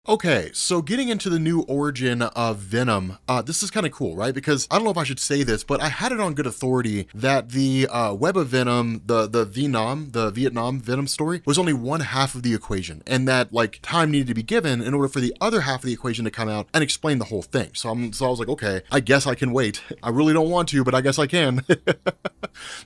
Okay, so getting into the new origin of Venom, this is kind of cool, right? Because I don't know if I should say this, but I had it on good authority that the Web of Venom, the Vietnam Venom story, was only one half of the equation, and that like time needed to be given in order for the other half of the equation to come out and explain the whole thing. So I was like, okay, I guess I can wait. I really don't want to, but I guess I can.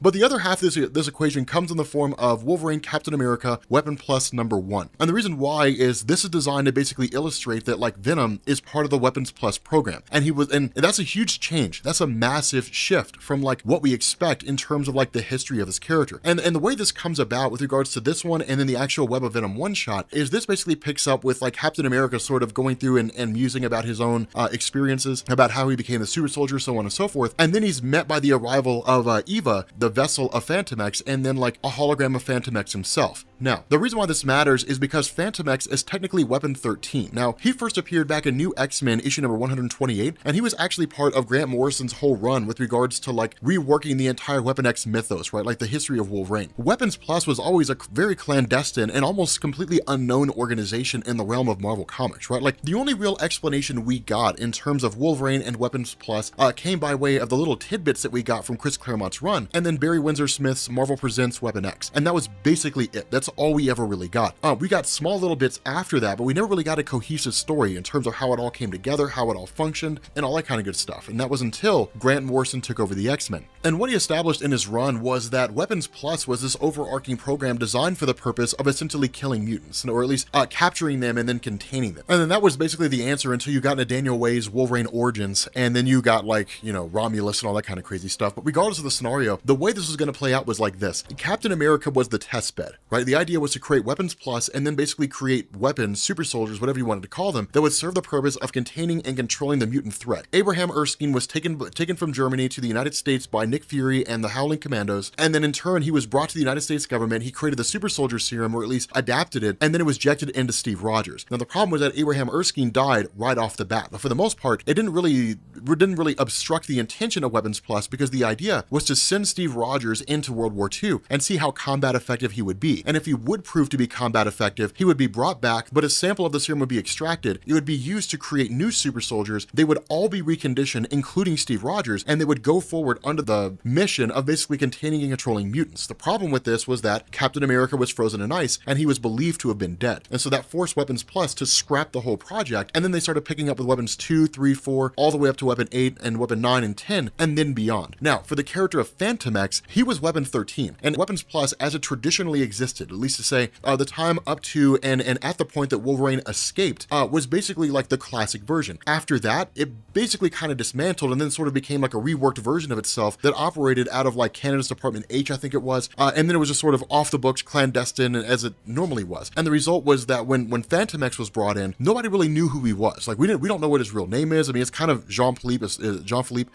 But the other half of this equation comes in the form of Wolverine, Captain America, Weapon Plus #1. And the reason why is this is designed to basically illustrate that like Venom is part of the Weapons Plus program, and that's a huge change. That's a massive shift from like what we expect in terms of like the history of this character. And the way this comes about with regards to this one and then the actual Web of Venom one shot is this basically picks up with like Captain America sort of going through and musing about his own experiences, about how he became the super soldier, so on and so forth. And then he's met by the arrival of Eva, the vessel of Phantom X, and then like a hologram of Phantom X himself. Now, the reason why this matters is because Phantom X is technically Weapon 13. Now, he first appeared back in New X-Men issue number 128, and he was actually part of Grant Morrison's whole run with regards to like reworking the entire Weapon X mythos, right? Like the history of Wolverine. Weapons Plus was always a very clandestine and almost completely unknown organization in the realm of Marvel Comics, right? Like the only real explanation we got in terms of Wolverine and Weapons Plus came by way of the little tidbits that we got from Chris Claremont's run, and then Barry Windsor Smith's Marvel Presents Weapon X. And that was basically it. That's all we ever really got. We got small little bits after that, but we never really got a cohesive story in terms of how it all came together, how it all functioned, and all that kind of good stuff. And that was until Grant Morrison took over the X-Men. And what he established in his run was that Weapons Plus was this overarching program designed for the purpose of essentially killing mutants, or at least capturing them and then containing them. And then that was basically the answer until you got into Daniel Way's Wolverine Origins, and then you got like, you know, Romulus and all that kind of crazy stuff. But regardless of the scenario, the way this was going to play out was like this. Captain America was the test bed, right? The idea was to create Weapons Plus and then basically create weapons, super soldiers, whatever you wanted to call them, that would serve the purpose of containing and controlling the mutant threat. Abraham Erskine was taken from Germany to the United States by Nick Fury and the Howling Commandos, and then in turn he was brought to the United States government. He created the super soldier serum, or at least adapted it, and then it was injected into Steve Rogers. Now the problem was that Abraham Erskine died right off the bat, but for the most part it didn't really obstruct the intention of Weapons Plus, because the idea was to send Steve Rogers into World War II and see how combat effective he would be. And if he would prove to be combat effective, he would be brought back, but a sample of the serum would be extracted. It would be used to create new super soldiers. They would all be reconditioned, including Steve Rogers, and they would go forward under the mission of basically containing and controlling mutants. The problem with this was that Captain America was frozen in ice, and he was believed to have been dead. And so that forced Weapons Plus to scrap the whole project, and then they started picking up with Weapons 2, 3, 4, all the way up to Weapon 8 and Weapon 9 and 10, and then beyond. Now, for the character of Phantom X, he was Weapon 13, and Weapons Plus, as it traditionally existed, at least to say, the time up to and at the point that Wolverine escaped, was basically like the classic version. After that, it basically kind of dismantled and then sort of became like a reworked version of itself that operated out of like Canada's Department H, I think it was, and then it was just sort of off the books, clandestine, as it normally was. And the result was that when Phantom X was brought in, nobody really knew who he was. Like we don't know what his real name is. I mean, it's kind of Jean-Philippe.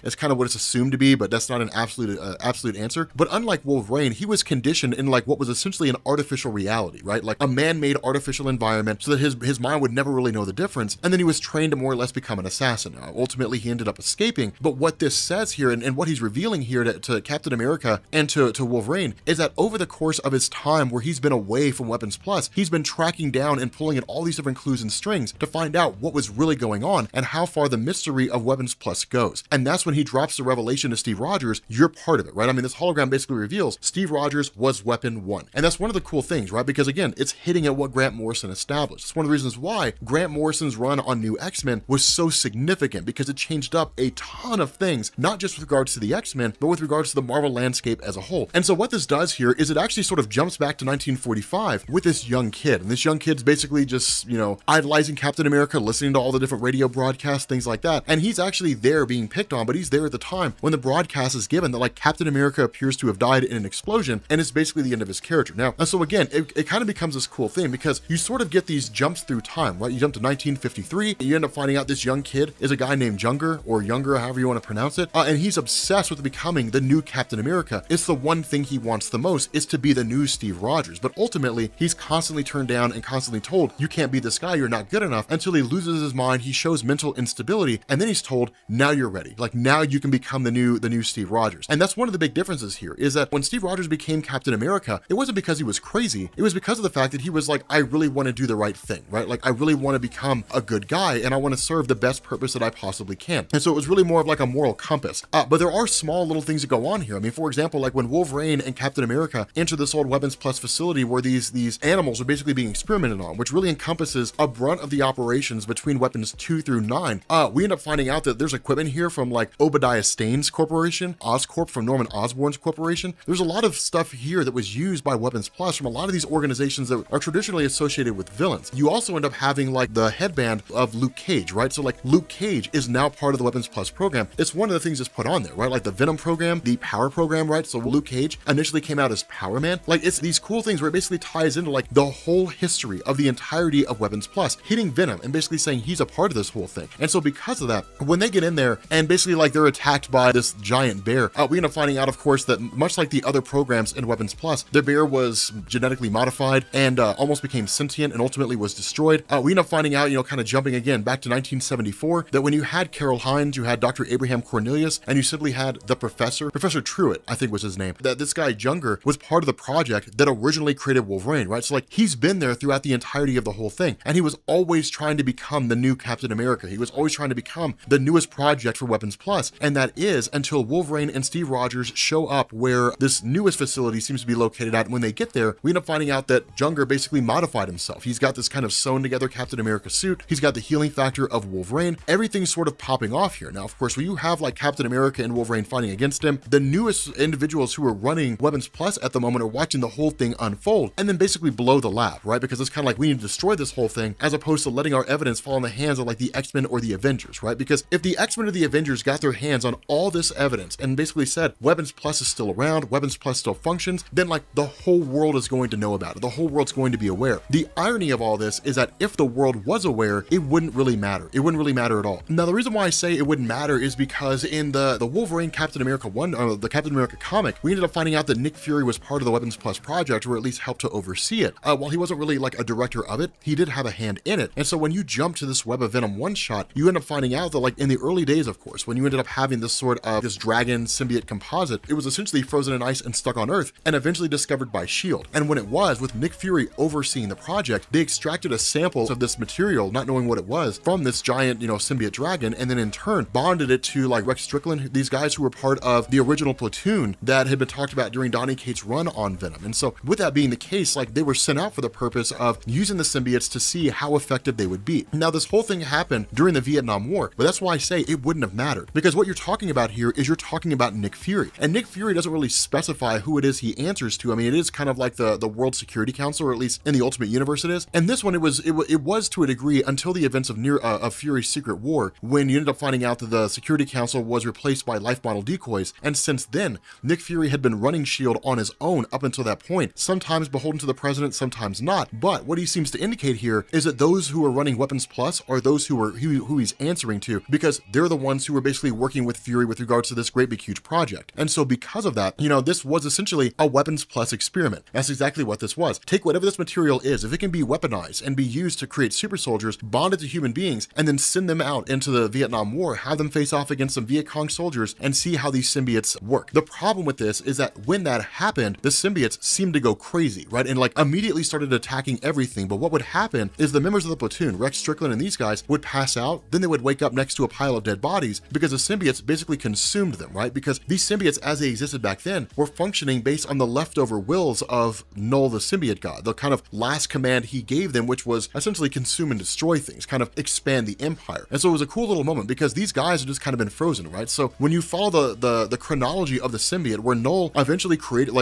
It's kind of what it's assumed to be, but that's not an absolute answer. But unlike Wolverine, he was conditioned in like what was essentially an artificial reality, right? Like a man-made artificial environment, so that his mind would never really know the difference. And then he was trained to more or less become an assassin. Ultimately, he ended up escaping. But what this says here, and what he's revealing here to Captain America and to Wolverine, is that over the course of his time where he's been away from Weapons Plus, he's been tracking down and pulling at all these different clues and strings to find out what was really going on and how far the mystery of Weapons Plus goes. And that's when he drops the revelation to Steve Rogers, you're part of it, right? I mean, this hologram basically reveals Steve Rogers was Weapon 1. And that's one of the cool things, right? Because again, it's hitting at what Grant Morrison established. It's one of the reasons why Grant Morrison's run on New X-Men was so significant, because it changed up a ton of things, not just with regards to the X-Men, but with regards to the Marvel landscape as a whole. And so what this does here is it actually sort of jumps back to 1945 with this young kid. And this young kid's basically just, you know, idolizing Captain America, listening to all the different radio broadcasts, things like that. And he's actually there being picked on, but he's there at the time when the broadcast is given that like Captain America appears to have died in an explosion, and it's basically the end of his character. Now, and so again, it kind of becomes this cool thing, because you sort of get these jumps through time, right? You jump to 1953, and you end up finding out this young kid is a guy named Younger, or Younger, however you want to pronounce it, and he's obsessed with becoming the new Captain America. It's the one thing he wants the most, is to be the new Steve Rogers, but ultimately, he's constantly turned down and constantly told, you can't be this guy, you're not good enough, until he loses his mind, he shows mental instability, and then he's told, now you're ready. Like, now you can become the new Steve Rogers. And that's one of the big differences here, is that when Steve Rogers became Captain America, it wasn't because he was crazy. crazy, it was because of the fact that he was like, I really want to do the right thing, right? Like I really want to become a good guy and I want to serve the best purpose that I possibly can. And so it was really more of like a moral compass. But there are small little things that go on here. I mean, for example, like when Wolverine and Captain America enter this old Weapons Plus facility where these animals are basically being experimented on, which really encompasses a brunt of the operations between weapons 2 through 9. We end up finding out that there's equipment here from like Obadiah Stane's corporation, Oscorp from Norman Osborn's corporation. There's a lot of stuff here that was used by Weapons Plus from a lot of these organizations that are traditionally associated with villains. You also end up having like the headband of Luke Cage, right? So like Luke Cage is now part of the Weapons Plus program. It's one of the things that's put on there, right? Like the Venom program, the Power program, right? So Luke Cage initially came out as Power Man. Like it's these cool things where it basically ties into like the whole history of the entirety of Weapons Plus, hitting Venom and basically saying he's a part of this whole thing. And so because of that, when they get in there and basically like they're attacked by this giant bear, we end up finding out, of course, that much like the other programs in Weapons Plus, their bear was genetically modified and almost became sentient and ultimately was destroyed. We end up finding out, you know, kind of jumping again back to 1974, that when you had Carol Hines, you had Dr. Abraham Cornelius, and you simply had the Professor Truitt, I think was his name, that this guy Junger was part of the project that originally created Wolverine, right? So like he's been there throughout the entirety of the whole thing, and he was always trying to become the new Captain America. He was always trying to become the newest project for Weapons Plus, and that is until Wolverine and Steve Rogers show up where this newest facility seems to be located at. And when they get there, we end up finding out that Junger basically modified himself. He's got this kind of sewn together Captain America suit. He's got the healing factor of Wolverine. Everything's sort of popping off here. Now, of course, when you have like Captain America and Wolverine fighting against him, the newest individuals who are running Weapons Plus at the moment are watching the whole thing unfold and then basically blow the lab, right? Because it's kind of like we need to destroy this whole thing as opposed to letting our evidence fall in the hands of like the X-Men or the Avengers, right? Because if the X-Men or the Avengers got their hands on all this evidence and basically said Weapons Plus is still around, Weapons Plus still functions, then like the whole world is going to know about it. The whole world's going to be aware. The irony of all this is that if the world was aware, it wouldn't really matter. It wouldn't really matter at all. Now, the reason why I say it wouldn't matter is because in the Wolverine Captain America 1, or the Captain America comic, we ended up finding out that Nick Fury was part of the Weapons Plus project, or at least helped to oversee it. While he wasn't really like a director of it, he did have a hand in it. And so when you jump to this Web of Venom one-shot, you end up finding out that like in the early days, of course, when you ended up having this sort of this dragon symbiote composite, it was essentially frozen in ice and stuck on Earth and eventually discovered by S.H.I.E.L.D. And when it was, with Nick Fury overseeing the project, they extracted a sample of this material, not knowing what it was, from this giant, you know, symbiote dragon, and then in turn bonded it to like Rex Strickland, these guys who were part of the original platoon that had been talked about during Donny Cates' run on Venom. And so with that being the case, like they were sent out for the purpose of using the symbiotes to see how effective they would be. Now, this whole thing happened during the Vietnam War, but that's why I say it wouldn't have mattered, because what you're talking about here is you're talking about Nick Fury, and Nick Fury doesn't really specify who it is he answers to. I mean, it is kind of like the World Security Council, or at least in the Ultimate Universe it is. And this one, it was to a degree until the events of Fury's Secret War, when you ended up finding out that the Security Council was replaced by life model decoys. And since then, Nick Fury had been running S.H.I.E.L.D. on his own up until that point, sometimes beholden to the president, sometimes not. But what he seems to indicate here is that those who are running Weapons Plus are those who he's answering to, because they're the ones who were basically working with Fury with regards to this great big huge project. And so because of that, you know, this was essentially a Weapons Plus experiment. That's exactly what this was. Take whatever this material is, if it can be weaponized and be used to create super soldiers bonded to human beings, and then send them out into the Vietnam War, have them face off against some Viet Cong soldiers and see how these symbiotes work. The problem with this is that when that happened, the symbiotes seemed to go crazy, right? And like immediately started attacking everything. But what would happen is the members of the platoon, Rex Strickland and these guys, would pass out, then they would wake up next to a pile of dead bodies because the symbiotes basically consumed them, right? Because these symbiotes, as they existed back then, were functioning based on the leftover wills of Knull, the symbiote god, the kind of last command he gave them, which was essentially consume and destroy things, kind of expand the empire. And so it was a cool little moment because these guys have just kind of been frozen, right? So when you follow the chronology of the symbiote, where Knull eventually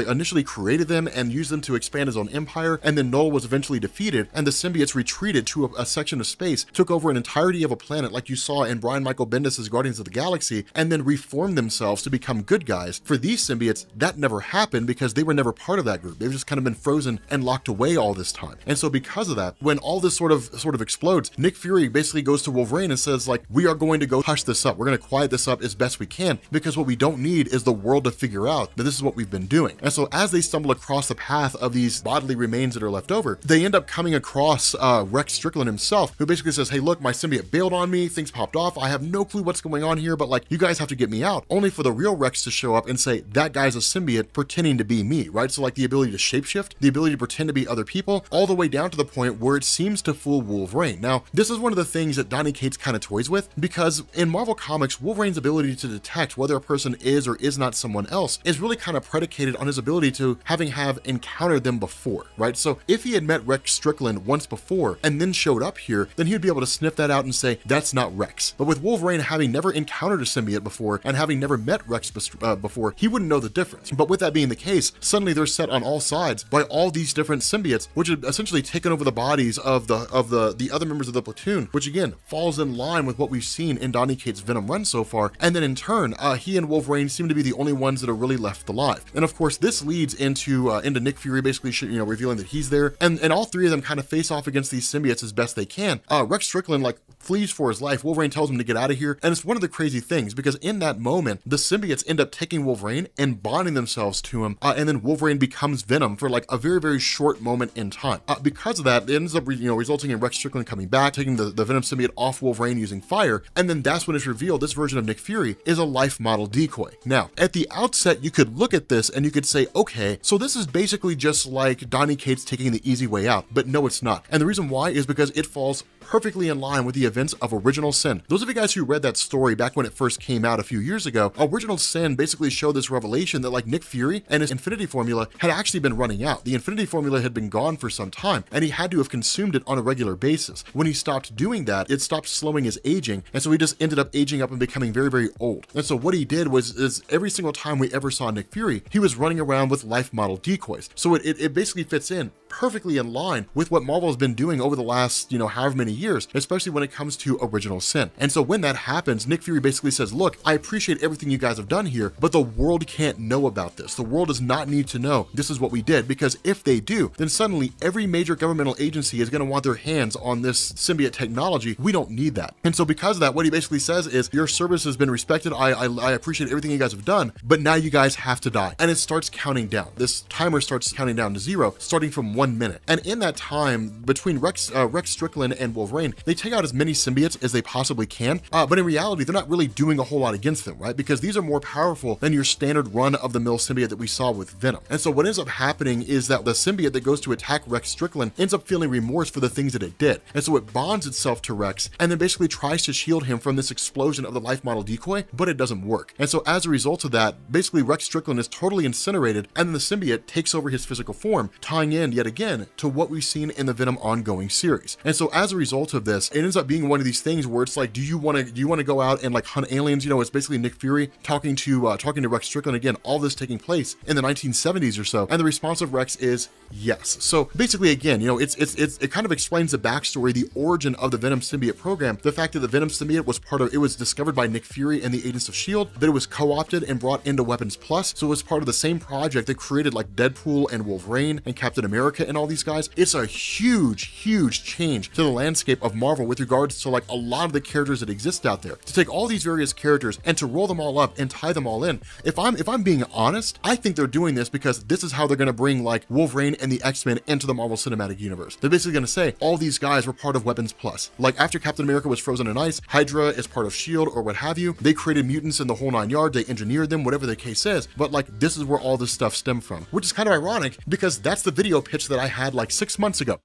initially created them and used them to expand his own empire, and then Knull was eventually defeated, and the symbiotes retreated to a section of space, took over an entirety of a planet like you saw in Brian Michael Bendis' Guardians of the Galaxy, and then reformed themselves to become good guys. For these symbiotes, that never happened because they were never part of that group. They've just kind of been frozen and locked away all this time. And so because of that, when all this sort of explodes, Nick Fury basically goes to Wolverine and says, like, we are going to go hush this up. We're going to quiet this up as best we can, because what we don't need is the world to figure out that this is what we've been doing. And so as they stumble across the path of these bodily remains that are left over, they end up coming across Rex Strickland himself, who basically says, hey, look, my symbiote bailed on me, things popped off, I have no clue what's going on here, but like, you guys have to get me out, only for the real Rex to show up and say, that guy's a symbiote pretending to be me, right? So like the ability to shapeshift shapeshift, the ability to pretend to be other people, all the way down to the point where it seems to fool Wolverine. Now, this is one of the things that Donny Cates kind of toys with, because in Marvel Comics, Wolverine's ability to detect whether a person is or is not someone else is really kind of predicated on his ability to have encountered them before, right? So if he had met Rex Strickland once before and then showed up here, then he'd be able to sniff that out and say, that's not Rex. But with Wolverine having never encountered a symbiote before and having never met Rex before, he wouldn't know the difference. But with that being the case, suddenly they're set on all sides by all these different symbiotes, which have essentially taken over the bodies of the other members of the platoon, which again falls in line with what we've seen in Donny Cates' Venom run so far. And then in turn, he and Wolverine seem to be the only ones that are really left alive. And of course, this leads into Nick Fury basically, revealing that he's there, and all three of them kind of face off against these symbiotes as best they can. Rex Strickland like flees for his life. Wolverine tells him to get out of here, and it's one of the crazy things because in that moment, the symbiotes end up taking Wolverine and bonding themselves to him, and then Wolverine becomes Venom for like a very, very short moment in time. Because of that, it ends up resulting in Rex Strickland coming back, taking the Venom symbiote off Wolverine using fire, and then that's when it's revealed this version of Nick Fury is a life model decoy. Now, at the outset, you could look at this and you could say, okay, so this is basically just like Donny Cates taking the easy way out, but no, it's not. And the reason why is because it falls perfectly in line with the events of Original Sin. Those of you guys who read that story back when it first came out a few years ago, Original Sin basically showed this revelation that like Nick Fury and his Infinity Formula had actually been running out. The Infinity Formula had been gone for some time, and he had to have consumed it on a regular basis. When he stopped doing that, it stopped slowing his aging, and so he just ended up aging up and becoming very, very old. And so what he did was every single time we ever saw Nick Fury, he was running around with life model decoys. So it basically fits in perfectly in line with what Marvel has been doing over the last, however many years, especially when it comes to Original Sin. And so when that happens, Nick Fury basically says, look, I appreciate everything you guys have done here, but the world can't know about this. The world does not need to know this is what we did, because if they do, then suddenly every major governmental agency is going to want their hands on this symbiote technology. We don't need that. And so because of that, what he basically says is, your service has been respected. I appreciate everything you guys have done, but now you guys have to die. And it starts counting down. This timer starts counting down to 0, starting from 1 minute. And in that time, between Rex Strickland and Wolverine, they take out as many symbiotes as they possibly can, but in reality, they're not really doing a whole lot against them, right? Because these are more powerful than your standard run-of-the-mill symbiote that we saw with Venom. And so what ends up happening is that the symbiote that goes to attack Rex Strickland ends up feeling remorse for the things that it did. And so it bonds itself to Rex, and then basically tries to shield him from this explosion of the life model decoy, but it doesn't work. And so as a result of that, basically Rex Strickland is totally incinerated, and then the symbiote takes over his physical form, tying in, yet again, to what we've seen in the Venom ongoing series. And so as a result of this, it ends up being one of these things where it's like, do you want to go out and like hunt aliens? It's basically Nick Fury talking to Rex Strickland, again, all this taking place in the 1970s or so. And the response of Rex is yes. So basically, again, it kind of explains the backstory, the origin of the Venom symbiote program, the fact that the Venom symbiote was discovered by Nick Fury and the Agents of S.H.I.E.L.D., that it was co-opted and brought into Weapons Plus. So it was part of the same project that created like Deadpool and Wolverine and Captain America and all these guys. It's a huge, huge change to the landscape of Marvel with regards to like a lot of the characters that exist out there. To take all these various characters and to roll them all up and tie them all in. If I'm being honest, I think they're doing this because this is how they're going to bring like Wolverine and the X-Men into the Marvel Cinematic Universe. They're basically going to say all these guys were part of Weapons Plus. Like after Captain America was frozen in ice, Hydra is part of S.H.I.E.L.D. or what have you. They created mutants in the whole 9 yards. They engineered them, whatever the case is. But like this is where all this stuff stemmed from, which is kind of ironic because that's the video pitch that I had like 6 months ago.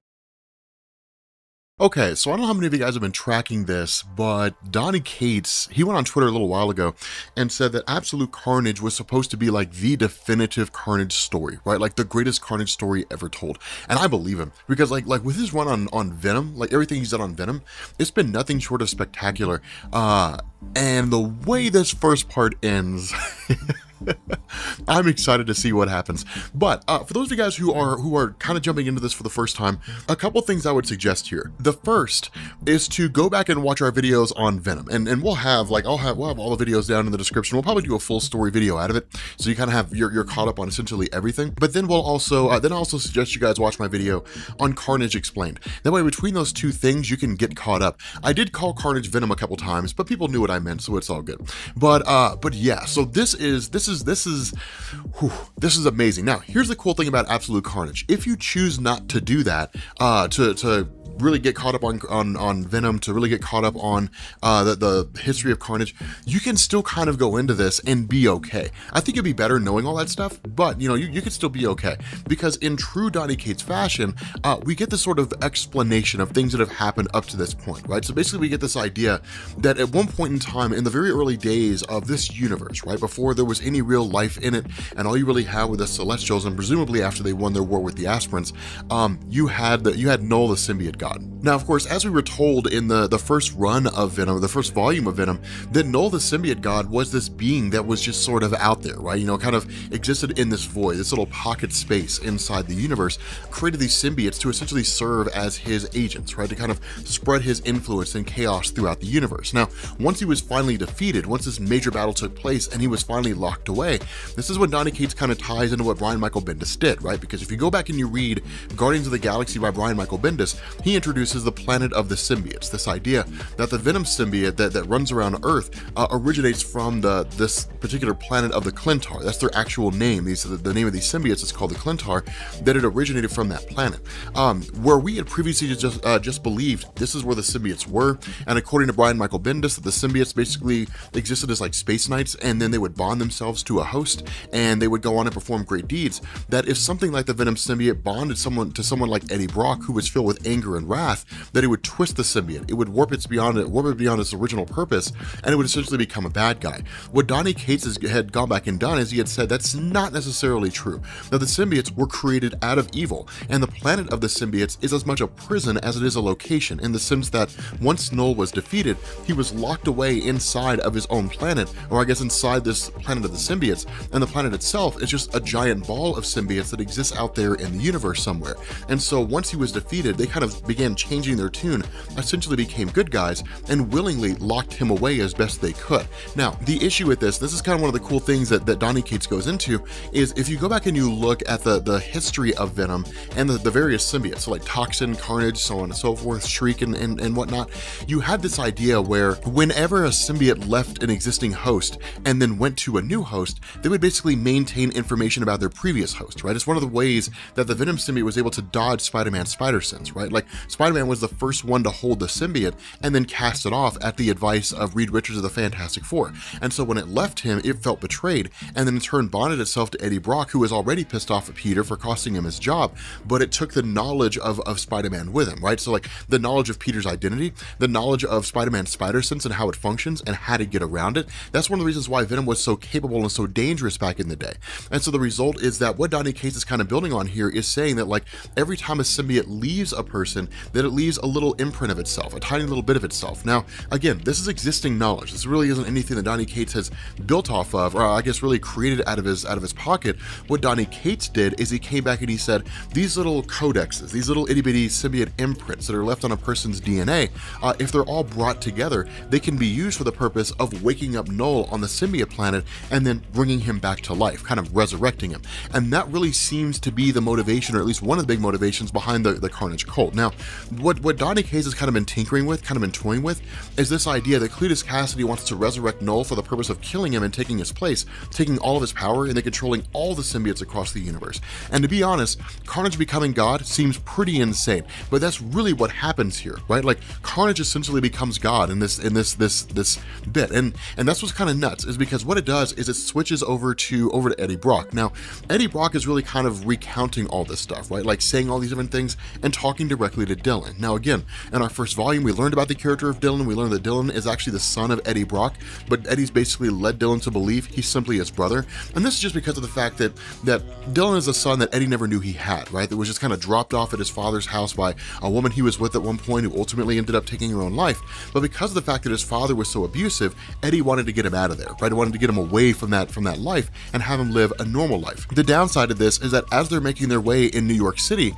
Okay, so I don't know how many of you guys have been tracking this, but Donny Cates, he went on Twitter a little while ago and said that Absolute Carnage was supposed to be like the definitive Carnage story, right? Like the greatest Carnage story ever told. And I believe him because like with his run on Venom, like everything he's done on Venom, it's been nothing short of spectacular. And the way this first part ends, I'm excited to see what happens. But for those of you guys who are kind of jumping into this for the first time, a couple things I would suggest here. The first is to go back and watch our videos on Venom, and we'll have we'll have all the videos down in the description. We'll probably do a full story video out of it, so you kind of have you're caught up on essentially everything. But then we'll also I also suggest you guys watch my video on Carnage Explained. That way, between those two things, you can get caught up. I did call Carnage Venom a couple times, but people knew what I meant, so it's all good. But yeah, so this is amazing. Now, here's the cool thing about Absolute Carnage. If you choose not to do that, to really get caught up on Venom, to really get caught up on the history of Carnage, you can still kind of go into this and be okay. I think it'd be better knowing all that stuff, but you could still be okay, because in true Donny Cates fashion, we get this sort of explanation of things that have happened up to this point, right? So basically we get this idea that at one point in time, in the very early days of this universe, right, before there was any real life in it, and all you really had were the Celestials, and presumably after they won their war with the Aspirants, you had Knull, the symbiote god. Now, of course, as we were told in the first run of Venom, the first volume of Venom, that Knull, the symbiote god, was this being that was just sort of out there, right? Kind of existed in this void, this little pocket space inside the universe, created these symbiotes to essentially serve as his agents, right? To kind of spread his influence and chaos throughout the universe. Now, once he was finally defeated, once this major battle took place and he was finally locked away, this is when Donny Cates kind of ties into what Brian Michael Bendis did, right? Because if you go back and you read Guardians of the Galaxy by Brian Michael Bendis, he introduces the planet of the symbiotes, this idea that the Venom symbiote that runs around Earth originates from this particular planet of the Clintar. That's their actual name. The name of these symbiotes is called the Clintar, that it originated from that planet. Where we had previously just believed this is where the symbiotes were, and according to Brian Michael Bendis, that the symbiotes basically existed as like space knights, and then they would bond themselves to a host, and they would go on and perform great deeds. That if something like the Venom symbiote bonded to someone like Eddie Brock, who was filled with anger and wrath, that it would twist the symbiote, it would warp it beyond its original purpose, and it would essentially become a bad guy. What Donny Cates had gone back and done is he had said that's not necessarily true. Now, the symbiotes were created out of evil, and the planet of the symbiotes is as much a prison as it is a location, in the sense that once Knull was defeated, he was locked away inside of his own planet, or I guess inside this planet of the symbiotes, and the planet itself is just a giant ball of symbiotes that exists out there in the universe somewhere. And so once he was defeated, they kind of began changing their tune, essentially became good guys, and willingly locked him away as best they could. Now, the issue with this is kind of one of the cool things that Donny Cates goes into, is if you go back and you look at the history of Venom and the various symbiotes, so like Toxin, Carnage, so on and so forth, Shriek and whatnot, you had this idea where whenever a symbiote left an existing host and then went to a new host, they would basically maintain information about their previous host, right? It's one of the ways that the Venom symbiote was able to dodge Spider-Man's spider sense, right? Like, Spider-Man was the first one to hold the symbiote and then cast it off at the advice of Reed Richards of the Fantastic Four. And so when it left him, it felt betrayed, and then in turn bonded itself to Eddie Brock, who was already pissed off at Peter for costing him his job, but it took the knowledge of Spider-Man with him, right? So like the knowledge of Peter's identity, the knowledge of Spider-Man's spider sense and how it functions and how to get around it. That's one of the reasons why Venom was so capable and so dangerous back in the day. And so the result is that what Donny Cates is kind of building on here is saying that like every time a symbiote leaves a person, that it leaves a little imprint of itself, a tiny little bit of itself. Now, again, this is existing knowledge. This really isn't anything that Donny Cates has built off of, or I guess really created out of his pocket. What Donny Cates did is he came back and he said, these little codexes, these little itty bitty symbiote imprints that are left on a person's DNA, if they're all brought together, they can be used for the purpose of waking up Knull on the symbiote planet and then bringing him back to life, kind of resurrecting him. And that really seems to be the motivation, or at least one of the big motivations behind the Carnage cult. Now, what Donny Cates has kind of been tinkering with, kind of been toying with, is this idea that Cletus Cassidy wants to resurrect Knull for the purpose of killing him and taking his place, taking all of his power, and then controlling all the symbiotes across the universe. And to be honest, Carnage becoming God seems pretty insane, but that's really what happens here, right? Like, Carnage essentially becomes God in this bit, and that's what's kind of nuts, is because what it does is it switches over to Eddie Brock. Now, Eddie Brock is really kind of recounting all this stuff, right? Like saying all these different things and talking directly to Dylan. Now, again, in our first volume, we learned about the character of Dylan. We learned that Dylan is actually the son of Eddie Brock, but Eddie's basically led Dylan to believe he's simply his brother. And this is just because of the fact that Dylan is a son that Eddie never knew he had, right? That was just kind of dropped off at his father's house by a woman he was with at one point, who ultimately ended up taking her own life. But because of the fact that his father was so abusive, Eddie wanted to get him out of there, right? He wanted to get him away from that life and have him live a normal life. The downside of this is that as they're making their way in New York City,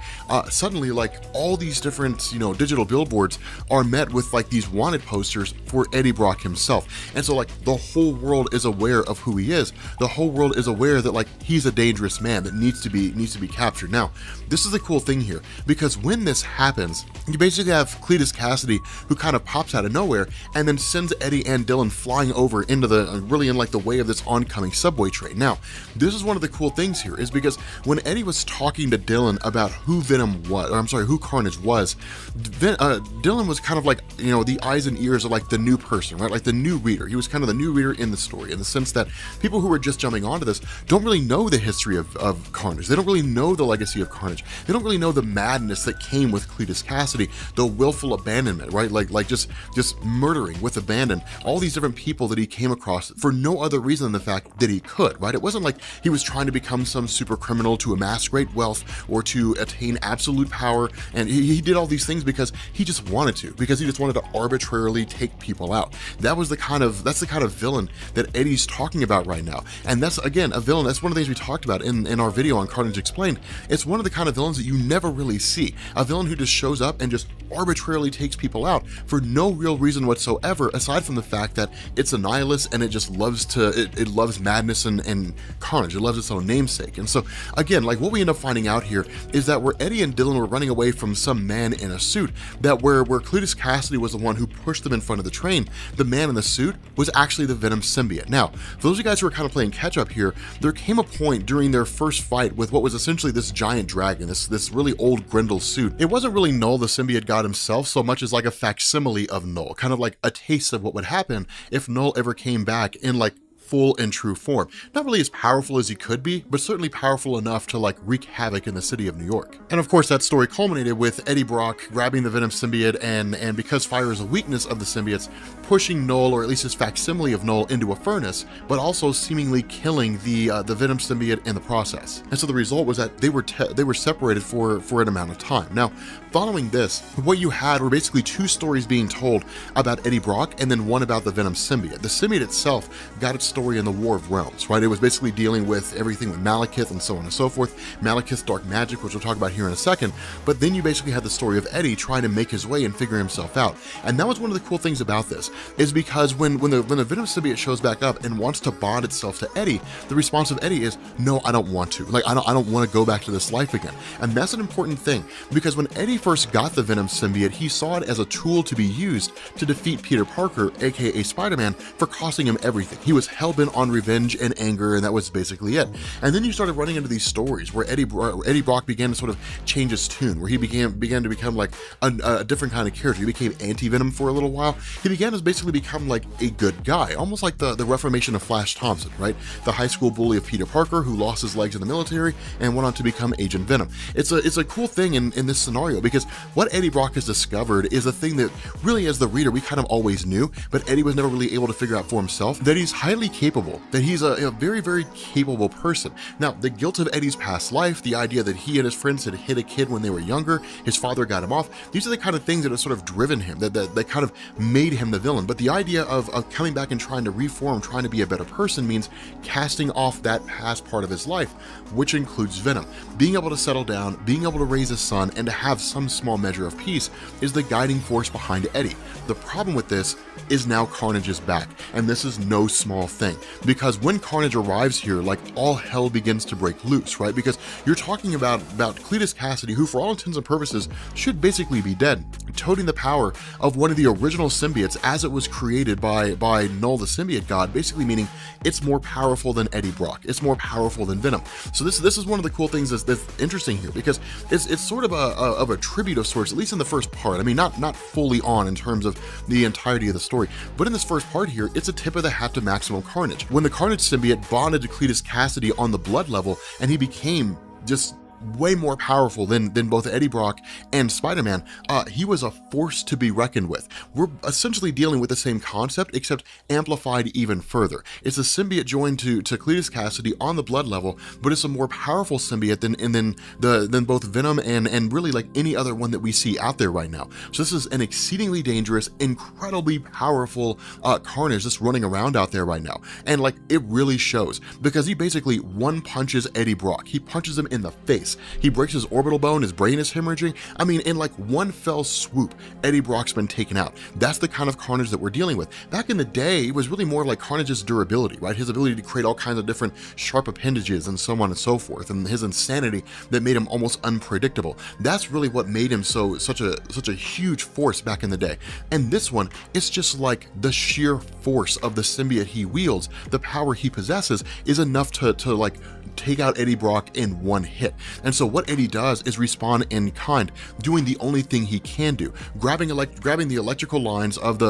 suddenly, like, all these different, digital billboards are met with like these wanted posters for Eddie Brock himself. And so like the whole world is aware of who he is. The whole world is aware that like he's a dangerous man that needs to be captured. Now, this is the cool thing here, because when this happens, you basically have Cletus Cassidy, who kind of pops out of nowhere and then sends Eddie and Dylan flying over into really in like the way of this oncoming subway train. Now, this is one of the cool things here, is because when Eddie was talking to Dylan about who Venom was, or I'm sorry, who Carnage was, Dylan was kind of like, you know, the eyes and ears of like the new person, right? Like the new reader. He was kind of the new reader in the story, in the sense that people who are just jumping onto this don't really know the history of Carnage. They don't really know the legacy of Carnage. They don't really know the madness that came with Cletus Cassidy, the willful abandonment, right? Like just murdering with abandon all these different people that he came across for no other reason than the fact that he could, right? It wasn't like he was trying to become some super criminal to amass great wealth or to attain absolute power, and he did all these things because he just wanted to, because he just wanted to arbitrarily take people out. That's the kind of villain that Eddie's talking about right now. And that's, again, a villain. That's one of the things we talked about in our video on Carnage Explained. It's one of the kind of villains that you never really see. A villain who just shows up and just arbitrarily takes people out for no real reason whatsoever, aside from the fact that it's a nihilist and it just loves it loves madness and carnage. It loves its own namesake. And so, again, like what we end up finding out here is that where Eddie and Dylan were running away from some man in a suit, that where Cletus Cassidy was the one who pushed them in front of the train, the man in the suit was actually the Venom symbiote. Now, for those of you guys who are kind of playing catch up here, there came a point during their first fight with what was essentially this giant dragon, this really old Grendel suit. It wasn't really Knull, the symbiote god himself, so much as like a facsimile of Knull, kind of like a taste of what would happen if Knull ever came back in like full and true form. Not really as powerful as he could be, but certainly powerful enough to like wreak havoc in the city of New York. And of course that story culminated with Eddie Brock grabbing the Venom symbiote and because fire is a weakness of the symbiotes, pushing Knull, or at least his facsimile of Knull, into a furnace, but also seemingly killing the Venom symbiote in the process. And so the result was that they were separated for an amount of time. Now, following this, what you had were basically two stories being told about Eddie Brock and then one about the Venom symbiote. The symbiote itself got its story in the War of Realms, right? It was basically dealing with everything with Malekith and so on and so forth, Malekith's dark magic, which we'll talk about here in a second, but then you basically had the story of Eddie trying to make his way and figure himself out. And that was one of the cool things about this, is because when the Venom symbiote shows back up and wants to bond itself to Eddie, the response of Eddie is, no, I don't want to. Like, I don't want to go back to this life again. And that's an important thing, because when Eddie first got the Venom symbiote, he saw it as a tool to be used to defeat Peter Parker, aka Spider-Man, for costing him everything. He was hell-bent on revenge and anger, and that was basically it. And then you started running into these stories where Eddie Brock began to sort of change his tune, where he began to become like a different kind of character. He became anti-Venom for a little while. He began to basically become like a good guy, almost like the reformation of Flash Thompson, right? The high school bully of Peter Parker who lost his legs in the military and went on to become Agent Venom. It's a cool thing in this scenario, because what Eddie Brock has discovered is a thing that really, as the reader, we kind of always knew, but Eddie was never really able to figure out for himself, that he's highly capable, that he's a very, very capable person. Now, the guilt of Eddie's past life, the idea that he and his friends had hit a kid when they were younger, his father got him off, these are the kind of things that have sort of driven him, that kind of made him the villain. But the idea of coming back and trying to reform, trying to be a better person, means casting off that past part of his life, which includes Venom. Being able to settle down, being able to raise a son, and to have some small measure of peace is the guiding force behind Eddie. The problem with this is now Carnage is back, and this is no small thing, because when Carnage arrives here, like, all hell begins to break loose, right? Because you're talking about Cletus Cassidy, who for all intents and purposes should basically be dead, toting the power of one of the original symbiotes as it was created by Knull, the symbiote god, basically meaning it's more powerful than Eddie Brock, it's more powerful than Venom. So this is one of the cool things that's interesting here, because it's sort of a tribute of sorts, at least in the first part. I mean, not fully on in terms of the entirety of the story, but in this first part here, it's a tip of the hat to Maximum Carnage. When the Carnage symbiote bonded to Cletus Cassidy on the blood level, and he became just way more powerful than both Eddie Brock and Spider-Man, he was a force to be reckoned with. We're essentially dealing with the same concept, except amplified even further. It's a symbiote joined to Cletus Cassidy on the blood level, but it's a more powerful symbiote than both Venom and really like any other one that we see out there right now. So this is an exceedingly dangerous, incredibly powerful Carnage that's running around out there right now. And like, it really shows, because he basically one punches Eddie Brock. He punches him in the face. He breaks his orbital bone, his brain is hemorrhaging. I mean, in like one fell swoop, Eddie Brock's been taken out. That's the kind of Carnage that we're dealing with. Back in the day, it was really more like Carnage's durability, right? His ability to create all kinds of different sharp appendages and so on and so forth, and his insanity that made him almost unpredictable. That's really what made him such a huge force back in the day. And this one, it's just like the sheer force of the symbiote he wields, the power he possesses, is enough to take out Eddie Brock in one hit. And so what Eddie does is respond in kind, doing the only thing he can do, grabbing the electrical lines of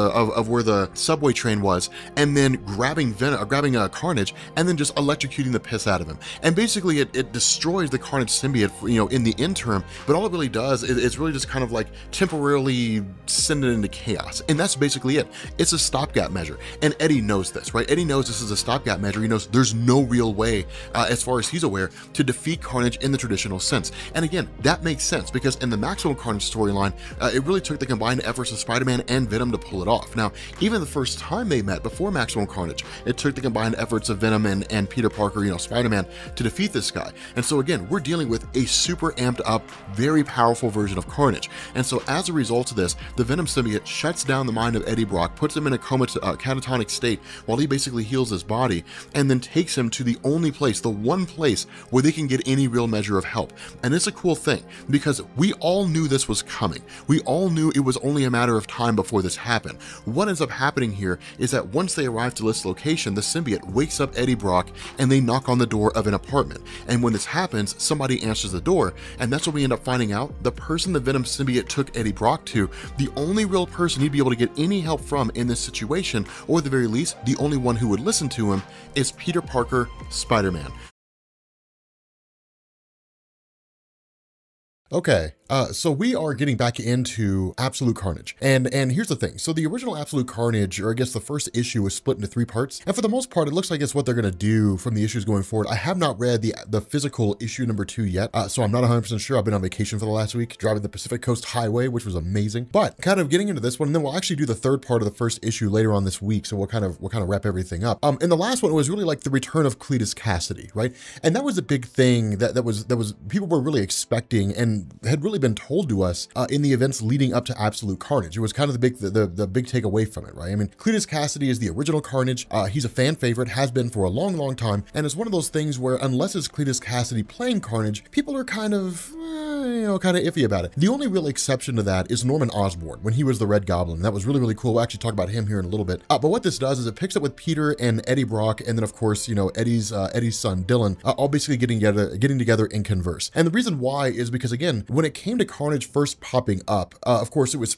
where the subway train was, and then grabbing Carnage, and then just electrocuting the piss out of him. And basically it destroys the Carnage symbiote, you know, in the interim, but all it really does is it's really just kind of like temporarily send it into chaos. And that's basically it. It's a stopgap measure. And Eddie knows this, right? Eddie knows this is a stopgap measure. He knows there's no real way, as far as he's aware, to defeat Carnage in the traditional sense. And again, that makes sense because in the Maximum Carnage storyline, it really took the combined efforts of Spider-Man and Venom to pull it off. Now, even the first time they met before Maximum Carnage, it took the combined efforts of Venom and Peter Parker, you know, Spider-Man, to defeat this guy. And so again, we're dealing with a super amped up, very powerful version of Carnage. And so as a result of this, the Venom symbiote shuts down the mind of Eddie Brock, puts him in a catatonic state while he basically heals his body, and then takes him to the only place, the one place where they can get any real measure of help. And it's a cool thing because we all knew this was coming. We all knew it was only a matter of time before this happened. What ends up happening here is that once they arrive to this location, the symbiote wakes up Eddie Brock and they knock on the door of an apartment. And when this happens, somebody answers the door, and that's when we end up finding out the person the Venom symbiote took Eddie Brock to, the only real person he'd be able to get any help from in this situation, or at the very least, the only one who would listen to him, is Peter Parker, Spider-Man. Okay, so we are getting back into Absolute Carnage, and here's the thing. So the original Absolute Carnage, or I guess the first issue, was split into 3 parts, and for the most part, it looks like it's what they're gonna do from the issues going forward. I have not read the physical issue number 2 yet, so I'm not 100% sure. I've been on vacation for the last week, driving the Pacific Coast Highway, which was amazing. But kind of getting into this one, and then we'll actually do the 3rd part of the first issue later on this week, so we'll kind of wrap everything up. And the last one was really like the return of Cletus Cassidy, right? And that was a big thing that was people were really expecting and had really been told to us in the events leading up to Absolute Carnage. It was kind of the big takeaway from it, right? I mean, Cletus Cassidy is the original Carnage. He's a fan favorite, has been for a long, long time, and it's one of those things where unless it's Cletus Cassidy playing Carnage, people are kind of iffy about it. The only real exception to that is Norman Osborn when he was the Red Goblin. That was really, really cool. We'll actually talk about him here in a little bit. But what this does is it picks up with Peter and Eddie Brock, and then of course, you know, Eddie's son Dylan, all basically getting together and converse. And the reason why is because, again, when it came to Carnage first popping up, of course it was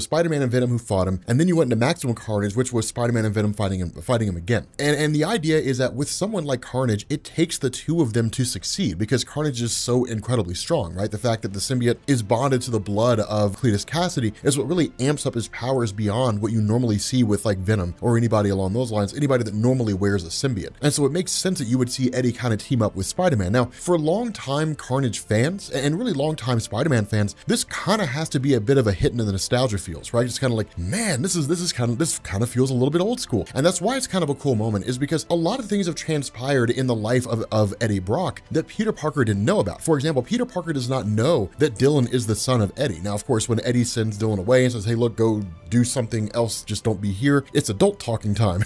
Spider-Man and Venom who fought him, and then you went into Maximum Carnage, which was Spider-Man and Venom fighting him again. And the idea is that with someone like Carnage, it takes the 2 of them to succeed because Carnage is so incredibly strong, right? The fact that the symbiote is bonded to the blood of Cletus Cassidy is what really amps up his powers beyond what you normally see with like Venom or anybody along those lines, anybody that normally wears a symbiote. And so it makes sense that you would see Eddie kind of team up with Spider-Man. Now, for long-time Carnage fans and really long-time Spider-Man fans, this kind of has to be a bit of a hit into the nostalgia feels, right? It's kind of like, man, this kind of feels a little bit old school. And that's why it's kind of a cool moment, is because a lot of things have transpired in the life of Eddie Brock that Peter Parker didn't know about. For example, Peter Parker does not know that Dylan is the son of Eddie. Now, of course, when Eddie sends Dylan away and says, hey, look, go do something else, just don't be here, it's adult talking time.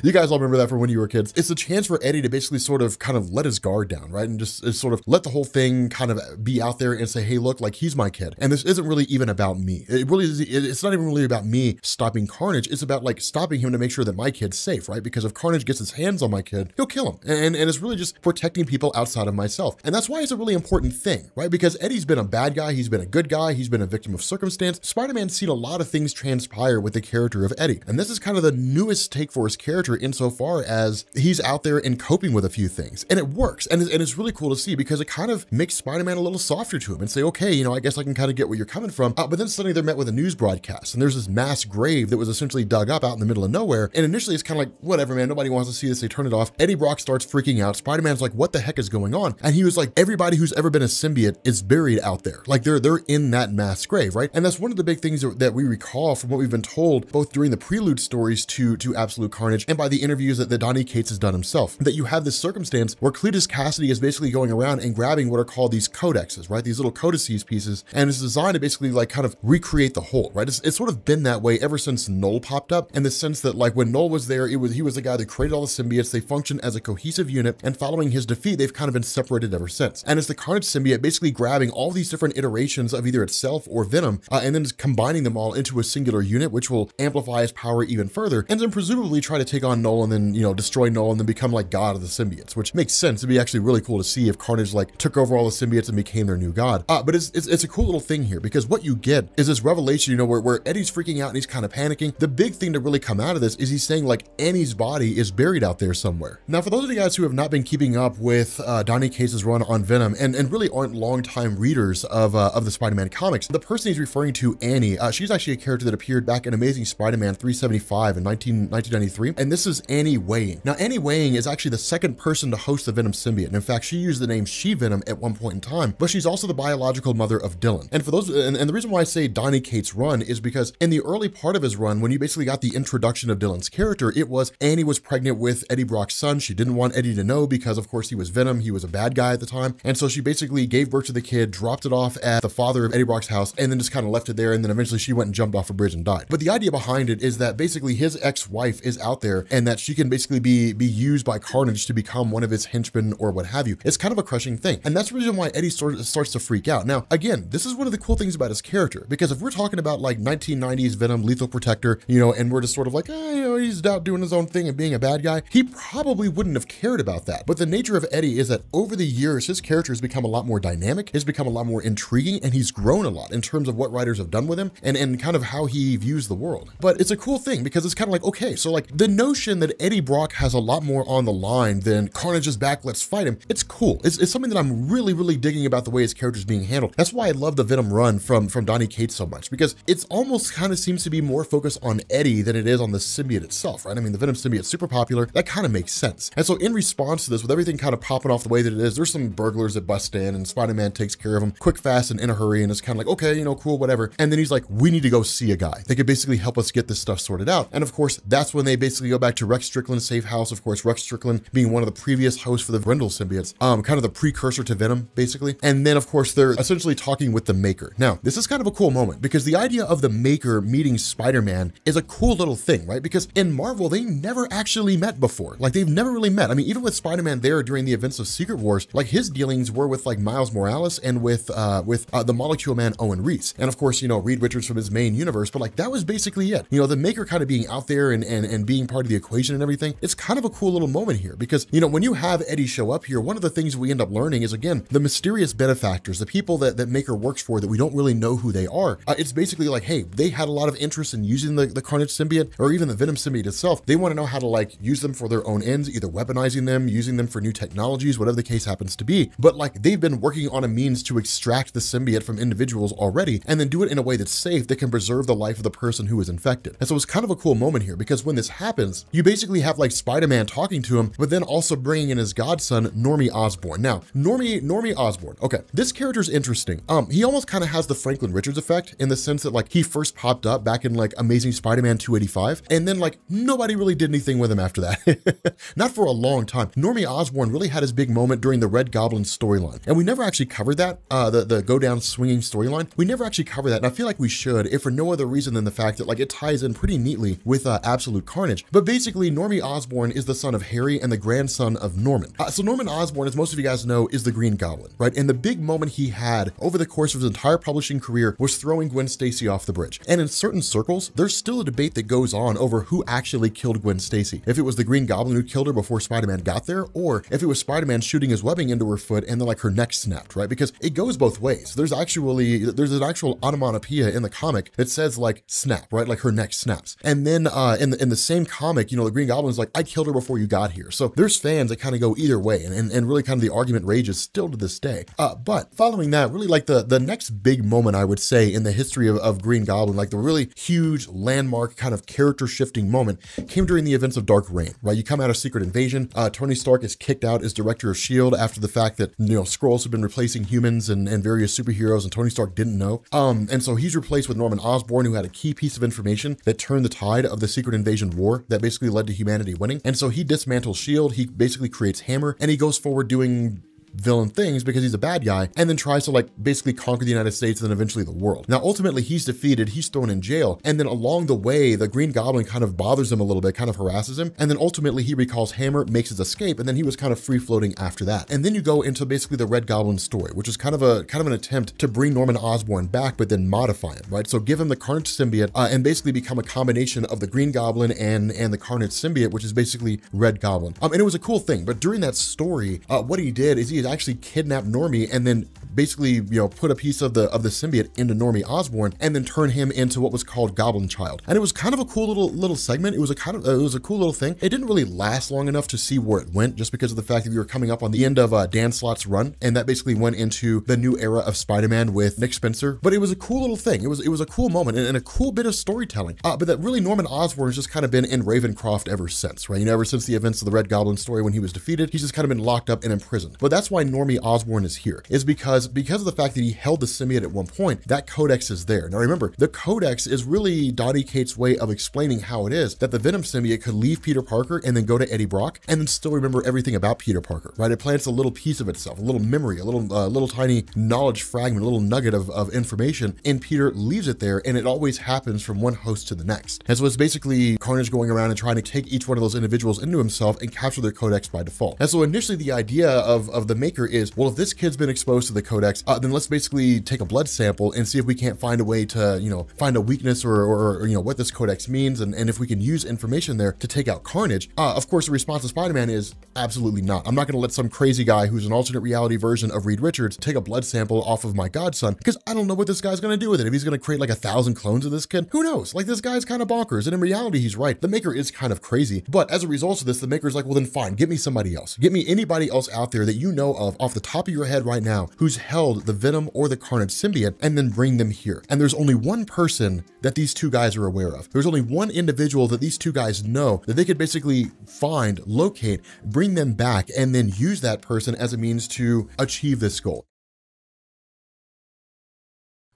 You guys all remember that from when you were kids. It's a chance for Eddie to basically sort of kind of let his guard down, right? And just sort of let the whole thing kind of be out there and say, hey, look, like, he's my kid. And this isn't really even about me. It's not even really about me stopping Carnage. It's about like stopping him to make sure that my kid's safe, right? Because if Carnage gets his hands on my kid, he'll kill him. And it's really just protecting people outside of myself. And that's why it's a really important thing, right? Because Eddie's been a bad guy. He's been a good guy. He's been a victim of circumstance. Spider-Man's seen a lot of things transpire with the character of Eddie. And this is kind of the newest take for his character insofar as he's out there and coping with a few things. And it works. And it's really cool to see because it kind of makes Spider-Man a little softer to him and say, okay, you know, I guess I can kind of get where you're coming from. But then suddenly they're met with a news broadcast and there's this mass grave that was essentially dug up out in the middle of nowhere. And initially it's kind of like, whatever, man, nobody wants to see this. They turn it off. Eddie Brock starts freaking out. Spider-Man's like, what the heck is going on? And he was like, everybody who's ever been a symbiote is buried out there. Like they're in that mass grave, right? And that's one of the big things that we recall from what we've been told, both during the prelude stories to Absolute Carnage and by the interviews that Donny Cates has done himself, that you have this circumstance where Cletus Cassidy is basically going around and grabbing what are called these codes. codexes, right? These little codices pieces, and it's designed to basically like kind of recreate the whole, right? It's sort of been that way ever since Knull popped up, in the sense that like when Knull was there, he was the guy that created all the symbiotes. They function as a cohesive unit, and following his defeat, they've kind of been separated ever since. And it's the Carnage symbiote basically grabbing all these different iterations of either itself or Venom, and then just combining them all into a singular unit, which will amplify his power even further, and then presumably try to take on Knull and then, you know, destroy Knull and then become like god of the symbiotes, which makes sense. It'd be actually really cool to see if Carnage like took over all the symbiotes and became their new god. But it's a cool little thing here, because what you get is this revelation, you know, where Eddie's freaking out and he's kind of panicking. The big thing to really come out of this is he's saying like Annie's body is buried out there somewhere. Now, for those of you guys who have not been keeping up with Donny Cates' run on Venom and really aren't longtime readers of the Spider-Man comics, the person he's referring to, Annie, she's actually a character that appeared back in Amazing Spider-Man 375 in 1993, and this is Annie Weighing. Now, Annie Weighing is actually the second person to host the Venom symbiote, and in fact, she used the name She-Venom at one point in time, but she's also the biological mother of Dylan. And for those, and the reason why I say Donny Cates' run is because in the early part of his run, when you basically got the introduction of Dylan's character, it was Annie was pregnant with Eddie Brock's son. She didn't want Eddie to know because, of course, he was Venom. He was a bad guy at the time, and so she basically gave birth to the kid, dropped it off at the father of Eddie Brock's house, and then just kind of left it there, and then eventually she went and jumped off a bridge and died. But the idea behind it is that basically his ex-wife is out there, and that she can basically be used by Carnage to become one of his henchmen or what have you. It's kind of a crushing thing, and that's the reason why Eddie starts to freak out. Now, again, this is one of the cool things about his character, because if we're talking about like 1990s Venom, Lethal Protector, you know, and we're just sort of like, you know, he's out doing his own thing and being a bad guy, he probably wouldn't have cared about that. But the nature of Eddie is that over the years, his character has become a lot more dynamic, has become a lot more intriguing, and he's grown a lot in terms of what writers have done with him and kind of how he views the world. But it's a cool thing because it's kind of like, okay, so like the notion that Eddie Brock has a lot more on the line than Carnage is back, let's fight him, it's cool. It's something that I'm really digging about the way his character is being handled. That's why I love the Venom run from Donny Cates so much, because it's almost kind of seems to be more focused on Eddie than it is on the symbiote itself, right? I mean, the Venom symbiote's super popular. That kind of makes sense. And so in response to this, with everything kind of popping off the way that it is, there's some burglars that bust in and Spider-Man takes care of them quick, fast, and in a hurry. And it's kind of like, okay, you know, cool, whatever. And then he's like, we need to go see a guy that could basically help us get this stuff sorted out. And of course, that's when they basically go back to Rex Strickland's safe house. Of course, Rex Strickland being one of the previous hosts for the Grendel symbiotes, kind of the precursor to Venom, basically. And then of course, they're essentially talking with the Maker. Now, this is kind of a cool moment because the idea of the Maker meeting Spider-Man is a cool little thing, right? Because in Marvel, they never actually met before. Like they've never really met. I mean, even with Spider-Man there during the events of Secret Wars, like his dealings were with like Miles Morales and with the Molecule Man Owen Reese. And of course, you know, Reed Richards from his main universe, but like that was basically it. You know, the Maker kind of being out there and being part of the equation and everything. It's kind of a cool little moment here because, you know, when you have Eddie show up here, one of the things we end up learning is, again, the mysterious benefactors, the people that Maker works for that we don't really know who they are. It's basically like, hey, they had a lot of interest in using the Carnage symbiote or even the Venom symbiote itself. They want to know how to like use them for their own ends, either weaponizing them, using them for new technologies, whatever the case happens to be. But like they've been working on a means to extract the symbiote from individuals already and then do it in a way that's safe, that can preserve the life of the person who is infected. And so it's kind of a cool moment here because when this happens, you basically have like Spider-Man talking to him, but then also bringing in his godson, Normie Osborn. Now, Normie Osborn, okay, this character's interesting. He almost kind of has the Franklin Richards effect in the sense that like he first popped up back in like Amazing Spider-Man 285, and then like nobody really did anything with him after that. Not for a long time. Normie Osborn really had his big moment during the Red Goblin storyline, and we never actually covered that, the go down swinging storyline. We never actually covered that, and I feel like we should, if for no other reason than the fact that like it ties in pretty neatly with Absolute Carnage. But basically, Normie Osborn is the son of Harry and the grandson of Norman. So Norman Osborn, as most of you guys know, is the Green Goblin, right? And the big moment he had over the course of his entire publishing career was throwing Gwen Stacy off the bridge. And in certain circles, there's still a debate that goes on over who actually killed Gwen Stacy. If it was the Green Goblin who killed her before Spider-Man got there, or if it was Spider-Man shooting his webbing into her foot and then like her neck snapped, right? Because it goes both ways. There's an actual onomatopoeia in the comic that says like snap, right? Like her neck snaps. And then in the same comic, you know, the Green Goblin's like, I killed her before you got here. So there's fans that kind of go either way, and really kind of the argument rages still to this day. But following that, really like the next big moment, I would say, in the history of Green Goblin, like the really huge landmark kind of character shifting moment came during the events of Dark Reign, right? You come out of Secret Invasion, Tony Stark is kicked out as director of S.H.I.E.L.D. after the fact that, you know, Skrulls have been replacing humans and various superheroes, and Tony Stark didn't know. And so he's replaced with Norman Osborn, who had a key piece of information that turned the tide of the Secret Invasion war that basically led to humanity winning. And so he dismantles S.H.I.E.L.D., he basically creates Hammer, and he goes forward doing villain things because he's a bad guy, and then tries to like basically conquer the United States and then eventually the world. Now, ultimately he's defeated, he's thrown in jail, and then along the way, the Green Goblin kind of bothers him a little bit, kind of harasses him, and then ultimately he recalls Hammer, makes his escape, and then he was kind of free floating after that. And then you go into basically the Red Goblin story, which is kind of an attempt to bring Norman Osborn back, but then modify him, right? So give him the Carnage symbiote and basically become a combination of the Green Goblin and the Carnage symbiote, which is basically Red Goblin. And it was a cool thing, but during that story, what he did is he had actually kidnapped Normie and then basically, you know, put a piece of the symbiote into Normie Osborn and then turn him into what was called Goblin Child. And it was kind of a cool little segment. It was a cool little thing. It didn't really last long enough to see where it went, just because of the fact that we were coming up on the end of Dan Slott's run, and that basically went into the new era of Spider-Man with Nick Spencer. But it was a cool little thing. It was a cool moment and a cool bit of storytelling. But that really Norman Osborn has just kind of been in Ravencroft ever since, right? You know, ever since the events of the Red Goblin story when he was defeated, he's just kind of been locked up and imprisoned. But that's why Normie Osborn is here, is because of the fact that he held the symbiote at one point, that codex is there. Now remember, the codex is really Donny Cates' way of explaining how it is that the Venom symbiote could leave Peter Parker and then go to Eddie Brock and then still remember everything about Peter Parker, right? It plants a little piece of itself, a little memory, a little tiny knowledge fragment, a little nugget of information, and Peter leaves it there, and it always happens from one host to the next. And so it's basically Carnage going around and trying to take each one of those individuals into himself and capture their codex by default. And so initially the idea of the maker is, well, if this kid's been exposed to the codex, then let's basically take a blood sample and see if we can't find a way to, you know, find a weakness or you know, what this codex means, and if we can use information there to take out Carnage. Of course, the response of Spider-Man is absolutely not. I'm not going to let some crazy guy who's an alternate reality version of Reed Richards take a blood sample off of my godson, because I don't know what this guy's going to do with it. If he's going to create like 1,000 clones of this kid, who knows? Like, this guy's kind of bonkers, and in reality, he's right. The maker is kind of crazy, but as a result of this, the maker's like, well, then fine, get me somebody else. Get me anybody else out there that you know of off the top of your head right now who's held the Venom or the Carnage symbiote, and then bring them here. And there's only one person that these two guys are aware of. There's only one individual that these two guys know that they could basically find, locate, bring them back, and then use that person as a means to achieve this goal.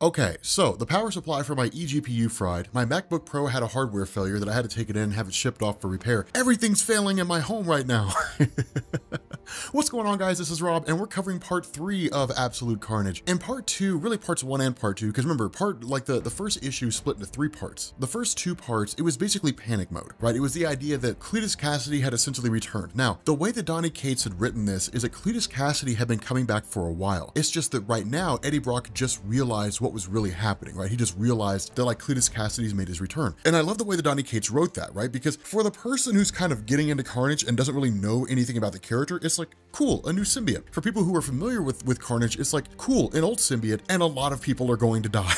Okay, so the power supply for my eGPU fried, my MacBook Pro had a hardware failure that I had to take it in and have it shipped off for repair. Everything's failing in my home right now. What's going on, guys? This is Rob, and we're covering part 3 of Absolute Carnage. In part 2, really parts 1 and part 2, because remember, the first issue split into 3 parts. The first 2 parts, it was basically panic mode, right? It was the idea that Cletus Cassidy had essentially returned. Now, the way that Donny Cates had written this is that Cletus Cassidy had been coming back for a while. It's just that right now, Eddie Brock just realized what was really happening, right? He just realized that like Cletus Cassidy's made his return. And I love the way that Donny Cates wrote that, right? Because for the person who's kind of getting into Carnage and doesn't really know anything about the character, it's like, cool, a new symbiote. For people who are familiar with Carnage, it's like, cool, an old symbiote, and a lot of people are going to die.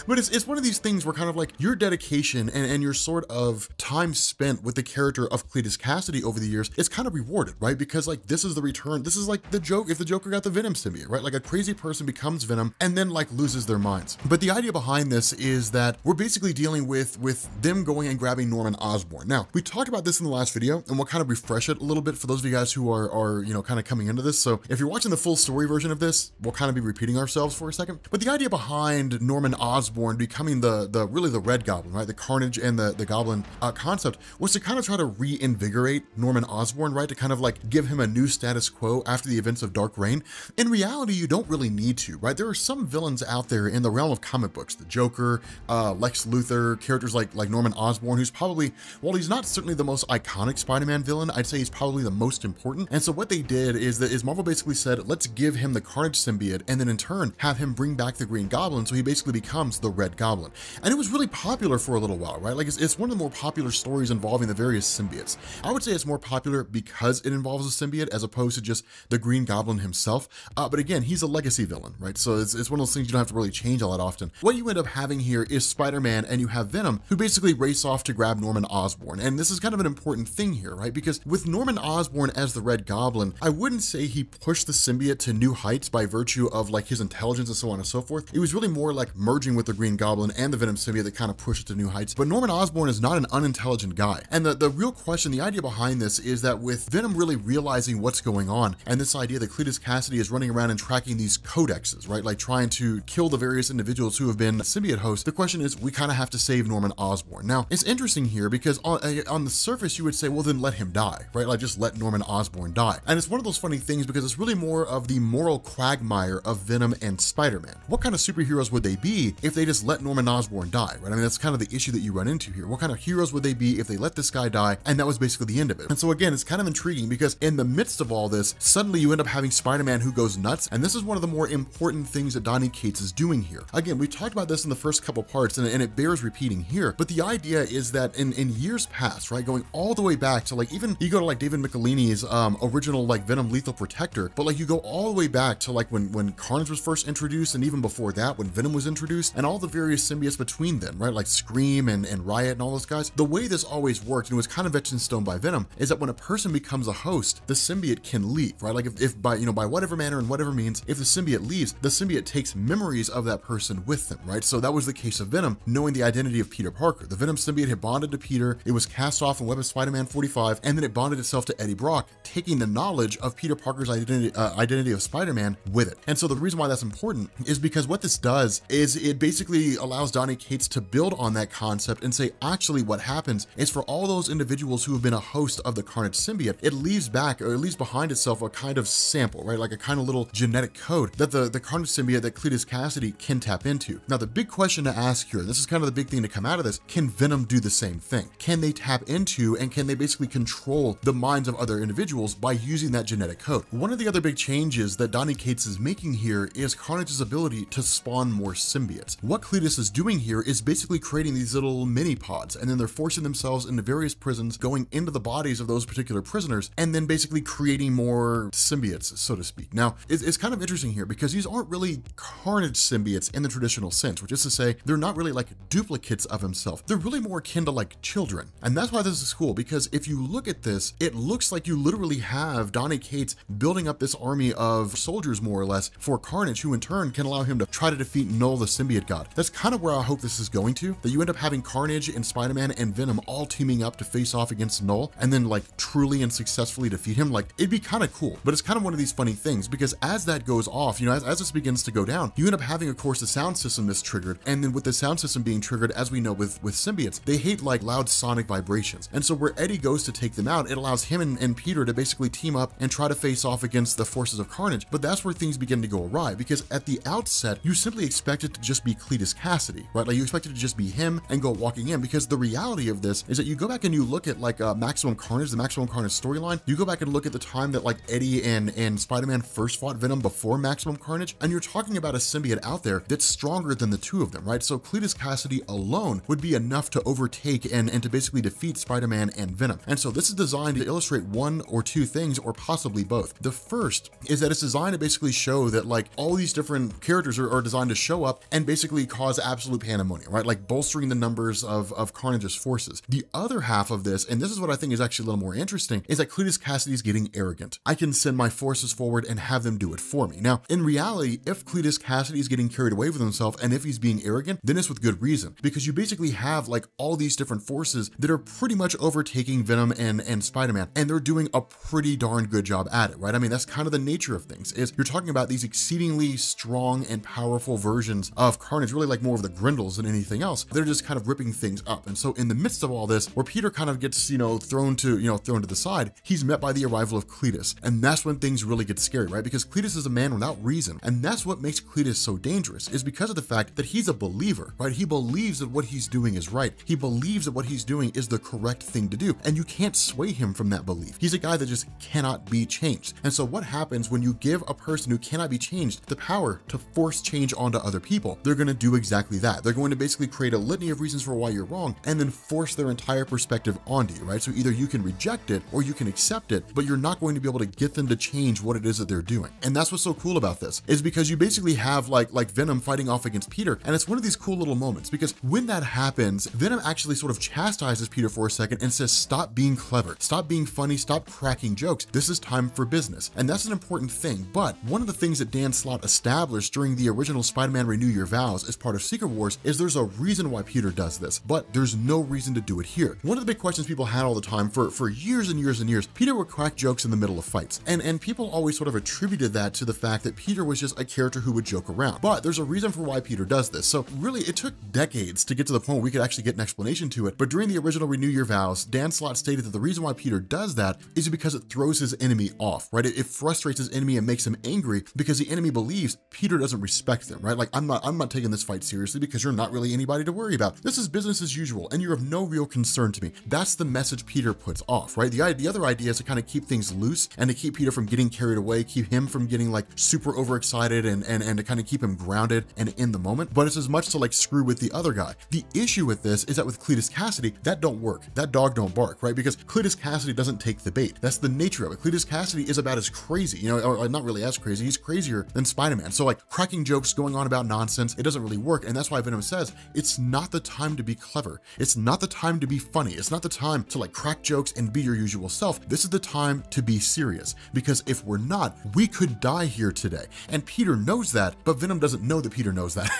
But it's one of these things where kind of like your dedication and your sort of time spent with the character of Cletus Cassidy over the years is kind of rewarded, right? Because like this is the return. This is like the joke if the Joker got the Venom symbiote, right? Like a crazy person becomes Venom and then like loses their minds. But the idea behind this is that we're basically dealing with them going and grabbing Norman Osborn. Now, we talked about this in the last video, and we'll kind of refresh it a little bit for those of you guys who are you know, kind of coming into this. So if you're watching the full story version of this, we'll kind of be repeating ourselves for a second. But the idea behind Norman Osborn becoming really the Red Goblin, right? The Carnage and the Goblin concept was to kind of try to reinvigorate Norman Osborn, right? To kind of like give him a new status quo after the events of Dark Reign. In reality, you don't really need to, right? There are some villains out there in the realm of comic books, the Joker, Lex Luthor, characters like Norman Osborn, who's probably, well, he's not certainly the most iconic Spider-Man villain, I'd say he's probably the most important. And so what they did is Marvel basically said, let's give him the Carnage symbiote and then in turn have him bring back the Green Goblin, so he basically becomes the Red Goblin. And it was really popular for a little while, right? Like it's one of the more popular stories involving the various symbiotes. I would say it's more popular because it involves a symbiote as opposed to just the Green Goblin himself. But again, he's a legacy villain, right? So it's one of those things you don't have to really change all that often. What you end up having here is Spider-Man and you have Venom, who basically race off to grab Norman Osborn. And this is kind of an important thing here, right? Because with Norman Osborn as the Red Goblin, I wouldn't say he pushed the symbiote to new heights by virtue of like his intelligence and so on and so forth. It was really more like merging with the Green Goblin and the Venom symbiote that kind of pushed it to new heights. But Norman Osborn is not an unintelligent guy. And the real question, the idea behind this is that with Venom really realizing what's going on and this idea that Cletus Cassidy is running around and tracking these codexes, right? Like trying to kill the various individuals who have been symbiote hosts. The question is, we kind of have to save Norman Osborn. Now, it's interesting here because on the surface, you would say, well, then let him die, right? Like just let Norman Norman Osborn die. And it's one of those funny things because it's really more of the moral quagmire of Venom and Spider-Man. What kind of superheroes would they be if they just let Norman Osborn die, right? I mean, that's kind of the issue that you run into here. What kind of heroes would they be if they let this guy die? And that was basically the end of it. And so again, it's kind of intriguing because in the midst of all this, suddenly you end up having Spider-Man who goes nuts. And this is one of the more important things that Donny Cates is doing here. Again, we talked about this in the first couple parts and it bears repeating here, but the idea is that in years past, right, going all the way back to like, even you go to like David Michelini's original like Venom Lethal Protector, but like you go all the way back to like when Carnage was first introduced, and even before that when Venom was introduced, and all the various symbiotes between them, right, like Scream and Riot and all those guys. The way this always worked, and it was kind of etched in stone by Venom, is that when a person becomes a host, the symbiote can leave, right? Like if by, you know, by whatever manner and whatever means, if the symbiote leaves, the symbiote takes memories of that person with them, right? So that was the case of Venom, knowing the identity of Peter Parker. The Venom symbiote had bonded to Peter, it was cast off in Web of Spider-Man 45, and then it bonded itself to Eddie Brock, taking the knowledge of Peter Parker's identity of Spider-Man with it. And so the reason why that's important is because what this does is it basically allows Donny Cates to build on that concept and say, actually what happens is for all those individuals who have been a host of the Carnage symbiote, it leaves back, or it leaves behind itself a kind of sample, right? Like a kind of little genetic code that the Carnage symbiote, that Cletus Cassidy can tap into. Now, the big question to ask here, and this is kind of the big thing to come out of this, can Venom do the same thing? Can they tap into and can they basically control the minds of other individuals by using that genetic code? One of the other big changes that Donny Cates is making here is Carnage's ability to spawn more symbiotes. What Cletus is doing here is basically creating these little mini pods, and then they're forcing themselves into various prisons, going into the bodies of those particular prisoners, and then basically creating more symbiotes, so to speak. Now, it's kind of interesting here because these aren't really Carnage symbiotes in the traditional sense, which is to say they're not really like duplicates of himself. They're really more akin to like children. And that's why this is cool, because if you look at this, it looks like you literally have Donny Cates building up this army of soldiers, more or less, for Carnage, who in turn can allow him to try to defeat Knull, the symbiote god. That's kind of where I hope this is going to, that you end up having Carnage and Spider-Man and Venom all teaming up to face off against Knull and then like truly and successfully defeat him. Like, it'd be kind of cool, but it's kind of one of these funny things because as that goes off, you know, as this begins to go down, you end up having, of course, the sound system that's triggered. And then with the sound system being triggered, as we know with symbiotes, they hate like loud sonic vibrations. And so where Eddie goes to take them out, it allows him and Peter to basically team up and try to face off against the forces of Carnage. But that's where things begin to go awry, because at the outset, you simply expect it to just be Cletus Cassidy, right? Like you expect it to just be him and go walking in, because the reality of this is that you go back and you look at like Maximum Carnage, the Maximum Carnage storyline, you go back and look at the time that like Eddie and Spider-Man first fought Venom before Maximum Carnage, and you're talking about a symbiote out there that's stronger than the two of them, right? So Cletus Cassidy alone would be enough to overtake and to basically defeat Spider-Man and Venom. And so this is designed to illustrate one or two things, or possibly both. The first is that it's designed to basically show that like all these different characters are designed to show up and basically cause absolute pandemonium, right? Like bolstering the numbers of Carnage's forces. The other half of this, and this is what I think is actually a little more interesting, is that Cletus Cassidy is getting arrogant. I can send my forces forward and have them do it for me. Now, in reality, if Cletus Cassidy is getting carried away with himself and if he's being arrogant, then it's with good reason, because you basically have like all these different forces that are pretty much overtaking Venom and Spider-Man, and they're doing a pretty darn good job at it, right? I mean, that's kind of the nature of things, is you're talking about these exceedingly strong and powerful versions of Carnage, really like more of the Grindles than anything else. They're just kind of ripping things up. And so in the midst of all this, where Peter kind of gets, you know, thrown to the side, he's met by the arrival of Cletus. And that's when things really get scary, right? Because Cletus is a man without reason. And that's what makes Cletus so dangerous, is because of the fact that he's a believer, right? He believes that what he's doing is right. He believes that what he's doing is the correct thing to do. And you can't sway him from that belief. He's a guy that just cannot be changed. And so what happens when you give a person who cannot be changed the power to force change onto other people? They're going to do exactly that. They're going to basically create a litany of reasons for why you're wrong and then force their entire perspective onto you, right? So either you can reject it or you can accept it, but you're not going to be able to get them to change what it is that they're doing. And that's what's so cool about this, is because you basically have like Venom fighting off against Peter, and it's one of these cool little moments, because when that happens, Venom actually sort of chastises Peter for a second and says, stop being clever, stop being funny, stop cracking jokes. This is time for business. And that's an important thing. But one of the things that Dan Slott established during the original Spider-Man Renew Your Vows as part of Secret Wars is there's a reason why Peter does this, but there's no reason to do it here. One of the big questions people had all the time for years and years and years, Peter would crack jokes in the middle of fights. And people always sort of attributed that to the fact that Peter was just a character who would joke around. But there's a reason for why Peter does this. So really, it took decades to get to the point where we could actually get an explanation to it. But during the original Renew Your Vows, Dan Slott stated that the reason why Peter does that is because it throws his enemy off, right? It frustrates his enemy and makes him angry because the enemy believes Peter doesn't respect them, right? Like, I'm not taking this fight seriously because you're not really anybody to worry about. This is business as usual, and you're of no real concern to me. That's the message Peter puts off, right? The other idea is to kind of keep things loose and to keep Peter from getting carried away, keep him from getting like super overexcited and to kind of keep him grounded and in the moment. But it's as much to like screw with the other guy. The issue with this is that with Cletus Cassidy, that don't work. That dog don't bark, right? Because Cletus Cassidy doesn't take the bait. That's the nature of it. Cletus Cassidy is about as crazy, you know, or not really as crazy. He's crazier than Spider-Man. So like cracking jokes, going on about nonsense, it doesn't really work. And that's why Venom says it's not the time to be clever. It's not the time to be funny. It's not the time to like crack jokes and be your usual self. This is the time to be serious, because if we're not, we could die here today. And Peter knows that, but Venom doesn't know that Peter knows that.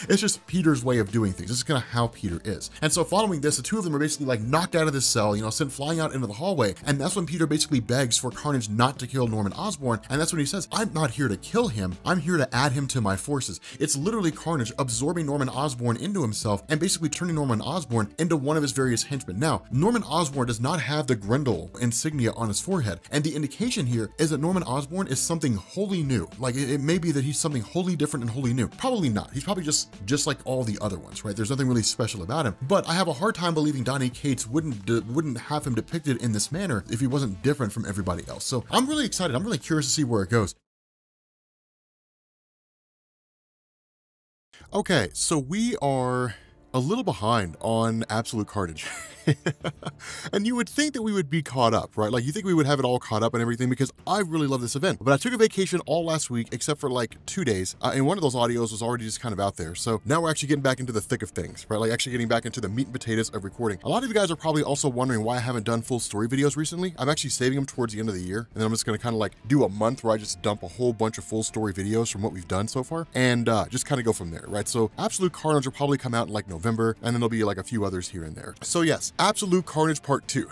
It's just Peter's way of doing things. This is kind of how Peter is. And so following this, the two of them are basically like knocked out of this cell, you know, sent flying out into the hallway. And that's when Peter basically begs for Carnage not to kill Norman Osborn. And that's when he says, I'm not here to kill him. I'm here to add him to my forces. It's literally Carnage absorbing Norman Osborn into himself and basically turning Norman Osborn into one of his various henchmen. Now, Norman Osborn does not have the Grendel insignia on his forehead. And the indication here is that Norman Osborn is something wholly new. Like it may be that he's something wholly different and wholly new. Probably not. He's probably just like all the other ones, right? There's nothing really special about him. But I have a hard time believing Donny Cates wouldn't have him depicted in this manner if he wasn't different from everybody else. So I'm really excited. I'm really curious to see where it goes. Okay, so we are a little behind on Absolute Carnage. And you would think that we would be caught up, right? Like you think we would have it all caught up and everything, because I really love this event. But I took a vacation all last week except for like 2 days, and one of those audios was already just kind of out there. So now we're actually getting back into the thick of things, right? Like actually getting back into the meat and potatoes of recording. A lot of you guys are probably also wondering why I haven't done full story videos recently. I'm actually saving them towards the end of the year, and then I'm just gonna kind of like do a month where I just dump a whole bunch of full story videos from what we've done so far, and just kind of go from there, right? So Absolute Carnage will probably come out in like November, and then there'll be like a few others here and there. So yes, Absolute Carnage Part 2.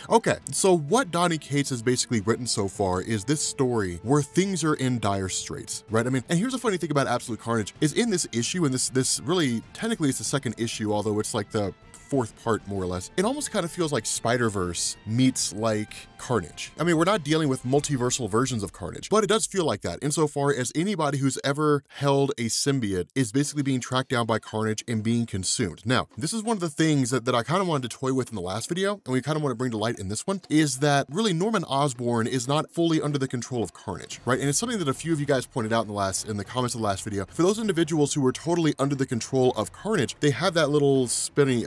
Okay, so what Donny Cates has basically written so far is this story where things are in dire straits, right? I mean, and here's the funny thing about Absolute Carnage is in this issue, and this really, technically it's the second issue, although it's like the fourth part more or less, it almost kind of feels like Spider-Verse meets like Carnage. I mean, we're not dealing with multiversal versions of Carnage, but it does feel like that insofar as anybody who's ever held a symbiote is basically being tracked down by Carnage and being consumed. Now, this is one of the things that I kind of wanted to toy with in the last video, and we kind of want to bring to light in this one, is that really Norman Osborn is not fully under the control of Carnage, right? And it's something that a few of you guys pointed out in the comments of the last video. For those individuals who were totally under the control of Carnage, they have that little spinning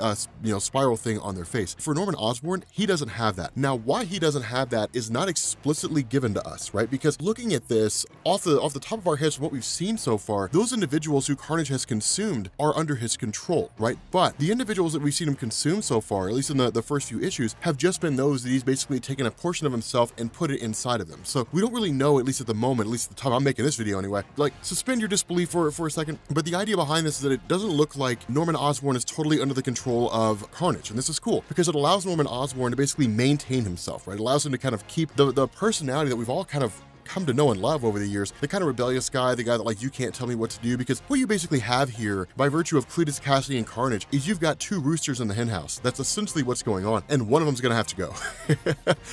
spiral thing on their face. For Norman Osborn, he doesn't have that. Now, why he doesn't have that is not explicitly given to us, right? Because looking at this off the top of our heads from what we've seen so far, those individuals who Carnage has consumed are under his control, right? But the individuals that we've seen him consume so far, at least in the first few issues, have just been those that he's basically taken a portion of himself and put it inside of them. So we don't really know, at least at the moment, at least at the time I'm making this video anyway, like suspend your disbelief for a second. But the idea behind this is that it doesn't look like Norman Osborn is totally under the control of Carnage. And this is cool because it allows Norman Osborn to basically maintain himself, right? It allows him to kind of keep the personality that we've all kind of come to know and love over the years, the kind of rebellious guy, the guy that like, you can't tell me what to do, because what you basically have here by virtue of Cletus Cassidy and Carnage is you've got two roosters in the hen house. That's essentially what's going on, and one of them's gonna have to go.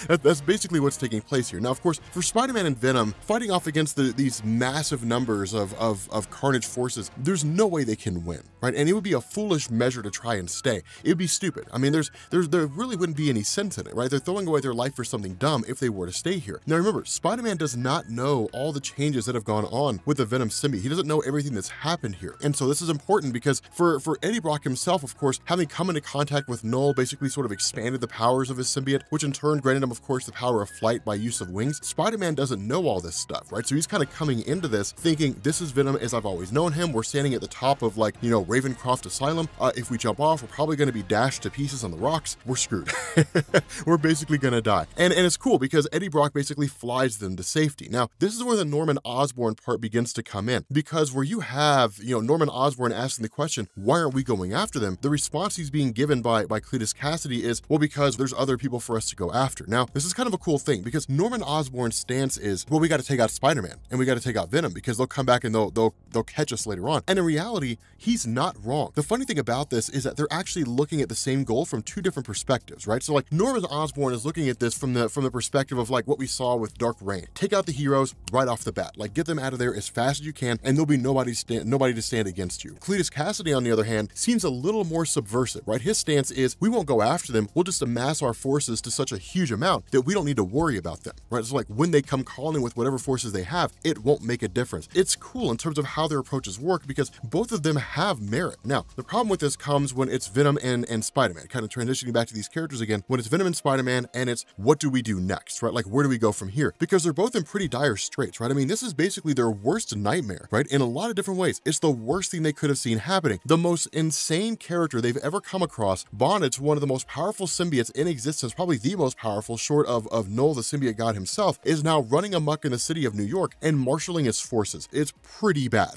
That's basically what's taking place here. Now, of course, for Spider-Man and Venom fighting off against these massive numbers of Carnage forces, there's no way they can win, right? And it would be a foolish measure to try and stay. It would be stupid. I mean, there really wouldn't be any sense in it, right? They're throwing away their life for something dumb if they were to stay here. Now, remember, Spider-Man does not know all the changes that have gone on with the Venom symbiote. He doesn't know everything that's happened here. And so this is important because for Eddie Brock himself, of course, having come into contact with Knull basically sort of expanded the powers of his symbiote, which in turn granted him, of course, the power of flight by use of wings. Spider-Man doesn't know all this stuff, right? So he's kind of coming into this thinking, this is Venom as I've always known him. We're standing at the top of, like, you know, Ravencroft Asylum. If we jump off, we're probably going to be dashed to pieces on the rocks. We're screwed. We're basically going to die. And it's cool because Eddie Brock basically flies them to safety. safety. Now, this is where the Norman Osborn part begins to come in, because where you have, Norman Osborn asking the question, why aren't we going after them? The response he's being given by Cletus Cassidy is, well, because there's other people for us to go after. Now, this is kind of a cool thing, because Norman Osborn's stance is, well, we got to take out Spider-Man and we got to take out Venom because they'll come back and they'll catch us later on. And in reality, he's not wrong. The funny thing about this is that they're actually looking at the same goal from two different perspectives, right? So like Norman Osborn is looking at this from the perspective of like what we saw with Dark Reign. Take out the heroes right off the bat, like get them out of there as fast as you can, and there'll be nobody to stand against you. Cletus Cassidy, on the other hand, seems a little more subversive, right? His stance is, we won't go after them, we'll just amass our forces to such a huge amount that we don't need to worry about them, right? So like when they come calling with whatever forces they have, it won't make a difference. It's cool in terms of how their approaches work because both of them have merit. Now, the problem with this comes when it's Venom and Spider-Man, kind of transitioning back to these characters again, when it's Venom and Spider-Man and it's what do we do next, right? Like where do we go from here? Because they're both in pretty dire straits, right? I mean, this is basically their worst nightmare, right? In a lot of different ways. It's the worst thing they could have seen happening. The most insane character they've ever come across, bonded to one of the most powerful symbiotes in existence, probably the most powerful short of Knull, the symbiote god himself, is now running amok in the city of New York and marshaling his forces. It's pretty bad.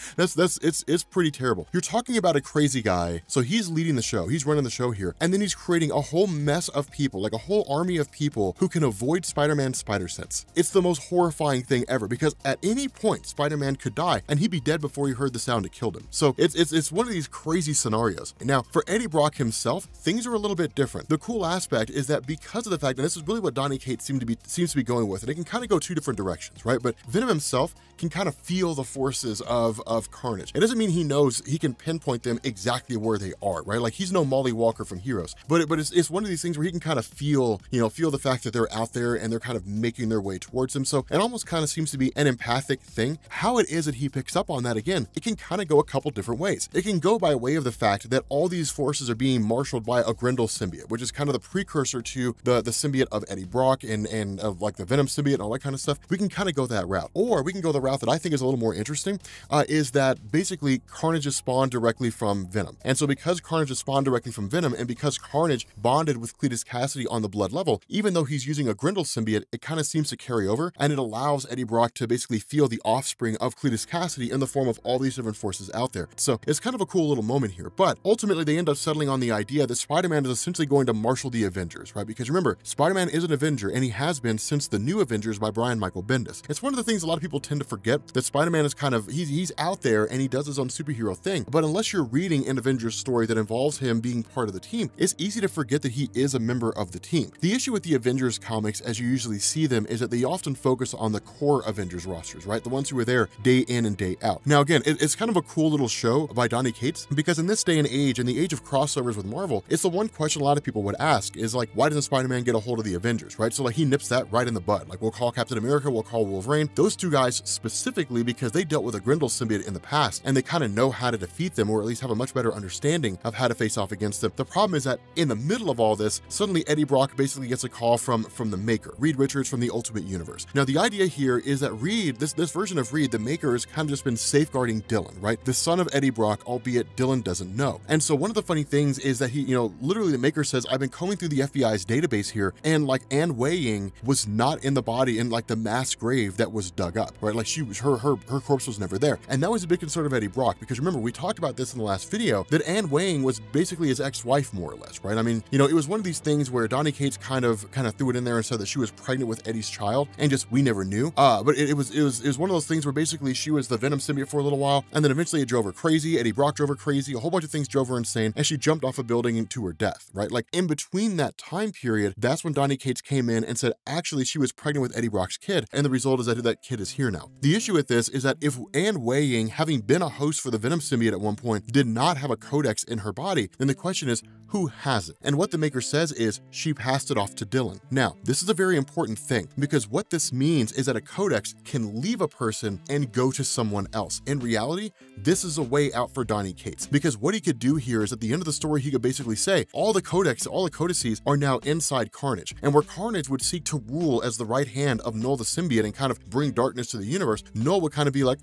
It's pretty terrible. You're talking about a crazy guy. So he's leading the show. He's running the show here. And then he's creating a whole mess of people, like a whole army of people who can avoid Spider-Man's spider sense. It's the most horrifying thing ever because at any point Spider-Man could die and he'd be dead before he heard the sound that killed him. So it's one of these crazy scenarios. Now, for Eddie Brock himself, things are a little bit different. The cool aspect is that because of the fact, and this is really what Donny Cates seems to be going with, and it can kind of go two different directions, right? But Venom himself can kind of feel the forces of Carnage. It doesn't mean he knows he can pinpoint them exactly where they are, right? Like he's no Molly Walker from Heroes, but it's one of these things where he can kind of feel the fact that they're out there and they're kind of making their way towards him. So it almost kind of seems to be an empathic thing. How it is that he picks up on that again, it can kind of go a couple different ways. It can go by way of the fact that all these forces are being marshaled by a Grendel symbiote, which is kind of the precursor to the symbiote of Eddie Brock and of like the Venom symbiote and all that kind of stuff. We can kind of go that route, or we can go the route that I think is a little more interesting, is that basically Carnage is spawned directly from Venom. And so because Carnage is spawned directly from Venom, and because Carnage bonded with Cletus Cassidy on the blood level, even though he's using a Grendel symbiote, it kind of seems to carry over, and it allows Eddie Brock to basically feel the offspring of Cletus Cassidy in the form of all these different forces out there. So it's kind of a cool little moment here, but ultimately they end up settling on the idea that Spider-Man is essentially going to marshal the Avengers, right? Because remember, Spider-Man is an Avenger, and he has been since the New Avengers by Brian Michael Bendis. It's one of the things a lot of people tend to forget, that Spider-Man is kind of, he's out there and he does his own superhero thing, but unless you're reading an Avengers story that involves him being part of the team, it's easy to forget that he is a member of the team. The issue with the Avengers comics, as you usually see them, is that they often focus on the core Avengers rosters, right? The ones who are there day in and day out. Now again, it's kind of a cool little show by Donny Cates, because in this day and age, in the age of crossovers with Marvel, it's the one question a lot of people would ask is like, why doesn't Spider-Man get a hold of the Avengers, right? So like he nips that right in the bud. Like we'll call Captain America, we'll call Wolverine, those two guys specifically because they dealt with a Grendel symbiote in the past and they kind of know how to defeat them, or at least have a much better understanding of how to face off against them. The problem is that in the middle of all this, suddenly Eddie Brock basically gets a call from the Maker, Reed Richards from the Ultimate Universe. Now the idea here is that Reed, this version of Reed, the Maker, has kind of just been safeguarding Dylan, right? The son of Eddie Brock, albeit Dylan doesn't know. And so one of the funny things is that he, literally the Maker says, I've been combing through the FBI's database here, and like Anne Wei-Ying was not in the body in like the mass grave that was dug up, right? Like she was, her corpse was never there. And that was a big concern of Eddie Brock, because remember, we talked about this in the last video, that Anne Wei-Ying was basically his ex-wife, more or less, right? I mean, it was one of these things where Donny Cates kind of threw it in there and said that she was pregnant with Eddie's child, and just, we never knew. But it was one of those things where basically she was the Venom symbiote for a little while, and then eventually it drove her crazy, Eddie Brock drove her crazy, a whole bunch of things drove her insane, and she jumped off a building to her death, right? Like in between that time period, that's when Donny Cates came in and said, actually, she was pregnant with Eddie Brock's kid, and the result is that kid is here now. The issue with this is that if Anne Wei-Ying, having been a host for the Venom symbiote at one point, did not have a codex in her body, then the question is, who has it? And what the Maker says is, she passed it off to Dylan. Now, this is a very important thing, because what this means is that a codex can leave a person and go to someone else. In reality, this is a way out for Donny Cates, because what he could do here is at the end of the story, he could basically say, all the codices are now inside Carnage, and where Carnage would seek to rule as the right hand of Knull the symbiote and kind of bring darkness to the universe, Knull would kind of be like,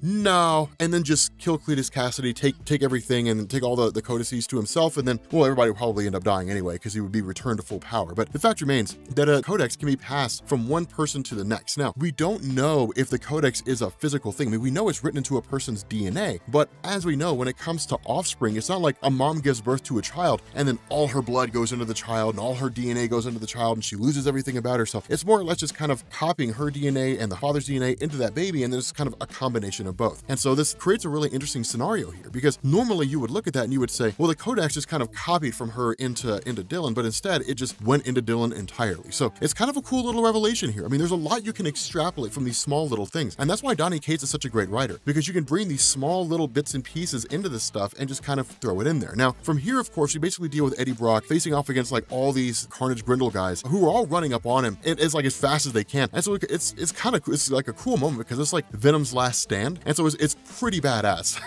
no, and then just kill Cletus Cassidy, take everything and take all the codices to himself, and then, well, everybody would probably end up dying anyway because he would be returned to full power. But the fact remains that a codex can be passed from one person to the next. Now, we don't know if the codex is a physical thing. I mean, we know it's written into a person's DNA, but as we know, when it comes to offspring, it's not like a mom gives birth to a child and then all her blood goes into the child and all her DNA goes into the child and she loses everything about herself. It's more or less just kind of copying her DNA and the father's DNA into that baby, and there's kind of a combination of both. And so this creates a really interesting scenario here, because normally you would look at that and you would say, well, the codex just kind of copied from her into Dylan, but instead it just went into Dylan entirely. So it's kind of a cool little revelation here. I mean, there's a lot you can extrapolate from these small little things. And that's why Donny Cates is such a great writer, because you can bring these small little bits and pieces into this stuff and just kind of throw it in there. Now, from here, of course, you basically deal with Eddie Brock facing off against like all these Carnage Grindel guys who are all running up on him. It's like as fast as they can. And so it's kind of, it's like a cool moment because it's like Venom's last stand. And so it's pretty badass.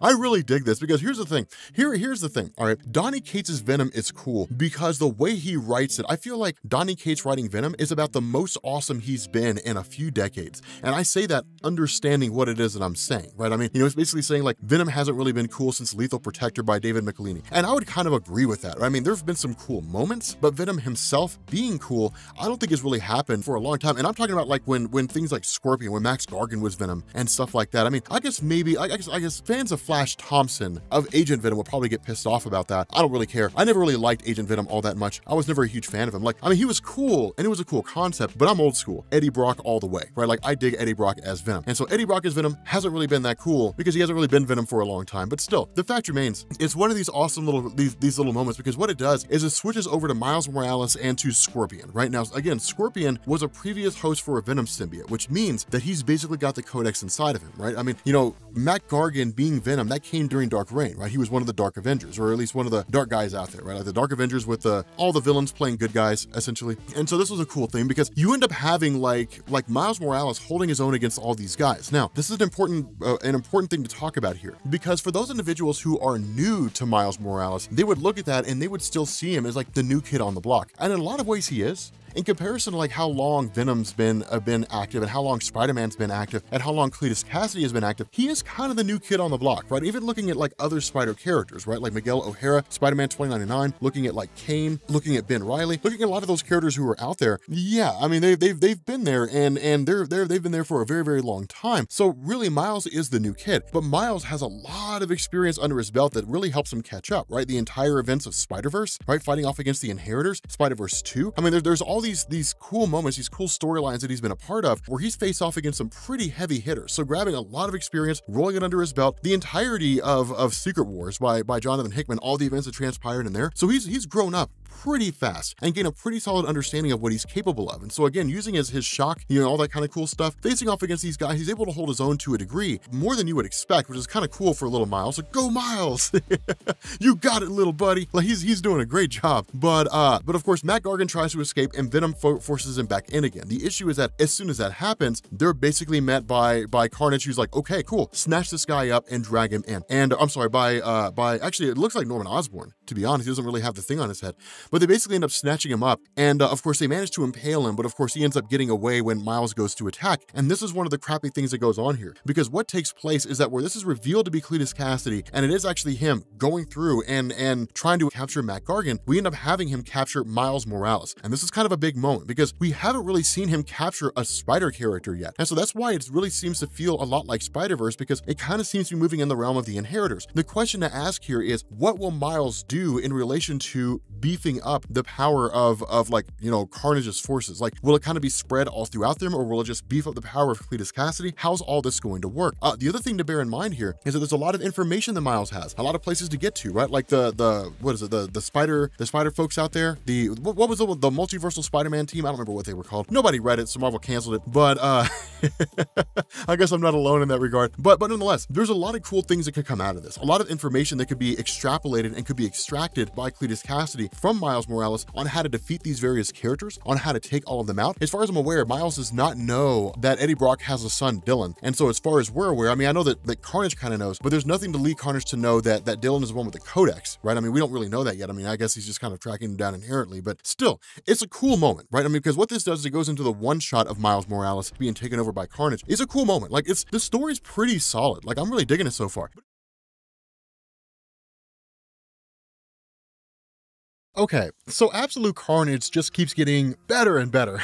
I really dig this because here's the thing. Here's the thing. All right. Donny Cates' Venom is cool because the way he writes it, I feel like Donny Cates writing Venom is about the most awesome he's been in a few decades. And I say that understanding what it is that I'm saying, right? I mean, you know, it's basically saying like Venom hasn't really been cool since Lethal Protector by David Michelini. And I would kind of agree with that. Right? I mean, there've been some cool moments, but Venom himself being cool, I don't think has really happened for a long time. And I'm talking about like when things like Scorpion, when Max Gargan was Venom and stuff like that. I mean, I guess maybe, I guess fans of Flash Thompson of Agent Venom will probably get pissed off about that. I don't really care. I never really liked Agent Venom all that much. I was never a huge fan of him. Like, I mean, he was cool and it was a cool concept, but I'm old school. Eddie Brock all the way, right? Like I dig Eddie Brock as Venom. And so Eddie Brock as Venom hasn't really been that cool because he hasn't really been Venom for a long time. But still, the fact remains, it's one of these awesome little, these little moments, because what it does is it switches over to Miles Morales and to Scorpion, right? Now, again, Scorpion was a previous host for a Venom symbiote, which means that he's basically got the codex inside of him, right? I mean, you know, Matt Gargan being Venom, that came during Dark Reign, right? He was one of the Dark Avengers, or at least one of the dark guys out there, right? Like the Dark Avengers with all the villains playing good guys, essentially. And so this was a cool thing because you end up having like Miles Morales holding his own against all these guys. Now, this is an important thing to talk about here, because for those individuals who are new to Miles Morales, they would look at that and they would still see him as like the new kid on the block. And in a lot of ways he is. In comparison to like how long Venom's been active and how long Spider-Man's been active and how long Cletus Cassidy has been active, he is kind of the new kid on the block, right? Even looking at like other Spider characters, right? Like Miguel O'Hara, Spider-Man 2099, looking at like Kane, looking at Ben Reilly, looking at a lot of those characters who are out there. Yeah, I mean they've been there and they've been there for a very, very long time. So really Miles is the new kid, but Miles has a lot of experience under his belt that really helps him catch up, right? The entire events of Spider-Verse, right? Fighting off against the Inheritors, Spider-Verse 2. I mean, there's all these cool moments, these cool storylines that he's been a part of where he's faced off against some pretty heavy hitters. So grabbing a lot of experience, rolling it under his belt, the entirety of Secret Wars by Jonathan Hickman, all the events that transpired in there. So he's grown up pretty fast and gain a pretty solid understanding of what he's capable of. And so again, using his shock, you know, all that kind of cool stuff, facing off against these guys, he's able to hold his own to a degree, more than you would expect, which is kind of cool for little Miles. Like, go Miles! You got it, little buddy. Like he's doing a great job. But of course, Matt Gargan tries to escape and Venom forces him back in again. The issue is that as soon as that happens, they're basically met by Carnage, who's like, okay, cool, snatch this guy up and drag him in. And I'm sorry, actually, it looks like Norman Osborn, to be honest. He doesn't really have the thing on his head. But they basically end up snatching him up, and of course they manage to impale him, but of course he ends up getting away when Miles goes to attack. And this is one of the crappy things that goes on here, because what takes place is that where this is revealed to be Cletus Cassidy, and it is actually him going through and trying to capture Matt Gargan, we end up having him capture Miles Morales. And this is kind of a big moment, because we haven't really seen him capture a Spider character yet. And so that's why it really seems to feel a lot like Spider-Verse, because it kind of seems to be moving in the realm of the Inheritors. The question to ask here is, what will Miles do in relation to beefing up the power of like, you know, Carnage's forces? Like, will it kind of be spread all throughout them, or will it just beef up the power of Cletus Cassidy? How's all this going to work? The other thing to bear in mind here is that there's a lot of information that Miles has, a lot of places to get to, right? Like the spider folks out there, what was the multiversal Spider-Man team? I don't remember what they were called. Nobody read it, so Marvel canceled it, but I guess I'm not alone in that regard. But nonetheless, there's a lot of cool things that could come out of this, a lot of information that could be extrapolated and could be extracted by Cletus Cassidy essentially from Miles Morales on how to defeat these various characters, on how to take all of them out. As far as I'm aware, Miles does not know that Eddie Brock has a son, Dylan. And so as far as we're aware, I mean, I know that Carnage kind of knows, but there's nothing to lead Carnage to know that Dylan is the one with the codex, right? I mean, we don't really know that yet. I mean, I guess he's just kind of tracking him down inherently, but still, it's a cool moment, right? I mean, because what this does is it goes into the one shot of Miles Morales being taken over by Carnage. It's a cool moment. Like, the story's pretty solid. Like, I'm really digging it so far. Okay, so Absolute Carnage just keeps getting better and better.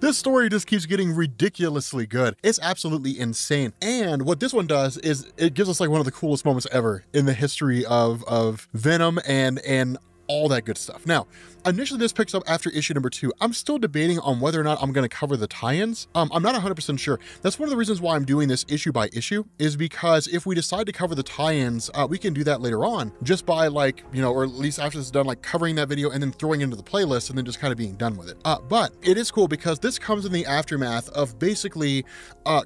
This story just keeps getting ridiculously good. It's absolutely insane. And what this one does is it gives us like one of the coolest moments ever in the history of Venom and all that good stuff. Now, initially this picks up after issue number 2. I'm still debating on whether or not I'm going to cover the tie-ins. I'm not 100% sure. That's one of the reasons why I'm doing this issue by issue, is because if we decide to cover the tie-ins, we can do that later on just by like, you know, or at least after this is done, like covering that video and then throwing it into the playlist and then just kind of being done with it. But it is cool because this comes in the aftermath of basically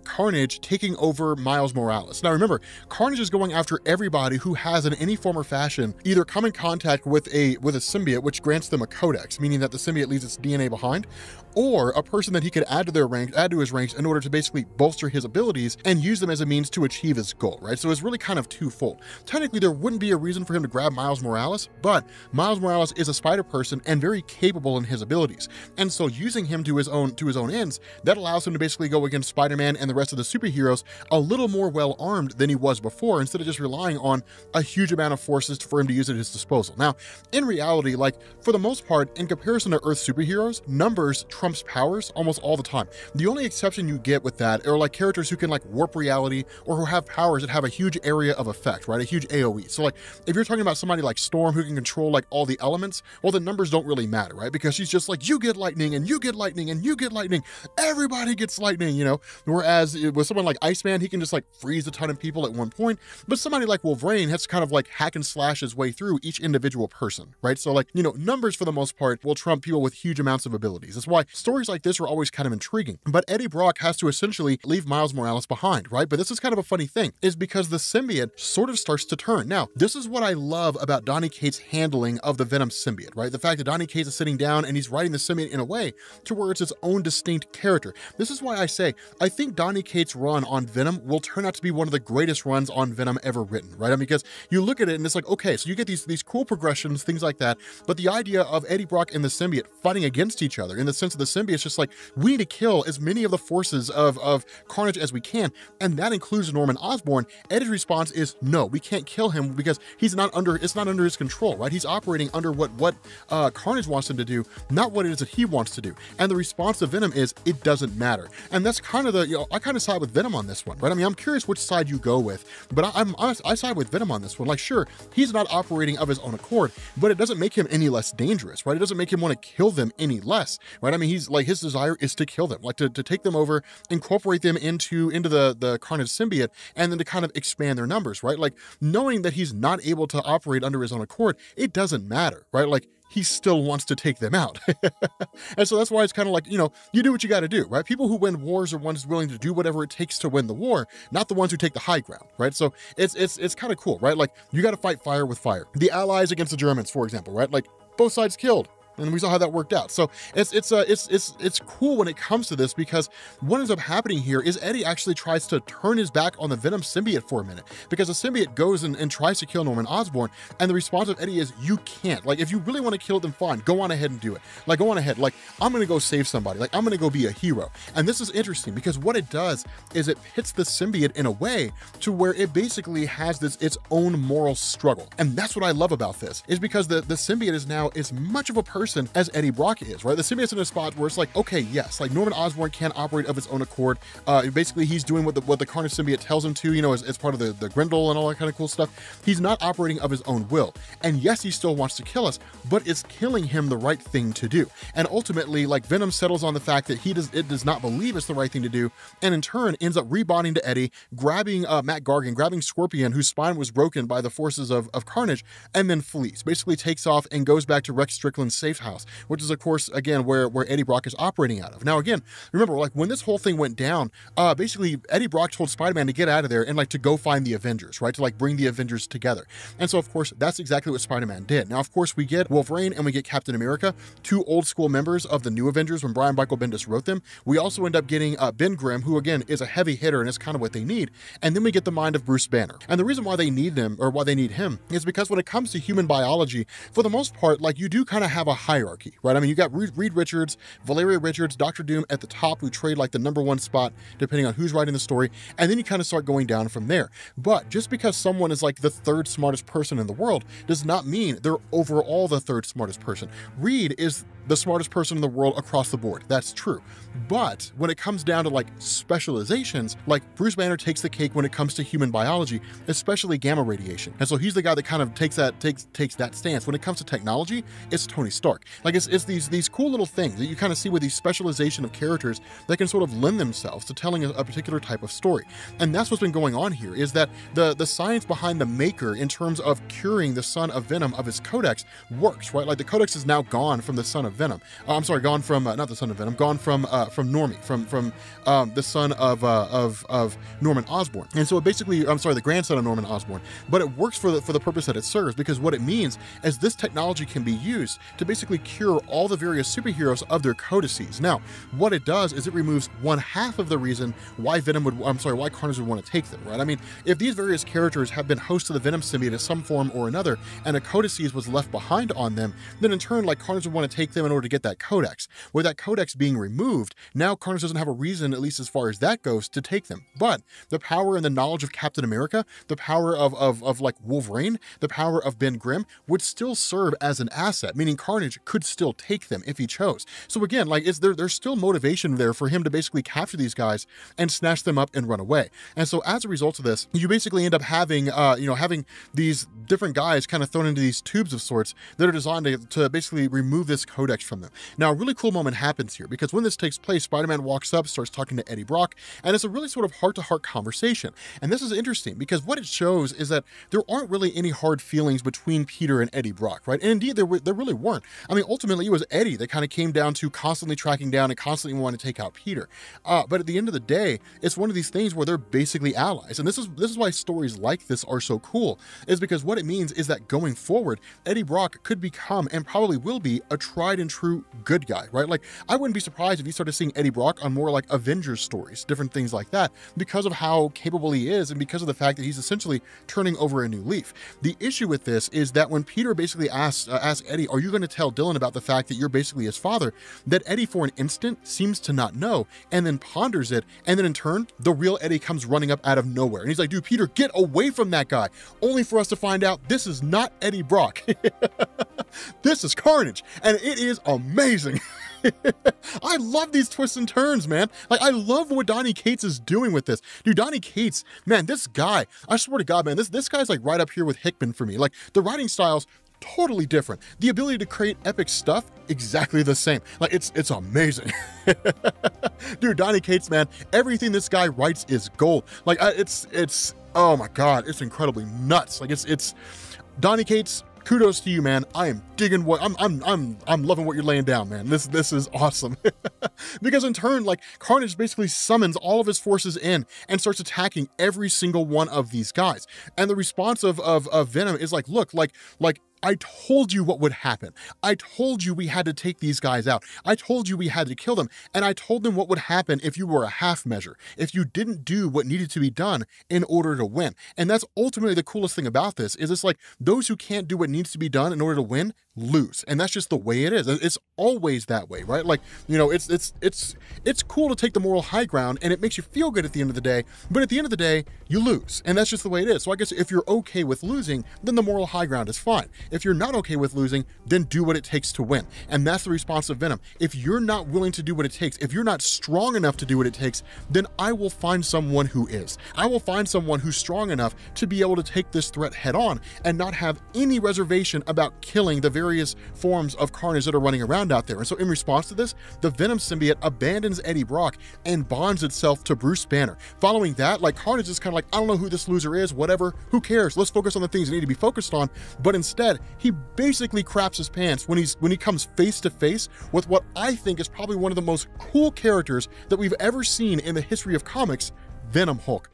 Carnage taking over Miles Morales. Now remember, Carnage is going after everybody who has in any form or fashion either come in contact with a symbiote, which grants them a codex, meaning that the symbiote leaves its DNA behind, or a person that he could add to his ranks in order to basically bolster his abilities and use them as a means to achieve his goal, right? So it's really kind of twofold. Technically, there wouldn't be a reason for him to grab Miles Morales, but Miles Morales is a spider person and very capable in his abilities. And so using him to his own ends, that allows him to basically go against Spider-Man and the rest of the superheroes a little more well-armed than he was before, instead of just relying on a huge amount of forces for him to use at his disposal. Now, in reality, like for the most part, in comparison to Earth superheroes, numbers trumps powers almost all the time. The only exception you get with that are like characters who can like warp reality or who have powers that have a huge area of effect, right? A huge AoE. So like if you're talking about somebody like Storm who can control like all the elements, well, the numbers don't really matter, right? Because she's just like, you get lightning and you get lightning and you get lightning. Everybody gets lightning, you know? Whereas with someone like Iceman, he can just like freeze a ton of people at one point. But somebody like Wolverine has to kind of like hack and slash his way through each individual person, right? So like, you know, numbers for the most part will trump people with huge amounts of abilities. That's why stories like this are always kind of intriguing. But Eddie Brock has to essentially leave Miles Morales behind, right? But this is kind of a funny thing, is because the symbiote sort of starts to turn. Now, this is what I love about Donny Cates' handling of the Venom symbiote, right? The fact that Donny Cates is sitting down and he's writing the symbiote in a way to where it's its own distinct character. This is why I say, I think Donny Cates' run on Venom will turn out to be one of the greatest runs on Venom ever written, right? I mean, because you look at it and it's like, okay, so you get these cool progressions, things like that, but the idea of Eddie Brock and the symbiote fighting against each other in the sense of the symbiote's just like, we need to kill as many of the forces of Carnage as we can, and that includes Norman Osborn. Eddie's response is, no, we can't kill him because it's not under his control, right? He's operating under what Carnage wants him to do, not what it is that he wants to do. And the response to Venom is, it doesn't matter. And that's kind of the, you know, I kind of side with Venom on this one, right? I mean, I'm curious which side you go with, but I side with Venom on this one. Like, sure, he's not operating of his own accord, but it doesn't make him any less dangerous, right? It doesn't make him want to kill them any less, right? I mean, he's like, his desire is to kill them, like to take them over, incorporate them into the Carnage symbiote, and then to kind of expand their numbers, right? Like, knowing that he's not able to operate under his own accord, it doesn't matter, right? Like, he still wants to take them out. And so that's why it's kind of like, you know, you do what you got to do, right? People who win wars are ones willing to do whatever it takes to win the war, not the ones who take the high ground, right? So it's kind of cool, right? Like, you got to fight fire with fire. The Allies against the Germans, for example, right? Like, both sides killed. And we saw how that worked out. So it's cool when it comes to this, because what ends up happening here is Eddie actually tries to turn his back on the Venom symbiote for a minute, because the symbiote goes and tries to kill Norman Osborn, and the response of Eddie is, you can't. Like, if you really want to kill them, fine, go on ahead and do it. Like, go on ahead. Like, I'm gonna go save somebody. Like, I'm gonna go be a hero. And this is interesting because what it does is it pits the symbiote in a way to where it basically has its own moral struggle. And that's what I love about this, is because the symbiote is now as much of a person as Eddie Brock is, right? The symbiote's in a spot where it's like, okay, yes, like Norman Osborn can't operate of his own accord. Basically, he's doing what the Carnage symbiote tells him to, you know, as part of the Grendel and all that kind of cool stuff. He's not operating of his own will. And yes, he still wants to kill us, but is killing him the right thing to do. And ultimately, like, Venom settles on the fact that it does not believe it's the right thing to do, and in turn ends up rebonding to Eddie, grabbing Matt Gargan, grabbing Scorpion, whose spine was broken by the forces of Carnage, and then flees. Basically takes off and goes back to Rex Strickland's safe house, which is of course again where Eddie Brock is operating out of. Now again, remember, like when this whole thing went down, basically Eddie Brock told Spider-Man to get out of there and like to go find the Avengers, right? To like bring the Avengers together. And so of course that's exactly what Spider-Man did. Now of course we get Wolverine and we get Captain America, two old school members of the new Avengers when Brian Michael Bendis wrote them. We also end up getting Ben Grimm, who again is a heavy hitter and is kind of what they need. And then we get the mind of Bruce Banner. And the reason why they need them, or why they need him, is because when it comes to human biology, for the most part, like you do kind of have a hierarchy, right? I mean, you got Reed Richards, Valeria Richards, Dr. Doom at the top, who trade like the #1 spot depending on who's writing the story, and then you kind of start going down from there. But just because someone is like the third smartest person in the world does not mean they're overall the third smartest person. Reed is the smartest person in the world across the board. That's true. But when it comes down to like specializations, like Bruce Banner takes the cake when it comes to human biology, especially gamma radiation. And so he's the guy that kind of takes that stance. When it comes to technology, it's Tony Stark. Like it's these cool little things that you kind of see with these specialization of characters that can sort of lend themselves to telling a particular type of story. And that's what's been going on here, is that the science behind the Maker in terms of curing the son of Venom of his codex works, right? Like the codex is now gone from the son of Venom. I'm sorry, gone from not the son of Venom, gone from Normie, from the son of Norman Osborn. And so it basically, I'm sorry, the grandson of Norman Osborn. But it works for the purpose that it serves, because what it means is this technology can be used to basically cure all the various superheroes of their codices. Now, what it does is it removes 1/2 of the reason why why Carnage would want to take them, right? I mean, if these various characters have been hosts of the Venom symbiote in some form or another, and a codices was left behind on them, then in turn, like Carnage would want to take them in order to get that codex. With that codex being removed, now Carnage doesn't have a reason, at least as far as that goes, to take them. But the power and the knowledge of Captain America, the power of like Wolverine, the power of Ben Grimm would still serve as an asset, meaning Carnage could still take them if he chose. So again, like there's still motivation there for him to basically capture these guys and snatch them up and run away. And so as a result of this, you basically end up having having these different guys kind of thrown into these tubes of sorts that are designed to basically remove this codex from them. Now, a really cool moment happens here, because when this takes place, Spider-Man walks up, starts talking to Eddie Brock, and it's a really sort of heart-to-heart conversation. And this is interesting because what it shows is that there aren't really any hard feelings between Peter and Eddie Brock, right? And indeed, there really weren't. I mean, ultimately, it was Eddie that kind of came down to constantly tracking down and constantly wanting to take out Peter. But at the end of the day, it's one of these things where they're basically allies. And this is why stories like this are so cool, is because what it means is that going forward, Eddie Brock could become, and probably will be, a tried and true good guy, right? Like, I wouldn't be surprised if you started seeing Eddie Brock on more like Avengers stories, different things like that, because of how capable he is and because of the fact that he's essentially turning over a new leaf. The issue with this is that when Peter basically asks Eddie, are you going to tell Dylan about the fact that you're basically his father, that Eddie for an instant seems to not know, and then ponders it, and then in turn, the real Eddie comes running up out of nowhere. And he's like, dude, Peter, get away from that guy, only for us to find out this is not Eddie Brock. This is Carnage, and it is amazing. I love these twists and turns, man. Like, I love what Donny Cates is doing with this. Dude, Donny Cates, man, this guy, I swear to God, man, this guy's like right up here with Hickman for me. Like, the writing styles, totally different. The ability to create epic stuff, exactly the same. Like, it's amazing. Dude, Donny Cates, man, everything this guy writes is gold. Like, it's oh my God, it's incredibly nuts. Like, it's Donny Cates, kudos to you, man. I am digging what I'm loving what you're laying down, man. This is awesome. Because in turn, like, Carnage basically summons all of his forces in and starts attacking every single one of these guys. And the response of Venom is like, look, like I told you what would happen. I told you we had to take these guys out. I told you we had to kill them. And I told them what would happen if you were a half measure, if you didn't do what needed to be done in order to win. And that's ultimately the coolest thing about this, is it's like those who can't do what needs to be done in order to win lose. And that's just the way it is. It's always that way, right? Like, you know, it's cool to take the moral high ground, and it makes you feel good at the end of the day, but at the end of the day, you lose. And that's just the way it is. So I guess if you're okay with losing, then the moral high ground is fine. If you're not okay with losing, then do what it takes to win. And that's the response of Venom. If you're not willing to do what it takes, if you're not strong enough to do what it takes, then I will find someone who is. I will find someone who's strong enough to be able to take this threat head on and not have any reservation about killing the very various forms of carnage that are running around out there. And so in response to this, the Venom symbiote abandons Eddie Brock and bonds itself to Bruce Banner. Following that, like, Carnage is kind of like, I don't know who this loser is, whatever, who cares? Let's focus on the things that need to be focused on. But instead, he basically craps his pants when he comes face to face with what I think is probably one of the most cool characters that we've ever seen in the history of comics, Venom Hulk.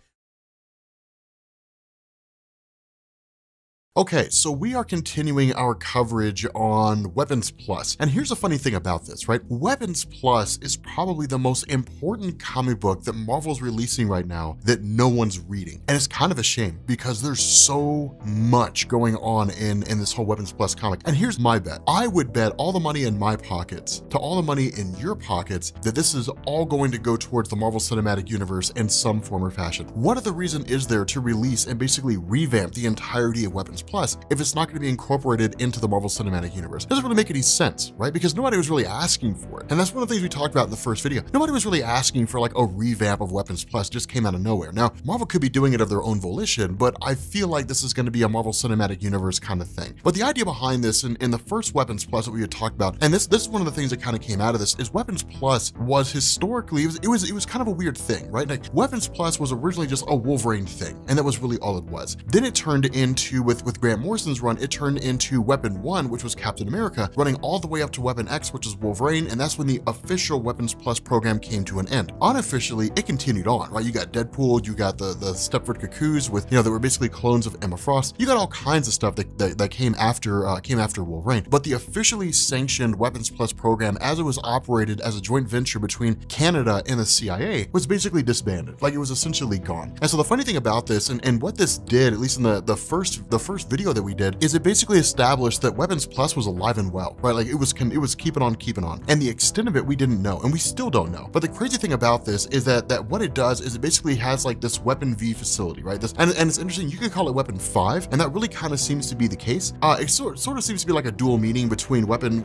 Okay, so we are continuing our coverage on Weapons Plus. And here's a funny thing about this, right? Weapons Plus is probably the most important comic book that Marvel's releasing right now that no one's reading. And it's kind of a shame because there's so much going on in this whole Weapons Plus comic. And here's my bet. I would bet all the money in my pockets to all the money in your pockets that this is all going to go towards the Marvel Cinematic Universe in some form or fashion. What other reason is there to release and basically revamp the entirety of Weapons Plus if it's not going to be incorporated into the Marvel Cinematic Universe? It doesn't really make any sense, right? Because nobody was really asking for it. And that's one of the things we talked about in the first video. Nobody was really asking for like a revamp of Weapons Plus. It just came out of nowhere. Now, Marvel could be doing it of their own volition, but I feel like this is going to be a Marvel Cinematic Universe kind of thing. But the idea behind this in the first Weapons Plus that we had talked about, and this is one of the things that kind of came out of this, is Weapons Plus was historically, it was kind of a weird thing, right? Like, Weapons Plus was originally just a Wolverine thing, and that was really all it was. Then it turned into, with Grant Morrison's run, it turned into Weapon 1, which was Captain America, running all the way up to Weapon X, which is Wolverine, and that's when the official Weapons Plus program came to an end. Unofficially, it continued on, right? You got Deadpool, you got the Stepford Cuckoos with, that were basically clones of Emma Frost. You got all kinds of stuff that came after Wolverine. But the officially sanctioned Weapons Plus program, as it was operated as a joint venture between Canada and the CIA, was basically disbanded. Like, it was essentially gone. And so the funny thing about this, and what this did, at least in the first video that we did, is it basically established that Weapons Plus was alive and well, right? Like, it was keeping on. And the extent of it, we didn't know, and we still don't know. But the crazy thing about this is that what it does is it basically has like this Weapon V facility, right? And it's interesting, you could call it Weapon 5, and that really kind of seems to be the case. It sort of seems to be like a dual meaning between Weapon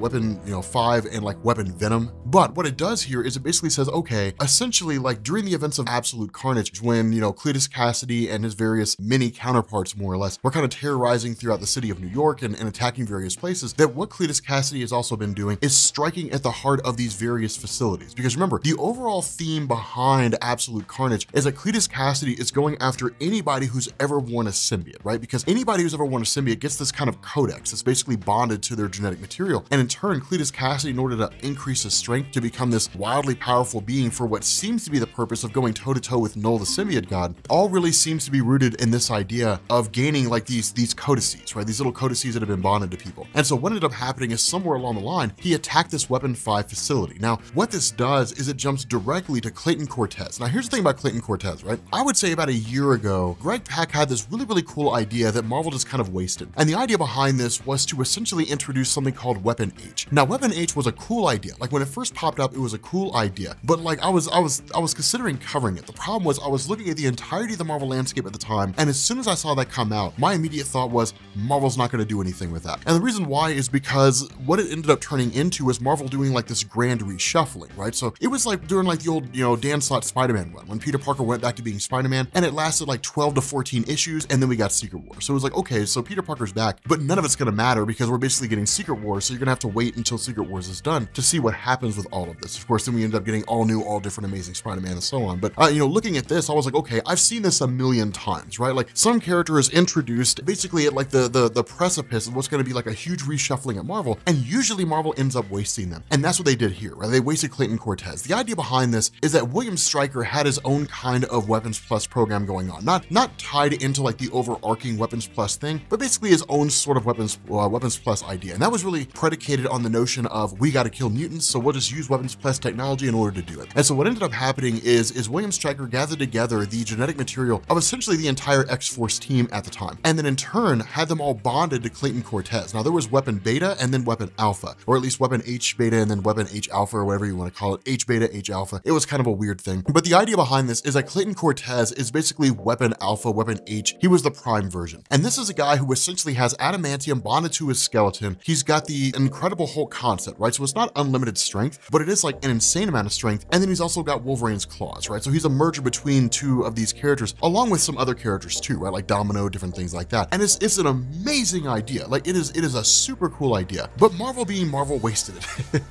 5 and like Weapon Venom. But what it does here is it basically says, okay, essentially, like, during the events of Absolute Carnage, when, Cletus Cassidy and his various mini counterparts, more or less, were kind of terrorizing throughout the city of New York and attacking various places, that what Cletus Cassidy has also been doing is striking at the heart of these various facilities. Because remember, the overall theme behind Absolute Carnage is that Cletus Cassidy is going after anybody who's ever worn a symbiote, right? Because anybody who's ever worn a symbiote gets this kind of codex that's basically bonded to their genetic material. And in turn, Cletus Cassidy, in order to increase his strength to become this wildly powerful being for what seems to be the purpose of going toe-to-toe with Knull, the symbiote god, all really seems to be rooted in this idea of gaining like these codices, right? These little codices that have been bonded to people. And so what ended up happening is somewhere along the line, he attacked this Weapon 5 facility. Now, what this does is it jumps directly to Clayton Cortez. Now, here's the thing about Clayton Cortez, right? I would say about a year ago, Greg Pak had this really, really cool idea that Marvel just kind of wasted. And the idea behind this was to essentially introduce something called Weapon H. Now, Weapon H was a cool idea. Like, when it first popped up, it was a cool idea. But like, I was considering covering it. The problem was I was looking at the entirety of the Marvel landscape at the time, and as soon as I saw that come out, my immediate thought was, Marvel's not going to do anything with that. And the reason why is because what it ended up turning into was Marvel doing like this grand reshuffling, right? So it was like during like the old Dan Slott Spider-Man run, when Peter Parker went back to being Spider-Man, and it lasted like 12 to 14 issues, and then we got Secret War. So it was like, okay, so Peter Parker's back, but none of it's going to matter because we're basically getting Secret Wars, so you're going to have to wait until Secret Wars is done to see what happens with all of this. Of course, then we end up getting all new, all different Amazing Spider-Man and so on. But, looking at this, I was like, okay, I've seen this a million times, right? Like, some character is introduced basically at like the precipice of what's going to be like a huge reshuffling at Marvel, and usually Marvel ends up wasting them. And that's what they did here, right? They wasted Clayton Cortez. The idea behind this is that William Stryker had his own kind of Weapons Plus program going on, not tied into like the overarching Weapons Plus thing, but basically his own sort of Weapons Plus idea. And that was really predicated on the notion of, we got to kill mutants, so we'll just use Weapons Plus technology in order to do it. And so what ended up happening is William Stryker gathered together the genetic material of essentially the entire X-Force team at the time, and then in turn had them all bonded to Clayton Cortez. Now, there was Weapon Beta and then Weapon Alpha, or at least Weapon H Beta and then Weapon H Alpha, or whatever you want to call it, H Beta, H Alpha. It was kind of a weird thing. But the idea behind this is that Clayton Cortez is basically Weapon Alpha, Weapon H. He was the prime version. And this is a guy who essentially has adamantium bonded to his skeleton. He's got the Incredible Hulk concept, right? So it's not unlimited strength, but it is like an insane amount of strength. And then he's also got Wolverine's claws, right? So he's a merger between two of these characters, along with some other characters too, right? Like Domino, different things like that. And this is an amazing idea. Like it is a super cool idea, but Marvel being Marvel wasted it.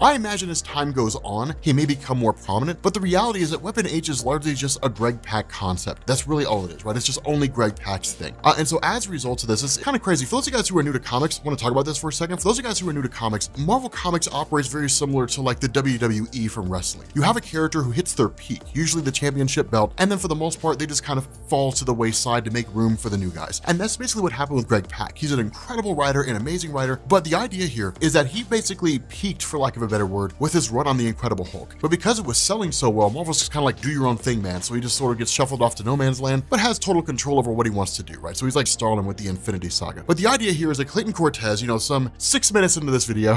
I imagine as time goes on, he may become more prominent, but the reality is that Weapon H is largely just a Greg Pak concept. That's really all it is, right? It's just only Greg Pak's thing. And so as a result of this, it's kind of crazy. For those of you guys who are new to comics, I want to talk about this for a second. For those of you guys who are new to comics, Marvel Comics operates very similar to like the WWE from wrestling. You have a character who hits their peak, usually the championship belt, and then for the most part, they just kind of fall to the wayside to make room for the new guys. And that's basically what happened with Greg Pak. He's an incredible writer, an amazing writer, but the idea here is that he basically peaked, for lack of a better word, with his run on the Incredible Hulk. But because it was selling so well, Marvel's just kind of like, do your own thing, man. So he just sort of gets shuffled off to no man's land, but has total control over what he wants to do, right? So he's like Starlin with the Infinity Saga. But the idea here is that Clayton Cortez, you know, some 6 minutes into this video,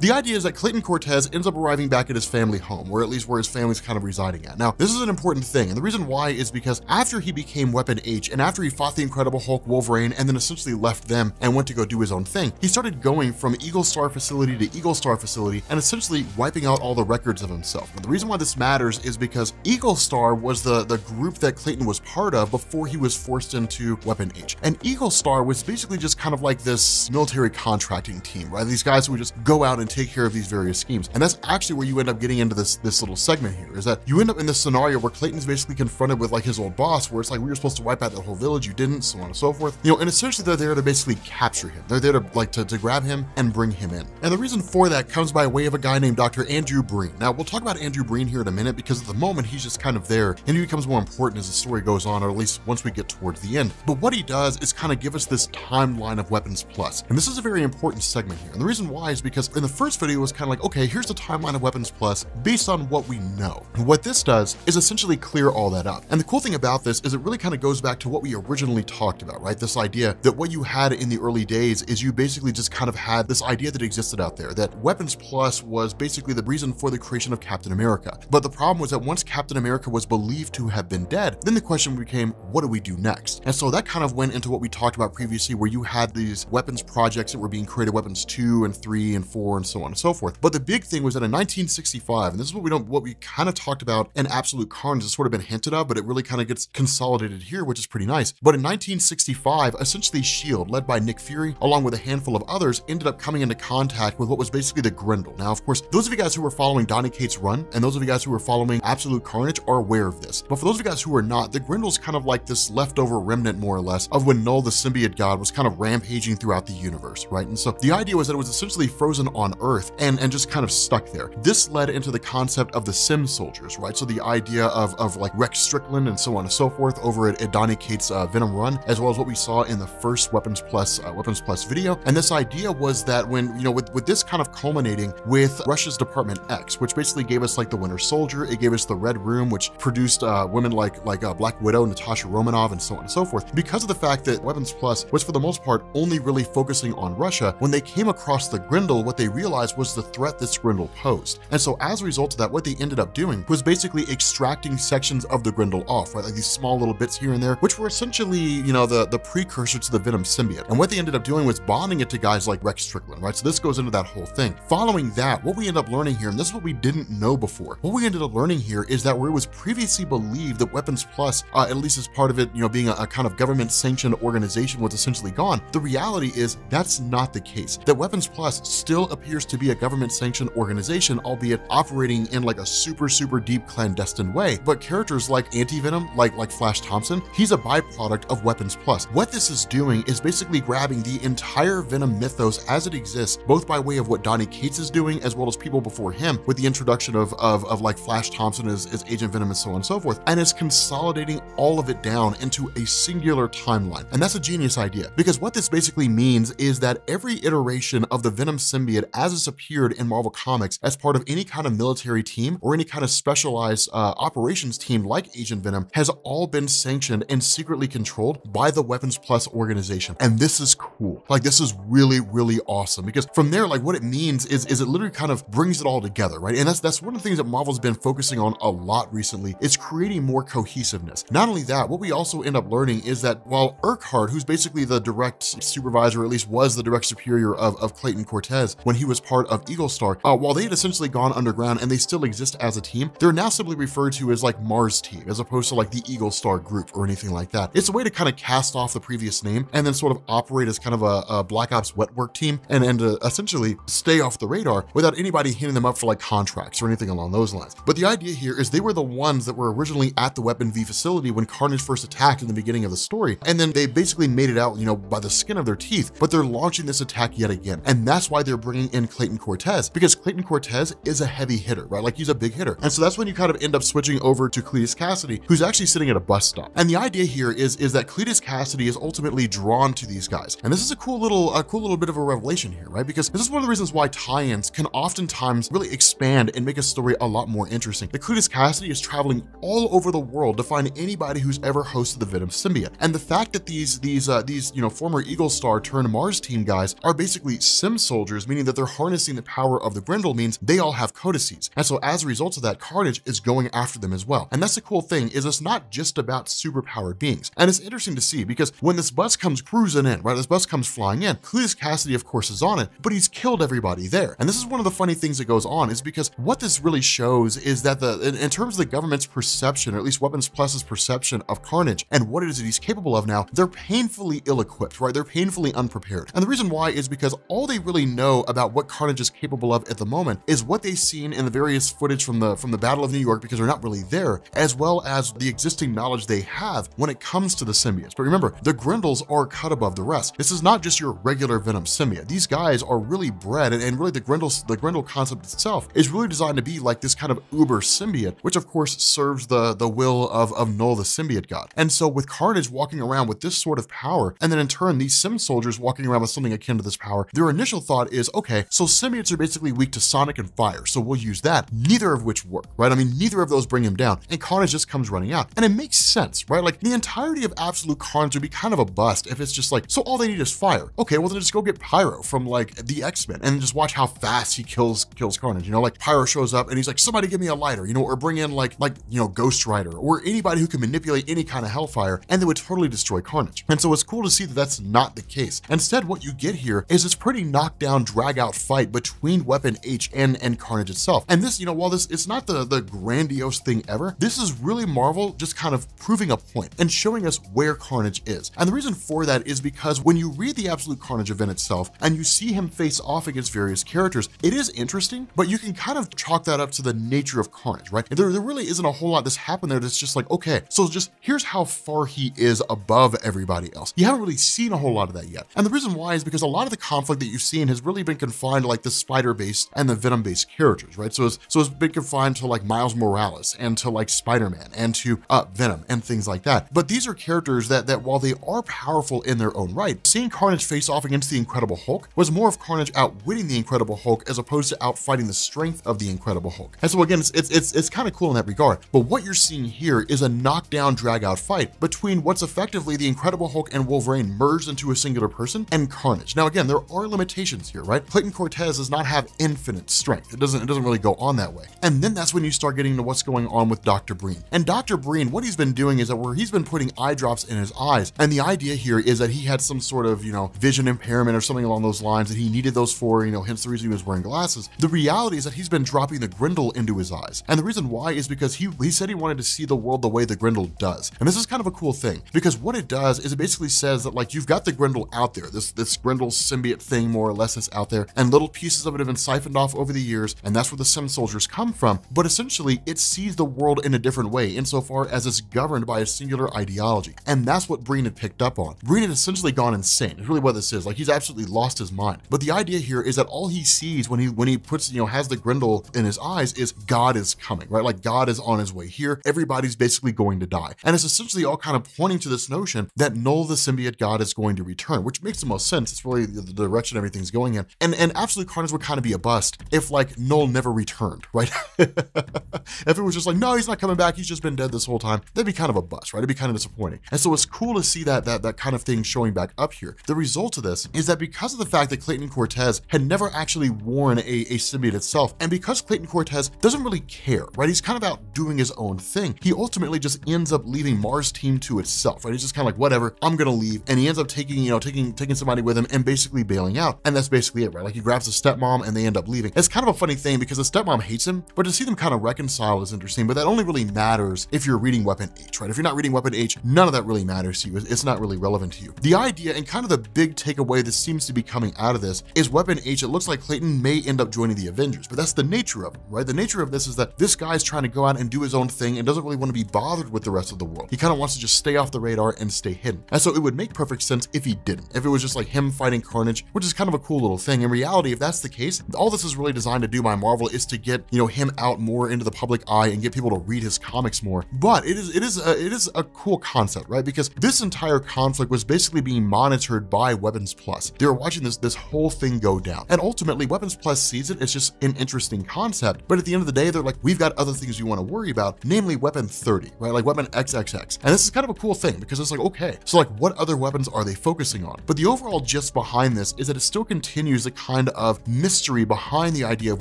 the idea is that Clayton Cortez ends up arriving back at his family home, or at least where his family's kind of residing at. Now, this is an important thing, and the reason why is because after he became Weapon H, and after he fought the Incredible Hulk, Wolverine, and then essentially left them and went to go do his own thing, he started going from Eagle Star facility to Eagle Star facility and essentially wiping out all the records of himself. And the reason why this matters is because Eagle Star was the group that Clayton was part of before he was forced into Weapon H. And Eagle Star was basically just kind of like this military contracting team, right? These guys who would just go out and take care of these various schemes. And that's actually where you end up getting into this little segment here, is that you end up in this scenario where Clayton's basically confronted with like his old boss, where it's like, we were supposed to wipe out the whole village, you didn't, so on and so forth. You know, and essentially they're there to basically capture him. They're there to like to grab him and bring him in. And the reason for that comes by way of a guy named Dr. Andrew Breen. Now, we'll talk about Andrew Breen here in a minute, because at the moment he's just kind of there, and he becomes more important as the story goes on, or at least once we get towards the end. But what he does is kind of give us this timeline of Weapons Plus. And this is a very important segment here. And the reason why is because in the first video it was kind of like, okay, here's the timeline of Weapons Plus based on what we know. And what this does is essentially clear all that up. And the cool thing about this is it really kind of goes back to what we originally talked about, right? This idea that what you had in the early days is you basically just kind of had this idea that existed out there, that Weapons Plus was basically the reason for the creation of Captain America. But the problem was that once Captain America was believed to have been dead, then the question became, what do we do next? And so that kind of went into what we talked about previously, where you had these weapons projects that were being created, Weapons 2 and 3 and 4 and so on and so forth. But the big thing was that in 1965, and this is what we kind of talked about in Absolute Carnage, it's sort of been hinted of, but it really kind of gets consolidated here, which is pretty nice. But in 1965, essentially S.H.I.E.L.D., led by Nick Fury, along with a handful of others, ended up coming into contact with what was basically the Grendel. Now, of course, those of you guys who were following Donny Cates' run, and those of you guys who were following Absolute Carnage are aware of this. But for those of you guys who are not, the Grendel's kind of like this leftover remnant, more or less, of when Knull, the symbiote god, was kind of rampaging throughout the universe, right? And so the idea was that it was essentially frozen on Earth and just kind of stuck there. This led into the concept of the Sim Soldiers, right? So the idea of like Rex Strickland and so on and so forth over at Donny Cates' Venom run, as well as what we saw in the first Weapons Plus video. And this idea was that when, you know, with this kind of culminating with Russia's Department X, which basically gave us like the Winter Soldier, it gave us the Red Room, which produced women like Black Widow, Natasha Romanoff, and so on and so forth. Because of the fact that Weapons Plus was for the most part only really focusing on Russia, when they came across the Grendel, what they realized was the threat this Grendel posed. And so as a result of that, what they ended up doing was basically extracting sections of the Grendel off, right? Like these small little bits here and there, which were essentially, you know, the precursor to the Venom symbiote. And what they ended up doing was bonding it to guys like Rex Strickland, right? So this goes into that whole thing. Following that, what we end up learning here, and this is what we didn't know before, what we ended up learning here is that where it was previously believed that Weapons Plus, at least as part of it, you know, being a kind of government-sanctioned organization, was essentially gone, the reality is that's not the case. That Weapons Plus still appears to be a government-sanctioned organization, albeit operating in like a super deep clandestine way. But characters like Anti-Venom, like Flash Thompson, he's a byproduct of Weapons Plus. What this is doing is basically grabbing the entire Venom mythos as it exists, both by way of what Donny Cates is doing, as well as people before him, with the introduction of like Flash Thompson as Agent Venom and so on and so forth, and is consolidating all of it down into a singular timeline. And that's a genius idea, because what this basically means is that every iteration of the Venom symbiote as it's appeared in Marvel Comics as part of any kind of military team or any kind of specialized operations team like Agent Venom has all been sanctioned and secretly controlled by the Weapons Plus organization. And this is cool. Like, this is really awesome, because from there, like, what it means is it literally kind of brings it all together, right? And that's one of the things that Marvel's been focusing on a lot recently. It's creating more cohesiveness. Not only that, what we also end up learning is that while Urquhart, who's basically the direct supervisor, or at least was the direct superior of Clayton Clayton Cortez when he was part of Eagle Star, while they had essentially gone underground and they still exist as a team, they're now simply referred to as like Mars Team, as opposed to like the Eagle Star Group or anything like that. It's a way to kind of cast off the previous name and then sort of operate as kind of a Black Ops wet work team and essentially stay off the radar without anybody hitting them up for like contracts or anything along those lines. But the idea here is they were the ones that were originally at the Weapon V facility when Carnage first attacked in the beginning of the story, and then they basically made it out, you know, by the skin of their teeth, but they're launching this attack yet again. And that's why they're bringing in Clayton Cortez, because Clayton Cortez is a heavy hitter, right? Like he's a big hitter. And so that's when you kind of end up switching over to Cletus Cassidy, who's actually sitting at a bus stop. And the idea here is that Cletus Cassidy is ultimately drawn to these guys. And this is a cool little bit of a revelation here, right? Because this is one of the reasons why tie-ins can oftentimes really expand and make a story a lot more interesting. The Cletus Cassidy is traveling all over the world to find anybody who's ever hosted the Venom symbiote. And the fact that these you know, former Eagle Star turned Mars Team guys are basically sim soldiers, meaning that they're harnessing the power of the Grendel, means they all have codices. And so as a result of that, Carnage is going after them as well. And that's the cool thing, is it's not just about superpowered beings. And it's interesting to see, because when this bus comes cruising in, right, this bus comes flying in, Cletus Cassidy of course is on it, but he's killed everybody there. And this is one of the funny things that goes on, is because what this really shows is that in terms of the government's perception, or at least Weapons Plus's perception of Carnage and what it is that he's capable of now, they're painfully ill-equipped, right? They're painfully unprepared. And the reason why is because all they really know about what Carnage is capable of at the moment is what they've seen in the various footage from the Battle of New York, because they're not really there, as well as the existing knowledge they have when it comes to the symbiotes. But remember, the Grendels are cut above the rest. This is not just your regular Venom symbiote. These guys are really bred, and really the Grendel concept itself is really designed to be like this kind of uber symbiote, which of course serves the will of Knull, the symbiote god. And so with Carnage walking around with this sort of power, and then in turn these sim soldiers walking around with something akin to this power, their initial thought is, okay, so symbiotes are basically weak to sonic and fire, so we'll use that. Neither of which work, right? I mean, neither of those bring him down, and Carnage just comes running out. And it makes sense, right? Like the entirety of Absolute Carnage would be kind of a bust if it's just like, so all they need is fire. Okay, well then just go get Pyro from like the X-Men and just watch how fast he kills Carnage. You know, like Pyro shows up and he's like, somebody give me a lighter, you know, or bring in like you know, Ghost Rider or anybody who can manipulate any kind of hellfire, and they would totally destroy Carnage. And so it's cool to see that that's not the case. Instead, what you get here is this pretty knockdown, drag out fight between Weapon H and Carnage itself. And this, you know, while it's not the grandiose thing ever, this is really Marvel just kind of proving a point and showing us where Carnage is. And the reason for that is because when you read the Absolute Carnage event itself and you see him face off against various characters, it is interesting, but you can kind of chalk that up to the nature of Carnage, right? There really isn't a whole lot that's happened there that's just like, okay, so just here's how far he is above everybody else. You haven't really seen a whole lot of that yet. And the reason why is because a lot of the conflict that you've seen has really been confined to like the Spider-based and the Venom-based characters, right? So it's been confined to like Miles Morales and to like Spider-Man and to Venom and things like that. But these are characters that while they are powerful in their own right, seeing Carnage face off against the Incredible Hulk was more of Carnage outwitting the Incredible Hulk as opposed to outfighting the strength of the Incredible Hulk. And so again, it's kind of cool in that regard. But what you're seeing here is a knockdown, drag out fight between what's effectively the Incredible Hulk and Wolverine merged into a singular person and Carnage. Now again, there are limitations here, right? Clayton Cortez does not have infinite strength. It doesn't really go on that way. And then that's when you start getting to what's going on with Dr. Breen. And Dr. Breen, what he's been doing is that where he's been putting eye drops in his eyes. And the idea here is that he had some sort of, you know, vision impairment or something along those lines, that he needed those for, you know, hence the reason he was wearing glasses. The reality is that he's been dropping the Grendel into his eyes. And the reason why is because he said he wanted to see the world the way the Grendel does. And this is kind of a cool thing, because what it does is it basically says that like you've got the Grendel out there, this Grendel symbiote thing more or less is out there, and little pieces of it have been siphoned off over the years, and that's where the sim soldiers come from. But essentially it sees the world in a different way insofar as it's governed by a singular ideology. And that's what Breen had picked up on. Breen had essentially gone insane. It's really what this is. Like he's absolutely lost his mind. But the idea here is that all he sees when he puts, you know, has the Grendel in his eyes is God is coming, right? Like God is on his way here. Everybody's basically going to die. And it's essentially all kind of pointing to this notion that Knull, the symbiote god, is going to return, which makes the most sense. It's really the direction everything's going in. And Absolute Carnage would kind of be a bust if like Knull never returned, right? If it was just like, no, he's not coming back, he's just been dead this whole time, that'd be kind of a bust, right? It'd be kind of disappointing. And so it's cool to see that kind of thing showing back up here. The result of this is that because of the fact that Clayton Cortez had never actually worn a symbiote itself, and because Clayton Cortez doesn't really care, right? He's kind of out doing his own thing. He ultimately just ends up leaving Mars Team to itself, right? He's just kind of like, whatever, I'm gonna leave. And he ends up taking somebody with him and basically bailing out. and that's basically it, right? Like he grabs the stepmom and they end up leaving. It's kind of a funny thing because the stepmom hates him, but to see them kind of reconcile is interesting, but that only really matters if you're reading Weapon H, right? If you're not reading Weapon H, none of that really matters to you. It's not really relevant to you. The idea and kind of the big takeaway that seems to be coming out of this is Weapon H, it looks like Clayton may end up joining the Avengers, but that's the nature of it, right? The nature of this is that this guy's trying to go out and do his own thing and doesn't really want to be bothered with the rest of the world. He kind of wants to just stay off the radar and stay hidden. And so it would make perfect sense if he didn't, if it was just like him fighting Carnage, which is kind of a cool little thing. In reality, if that's the case, all this is really designed to do by Marvel is to get, you know, him out more into the public eye and get people to read his comics more. But it is a cool concept, right? Because this entire conflict was basically being monitored by Weapons Plus. They were watching this whole thing go down. And ultimately, Weapons Plus sees it. It's just an interesting concept. But at the end of the day, they're like, we've got other things we want to worry about, namely Weapon 30, right? Like Weapon XXX. And this is kind of a cool thing because it's like, okay, so like what other weapons are they focusing on? But the overall gist behind this is that it still continues the kind of mystery behind the idea of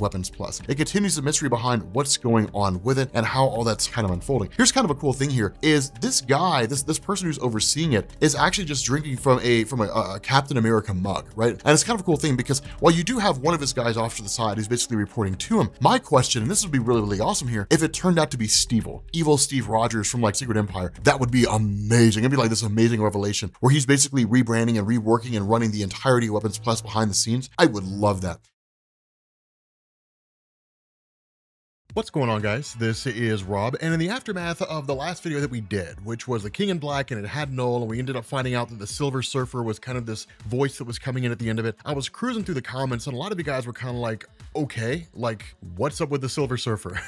Weapons Plus. It continues the mystery behind what's going on with it and how all that's kind of unfolding. Here's kind of a cool thing here is this guy, this person who's overseeing it is actually just drinking from a Captain America mug, right? And it's kind of a cool thing because while you do have one of his guys off to the side who's basically reporting to him, my question, and this would be really, really awesome here, if it turned out to be Steve-O, evil Steve Rogers from like Secret Empire, that would be amazing. It'd be like this amazing revelation where he's basically rebranding and reworking and running the entirety of Weapons Plus behind the scenes. I would love that. What's going on, guys? This is Rob, and in the aftermath of the last video that we did, which was the King in Black and it had Knull, and we ended up finding out that the Silver Surfer was kind of this voice that was coming in at the end of it, I was cruising through the comments and a lot of you guys were kind of like, okay, like what's up with the Silver Surfer?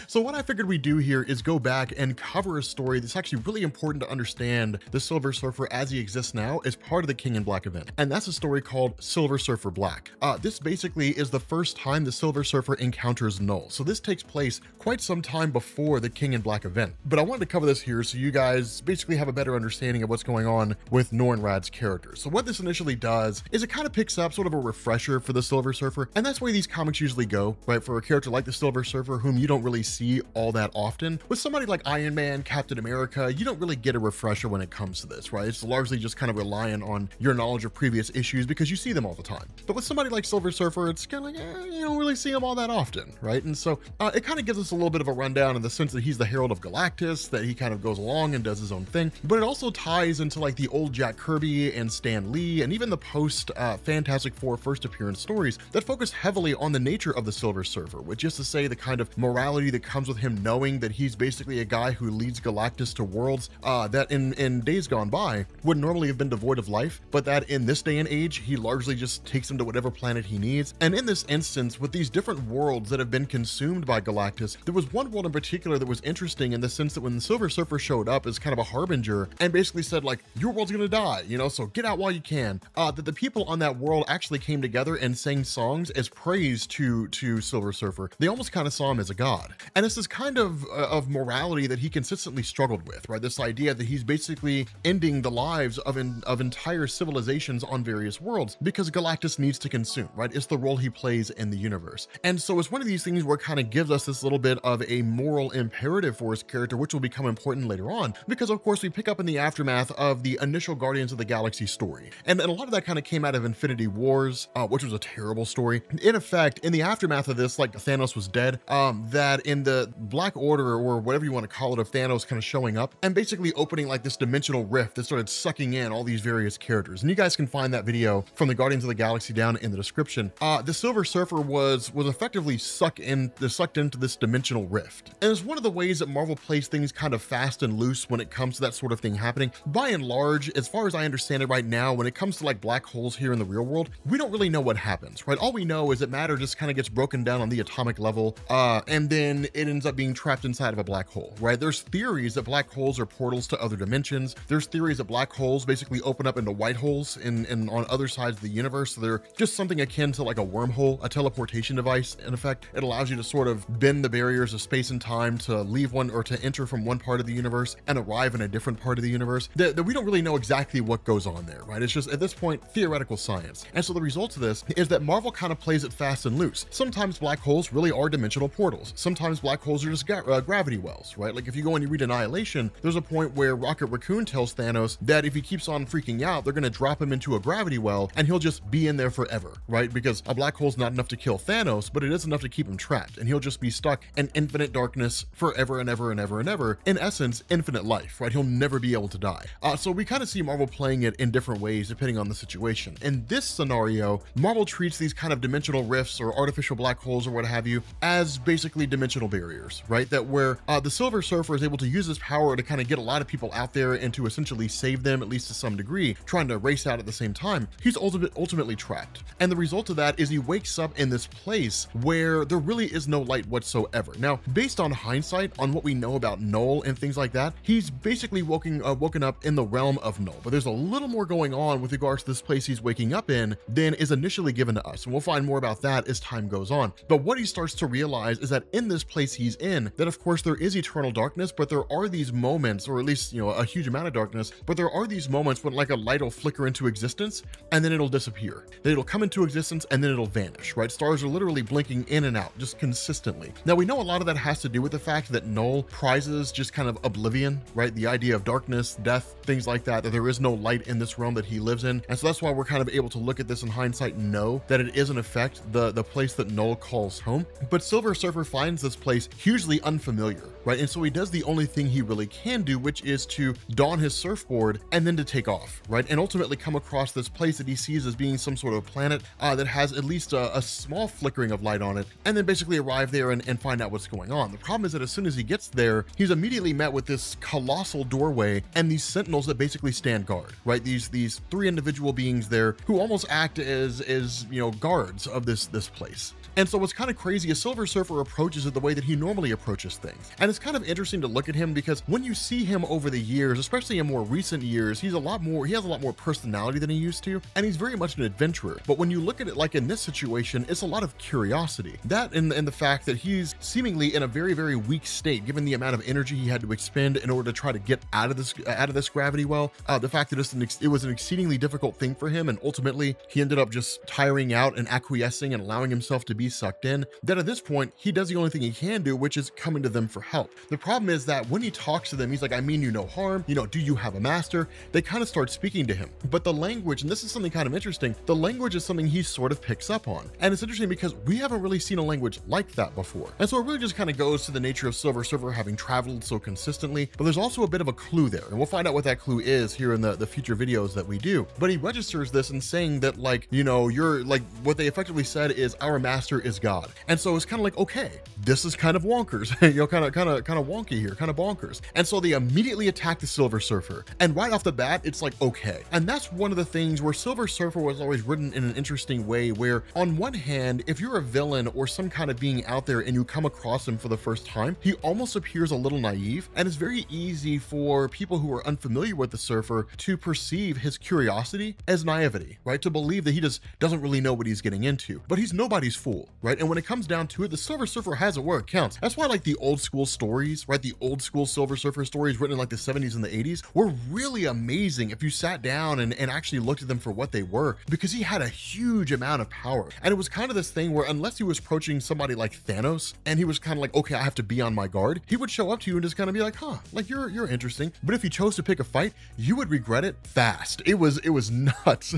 So what I figured we'd do here is go back and cover a story that's actually really important to understand the Silver Surfer as he exists now as part of the King in Black event, and that's a story called Silver Surfer Black. This basically is the first time the Silver Surfer encounters Knull. So this takes place quite some time before the King in Black event. But I wanted to cover this here so you guys basically have a better understanding of what's going on with Norrinrad's character. So what this initially does is it kind of picks up sort of a refresher for the Silver Surfer, and that's the way these comics usually go, right? For a character like the Silver Surfer, whom you don't really see all that often. With somebody like Iron Man, Captain America, you don't really get a refresher when it comes to this, right? It's largely just kind of relying on your knowledge of previous issues because you see them all the time. But with somebody like Silver Surfer, it's kind of like, you don't really see him all that often, right? And so it kind of gives us a little bit of a rundown in the sense that he's the Herald of Galactus, that he kind of goes along and does his own thing, but it also ties into like the old Jack Kirby and Stan Lee and even the post Fantastic Four first appearance stories that focus heavily on the nature of the Silver Surfer, which is to say the kind of morality that comes with him knowing that he's basically a guy who leads Galactus to worlds that in days gone by would normally have been devoid of life, but that in this day and age, he largely just takes him to whatever planet he needs. And in this instance, with these different worlds that have been consumed by Galactus, there was one world in particular that was interesting in the sense that when the Silver Surfer showed up as kind of a harbinger and basically said like, your world's gonna die, you know, so get out while you can, that the people on that world actually came together and sang songs as praise to Silver Surfer. They almost kind of saw him as a god. And it's this kind of morality that he consistently struggled with, right? This idea that he's basically ending the lives of entire civilizations on various worlds because Galactus needs to consume, right? It's the role he plays in the universe. And so it's one of these things where it kind of gives us this little bit of a moral imperative for his character, which will become important later on, because of course we pick up in the aftermath of the initial Guardians of the Galaxy story. And a lot of that kind of came out of Infinity Wars, which was a terrible story. In effect, in the aftermath of this, like Thanos was dead, that in the Black Order, or whatever you want to call it, of Thanos kind of showing up and basically opening like this dimensional rift that started sucking in all these various characters. And you guys can find that video from the Guardians of the Galaxy down in the description. The Silver Surfer was effectively sucked into this dimensional rift. And it's one of the ways that Marvel plays things kind of fast and loose when it comes to that sort of thing happening. By and large, as far as I understand it right now, when it comes to like black holes here in the real world, we don't really know what happens, right? All we know is that matter just kind of gets broken down on the atomic level, and then it ends up being trapped inside of a black hole, right? There's theories that black holes are portals to other dimensions. There's theories that black holes basically open up into white holes on other sides of the universe. So they're just something akin to like a wormhole, a teleportation device. In effect, it allows you to sort of bend the barriers of space and time to leave one or to enter from one part of the universe and arrive in a different part of the universe, that we don't really know exactly what goes on there, right? It's just at this point theoretical science. And so the result of this is that Marvel kind of plays it fast and loose. Sometimes black holes really are dimensional portals. Sometimes black holes are just gravity wells, right? Like if you go and you read Annihilation, there's a point where Rocket Raccoon tells Thanos that if he keeps on freaking out, they're going to drop him into a gravity well and he'll just be in there forever, right? Because a black hole's not enough to kill Thanos, but it is enough to keep him trapped, and he'll just be stuck in infinite darkness forever and ever and ever and ever. In essence, infinite life, right? He'll never be able to die. So we kind of see Marvel playing it in different ways depending on the situation. In this scenario, Marvel treats these kind of dimensional rifts or artificial black holes or what have you as basically dimensional barriers, right? That where the Silver Surfer is able to use his power to kind of get a lot of people out there and to essentially save them, at least to some degree, trying to race out at the same time. He's ultimately trapped. And the result of that is he wakes up in this place where there really is no light whatsoever. Now, based on hindsight, on what we know about Knull and things like that, he's basically woken up in the realm of Knull. But there's a little more going on with regards to this place he's waking up in than is initially given to us. And we'll find more about that as time goes on. But what he starts to realize is that in this place he's in, that of course there is eternal darkness, but there are these moments, or at least, you know, a huge amount of darkness, but there are these moments when like a light will flicker into existence and then it'll disappear. Then it'll come into existence and then it'll vanish, right? Stars are literally blinking in and out just consistently. Now we know a lot of that has to do with the fact that Knull prizes just kind of oblivion, right? The idea of darkness, death, things like that, that there is no light in this realm that he lives in. And so that's why we're kind of able to look at this in hindsight and know that it is in effect the place that Knull calls home. But Silver Surfer finds this place hugely unfamiliar, right? And so he does the only thing he really can do, which is to don his surfboard and then to take off, right? And ultimately come across this place that he sees as being some sort of planet that has at least a small flickering of light on it, and then basically arrive there and find out what's going on. The problem is that as soon as he gets there, he's immediately met with this colossal doorway and these sentinels that basically stand guard, right? These three individual beings there who almost act as you know, guards of this place. And so what's kind of crazy is Silver Surfer approaches it the way that he normally approaches things. And it's kind of interesting to look at him because when you see him over the years, especially in more recent years, he has a lot more personality than he used to, and he's very much an adventurer. But when you look at it like in this situation, it's a lot of curiosity. That and the fact that he's seemingly in a very, very weak state, given the amount of energy he had to expend in order to try to get out of this gravity well. The fact that it was an exceedingly difficult thing for him, and ultimately he ended up just tiring out and acquiescing and allowing himself to be sucked in, that at this point he does the only thing he can do, which is coming to them for help. The problem is that when he talks to them, he's like, I mean you no harm, you know, do you have a master? They kind of start speaking to him, but the language, and this is something kind of interesting, the language is something he sort of picks up on. And it's interesting because we haven't really seen a language like that before. And so it really just kind of goes to the nature of Silver Surfer having traveled so consistently, but there's also a bit of a clue there, and we'll find out what that clue is here in the future videos that we do. But he registers this in saying that, like, you know, you're like, what they effectively said is our master is God. And so it's kind of like, okay, this is kind of wonkers, you know, kind of wonky here, kind of bonkers. And so they immediately attack the Silver Surfer. And right off the bat, it's like, okay. And that's one of the things where Silver Surfer was always written in an interesting way, where on one hand, if you're a villain or some kind of being out there and you come across him for the first time, he almost appears a little naive. And it's very easy for people who are unfamiliar with the Surfer to perceive his curiosity as naivety, right? To believe that he just doesn't really know what he's getting into. But he's nobody's fool, right? And when it comes down to it, the Silver Surfer has it where it counts. That's why, like, the old school stories, right? The old school Silver Surfer stories written in like the 70s and the 80s were really amazing if you sat down and actually looked at them for what they were, because he had a huge amount of power. And it was kind of this thing where unless he was approaching somebody like Thanos and he was kind of like, okay, I have to be on my guard, he would show up to you and just kind of be like, huh, like you're interesting. But if he chose to pick a fight, you would regret it fast. It was nuts.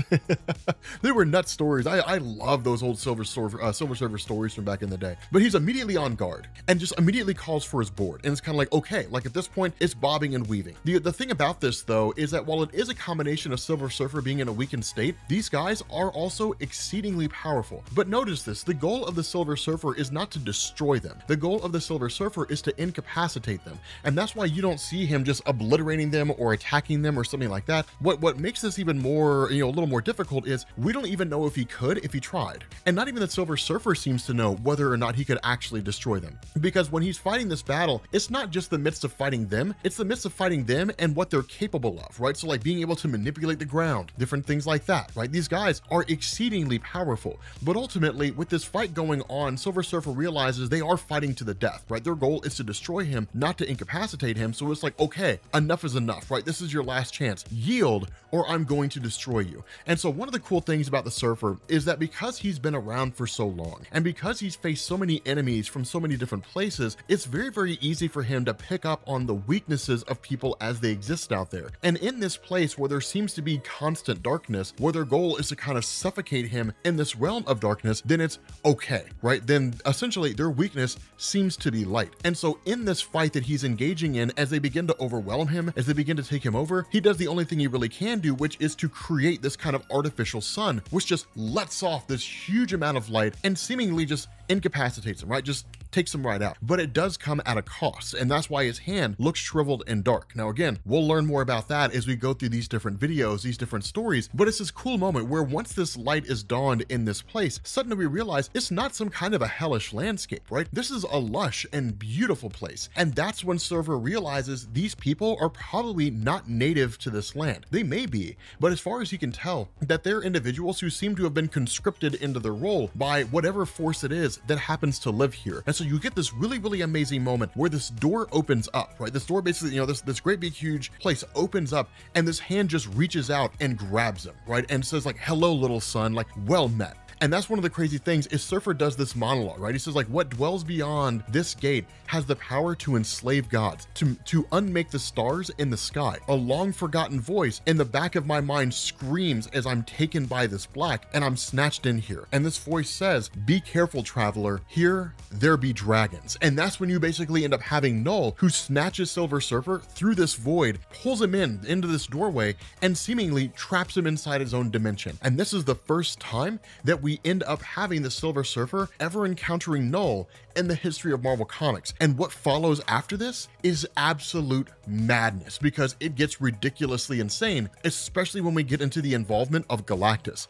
They were nuts stories. I love those old Silver Surfer stories from back in the day. But he's immediately on guard and just immediately calls for his board. And it's kind of like, okay, like at this point, it's bobbing and weaving. The thing about this though is that while it is a combination of Silver Surfer being in a weakened state, these guys are also exceedingly powerful. But notice this, the goal of the Silver Surfer is not to destroy them. The goal of the Silver Surfer is to incapacitate them. And that's why you don't see him just obliterating them or attacking them or something like that. What makes this even more, you know, a little more difficult is we don't even know if he could, if he tried. And not even the Silver Surfer seems to know whether or not he could actually destroy them. Because when he's fighting this battle, it's not just the midst of fighting them, it's the midst of fighting them and what they're capable of, right? So like being able to manipulate the ground, different things like that, right? These guys are exceedingly powerful. But ultimately, with this fight going on, Silver Surfer realizes they are fighting to the death, right? Their goal is to destroy him, not to incapacitate him. So it's like, okay, enough is enough, right? This is your last chance. Yield, or I'm going to destroy you. And so one of the cool things about the Surfer is that because he's been around for so long, and because he's faced so many enemies from so many different places, it's very, very easy for him to pick up on the weaknesses of people as they exist out there. And in this place where there seems to be constant darkness, where their goal is to kind of suffocate him in this realm of darkness, then it's okay, right? Then essentially their weakness seems to be light. And so in this fight that he's engaging in, as they begin to overwhelm him, as they begin to take him over, he does the only thing he really can do, which is to create this kind of artificial sun, which just lets off this huge amount of light and seemingly just incapacitates him, right? Just takes him right out. But it does come at a cost, and that's why his hand looks shriveled and dark. Now again, we'll learn more about that as we go through these different videos, these different stories, but it's this cool moment where once this light is dawned in this place, suddenly we realize it's not some kind of a hellish landscape, right? This is a lush and beautiful place. And that's when Surfer realizes these people are probably not native to this land. They may be, but as far as he can tell, that they're individuals who seem to have been conscripted into their role by whatever force it is that happens to live here. And so you get this really, really amazing moment where this door opens up, right? This door basically, this great big huge place opens up, and this hand just reaches out and grabs him, right? And says like, hello, little son, like, well met. And that's one of the crazy things is Surfer does this monologue, right? He says like, what dwells beyond this gate has the power to enslave gods, to unmake the stars in the sky. A long forgotten voice in the back of my mind screams as I'm taken by this black and I'm snatched in here. And this voice says, be careful, traveler, here there be dragons. And that's when you basically end up having Knull, who snatches Silver Surfer through this void, pulls him into this doorway, and seemingly traps him inside his own dimension. And this is the first time that we end up having the Silver Surfer ever encountering Knull in the history of Marvel Comics. And what follows after this is absolute madness, because it gets ridiculously insane, especially when we get into the involvement of Galactus.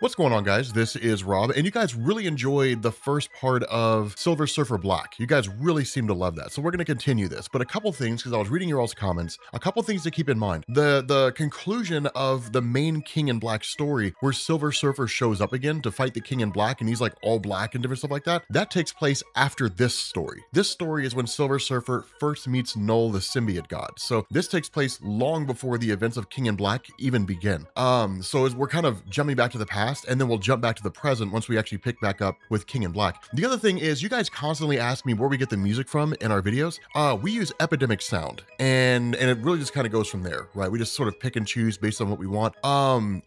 What's going on, guys? This is Rob, and you guys really enjoyed the first part of Silver Surfer Black. You guys really seem to love that, so we're going to continue this. But a couple things, because I was reading your all's comments, a couple things to keep in mind. The conclusion of the main King in Black story, where Silver Surfer shows up again to fight the King in Black, and he's like all black and different stuff like that, that takes place after this story. This story is when Silver Surfer first meets Knull, the symbiote god. So this takes place long before the events of King in Black even begin. So as we're kind of jumping back to the past, and then we'll jump back to the present once we actually pick back up with King in Black. The other thing is, you guys constantly ask me where we get the music from in our videos. We use Epidemic Sound, and it really just kind of goes from there, right? We just sort of pick and choose based on what we want.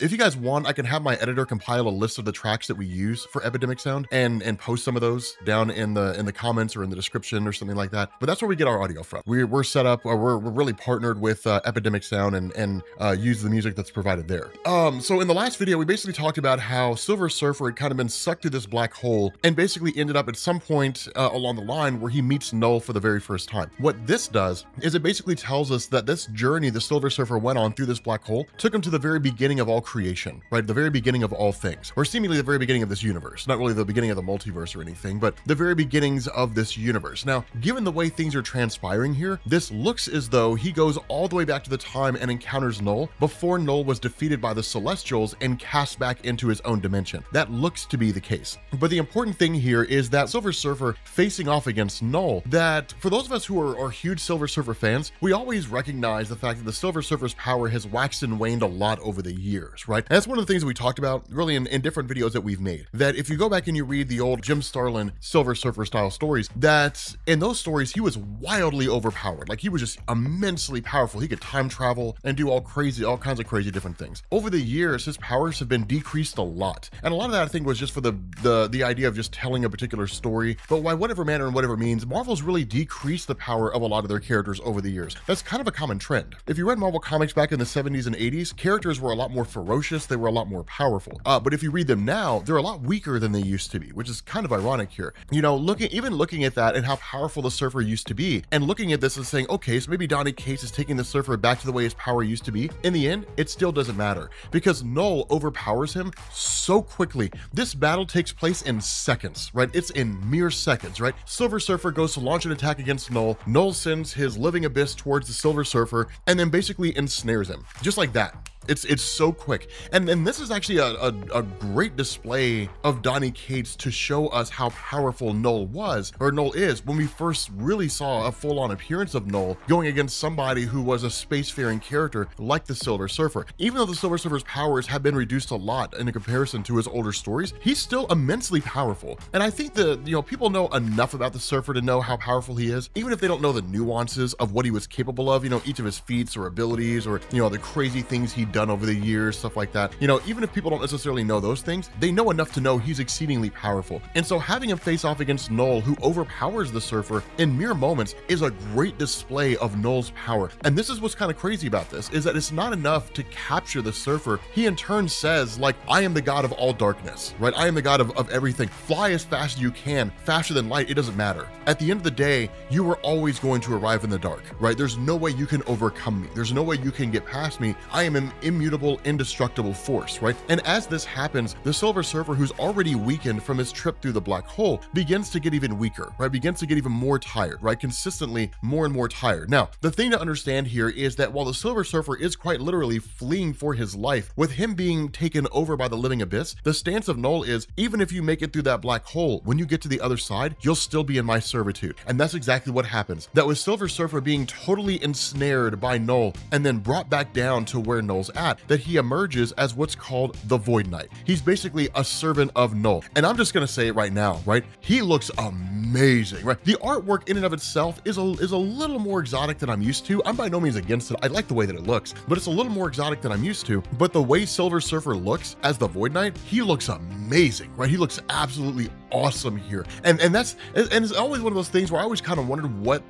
If you guys want, I can have my editor compile a list of the tracks that we use for Epidemic Sound and post some of those down in the comments or in the description or something like that. But that's where we get our audio from. We're set up, we're really partnered with Epidemic Sound and use the music that's provided there. So in the last video, we basically talked about how Silver Surfer had kind of been sucked to this black hole and basically ended up at some point along the line where he meets Knull for the very first time. What this does is it basically tells us that this journey the Silver Surfer went on through this black hole took him to the very beginning of all creation, right? The very beginning of all things, or seemingly the very beginning of this universe. Not really the beginning of the multiverse or anything, but the very beginnings of this universe. Now, given the way things are transpiring here, this looks as though he goes all the way back to the time and encounters Knull before Knull was defeated by the Celestials and cast back into his own dimension. That looks to be the case. But the important thing here is that Silver Surfer facing off against Knull, that for those of us who are huge Silver Surfer fans, we always recognize the fact that the Silver Surfer's power has waxed and waned a lot over the years, right? And that's one of the things that we talked about really in different videos that we've made, that if you go back and you read the old Jim Starlin Silver Surfer style stories, that in those stories, he was wildly overpowered. Like, he was just immensely powerful. He could time travel and do all kinds of crazy different things. Over the years, his powers have been decreased a lot. And a lot of that, I think, was just for the idea of just telling a particular story. But by whatever manner and whatever means, Marvel's really decreased the power of a lot of their characters over the years. That's kind of a common trend. If you read Marvel Comics back in the 70s and 80s, characters were a lot more ferocious. They were a lot more powerful. But if you read them now, they're a lot weaker than they used to be, which is kind of ironic here. You know, even looking at that and how powerful the Surfer used to be, and looking at this and saying, okay, so maybe Donny Cates is taking the Surfer back to the way his power used to be. In the end, it still doesn't matter, because Knull overpowers him so quickly. This battle takes place in seconds, right? It's in mere seconds, right? Silver Surfer goes to launch an attack against Knull. Knull sends his living abyss towards the Silver Surfer and then basically ensnares him. Just like that. It's so quick. And this is actually a great display of Donny Cates to show us how powerful Knull is when we first really saw a full-on appearance of Knull going against somebody who was a spacefaring character like the Silver Surfer. Even though the Silver Surfer's powers have been reduced a lot in comparison to his older stories, he's still immensely powerful. And I think that, people know enough about the Surfer to know how powerful he is, even if they don't know the nuances of what he was capable of, each of his feats or abilities or, the crazy things he'd done over the years, stuff like that. Even if people don't necessarily know those things, they know enough to know he's exceedingly powerful. And so having him face off against Knull, who overpowers the Surfer in mere moments, is a great display of Knull's power. And this is what's kind of crazy about this, is that it's not enough to capture the Surfer. He in turn says, like, I am the god of all darkness, right? I am the god of everything. Fly as fast as you can, faster than light, it doesn't matter. At the end of the day, you are always going to arrive in the dark, right? There's no way you can overcome me. There's no way you can get past me. I am an immutable, indestructible force, right? And as this happens, the Silver Surfer, who's already weakened from his trip through the black hole, begins to get even weaker, right? Begins to get even more tired, right? Consistently more and more tired. Now, the thing to understand here is that while the Silver Surfer is quite literally fleeing for his life, with him being taken over by the living abyss, the stance of Knull is, even if you make it through that black hole, when you get to the other side, you'll still be in my servitude. And that's exactly what happens. That with Silver Surfer being totally ensnared by Knull and then brought back down to where Knull's at, that he emerges as what's called the Void Knight. He's basically a servant of Knull. And I'm just gonna say it right now, right? He looks amazing, right? The artwork in and of itself is a little more exotic than I'm used to. I'm by no means against it. I like the way that it looks, but it's a little more exotic than I'm used to. But the way Silver Surfer looks as the Void Knight, he looks amazing, right? He looks absolutely awesome here. And it's always one of those things where I always kind of wondered what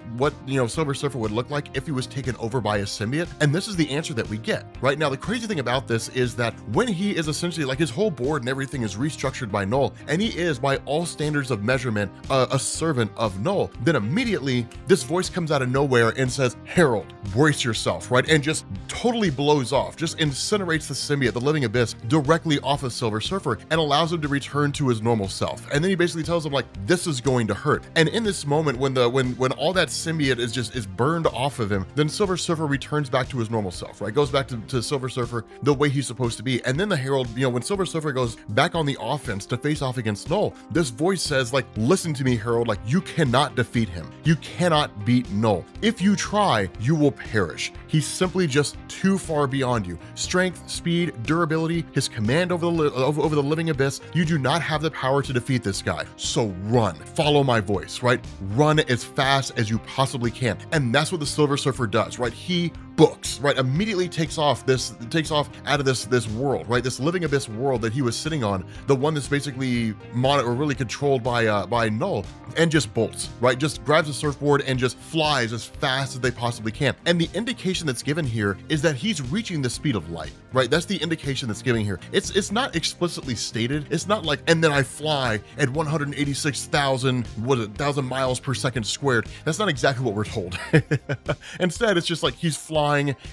Silver Surfer would look like if he was taken over by a symbiote. And this is the answer that we get. Right now, the crazy thing about this is that when he is essentially, like, his whole board and everything is restructured by Knull, and he is by all standards of measurement a servant of Knull, then immediately this voice comes out of nowhere and says, Harold, brace yourself, right? And just totally blows off, just incinerates the symbiote, the living abyss, directly off of Silver Surfer and allows him to return to his normal self. And then he basically tells him, like, this is going to hurt. And in this moment, when all that symbiote is burned off of him, then Silver Surfer returns back to his normal self, right? Goes back to Silver Surfer the way he's supposed to be. And then the Herald, when Silver Surfer goes back on the offense to face off against Knull, this voice says, like, listen to me, Herald, like, you cannot defeat him. You cannot beat Knull. If you try, you will perish. He's simply just too far beyond you. Strength, speed, durability, his command over the living abyss, you do not have the power to defeat this guy. So run, follow my voice, right? Run as fast as you possibly can. And that's what the Silver Surfer does, right? He books, right? Immediately takes off out of this world, right? This living abyss world that he was sitting on, the one that's basically really controlled by Knull, and just bolts, right? Just grabs a surfboard and just flies as fast as they possibly can. And the indication that's given here is that he's reaching the speed of light, right? That's the indication that's given here. It's not explicitly stated. It's not like, and then I fly at 186,000 miles per second squared. That's not exactly what we're told. Instead, it's just like he's flying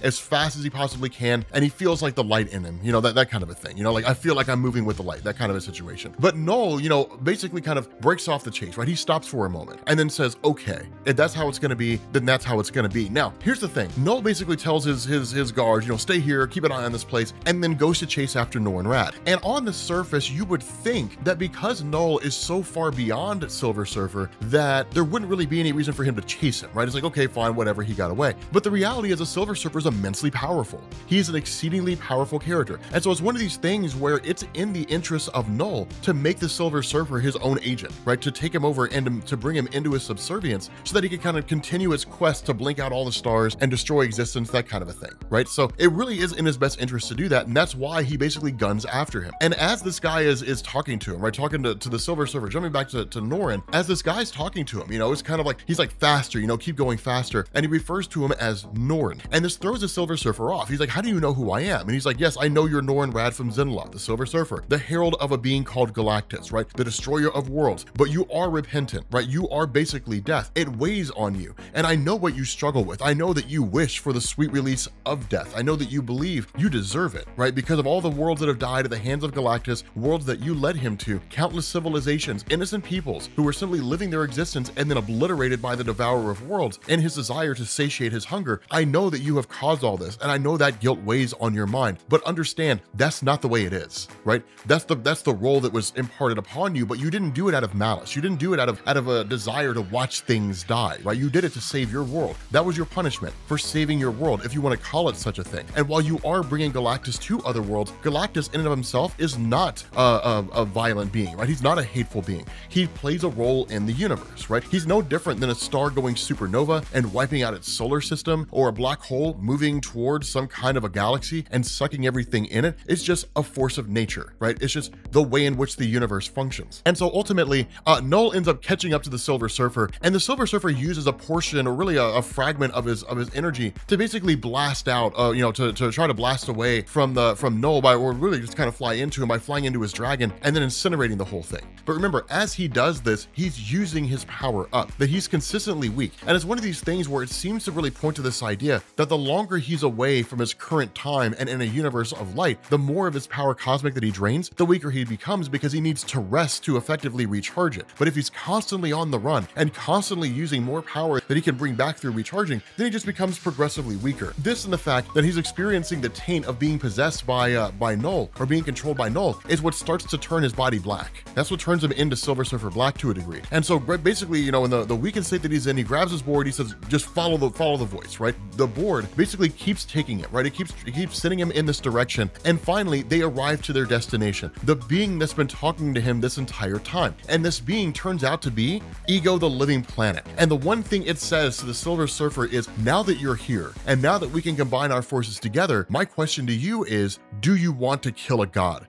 as fast as he possibly can, and he feels like the light in him, that kind of a thing, like, I feel like I'm moving with the light, that kind of a situation. But Knull, basically kind of breaks off the chase, right? He stops for a moment and then says, okay, if that's how it's going to be, then that's how it's going to be. Now, here's the thing. Knull basically tells his guards, stay here, keep an eye on this place, and then goes to chase after Norrin Radd. And on the surface, you would think that because Knull is so far beyond Silver Surfer that there wouldn't really be any reason for him to chase him, right? It's like, okay, fine, whatever, he got away. But the reality is a Silver Surfer is immensely powerful. He's an exceedingly powerful character. And so it's one of these things where it's in the interest of Knull to make the Silver Surfer his own agent, right? To take him over and to bring him into his subservience so that he can kind of continue his quest to blink out all the stars and destroy existence, that kind of a thing, right? So it really is in his best interest to do that. And that's why he basically guns after him. And as this guy is talking to him, right? Talking to the Silver Surfer, jumping back to Norrin, as this guy's talking to him, it's kind of like, he's like, faster, keep going faster. And he refers to him as Norrin. And this throws the Silver Surfer off. He's like, how do you know who I am? And he's like, yes, I know you're Norrin Radd from Zenlot, the Silver Surfer, the herald of a being called Galactus, right? The destroyer of worlds. But you are repentant, right? You are basically death. It weighs on you. And I know what you struggle with. I know that you wish for the sweet release of death. I know that you believe you deserve it, right? Because of all the worlds that have died at the hands of Galactus, worlds that you led him to, countless civilizations, innocent peoples who were simply living their existence and then obliterated by the devourer of worlds and his desire to satiate his hunger. I know that you have caused all this, and I know that guilt weighs on your mind, but understand that's not the way it is, right? That's the role that was imparted upon you, but you didn't do it out of malice. You didn't do it out of a desire to watch things die, right? You did it to save your world. That was your punishment for saving your world, if you want to call it such a thing. And while you are bringing Galactus to other worlds, Galactus in and of himself is not a violent being, right? He's not a hateful being. He plays a role in the universe, right? He's no different than a star going supernova and wiping out its solar system, or a black hole moving towards some kind of a galaxy and sucking everything in it. It's just a force of nature, right? It's just the way in which the universe functions. And so ultimately, Knull ends up catching up to the Silver Surfer, and the Silver Surfer uses a portion, or really a fragment of his energy to basically blast out, to try to blast away from Knull by, or really just kind of fly into him by flying into his dragon and then incinerating the whole thing. But remember, as he does this, he's using his power up, that he's consistently weak. And it's one of these things where it seems to really point to this idea that the longer he's away from his current time and in a universe of light, the more of his power cosmic that he drains, the weaker he becomes, because he needs to rest to effectively recharge it. But if he's constantly on the run and constantly using more power that he can bring back through recharging, then he just becomes progressively weaker. This and the fact that he's experiencing the taint of being possessed by Knull, or being controlled by Knull, is what starts to turn his body black. That's what turns him into Silver Surfer Black to a degree. And so basically, in the weakened state that he's in, he grabs his board, he says, just follow the voice, right? The board basically keeps taking it, right? It keeps sending him in this direction. And finally, they arrive to their destination, the being that's been talking to him this entire time. And this being turns out to be Ego the Living Planet. And the one thing it says to the Silver Surfer is, now that you're here, and now that we can combine our forces together, my question to you is, do you want to kill a god?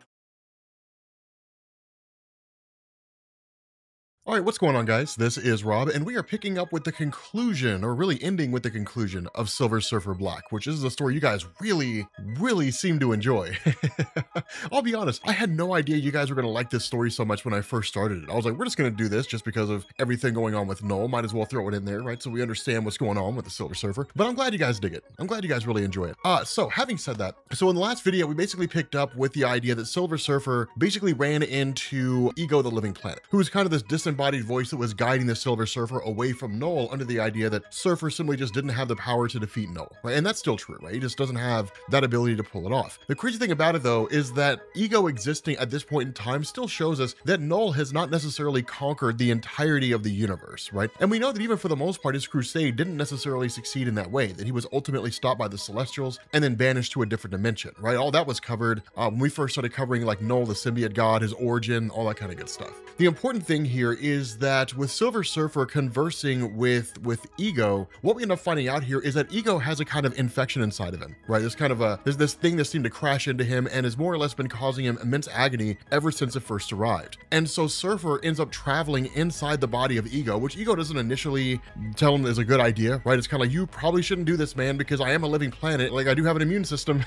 All right, what's going on, guys? This is Rob, and we are picking up with the conclusion, or really ending with the conclusion of Silver Surfer Black, which is a story you guys really, really seem to enjoy. I'll be honest, I had no idea you guys were going to like this story so much when I first started it. I was like, we're just going to do this just because of everything going on with Knull. Might as well throw it in there, right? So we understand what's going on with the Silver Surfer. But I'm glad you guys dig it. I'm glad you guys really enjoy it. So having said that, so in the last video, we basically picked up with the idea that Silver Surfer basically ran into Ego the Living Planet, who was kind of this disembodied voice that was guiding the Silver Surfer away from Knull, under the idea that Surfer simply just didn't have the power to defeat Knull, right? And that's still true, right? He just doesn't have that ability to pull it off. The crazy thing about it, though, is that Ego existing at this point in time still shows us that Knull has not necessarily conquered the entirety of the universe, right? And we know that even for the most part, his crusade didn't necessarily succeed in that way, that he was ultimately stopped by the Celestials and then banished to a different dimension, right? All that was covered when we first started covering like Knull, the symbiote god, his origin, all that kind of good stuff. The important thing here is that with Silver Surfer conversing with Ego, what we end up finding out here is that Ego has a kind of infection inside of him, right? There's this thing that seemed to crash into him and has more or less been causing him immense agony ever since it first arrived. And so Surfer ends up traveling inside the body of Ego, which Ego doesn't initially tell him is a good idea, right? It's kind of like, you probably shouldn't do this, man, because I am a living planet. Like, I do have an immune system.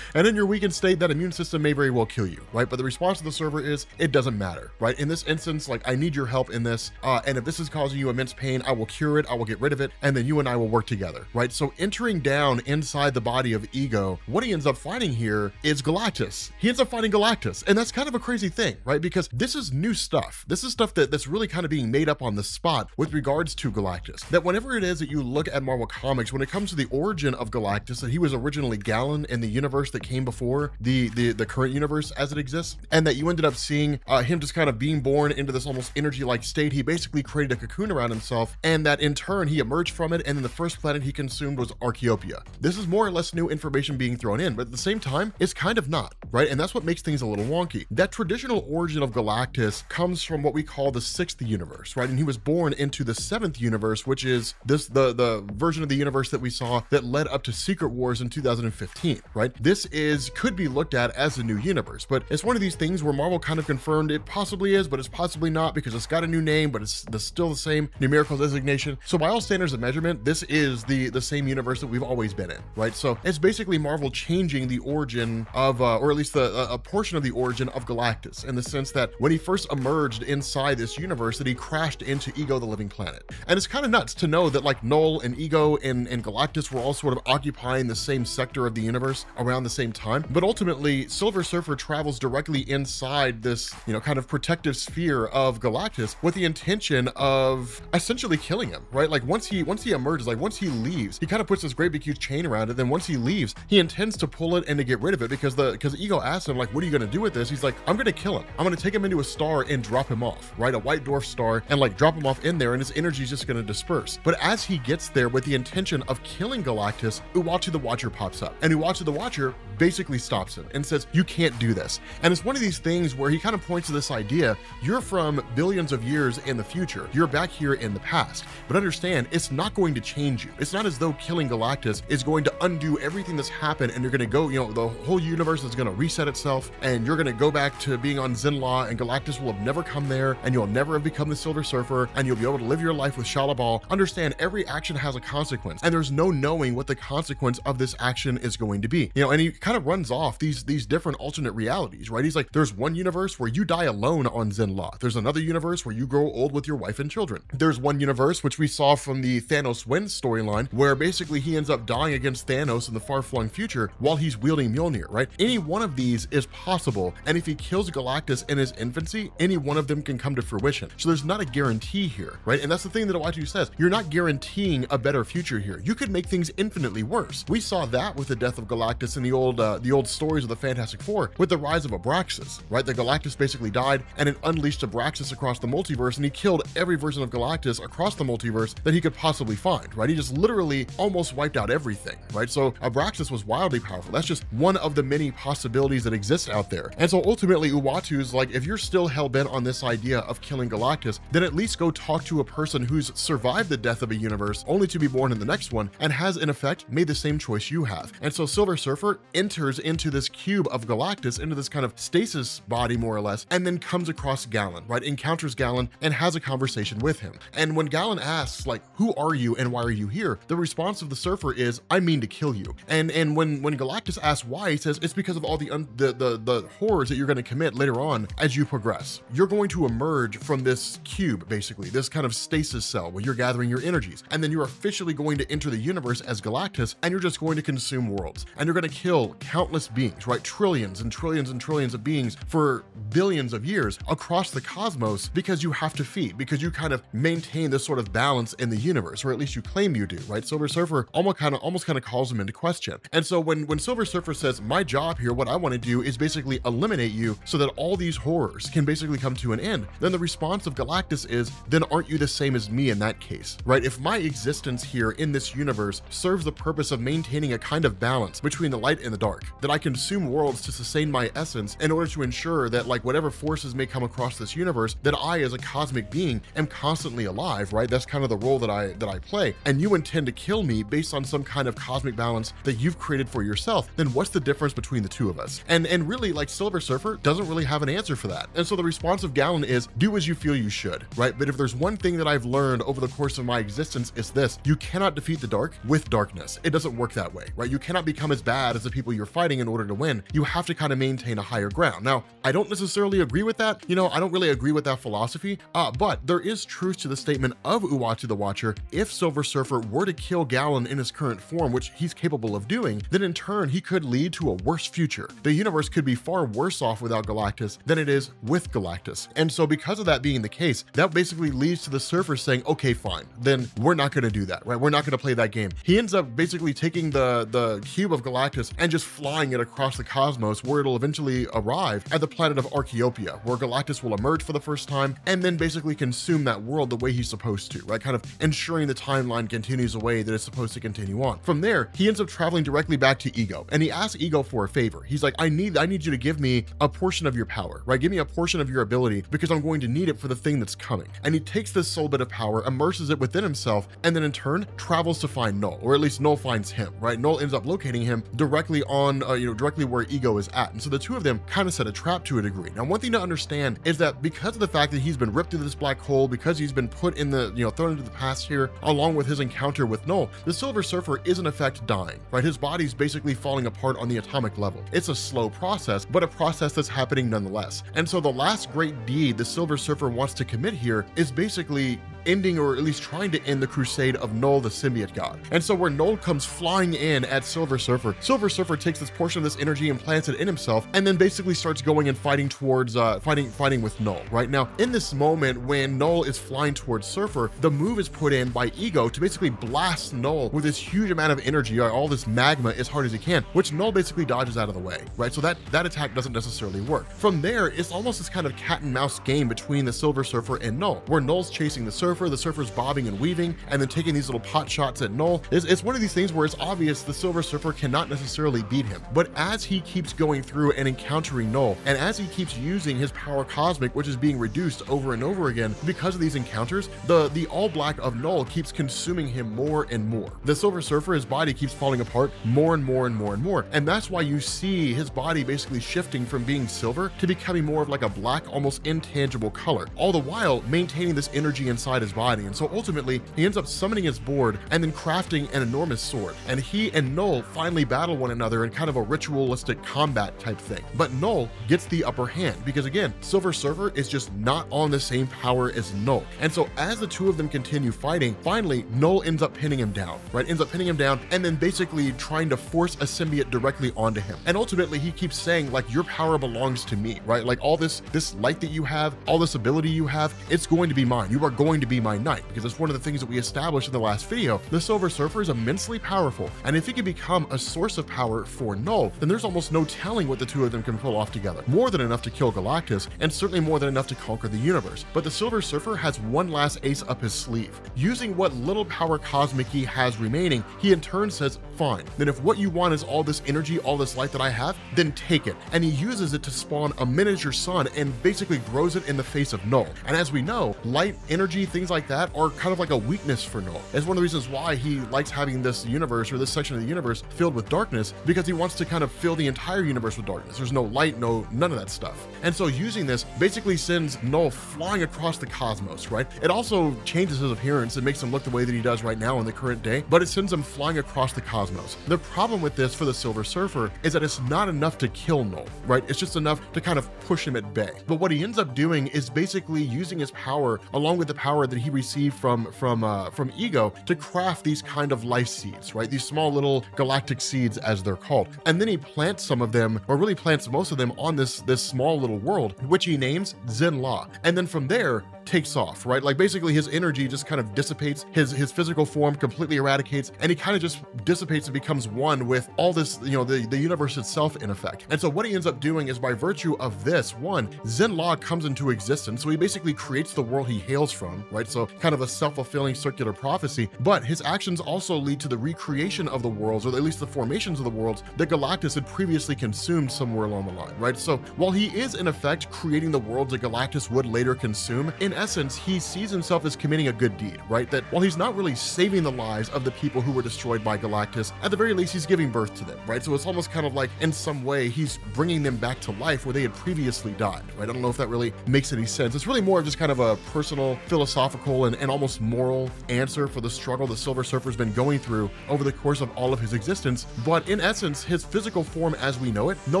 And in your weakened state, that immune system may very well kill you, right? But the response of the server is, it doesn't matter, right? In this instance, like, I need your help in this. And if this is causing you immense pain, I will cure it, I will get rid of it, and then you and I will work together, right? So entering down inside the body of Ego, what he ends up fighting here is Galactus. He ends up fighting Galactus, and that's kind of a crazy thing, right? Because this is new stuff. This is stuff that's really kind of being made up on the spot with regards to Galactus. That whenever it is that you look at Marvel Comics, when it comes to the origin of Galactus, that he was originally Gallon in the universe that came before the current universe as it exists, and that you ended up seeing him just kind of being born into this almost energy-like state. He basically created a cocoon around himself, and that in turn he emerged from it, and then the first planet he consumed was Archaeopia. This is more or less new information being thrown in, but at the same time, it's kind of not, right? And that's what makes things a little wonky. That traditional origin of Galactus comes from what we call the 6th universe, right? And he was born into the 7th universe, which is the version of the universe that we saw that led up to Secret Wars in 2015, right? This could be looked at as a new universe, but it's one of these things where Marvel kind of confirmed it possibly is, but it's possibly not, because it's got a new name, but it's still the same numerical designation. So by all standards of measurement, this is the same universe that we've always been in, right? So it's basically Marvel changing the origin of, or at least a portion of the origin of Galactus, in the sense that when he first emerged inside this universe, that he crashed into Ego the Living Planet. And it's kind of nuts to know that like Knull and Ego and Galactus were all sort of occupying the same sector of the universe around the same time. But ultimately, Silver Surfer travels directly inside this, kind of protective sphere of Galactus, Galactus with the intention of essentially killing him, right? Like once he emerges, like once he leaves, he kind of puts this great big huge chain around it. Then once he leaves, he intends to pull it and to get rid of it because Ego asks him, like, what are you gonna do with this? He's like, I'm gonna kill him. I'm gonna take him into a star and drop him off, right? A white dwarf star, and like drop him off in there, and his energy is just gonna disperse. But as he gets there with the intention of killing Galactus, Uatu the Watcher pops up, and Uatu the Watcher basically stops him and says, you can't do this. And it's one of these things where he kind of points to this idea, you're from billions of years in the future, you're back here in the past, but understand, it's not going to change you. It's not as though killing Galactus is going to undo everything that's happened, and you're gonna go, you know, the whole universe is gonna reset itself, and you're gonna go back to being on Zinla, and Galactus will have never come there, and you'll never have become the Silver Surfer, and you'll be able to live your life with Shalabal. Understand, every action has a consequence, and there's no knowing what the consequence of this action is going to be. You know, and he kind of runs off these different alternate realities, right? He's like, there's one universe where you die alone on Zinla. There's another universe where you grow old with your wife and children. There's one universe, which we saw from the Thanos wins storyline, where basically he ends up dying against Thanos in the far-flung future while he's wielding Mjolnir, right? Any one of these is possible, and if he kills Galactus in his infancy, any one of them can come to fruition. So there's not a guarantee here, right? And that's the thing that Uatu says. You're not guaranteeing a better future here. You could make things infinitely worse. We saw that with the death of Galactus in the old stories of the Fantastic Four with the rise of Abraxas, right? The Galactus basically died, and it unleashed Abraxas across the multiverse, and he killed every version of Galactus across the multiverse that he could possibly find, right? He just literally almost wiped out everything, right? So Abraxas was wildly powerful. That's just one of the many possibilities that exist out there. And so ultimately Uatu's like, if you're still hell-bent on this idea of killing Galactus, then at least go talk to a person who's survived the death of a universe only to be born in the next one and has in effect made the same choice you have. And so Silver Surfer enters into this cube of Galactus, into this kind of stasis body more or less, and then comes across Gallon, right? Encounters Gallon and has a conversation with him. And when Gallon asks, like, who are you and why are you here? The response of the Surfer is, I mean to kill you. And when Galactus asks why, he says, it's because of all the horrors that you're going to commit later on as you progress. You're going to emerge from this cube, basically, this kind of stasis cell where you're gathering your energies. And then you're officially going to enter the universe as Galactus, and you're just going to consume worlds. And you're going to kill countless beings, right? Trillions and trillions and trillions of beings for billions of years across the cosmos because you have to feed, because you kind of maintain this sort of balance in the universe, or at least you claim you do, right? Silver Surfer almost kind of calls him into question. And so when Silver Surfer says, my job here, what I want to do is basically eliminate you so that all these horrors can basically come to an end, then the response of Galactus is, then aren't you the same as me in that case, right? If my existence here in this universe serves the purpose of maintaining a kind of balance between the light and the dark, that I consume worlds to sustain my essence in order to ensure that, like, whatever forces may come across this universe, that I as a cosmic being am constantly alive, right? That's kind of the role that I play. And you intend to kill me based on some kind of cosmic balance that you've created for yourself, then what's the difference between the two of us? And really, like, Silver Surfer doesn't really have an answer for that. And so the response of Gallon is, do as you feel you should, right? But if there's one thing that I've learned over the course of my existence, it's this: you cannot defeat the dark with darkness. It doesn't work that way, right? You cannot become as bad as the people you're fighting in order to win. You have to kind of maintain a higher ground. Now, I don't necessarily agree with that. You know, I don't really agree with that philosophy, but there is truth to the statement of Uatu the Watcher. If Silver Surfer were to kill Gallon in his current form, which he's capable of doing, then in turn, he could lead to a worse future. The universe could be far worse off without Galactus than it is with Galactus. And so because of that being the case, that basically leads to the Surfer saying, okay, fine, then we're not going to do that, right? We're not going to play that game. He ends up basically taking the cube of Galactus and just flying it across the cosmos, where it'll eventually arrive at the planet of Archaeopia, where Galactus will emerge for the first time and then basically consume that world the way he's supposed to, right? Kind of ensuring the timeline continues the way that it's supposed to continue on. From there, he ends up traveling directly back to Ego, and he asks Ego for a favor. He's like, I need you to give me a portion of your power, right? Give me a portion of your ability because I'm going to need it for the thing that's coming. And he takes this soul bit of power, immerses it within himself, and then in turn travels to find Knull, or at least Knull finds him, right? Knull ends up locating him directly on, directly where Ego is at. And so the two of them kind of set a trap to a degree. Now, one thing to understand is that because of the fact that he's been ripped through this black hole, because he's been put in the, thrown into the past here, along with his encounter with Knull, the Silver Surfer is in effect dying, right? His body's basically falling apart on the atomic level. It's a slow process, but a process that's happening nonetheless. And so the last great deed the Silver Surfer wants to commit here is basically ending, or at least trying to end, the crusade of Knull, the symbiote god. And so where Knull comes flying in at Silver Surfer, Silver Surfer takes this portion of this energy and plants it in himself, and then basically starts going and fighting towards fighting with Knull. Right now, in this moment when Knull is flying towards Surfer, the move is put in by Ego to basically blast Knull with this huge amount of energy, or all this magma, as hard as he can, which Knull basically dodges out of the way, right? So that attack doesn't necessarily work. From there, it's almost this kind of cat and mouse game between the Silver Surfer and Knull, where Knull's chasing the Surfer's bobbing and weaving, and then taking these little pot shots at Knull. It's one of these things where it's obvious the Silver Surfer cannot necessarily beat him. But as he keeps going through and encountering Knull, and as he keeps using his power cosmic, which is being reduced over and over again because of these encounters, the all black of Knull keeps consuming him more and more. The Silver Surfer, his body keeps falling apart more and more and more and more. And that's why you see his body basically shifting from being silver to becoming more of like a black, almost intangible color, all the while maintaining this energy inside his body. And so ultimately, he ends up summoning his board and then crafting an enormous sword. And he and Knull finally battle one another in kind of a ritualistic combat type thing. But Knull gets the upper hand because, again, Silver Surfer is just not on the same power as Knull. And so as the two of them continue fighting, finally Knull ends up pinning him down, right? Ends up pinning him down and then basically trying to force a symbiote directly onto him. And ultimately he keeps saying, like, your power belongs to me, right? Like, all this light that you have, all this ability you have, it's going to be mine. You are going to be my knight, because it's one of the things that we established in the last video. The Silver Surfer is immensely powerful, and if he can become a source of power for Knull, then there's almost no telling what the two of them can pull off together. More than enough to kill Galactus, and certainly more than enough to conquer the universe. But the Silver Surfer has one last ace up his sleeve. Using what little power cosmic he has remaining, he in turn says, fine, then if what you want is all this energy, all this light that I have, then take it. And he uses it to spawn a miniature sun and basically grows it in the face of Knull. And as we know, light, energy, things like that are kind of like a weakness for Knull. It's one of the reasons why he likes having this universe, or this section of the universe, filled with darkness, because he wants to kind of fill the entire universe with darkness. There's no light, none of that stuff. And so using this basically sends Knull flying across the cosmos, right? It also changes his appearance and makes him look the way that he does right now in the current day, but it sends him flying across the cosmos. The problem with this for the Silver Surfer is that it's not enough to kill Knull, right? It's just enough to kind of push him at bay. But what he ends up doing is basically using his power, along with the power that he received from Ego, to craft these kind of life seeds, right? These small little galactic seeds, as they're called. And then he plants some of them, or really plants most of them, on this small little world, which he names Zen-La. And then from there, takes off, right? Like, basically his energy just kind of dissipates, his physical form completely eradicates, and he kind of just dissipates and becomes one with all this, you know, the universe itself, in effect. And so what he ends up doing is, by virtue of this, one, Zen-La comes into existence, so he basically creates the world he hails from, right? So kind of a self-fulfilling circular prophecy, but his actions also lead to the recreation of the worlds, or at least the formations of the worlds that Galactus had previously consumed somewhere along the line, right? So while he is in effect creating the worlds that Galactus would later consume, in essence, he sees himself as committing a good deed, right? That while he's not really saving the lives of the people who were destroyed by Galactus, at the very least, he's giving birth to them, right? So it's almost kind of like, in some way, he's bringing them back to life where they had previously died, right? I don't know if that really makes any sense. It's really more of just kind of a personal, philosophical, and almost moral answer for the struggle the Silver Surfer's been going through over the course of all of his existence. But in essence, his physical form as we know it no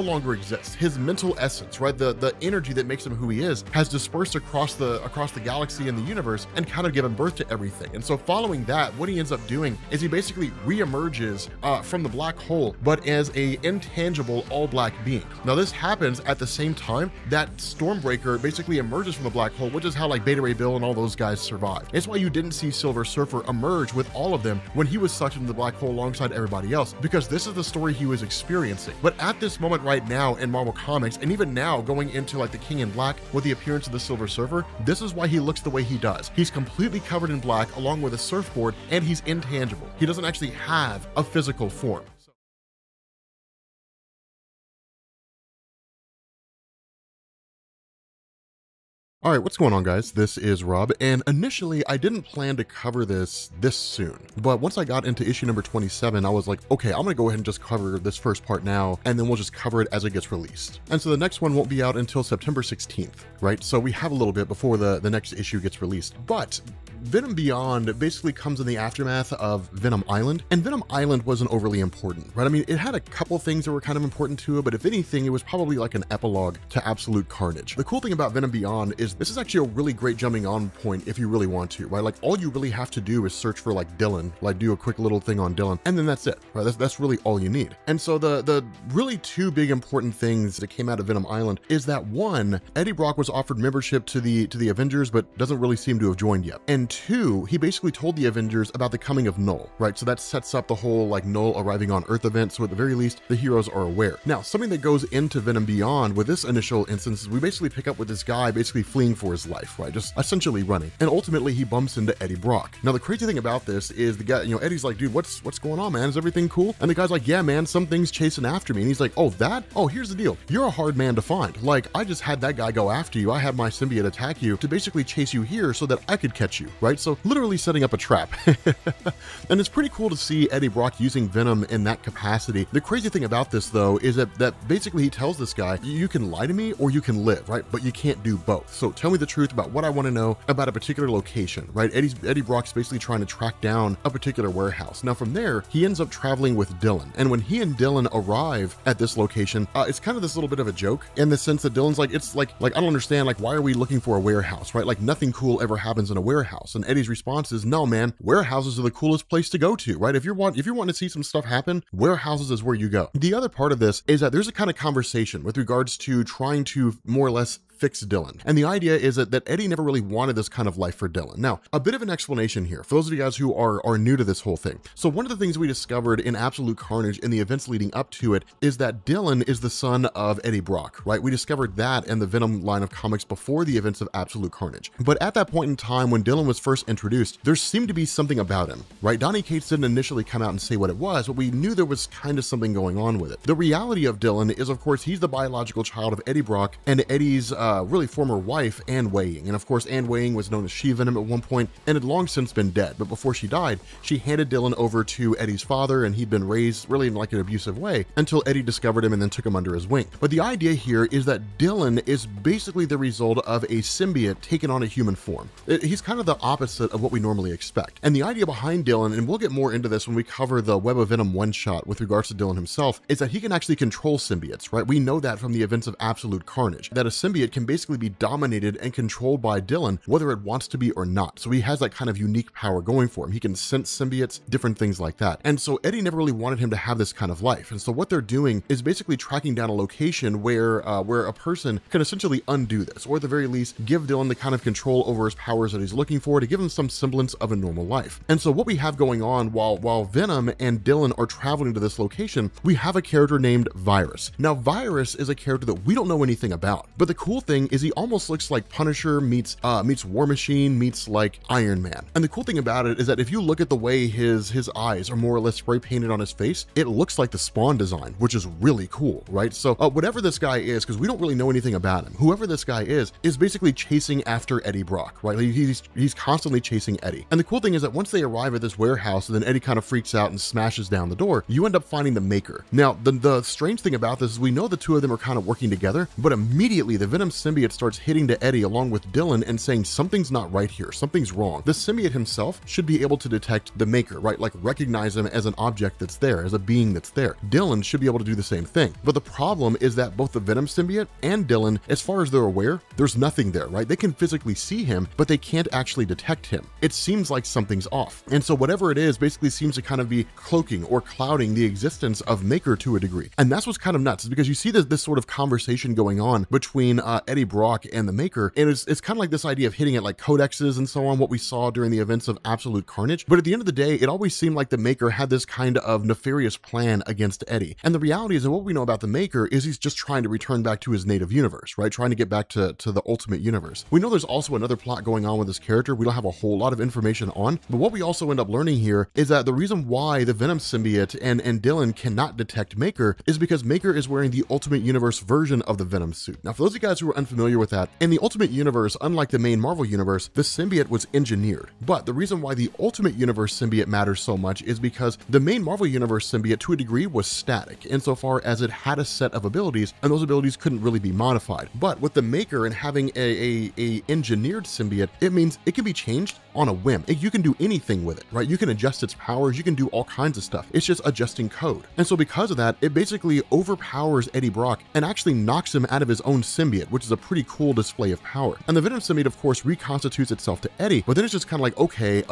longer exists. His mental essence, right? The energy that makes him who he is has dispersed across the galaxy and the universe and kind of given birth to everything. And so following that, what he ends up doing is he basically re-emerges from the black hole, but as a intangible all-black being. Now this happens at the same time that Stormbreaker basically emerges from the black hole, which is how like Beta Ray Bill and all those guys survived. It's why you didn't see Silver Surfer emerge with all of them when he was sucked into the black hole alongside everybody else, because this is the story he was experiencing. But at this moment right now in Marvel Comics, and even now going into like the King in Black with the appearance of the Silver Surfer, this is why he looks the way he does. He's completely covered in black along with a surfboard, and he's intangible. He doesn't actually have a physical form. All right, what's going on, guys? This is Rob, and initially I didn't plan to cover this soon, but once I got into issue number 27, I was like, okay, I'm gonna go ahead and just cover this first part now, and then we'll just cover it as it gets released. And so the next one won't be out until September 16th, right? So we have a little bit before the next issue gets released, but Venom Beyond basically comes in the aftermath of Venom Island, and Venom Island wasn't overly important, right? I mean, it had a couple things that were kind of important to it, but if anything, it was probably like an epilogue to Absolute Carnage. The cool thing about Venom Beyond is this is actually a really great jumping on point if you really want to, right? Like all you really have to do is search for like Dylan, like do a quick little thing on Dylan, and then that's it, right? That's really all you need. And so the really two big important things that came out of Venom Island is that one, Eddie Brock was offered membership to the Avengers, but doesn't really seem to have joined yet. And two, he basically told the Avengers about the coming of Knull, right? So that sets up the whole like Knull arriving on Earth event. So at the very least, the heroes are aware. Now, something that goes into Venom Beyond with this initial instance is we basically pick up with this guy basically fleeing for his life, right? Just essentially running. And ultimately he bumps into Eddie Brock. Now, the crazy thing about this is the guy, you know, Eddie's like, dude, what's going on, man? Is everything cool? And the guy's like, yeah, man, something's chasing after me. And he's like, oh, that? Oh, here's the deal. You're a hard man to find. Like, I just had that guy go after you. I had my symbiote attack you to basically chase you here so that I could catch you, right? So literally setting up a trap. And it's pretty cool to see Eddie Brock using Venom in that capacity. The crazy thing about this, though, is that basically he tells this guy, you can lie to me or you can live, right? But you can't do both. So tell me the truth about what I want to know about a particular location, right? Eddie Brock's basically trying to track down a particular warehouse. Now from there, he ends up traveling with Dylan. And when he and Dylan arrive at this location, it's kind of this little bit of a joke in the sense that Dylan's like, it's like I don't understand, like, why are we looking for a warehouse, right? Like nothing cool ever happens in a warehouse. And Eddie's response is, no, man, warehouses are the coolest place to go to, right? If you're wanting to see some stuff happen, warehouses is where you go. The other part of this is that there's a kind of conversation with regards to trying to more or less fix Dylan. And the idea is that Eddie never really wanted this kind of life for Dylan. Now, a bit of an explanation here for those of you guys who are new to this whole thing. So one of the things we discovered in Absolute Carnage in the events leading up to it is that Dylan is the son of Eddie Brock, right? We discovered that in the Venom line of comics before the events of Absolute Carnage. But at that point in time when Dylan was first introduced, there seemed to be something about him, right? Donny Cates didn't initially come out and say what it was, but we knew there was kind of something going on with it. The reality of Dylan is, of course, he's the biological child of Eddie Brock and Eddie's really former wife, Anne Weying. And of course, Anne Weying was known as She-Venom at one point and had long since been dead. But before she died, she handed Dylan over to Eddie's father, and he'd been raised really in like an abusive way until Eddie discovered him and then took him under his wing. But the idea here is that Dylan is basically the result of a symbiote taken on a human form. He's kind of the opposite of what we normally expect. And the idea behind Dylan, and we'll get more into this when we cover the Web of Venom one-shot with regards to Dylan himself, is that he can actually control symbiotes, right? We know that from the events of Absolute Carnage, that a symbiote can basically be dominated and controlled by Dylan, whether it wants to be or not. So he has that kind of unique power going for him. He can sense symbiotes, different things like that. And so Eddie never really wanted him to have this kind of life. And so what they're doing is basically tracking down a location where a person can essentially undo this, or at the very least, give Dylan the kind of control over his powers that he's looking for to give him some semblance of a normal life. And so what we have going on while Venom and Dylan are traveling to this location, we have a character named Virus. Now, Virus is a character that we don't know anything about, but the cool thing is he almost looks like Punisher meets War Machine meets like Iron Man. And the cool thing about it is that if you look at the way his eyes are more or less spray painted on his face, it looks like the Spawn design, which is really cool, right? So whatever this guy is, because we don't really know anything about him, whoever this guy is basically chasing after Eddie Brock, right? He's constantly chasing Eddie. And the cool thing is that once they arrive at this warehouse, and then Eddie kind of freaks out and smashes down the door, you end up finding the Maker. Now, the strange thing about this is we know the two of them are kind of working together, but immediately the Venom symbiote starts hitting to Eddie along with Dylan and saying something's not right here, something's wrong. The symbiote himself should be able to detect the Maker, right? Like recognize him as an object that's there, as a being that's there. Dylan should be able to do the same thing. But the problem is that both the Venom symbiote and Dylan, as far as they're aware, there's nothing there, right? They can physically see him, but they can't actually detect him. It seems like something's off. And so whatever it is basically seems to kind of be cloaking or clouding the existence of Maker to a degree. And that's what's kind of nuts, is because you see this sort of conversation going on between Eddie Brock and the Maker, and it's kind of like this idea of hitting at like codexes and so on, what we saw during the events of Absolute Carnage. But at the end of the day, it always seemed like the Maker had this kind of nefarious plan against Eddie. And the reality is that what we know about the Maker is he's just trying to return back to his native universe, right? Trying to get back to the Ultimate Universe. We know there's also another plot going on with this character we don't have a whole lot of information on, but what we also end up learning here is that the reason why the Venom symbiote and Dylan cannot detect Maker is because Maker is wearing the Ultimate Universe version of the Venom suit. Now, for those of you guys who are unfamiliar with that, in the Ultimate Universe, unlike the main Marvel Universe, the symbiote was engineered. But the reason why the Ultimate Universe symbiote matters so much is because the main Marvel Universe symbiote, to a degree, was static insofar as it had a set of abilities, and those abilities couldn't really be modified. But with the Maker and having a engineered symbiote, it means it can be changed on a whim. You can do anything with it, right? You can adjust its powers, you can do all kinds of stuff. It's just adjusting code. And so because of that, it basically overpowers Eddie Brock and actually knocks him out of his own symbiote, which is a pretty cool display of power. And the Venom symbiote, of course, reconstitutes itself to Eddie, but then it's just kind of like, okay,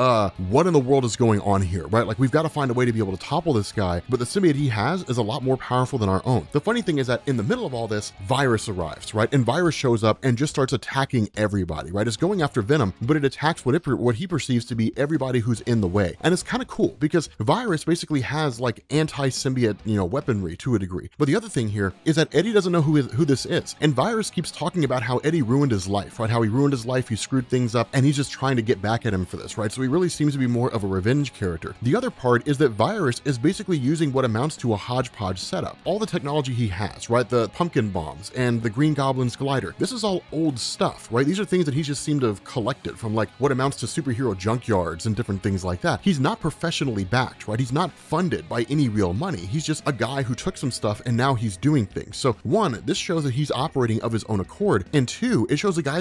what in the world is going on here, right? Like, we've got to find a way to be able to topple this guy, but the symbiote he has is a lot more powerful than our own. The funny thing is that in the middle of all this, Virus arrives, right? And Virus shows up and just starts attacking everybody, right? It's going after Venom, but it attacks what he perceives to be everybody who's in the way. And it's kind of cool because Virus basically has like anti-symbiote, weaponry to a degree. But the other thing here is that Eddie doesn't know who this is. And Virus keeps talking about how Eddie ruined his life, right? How he ruined his life, he screwed things up, and he's just trying to get back at him for this, right? So he really seems to be more of a revenge character. The other part is that Virus is basically using what amounts to a hodgepodge setup. All the technology he has, right? The pumpkin bombs and the Green Goblin's glider. This is all old stuff, right? These are things that he just seemed to have collected from like what amounts to superhero junkyards and different things like that. He's not professionally backed, right? He's not funded by any real money. He's just a guy who took some stuff and now he's doing things. So one, this shows that he's operating of his own accord. And two, it shows the guy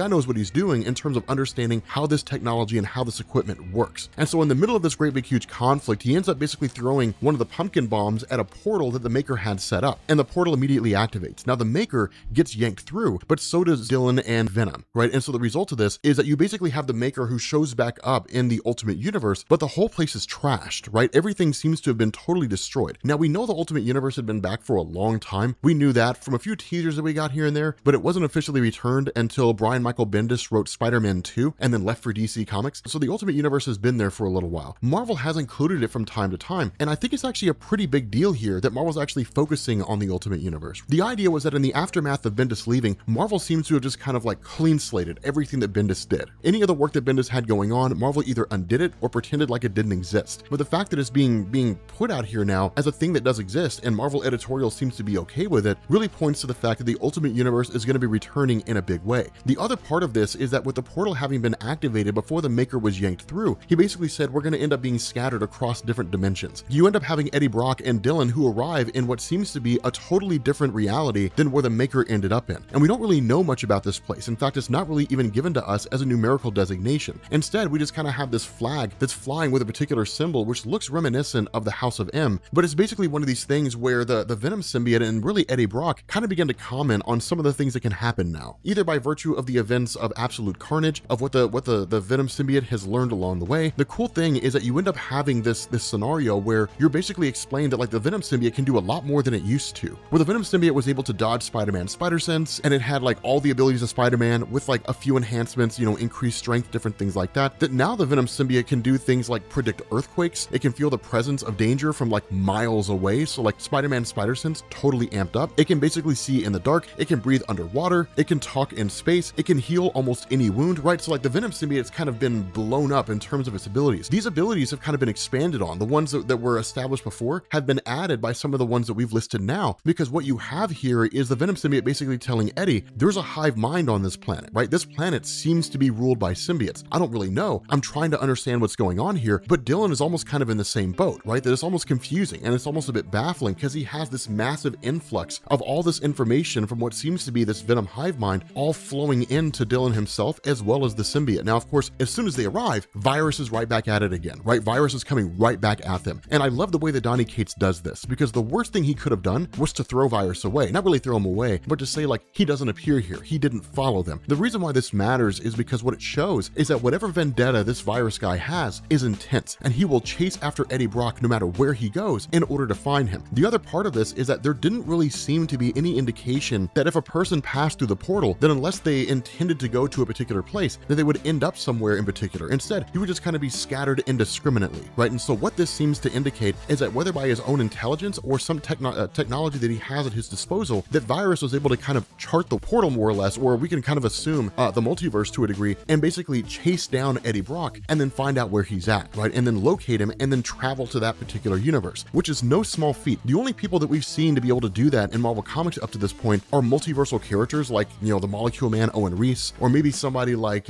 knows what he's doing in terms of understanding how this technology and how this equipment works. And so in the middle of this great big huge conflict, he ends up basically throwing one of the pumpkin bombs at a portal that the Maker had set up. And the portal immediately activates. Now the Maker gets yanked through, but so does Dylan and Venom, right? And so the result of this is that you basically have the Maker who shows back up in the Ultimate Universe, but the whole place is trashed, right? Everything seems to have been totally destroyed. Now we know the Ultimate Universe had been back for a long time. We knew that from a few teasers that we got here and there, but it wasn't officially returned until Brian Michael Bendis wrote Spider-Man 2 and then left for DC Comics. So the Ultimate Universe has been there for a little while. Marvel has included it from time to time, and I think it's actually a pretty big deal here that Marvel's actually focusing on the Ultimate Universe. The idea was that in the aftermath of Bendis leaving, Marvel seems to have just kind of like clean slated everything that Bendis did. Any other work that Bendis had going on, Marvel either undid it or pretended like it didn't exist. But the fact that it's being put out here now as a thing that does exist and Marvel editorial seems to be okay with it really points to the fact that the Ultimate Universe is going to be returning in a big way. The other part of this is that with the portal having been activated before the Maker was yanked through, he basically said we're going to end up being scattered across different dimensions. You end up having Eddie Brock and Dylan who arrive in what seems to be a totally different reality than where the Maker ended up in. And we don't really know much about this place. In fact, it's not really even given to us as a numerical designation. Instead, we just kind of have this flag that's flying with a particular symbol, which looks reminiscent of the House of M, but it's basically one of these things where the Venom symbiote and really Eddie Brock kind of begin to comment on some of the things that can happen now, either by virtue of the events of absolute carnage, of what the Venom symbiote has learned along the way. The cool thing is that you end up having this scenario where you're basically explained that like the Venom symbiote can do a lot more than it used to, where the Venom symbiote was able to dodge Spider-Man's spider sense, and it had like all the abilities of Spider-Man with like a few enhancements, increased strength, different things like that. That now the Venom symbiote can do things like predict earthquakes. It can feel the presence of danger from like miles away. So like Spider-Man's spider sense totally amped up. It can basically see in the dark. It can breathe underwater. It can talk in space. It can heal almost any wound, right? So like the Venom symbiote's kind of been blown up in terms of its abilities. These abilities have kind of been expanded on. The ones that were established before have been added by some of the ones that we've listed now, because what you have here is the Venom symbiote basically telling Eddie, there's a hive mind on this planet, right? This planet seems to be ruled by symbiotes. I don't really know. I'm trying to understand what's going on here, but Dylan is almost kind of in the same boat, right? That it's almost confusing and it's almost a bit baffling because he has this massive influx of all this information from what seems to be this Venom hive mind all flowing into Dylan himself as well as the symbiote. Now, of course, as soon as they arrive, Virus is right back at it again, right? Virus is coming right back at them. And I love the way that Donny Cates does this, because the worst thing he could have done was to throw Virus away. Not really throw him away, but to say like, he doesn't appear here. He didn't follow them. The reason why this matters is because what it shows is that whatever vendetta this Virus guy has is intense, and he will chase after Eddie Brock no matter where he goes in order to find him. The other part of this is that there didn't really seem to be any indication that if a person passed through the portal, then unless they intended to go to a particular place, that they would end up somewhere in particular. Instead, he would just kind of be scattered indiscriminately, right? And so what this seems to indicate is that whether by his own intelligence or some technology that he has at his disposal, that Virus was able to kind of chart the portal more or less, or we can kind of assume the multiverse to a degree, and basically chase down Eddie Brock and then find out where he's at, right? And then locate him and then travel to that particular universe, which is no small feat. The only people that we've seen to be able to do that in Marvel Comics up to this point are multiversal characters like, the Molecule Man, Owen Reese, or maybe somebody like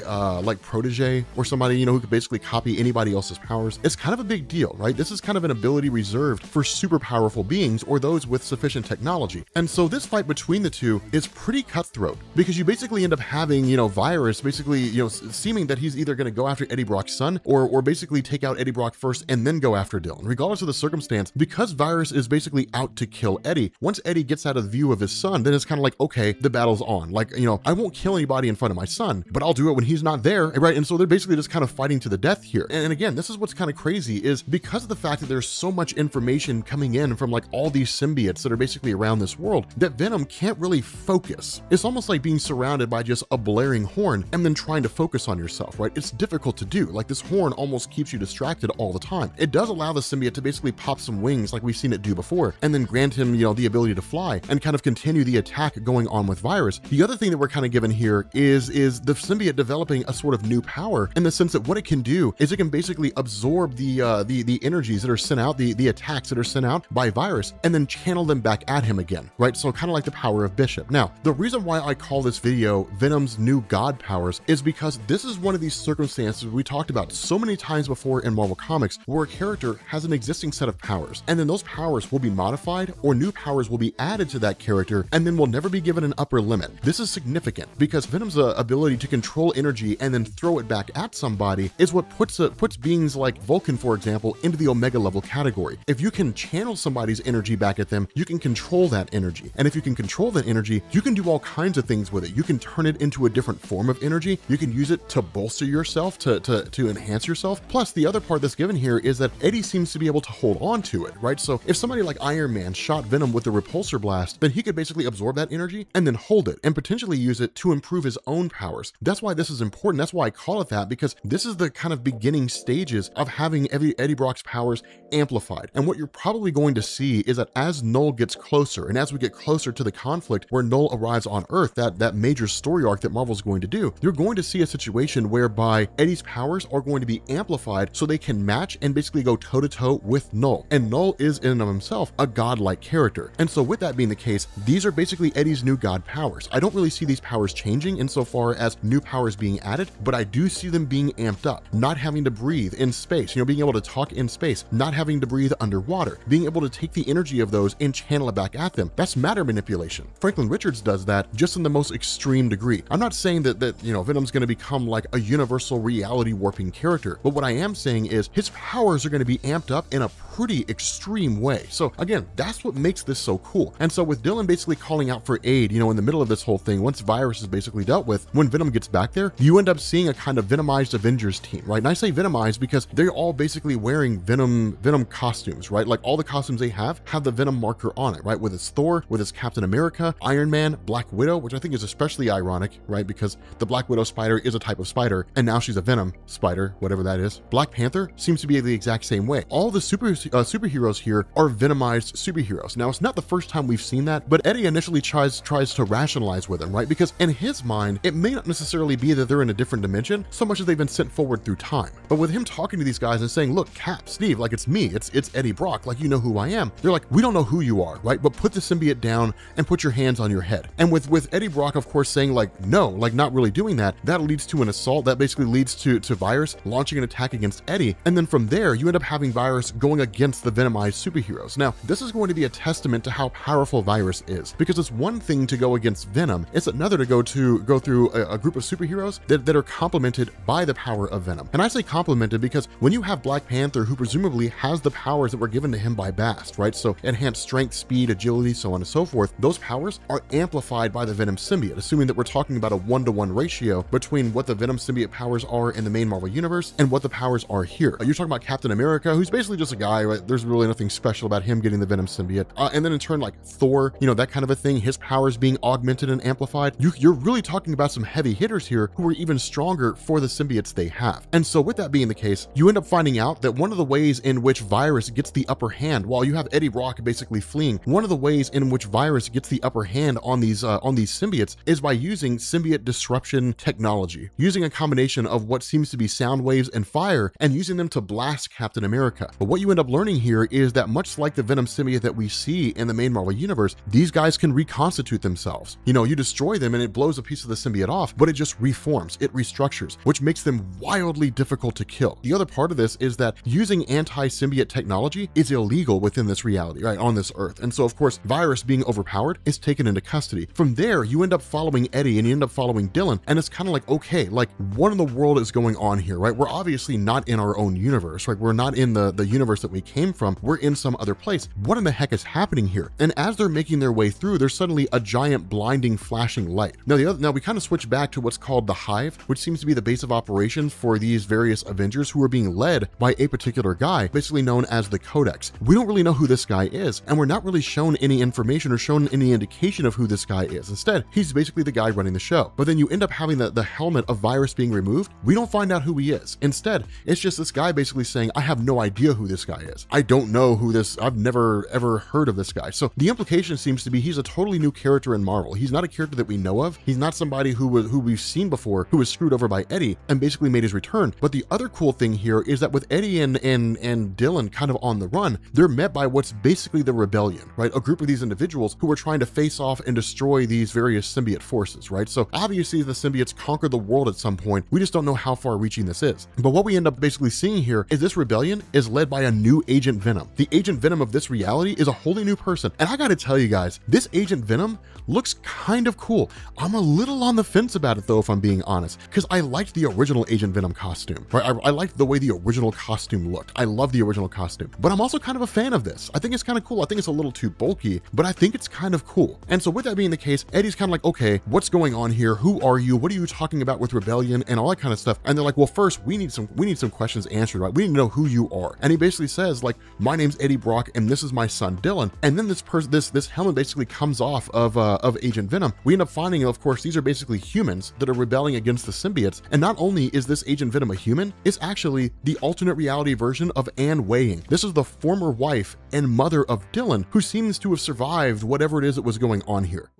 Protege, or somebody, who could basically copy anybody else's powers. It's kind of a big deal, right? This is kind of an ability reserved for super powerful beings or those with sufficient technology. And so this fight between the two is pretty cutthroat, because you basically end up having, Virus basically, seeming that he's he's either going to go after Eddie Brock's son or basically take out Eddie Brock first and then go after Dylan. Regardless of the circumstance, because Virus is basically out to kill Eddie, once Eddie gets out of the view of his son, then it's kind of like, okay, the battle's on. Like, you know, I won't kill anybody in front of my son, but I'll do it when he's not there, right? And so they're basically just kind of fighting to the death here. And again, this is what's kind of crazy, is because of the fact that there's so much information coming in from like all these symbiotes that are basically around this world, that Venom can't really focus. It's almost like being surrounded by just a blaring horn and then trying to focus on yourself, right? It's difficult to do. Like, this horn almost keeps you distracted all the time. It does allow the symbiote to basically pop some wings like we've seen it do before, and then grant him, you know, the ability to fly and kind of continue the attack going on with Virus. The other thing that we're kind of given here is the symbiote developing a sort of new power, in the sense that what it can do is it can basically absorb the energies that are sent out, the attacks that are sent out by Virus, and then channel them back at him again, right? So kind of like the power of Bishop. Now, the reason why I call this video Venom's new god powers is because this is one of these circumstances we talked about so many times before in Marvel Comics, where a character has an existing set of powers, and then those powers will be modified or new powers will be added to that character, and then will never be given an upper limit. This is significant because Venom's ability to control energy and then throw it back at somebody is what puts beings like Vulcan, for example, into the Omega level category. If you can channel somebody's energy back at them, you can control that energy. And if you can control that energy, you can do all kinds of things with it. You can turn it into a different form of energy. You can use it to bolster yourself, to enhance yourself. Plus, the other part that's given here is that Eddie seems to be able to hold on to it, right? So if somebody like Iron Man shot Venom with the repulsor blast, then he could basically absorb that energy and then hold it and potentially use it to improve his own powers. That's why this is important. That's why I call it that, because this is the kind of beginning stages of having Eddie Brock's powers amplified. And what you're probably going to see is that as Knull gets closer, and as we get closer to the conflict where Knull arrives on Earth, that major story arc that Marvel's going to do, you're going to see a situation whereby Eddie's powers are going to be amplified so they can match and basically go toe-to-toe with Knull. And Knull is in and of himself a godlike character. And so with that being the case, these are basically Eddie's new god powers. I don't really see these powers changing insofar as new powers being added, but I do see them being amped up. Not having to breathe in space, you know, being able to talk in space, not having to breathe underwater, being able to take the energy of those and channel it back at them. That's matter manipulation. Franklin Richards does that just in the most extreme degree. I'm not saying that you know, Venom's going to become like a universal reality warping character, but what I am saying is his powers are going to be amped up in a pretty extreme way. So again, that's what makes this so cool. And so with Dylan basically calling out for aid, you know, in the middle of this whole thing, once Virus is basically dealt with, when Venom gets back there, you end up seeing a kind of Venomized Avengers team, right? And I say Venomized because they're all basically wearing Venom costumes, right? Like all the costumes they have the Venom marker on it, right? With his Thor, with his Captain America, Iron Man, Black Widow, which I think is especially ironic, right? Because the Black Widow spider is a type of spider, and now she's a Venom spider, whatever that is. Black Panther seems to be the exact same way. All the superheroes here are Venomized superheroes. Now, it's not the first time we've seen that, but Eddie initially tries to rationalize with them, right? Because in his mind, it may not necessarily be that they're in a different dimension so much as they've been sent forward through time. But with him talking to these guys and saying, look, Cap, Steve, like it's me, it's Eddie Brock, like you know who I am. They're like, we don't know who you are, right? But put the symbiote down and put your hands on your head. And with Eddie Brock, of course, saying like, no, like not really doing that, that leads to an assault. That basically leads to Virus launching an attack against Eddie. And then from there, you end up having Virus going against the Venomized superheroes. Now, this is going to be a testament to how powerful Virus is, because it's one thing to go against Venom. It's another to go through a group of superheroes that are complemented by the power of Venom. And I say complemented because when you have Black Panther, who presumably has the powers that were given to him by Bast, right? So enhanced strength, speed, agility, so on and so forth. Those powers are amplified by the Venom symbiote, assuming that we're talking about a 1-to-1 ratio between what the Venom symbiote powers are in the main Marvel universe and what the powers are here. You're talking about Captain America, who's basically just a guy, right? There's really nothing special about him getting the Venom symbiote. And then in turn, like Thor, you know, that kind of a thing, his powers being augmented and amplified. You're really talking about some heavy hitters here who are even stronger for the symbiotes they have. And so with that being the case, you end up finding out that one of the ways in which Virus gets the upper hand, while you have Eddie Brock basically fleeing, one of the ways in which Virus gets the upper hand on these symbiotes is by using symbiote disruption technology, using a combination of what seems to be sound waves and fire and using them to blast Captain America. But what you end up learning here is that much like the Venom symbiote that we see in the main Marvel universe, these guys can reconstitute themselves. You know, you destroy them and it blows a piece of the symbiote off, but it just reforms, it restructures, which makes them wildly difficult to kill. The other part of this is that using anti-symbiote technology is illegal within this reality, right, on this Earth. And so, of course, Virus being overpowered is taken into custody. From there, you end up following Eddie and you end up following Dylan, and it's kind of like, okay, like what in the world is going on here, right? We're obviously not in our own universe, right? We're not in the universe that we came from. We're in some other place. What in the heck is happening here? And as they're making their way through, there's suddenly a giant blinding flashing light. Now we kind of switch back to what's called the Hive, which seems to be the base of operations for these various Avengers who are being led by a particular guy, basically known as the Codex. We don't really know who this guy is, and we're not really shown any information or shown any indication of who this guy is. Instead, he's basically the guy running the show. But then you end up having the helmet of Virus being removed. We don't find out who he is. Instead, it's just this guy basically saying, I have no idea who this guy is. I don't know who this, I've never ever heard of this guy. So the implication seems to be he's a totally new character in Marvel. He's not a character that we know of. He's not somebody who we've seen before, who was screwed over by Eddie and basically made his return. But the other cool thing here is that with Eddie and Dylan kind of on the run, they're met by what's basically the rebellion, right? A group of these individuals who are trying to face off and destroy these various symbiote forces, right? So obviously the symbiotes conquer the world at some point. We just don't know how far reaching this is. But what we end up basically seeing here is this rebellion is led by a new Agent Venom. The Agent Venom of this reality is a wholly new person. And I gotta tell you guys, this Agent Venom looks kind of cool. I'm a little on the fence about it though, if I'm being honest, because I liked the original Agent Venom costume, right? I liked the way the original costume looked. I love the original costume, but I'm also kind of a fan of this. I think it's kind of cool. I think it's a little too bulky, but I think it's kind of cool. And so with that being the case, Eddie's kind of like, okay, what's going on here? Who are you? What are you talking about with rebellion and all that kind of stuff? And they're like, well, first we need some questions answered, right? We need to know who you are. And he basically says like, my name's Eddie Brock and this is my son Dylan. And then this helmet basically comes off of Agent Venom. We end up finding, of course, these are basically humans that are rebelling against the symbiotes. And not only is this Agent Venom a human, it's actually the alternate reality version of Anne Weying. This is the former wife and mother of Dylan, who seems to have survived whatever it is that was going on here.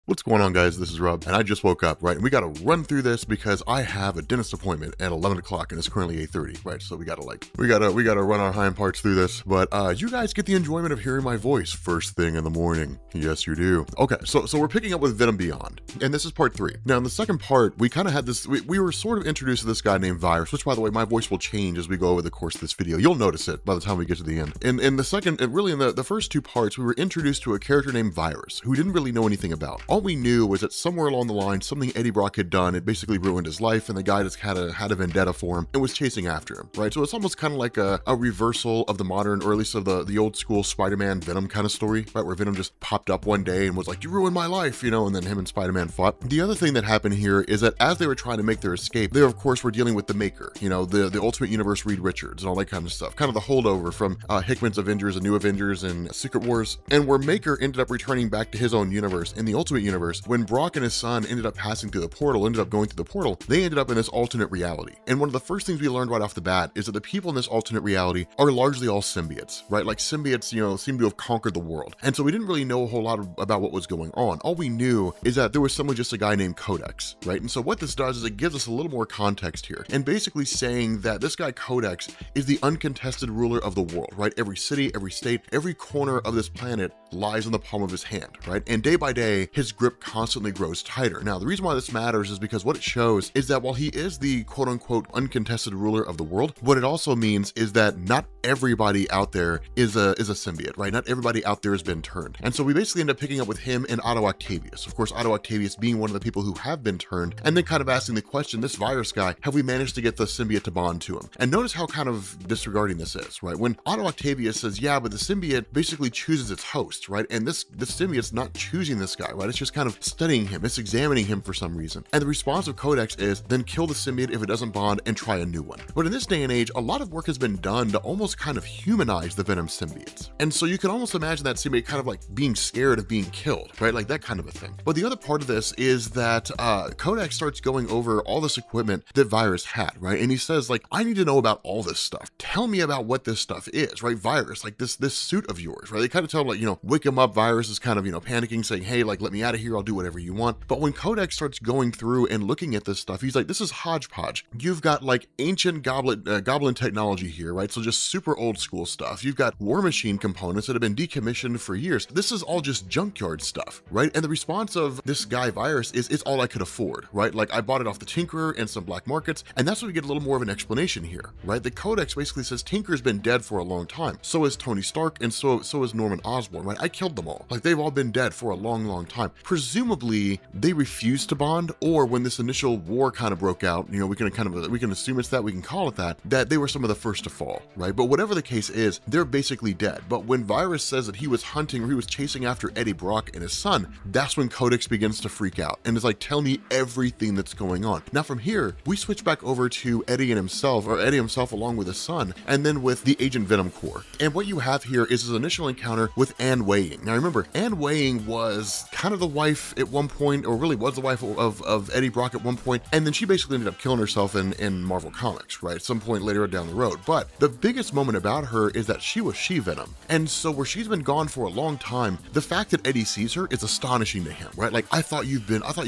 What's going on, guys? This is Rob, and I just woke up, right? And we got to run through this because I have a dentist appointment at 11 o'clock and it's currently 8:30, right? So we got to run our hind parts through this, but you guys get the enjoyment of hearing my voice first thing in the morning. Yes, you do. Okay, so we're picking up with Venom Beyond, and this is part 3. Now, in the second part, we kind of had this, we were sort of introduced to this guy named Virus, which, by the way, my voice will change as we go over the course of this video. You'll notice it by the time we get to the end. In the second, really in the first 2 parts, we were introduced to a character named Virus, who we didn't really know anything about. All we knew was that somewhere along the line, something Eddie Brock had done, it basically ruined his life, and the guy just had a vendetta for him and was chasing after him, right? So it's almost kind of like a reversal of the modern, or at least of the old school Spider-Man Venom kind of story, right? Where Venom just popped up one day and was like, you ruined my life, you know, and then him and Spider-Man fought. The other thing that happened here is that as they were trying to make their escape, they of course were dealing with the Maker, you know, the Ultimate Universe Reed Richards and all that kind of stuff, kind of the holdover from Hickman's Avengers and New Avengers and Secret Wars, and where Maker ended up returning back to his own universe in the Ultimate Universe. When Brock and his son ended up passing through the portal, ended up going through the portal, they ended up in this alternate reality. And one of the first things we learned right off the bat is that the people in this alternate reality are largely all symbiotes, right? Like symbiotes, you know, seem to have conquered the world. And so we didn't really know a whole lot about what was going on. All we knew is that there was someone, just a guy named Codex, right? And so what this does is it gives us a little more context here, and basically saying that this guy Codex is the uncontested ruler of the world, right? Every city, every state, every corner of this planet lies in the palm of his hand, right? And day by day, his grip constantly grows tighter. Now, the reason why this matters is because what it shows is that while he is the quote-unquote uncontested ruler of the world, what it also means is that not everybody out there is a symbiote, right? Not everybody out there has been turned. And so we basically end up picking up with him and Otto Octavius. Of course, Otto Octavius being one of the people who have been turned, and then kind of asking the question, this Virus guy, have we managed to get the symbiote to bond to him? And notice how kind of disregarding this is, right? When Otto Octavius says, yeah, but the symbiote basically chooses its host, right? And this symbiote's not choosing this guy, right? It's just kind of studying him. It's examining him for some reason. And the response of Codex is, then kill the symbiote if it doesn't bond and try a new one. But in this day and age, a lot of work has been done to almost almost kind of humanized the Venom symbiotes. And so you can almost imagine that symbiote kind of like being scared of being killed, right? Like that kind of a thing. But the other part of this is that Kodak starts going over all this equipment that Virus had, right? And he says like, I need to know about all this stuff. Tell me about what this stuff is, right? Virus, like this suit of yours, right? They kind of tell him like, you know, wake him up. Virus is kind of, you know, panicking, saying, hey, like, let me out of here. I'll do whatever you want. But when Kodak starts going through and looking at this stuff, he's like, this is hodgepodge. You've got like ancient goblin technology here, right? So just super old school stuff. You've got War Machine components that have been decommissioned for years. This is all just junkyard stuff, right? And the response of this guy Virus is, it's all I could afford, right? Like I bought it off the Tinkerer and some black markets. And that's when we get a little more of an explanation here, right? The Codex basically says Tinker's been dead for a long time. So is Tony Stark, and so is Norman Osborn, right? I killed them all. Like they've all been dead for a long, long time. Presumably they refused to bond, or when this initial war kind of broke out, you know, we can assume it's that, we can call it that they were some of the first to fall, right? But whatever the case is, they're basically dead. But when Virus says that he was hunting, or he was chasing after Eddie Brock and his son, that's when Codex begins to freak out and is like, tell me everything that's going on. Now from here, we switch back over to Eddie himself along with his son, and then with the Agent Venom Corps. And what you have here is his initial encounter with Anne Weying. Now remember, Anne Weying was kind of the wife at one point, or really was the wife of Eddie Brock at one point, and then she basically ended up killing herself in Marvel Comics, right? At some point later down the road. But the biggest moment about her is that she was She-Venom. And so where she's been gone for a long time, the fact that Eddie sees her is astonishing to him, right? Like, I thought you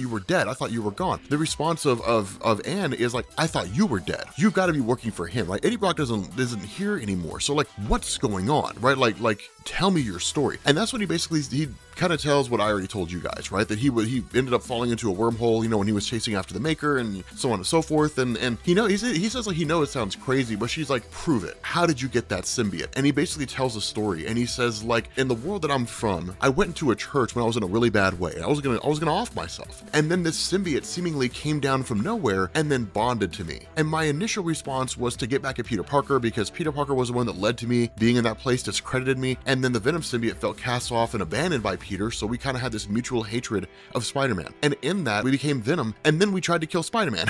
were dead. I thought you were gone. The response of Anne is like, I thought you were dead. You've got to be working for him, right? Eddie Brock isn't here anymore. So like, what's going on, right? Like, tell me your story. And that's when he kind of tells what I already told you guys, right? That he ended up falling into a wormhole, you know, when he was chasing after the Maker and so on and so forth. And he says like, he knows it sounds crazy, but she's like, prove it. How did you get that symbiote? And he basically tells a story, and he says like, in the world that I'm from, I went into a church when I was in a really bad way. I was gonna off myself. And then this symbiote seemingly came down from nowhere and then bonded to me. And my initial response was to get back at Peter Parker, because Peter Parker was the one that led to me being in that place, discredited me. And then the Venom symbiote felt cast off and abandoned by Peter, so we kind of had this mutual hatred of Spider-Man. And in that, we became Venom, and then we tried to kill Spider-Man.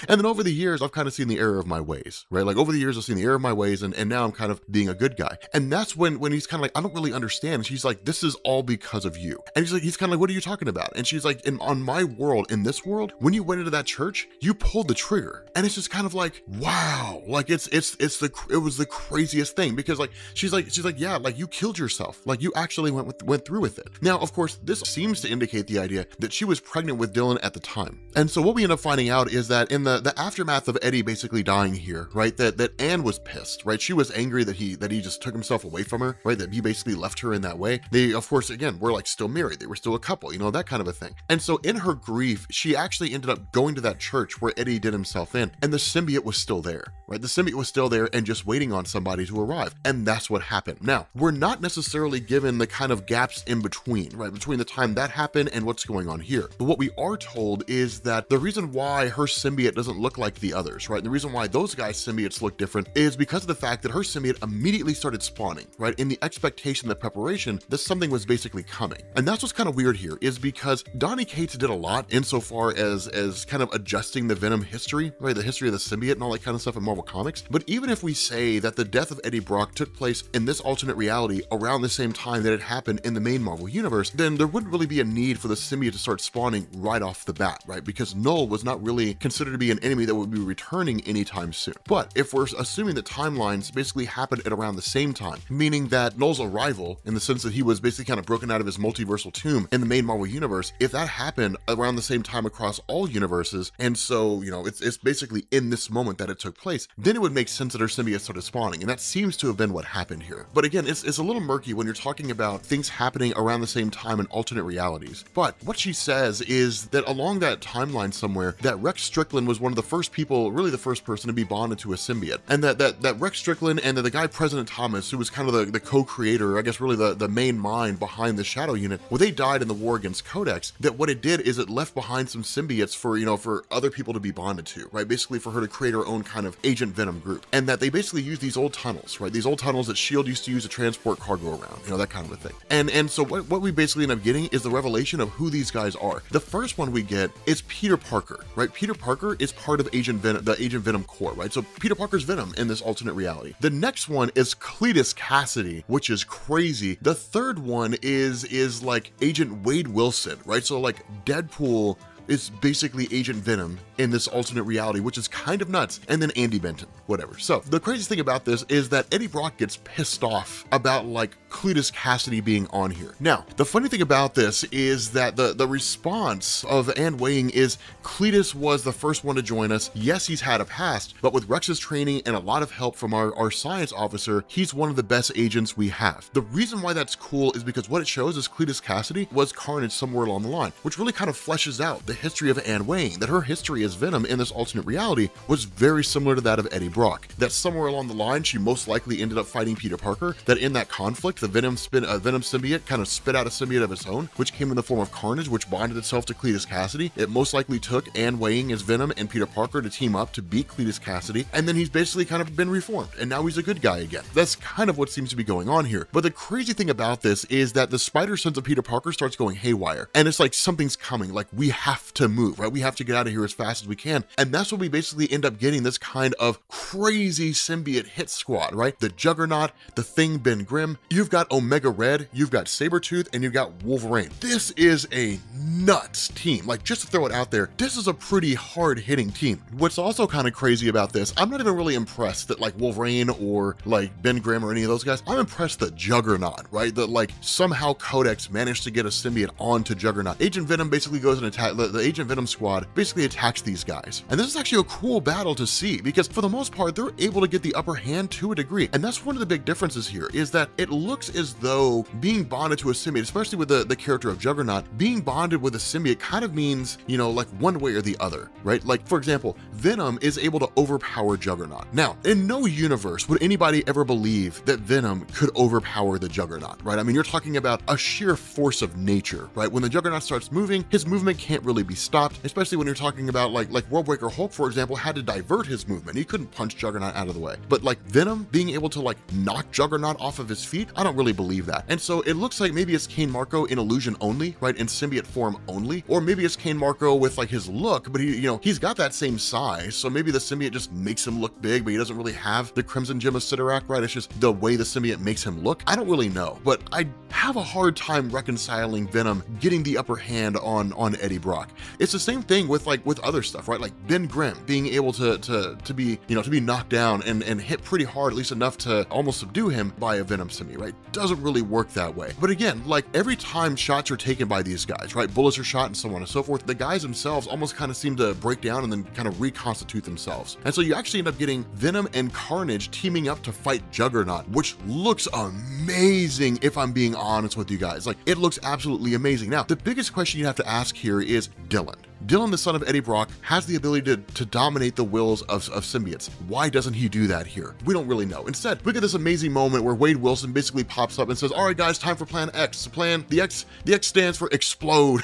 And then over the years, I've kind of seen the error of my ways, right? Like over the years, I've seen the error of my ways, and now I'm kind of being a good guy. And that's when he's kind of like, I don't really understand. And she's like, this is all because of you. And he's kind of like, what are you talking about? And she's like, on my world, in this world, when you went into that church, you pulled the trigger. And it's just kind of like, wow, like it was the craziest thing, because like, she's like, yeah, like you killed yourself. Like you actually went through with it. Now, of course, this seems to indicate the idea that she was pregnant with Dylan at the time. And so what we end up finding out is that in the aftermath of Eddie basically dying here, right, that Anne was pissed, right? She was angry that he just took himself away from her, right? That he basically left her in that way. They, of course, again, were like still married. They were still a couple, you know, that kind of a thing. And so in her grief, she actually ended up going to that church where Eddie did himself in, and the symbiote was still there, right? The symbiote was still there and just waiting on somebody to arrive. And that's what happened. Now, we're not necessarily given the kind of gaps in between, right? Between the time that happened and what's going on here. But what we are told is that the reason why her symbiote doesn't look like the others, right? And the reason why those guys' symbiotes look different is because of the fact that her symbiote immediately started spawning, right? In the expectation, the preparation that something was basically coming. And that's what's kind of weird here, is because Donny Cates did a lot insofar as kind of adjusting the Venom history, right? The history of the symbiote and all that kind of stuff in Marvel Comics. But even if we say that the death of Eddie Brock took place in this alternate reality around the same time that it happened in the main Marvel universe, then there wouldn't really be a need for the symbiote to start spawning right off the bat, right? Because Knull was not really considered to be an enemy that would be returning anytime soon. But if we're assuming that timelines basically happened at around the same time, meaning that Knull's arrival, in the sense that he was basically kind of broken out of his multiversal tomb in the main Marvel universe, if that happened around the same time across all universes, and so, you know, it's basically in this moment that it took place, then it would make sense that her symbiote started spawning, and that seems to have been what happened here. But again, it's a little murky when you're talking about things happening around the same time in alternate realities. But what she says is that along that timeline somewhere, that Rex Strickland was one of the first people, really the first person to be bonded to a symbiote, and that Rex Strickland and the guy President Thomas, who was kind of the co-creator, I guess really the main mind behind the Shadow Unit, well, they died in the war against Codex, that what it did is it left behind some symbiotes for, you know, for other people to be bonded to, right? Basically for her to create her own kind of Agent Venom group, and that they basically use these old tunnels, right? These old tunnels that S.H.I.E.L.D. used to use to transport cargo around, you know, that kind of a thing. And so what we basically end up getting is the revelation of who these guys are. The first one we get is Peter Parker, right? Peter Parker is part of Agent Venom, the Agent Venom core, right? So Peter Parker's Venom in this alternate reality. The next one is Cletus Cassidy, which is crazy. The third one is like Agent Wade Wilson, right? So like Deadpool is basically Agent Venom in this alternate reality, which is kind of nuts. And then Andy Benton, whatever. So the crazy thing about this is that Eddie Brock gets pissed off about like Cletus Cassidy being on here. Now, the funny thing about this is that the response of Anne Weying is Cletus was the first one to join us. Yes, he's had a past, but with Rex's training and a lot of help from our science officer, he's one of the best agents we have. The reason why that's cool is because what it shows is Cletus Cassidy was Carnage somewhere along the line, which really kind of fleshes out the history of Anne Weying, that her history as Venom in this alternate reality was very similar to that of Eddie Brock, that somewhere along the line she most likely ended up fighting Peter Parker, that in that conflict the Venom symbiote kind of spit out a symbiote of its own, which came in the form of Carnage, which bonded itself to Cletus Cassidy. It most likely took Anne Weying as Venom and Peter Parker to team up to beat Cletus Cassidy, and then he's basically kind of been reformed, and now he's a good guy again. That's kind of what seems to be going on here. But the crazy thing about this is that the spider sense of Peter Parker starts going haywire, and it's like something's coming, like we have to move, right? We have to get out of here as fast as we can. And that's when we basically end up getting this kind of crazy symbiote hit squad, right? The Juggernaut, the Thing, Ben Grimm, you've got Omega Red, you've got Sabretooth, and you've got Wolverine. This is a nuts team. Like, just to throw it out there, this is a pretty hard-hitting team. What's also kind of crazy about this, I'm not even really impressed that like Wolverine or like Ben Grimm or any of those guys. I'm impressed that Juggernaut, right? That like somehow Codex managed to get a symbiote onto Juggernaut. Agent Venom basically goes and attacks the Agent Venom squad, basically attacks these guys. And this is actually a cool battle to see because for the most part, they're able to get the upper hand to a degree. And that's one of the big differences here is that it looks as though being bonded to a symbiote, especially with the character of Juggernaut, being bonded with a symbiote kind of means, you know, like one way or the other, right? Like, for example, Venom is able to overpower Juggernaut. Now, in no universe would anybody ever believe that Venom could overpower the Juggernaut, right? I mean, you're talking about a sheer force of nature, right? When the Juggernaut starts moving, his movement can't really be stopped, especially when you're talking about like Worldbreaker Hulk, for example, had to divert his movement. He couldn't punch Juggernaut out of the way. But like Venom being able to like knock Juggernaut off of his feet, I don't really believe that. And so it looks like maybe it's Kane Marco in illusion only, right? In symbiote form only, or maybe it's Kane Marco with like his look, but he, you know, he's got that same size. So maybe the symbiote just makes him look big, but he doesn't really have the Crimson Gem of Sidorak, right? It's just the way the symbiote makes him look. I don't really know, but I have a hard time reconciling Venom getting the upper hand on Eddie Brock. It's the same thing with other stuff, right? Like Ben Grimm being able to be, you know, to be knocked down and hit pretty hard, at least enough to almost subdue him by a Venom symbiote, right? Doesn't really work that way. But again, like every time shots are taken by these guys, right? Bullets are shot and so on and so forth, the guys themselves almost kind of seem to break down and then kind of reconstitute themselves. And so you actually end up getting Venom and Carnage teaming up to fight Juggernaut, which looks amazing if I'm being honest with you guys. Like, it looks absolutely amazing. Now, the biggest question you have to ask here is Dylan. Dylan, the son of Eddie Brock, has the ability to dominate the wills of symbiotes. Why doesn't he do that here? We don't really know. Instead, we get this amazing moment where Wade Wilson basically pops up and says, all right, guys, time for plan X. The X stands for explode.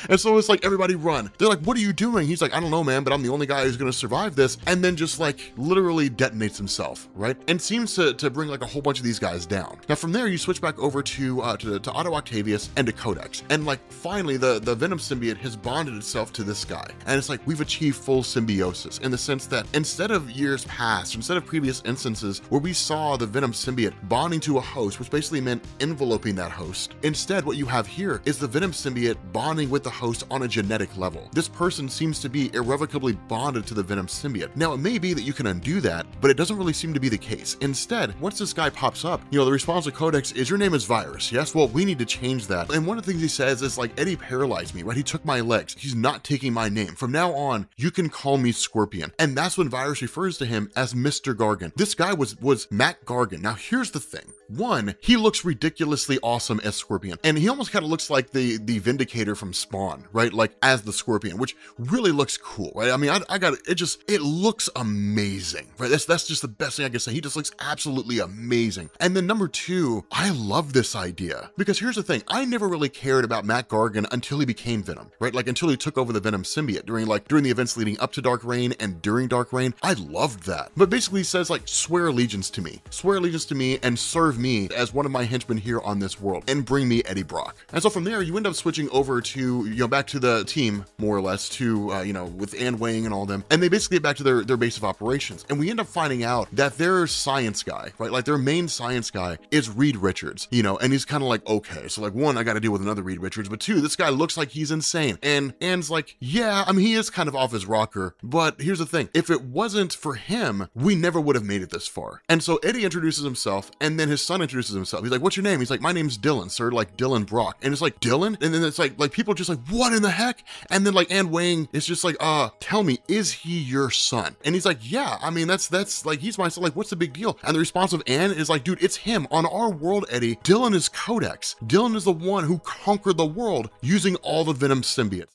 And so it's like, everybody run. They're like, what are you doing? He's like, I don't know, man, but I'm the only guy who's going to survive this. And then just like literally detonates himself, right? And seems to bring like a whole bunch of these guys down. Now from there, you switch back over to Otto Octavius and to Codex. And like finally, the Venom symbiote has bonded itself to this guy. And it's like, we've achieved full symbiosis in the sense that instead of years past, instead of previous instances where we saw the Venom symbiote bonding to a host, which basically meant enveloping that host, instead what you have here is the Venom symbiote bonding with the host on a genetic level. This person seems to be irrevocably bonded to the Venom symbiote. Now, it may be that you can undo that, but it doesn't really seem to be the case. Instead, once this guy pops up, you know, the response to Codex is, your name is Virus. Yes, well, we need to change that. And one of the things he says is like, Eddie paralyzed me, right? He took my legs. He's not taking my name. From now on, you can call me Scorpion. And that's when Virus refers to him as Mr. Gargan. This guy was Matt Gargan. Now, here's the thing. One, he looks ridiculously awesome as Scorpion, and he almost kind of looks like the Vindicator from Spawn, right? Like as the Scorpion, which really looks cool, right? I mean, I got it looks amazing, right? That's just the best thing I can say. He just looks absolutely amazing. And then number two, I love this idea, because here's the thing, I never really cared about Matt Gargan until he became Venom, right? Like until he took over the Venom symbiote during the events leading up to Dark Reign and during Dark Reign. I loved that. But basically he says like, swear allegiance to me and serve me as one of my henchmen here on this world and bring me Eddie Brock. And so from there you end up switching over to, you know, back to the team more or less to, you know, with Anne Wang and all them. And they basically get back to their base of operations. And we end up finding out that their science guy, right? Like their main science guy is Reed Richards, you know, and he's kind of like, okay, so like one, I got to deal with another Reed Richards, but two, this guy looks like he's insane. And Anne's like, yeah, I mean, he is kind of off his rocker, but here's the thing. If it wasn't for him, we never would have made it this far. And so Eddie introduces himself, and then his son introduces himself. He's like, what's your name? He's like, my name's Dylan, sir, like Dylan Brock. And it's like, Dylan? And then it's like people are just like, what in the heck? And then like Anne Wang is just like, tell me, is he your son? And he's like, yeah, I mean, that's like, he's my son, like, what's the big deal? And the response of Anne is like, dude, it's him. On our world, Eddie, Dylan is Codex. Dylan is the one who conquered the world using all the Venom symbiotes.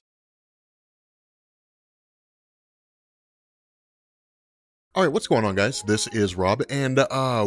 All right, what's going on, guys? This is Rob, and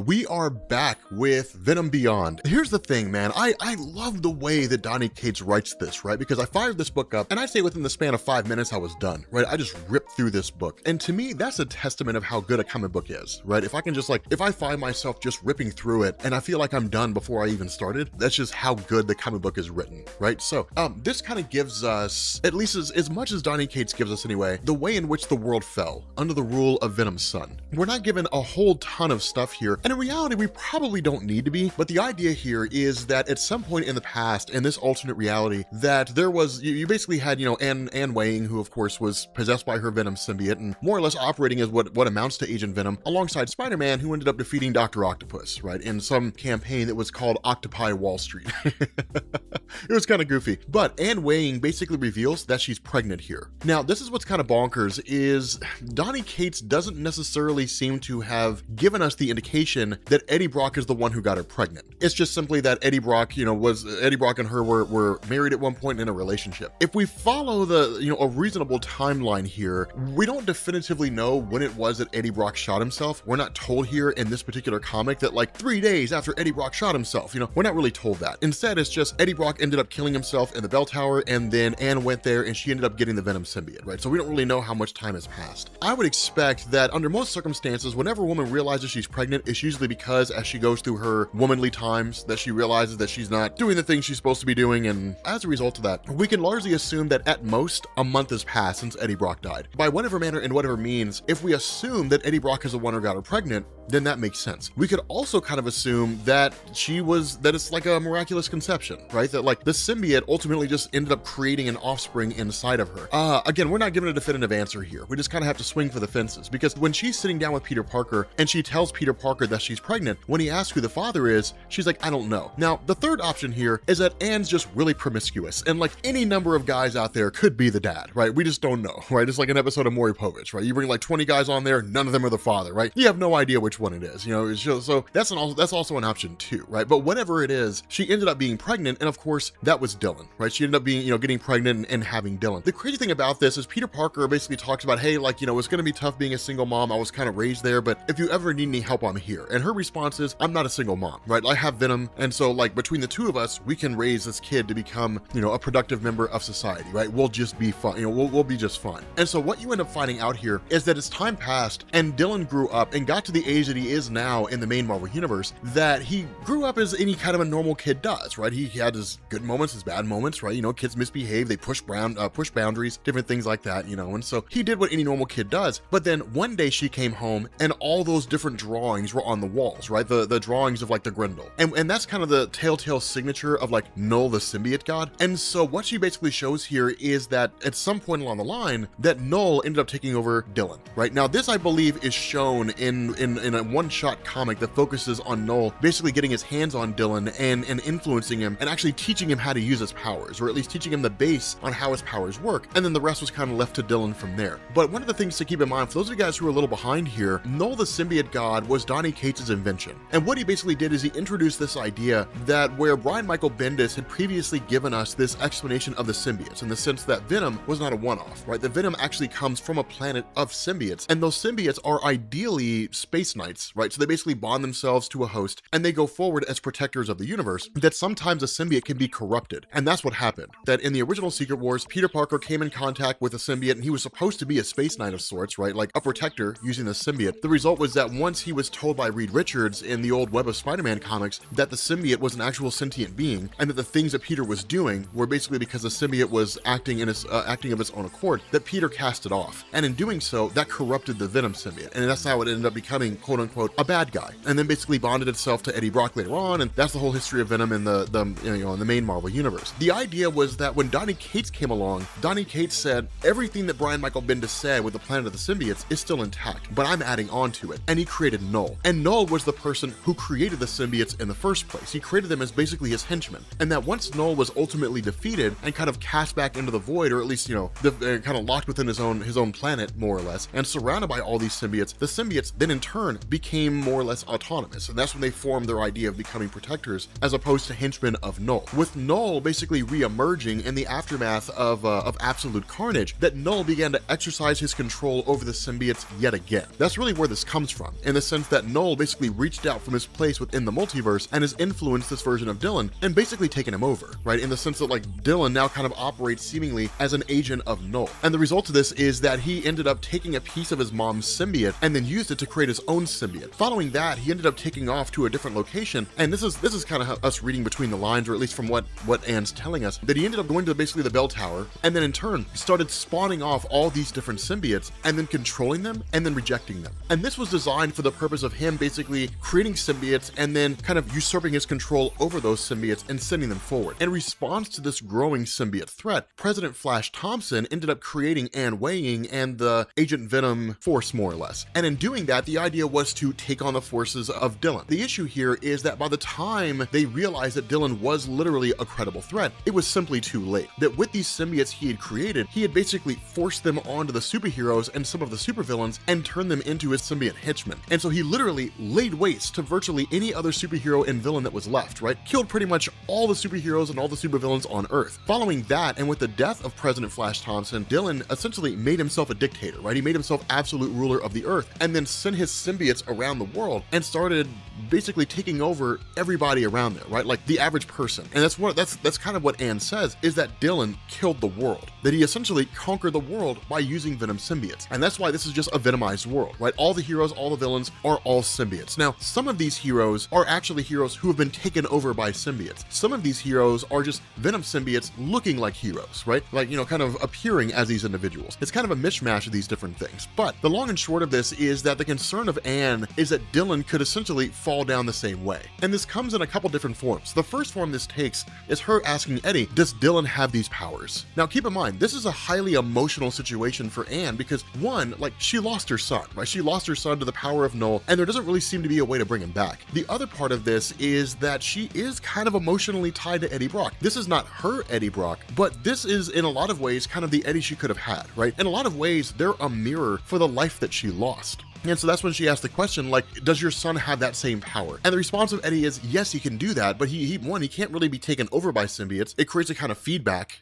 we are back with Venom Beyond. Here's the thing, man. I love the way that Donny Cates writes this, right? Because I fired this book up, and I'd say within the span of 5 minutes, I was done, right? I just ripped through this book. And to me, that's a testament of how good a comic book is, right? If I can just like, if I find myself just ripping through it, and I feel like I'm done before I even started, that's just how good the comic book is written, right? So, this kind of gives us, at least as much as Donny Cates gives us anyway, the way in which the world fell under the rule of Venom's son. We're not given a whole ton of stuff here, and in reality we probably don't need to be, but the idea here is that at some point in the past, in this alternate reality, that there was, you basically had, you know, Anne Wang, who of course was possessed by her Venom symbiote and more or less operating as what amounts to Agent Venom, alongside Spider-Man, who ended up defeating Dr. Octopus, right, in some campaign that was called Octopi Wall Street. It was kind of goofy, but Anne Wang basically reveals that she's pregnant here. Now, this is what's kind of bonkers, is Donny Cates doesn't necessarily seem to have given us the indication that Eddie Brock is the one who got her pregnant. It's just simply that Eddie Brock, you know, Eddie Brock and her were married at one point in a relationship. If we follow the, you know, a reasonable timeline here, we don't definitively know when it was that Eddie Brock shot himself. We're not told here in this particular comic that like 3 days after Eddie Brock shot himself, you know, we're not really told that. Instead, it's just Eddie Brock ended up killing himself in the bell tower, and then Anne went there and she ended up getting the Venom symbiote, right? So we don't really know how much time has passed. I would expect that under most circumstances, whenever a woman realizes she's pregnant, it's usually because as she goes through her womanly times that she realizes that she's not doing the things she's supposed to be doing, and as a result of that, we can largely assume that at most a month has passed since Eddie Brock died. By whatever manner and whatever means, if we assume that Eddie Brock is the one who got her pregnant, then that makes sense. We could also kind of assume that it's like a miraculous conception, right? That like the symbiote ultimately just ended up creating an offspring inside of her. Again, we're not given a definitive answer here. We just kind of have to swing for the fences, because when she's sitting down with Peter Parker and she tells Peter Parker that she's pregnant, when he asks who the father is, she's like, I don't know. Now, the third option here is that Anne's just really promiscuous, and like any number of guys out there could be the dad, right? We just don't know, right? It's like an episode of Maury Povich, right? You bring like 20 guys on there, none of them are the father, right? You have no idea which one it is, you know? So that's also an option too, right? But whatever it is, she ended up being pregnant, and of course, that was Dylan, right? She ended up being, you know, getting pregnant and having Dylan. The crazy thing about this is Peter Parker basically talks about, hey, like, you know, it's gonna be tough being a single mom. I was kind of raised there, but if you ever need any help, I'm here. And her response is, I'm not a single mom, right? I have Venom, and so like between the two of us, we can raise this kid to become, you know, a productive member of society, right? We'll just be fun, you know, we'll be just fine. And so what you end up finding out here is that as time passed and Dylan grew up and got to the age that he is now in the main Marvel universe, that he grew up as any kind of a normal kid does, right? He had his good moments, his bad moments, right? You know, kids misbehave, they push boundaries, different things like that, you know, and so he did what any normal kid does. But then one day she came home and all those different drawings were on the walls, right? The drawings of like the Grendel. And that's kind of the telltale signature of like Knull, the symbiote god. And so what she basically shows here is that at some point along the line, that Knull ended up taking over Dylan, right? Now this, I believe, is shown in a one-shot comic that focuses on Knull basically getting his hands on Dylan and influencing him and actually teaching him how to use his powers, or at least teaching him the base on how his powers work. And then the rest was kind of left to Dylan from there. But one of the things to keep in mind, for those of you guys who are a little behind here, Knull the symbiote god was Donny Cates' invention. And what he basically did is he introduced introduced this idea that where Brian Michael Bendis had previously given us this explanation of the symbiotes, in the sense that Venom was not a one-off, right? The Venom actually comes from a planet of symbiotes, and those symbiotes are ideally space knights, right? So they basically bond themselves to a host, and they go forward as protectors of the universe, that sometimes a symbiote can be corrupted. And that's what happened. That in the original Secret Wars, Peter Parker came in contact with a symbiote, and he was supposed to be a space knight of sorts, right? Like a protector using the symbiote. The result was that once he was told by Reed Richards in the old Web of Spider-Man comics that the symbiote was an actual sentient being, and that the things that Peter was doing were basically because the symbiote was acting of its own accord, that Peter cast it off. And in doing so, that corrupted the Venom symbiote. And that's how it ended up becoming, quote unquote, a bad guy. And then basically bonded itself to Eddie Brock later on, and that's the whole history of Venom in the main Marvel universe. The idea was that when Donny Cates came along, Donny Cates said, everything that Brian Michael Bendis said with the Planet of the Symbiotes is still intact, but I'm adding on to it. And he created Knull. And Knull was the person who created the symbiotes in the first place. He created them as basically his henchmen. And that once Knull was ultimately defeated and kind of cast back into the void, or at least, kind of locked within his own planet, more or less, and surrounded by all these symbiotes, the symbiotes then in turn became more or less autonomous. And that's when they formed their idea of becoming protectors as opposed to henchmen of Knull. With Knull basically re-emerging in the aftermath of absolute carnage, that Knull began to exercise his control over the symbiotes yet again. That's really where this comes from, in the sense that Knull basically reached out from his place within the multiverse and has influenced this version of Dylan and basically taken him over, right? In the sense that like Dylan now kind of operates seemingly as an agent of Knull. And the result of this is that he ended up taking a piece of his mom's symbiote and then used it to create his own symbiote. Following that, he ended up taking off to a different location, and this is kind of us reading between the lines, or at least from what Anne's telling us, that he ended up going to basically the bell tower, and then in turn started spawning off all these different symbiotes and then controlling them and then rejecting them. And this was designed for the purpose of him basically creating symbiotes and then kind of usurping his control over those symbiotes and sending them forward. In response to this growing symbiote threat, President Flash Thompson ended up creating Anne Weying and the Agent Venom force, more or less. And in doing that, the idea was to take on the forces of Dylan. The issue here is that by the time they realized that Dylan was literally a credible threat, it was simply too late. That with these symbiotes he had created, he had basically forced them onto the superheroes and some of the supervillains and turned them into his symbiote henchmen. And so he literally laid waste to virtually any other superhero and villain that was left, right? Killed pretty much all the superheroes and all the supervillains on Earth. Following that, and with the death of President Flash Thompson, Dylan essentially made himself a dictator, right? He made himself absolute ruler of the Earth, and then sent his symbiotes around the world and started basically taking over everybody around there, right? Like the average person. And that's kind of what Anne says, is that Dylan killed the world. That he essentially conquered the world by using Venom symbiotes. And that's why this is just a Venomized world, right? All the heroes, all the villains are all symbiotes. Now, some of these heroes are actually heroes who have been taken over by symbiotes. Some of these heroes are just Venom symbiotes looking like heroes, right? Like, kind of appearing as these individuals. It's kind of a mishmash of these different things. But the long and short of this is that the concern of Anne is that Dylan could essentially fall down the same way. And this comes in a couple different forms. The first form this takes is her asking Eddie, does Dylan have these powers? Now, keep in mind, this is a highly emotional situation for Anne because one, like, she lost her son, right? She lost her son to the power of Knull, and there doesn't really seem to be a way to bring him back. The other part of this is that she is kind of emotionally tied to Eddie Brock. This is not her Eddie Brock, but this is in a lot of ways kind of the Eddie she could have had, right? In a lot of ways, they're a mirror for the life that she lost. And so that's when she asked the question, like, does your son have that same power? And the response of Eddie is, yes, he can do that, but he can't really be taken over by symbiotes. It creates a kind of feedback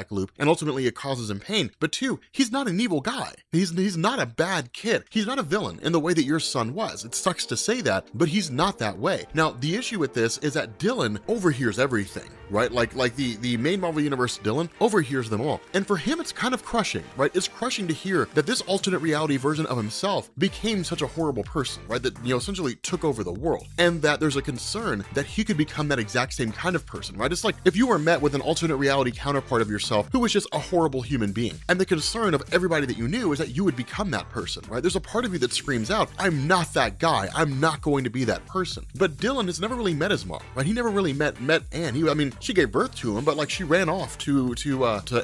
loop, and ultimately it causes him pain. But two, he's not an evil guy. He's not a bad kid. He's not a villain in the way that your son was. It sucks to say that, but he's not that way. Now, the issue with this is that Dylan overhears everything, right? Like the main Marvel Universe Dylan overhears them all. And for him, it's kind of crushing, right? It's crushing to hear that this alternate reality version of himself became such a horrible person, right? That, essentially took over the world. And that there's a concern that he could become that exact same kind of person, right? It's like if you were met with an alternate reality counterpart of yourself who was just a horrible human being. And the concern of everybody that you knew is that you would become that person, right? There's a part of you that screams out, I'm not that guy. I'm not going to be that person. But Dylan has never really met his mom, right? He never really met Anne. She gave birth to him, but like she ran off to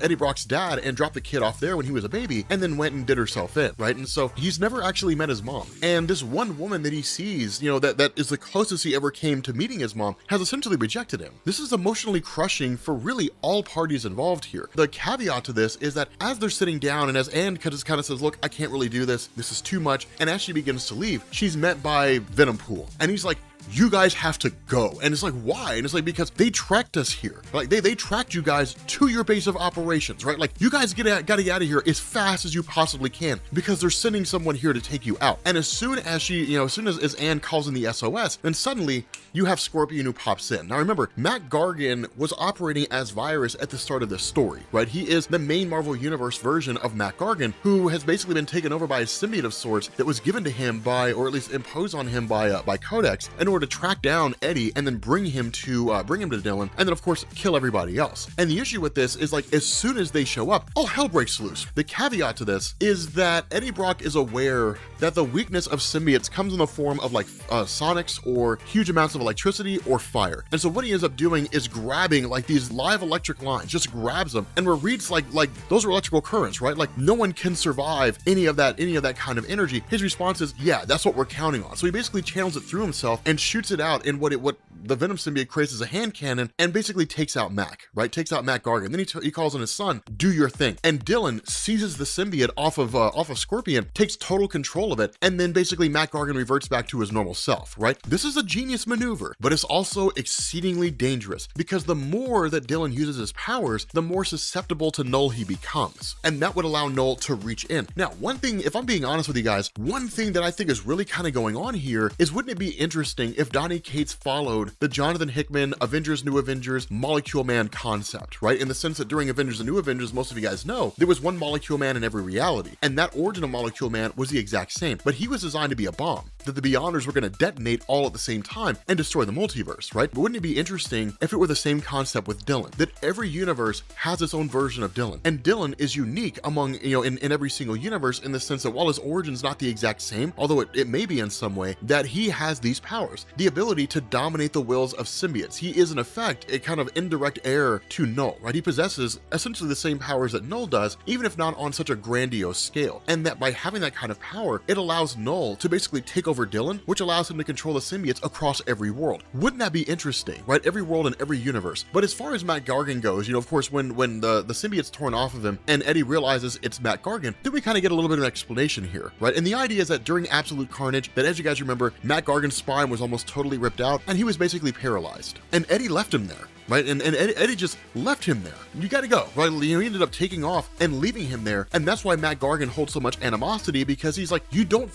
Eddie Brock's dad and dropped the kid off there when he was a baby and then went and did herself in, right? And so he's never actually met his mom. And this one woman that he sees, that is the closest he ever came to meeting his mom, has essentially rejected him. This is emotionally crushing for really all parties involved here. The caveat to this is that as they're sitting down and as Anne just kind of says, look, I can't really do this. This is too much. And as she begins to leave, she's met by Venom Pool. And he's like, you guys have to go. And it's like, why? And it's like, because they tracked us here. Like they tracked you guys to your base of operations, right? Like you guys gotta get out of here as fast as you possibly can because they're sending someone here to take you out. And as soon as she, you know, as soon as Anne calls in the SOS, then suddenly you have Scorpion who pops in. Now remember, Matt Gargan was operating as Virus at the start of this story, right? He is the main Marvel Universe version of Matt Gargan, who has basically been taken over by a symbiote of sorts that was given to him by, or at least imposed on him by Codex in order to track down Eddie and then bring him to Dylan, and then of course kill everybody else. And the issue with this is like, as soon as they show up, all hell breaks loose. The caveat to this is that Eddie Brock is aware that the weakness of symbiotes comes in the form of like sonics or huge amounts of electricity or fire. And so what he ends up doing is grabbing like these live electric lines, just grabs them and reads like those are electrical currents, right? Like no one can survive any of that kind of energy. His response is, yeah, that's what we're counting on. So he basically channels it through himself and shoots it out in what the Venom symbiote creates as a hand cannon and basically takes out Mac, right? Takes out Matt Gargan. Then he calls on his son, do your thing. And Dylan seizes the symbiote off of Scorpion, takes total control of it, and then basically Matt Gargan reverts back to his normal self, right? This is a genius maneuver, but it's also exceedingly dangerous because the more that Dylan uses his powers, the more susceptible to Knull he becomes. And that would allow Knull to reach in. Now, one thing, if I'm being honest with you guys, one thing that I think is really kind of going on here is, wouldn't it be interesting if Donny Cates followed the Jonathan Hickman Avengers, New Avengers, Molecule Man concept, right? In the sense that during Avengers and New Avengers, most of you guys know, there was one Molecule Man in every reality. And that origin of Molecule Man was the exact same, but he was designed to be a bomb that the Beyonders were going to detonate all at the same time and destroy the multiverse, right? But wouldn't it be interesting if it were the same concept with Dylan, that every universe has its own version of Dylan, and Dylan is unique among, you know, in every single universe, in the sense that while his origin's not the exact same, although it may be in some way, that he has these powers, the ability to dominate the wills of symbiotes. He is in effect a kind of indirect heir to Knull, right? He possesses essentially the same powers that Knull does, even if not on such a grandiose scale. And that by having that kind of power, it allows Knull to basically take over Dylan, which allows him to control the symbiotes across every world. Wouldn't that be interesting, right? Every world and every universe. But as far as Matt Gargan goes, you know, of course, when the symbiote's torn off of him and Eddie realizes it's Matt Gargan, then we kind of get a little bit of an explanation here, right? And the idea is that during Absolute Carnage, that as you guys remember, Matt Gargan's spine was almost totally ripped out and he was basically paralyzed. And Eddie left him there. Right, and Eddie just left him there. You gotta go, right? You know, he ended up taking off and leaving him there, and that's why Matt Gargan holds so much animosity, because he's like, you don't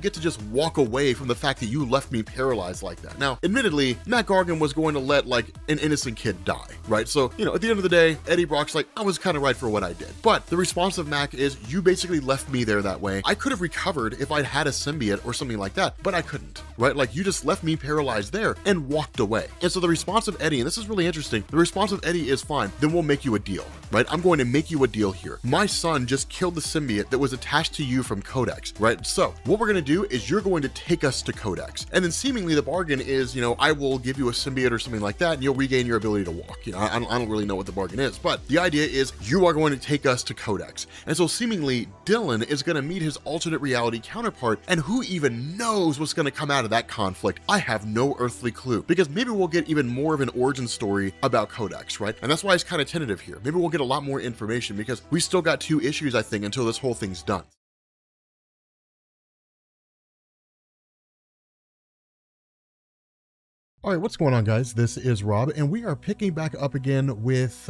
get to just walk away from the fact that you left me paralyzed like that. Now, admittedly, Matt Gargan was going to let like an innocent kid die, right? So, you know, at the end of the day, Eddie Brock's like, I was kind of right for what I did. But the response of Mac is, you basically left me there that way. I could have recovered if I'd had a symbiote or something like that, but I couldn't, right? Like, you just left me paralyzed there and walked away. And so the response of Eddie, and this is really interesting, the response of Eddie is, fine, then we'll make you a deal, right? I'm going to make you a deal here. My son just killed the symbiote that was attached to you from Codex, right? So what we're going to do is you're going to take us to Codex. And then seemingly the bargain is, you know, I will give you a symbiote or something like that, and you'll regain your ability to walk. You know, I don't really know what the bargain is, but the idea is you are going to take us to Codex. And so seemingly Dylan is going to meet his alternate reality counterpart, and who even knows what's going to come out of that conflict? I have no earthly clue, because maybe we'll get even more of an origin story about Codex, right? And that's why it's kind of tentative here. Maybe we'll get a lot more information, because we still got 2 issues, I think, until this whole thing's done. All right, what's going on, guys? This is Rob, and we are picking back up again with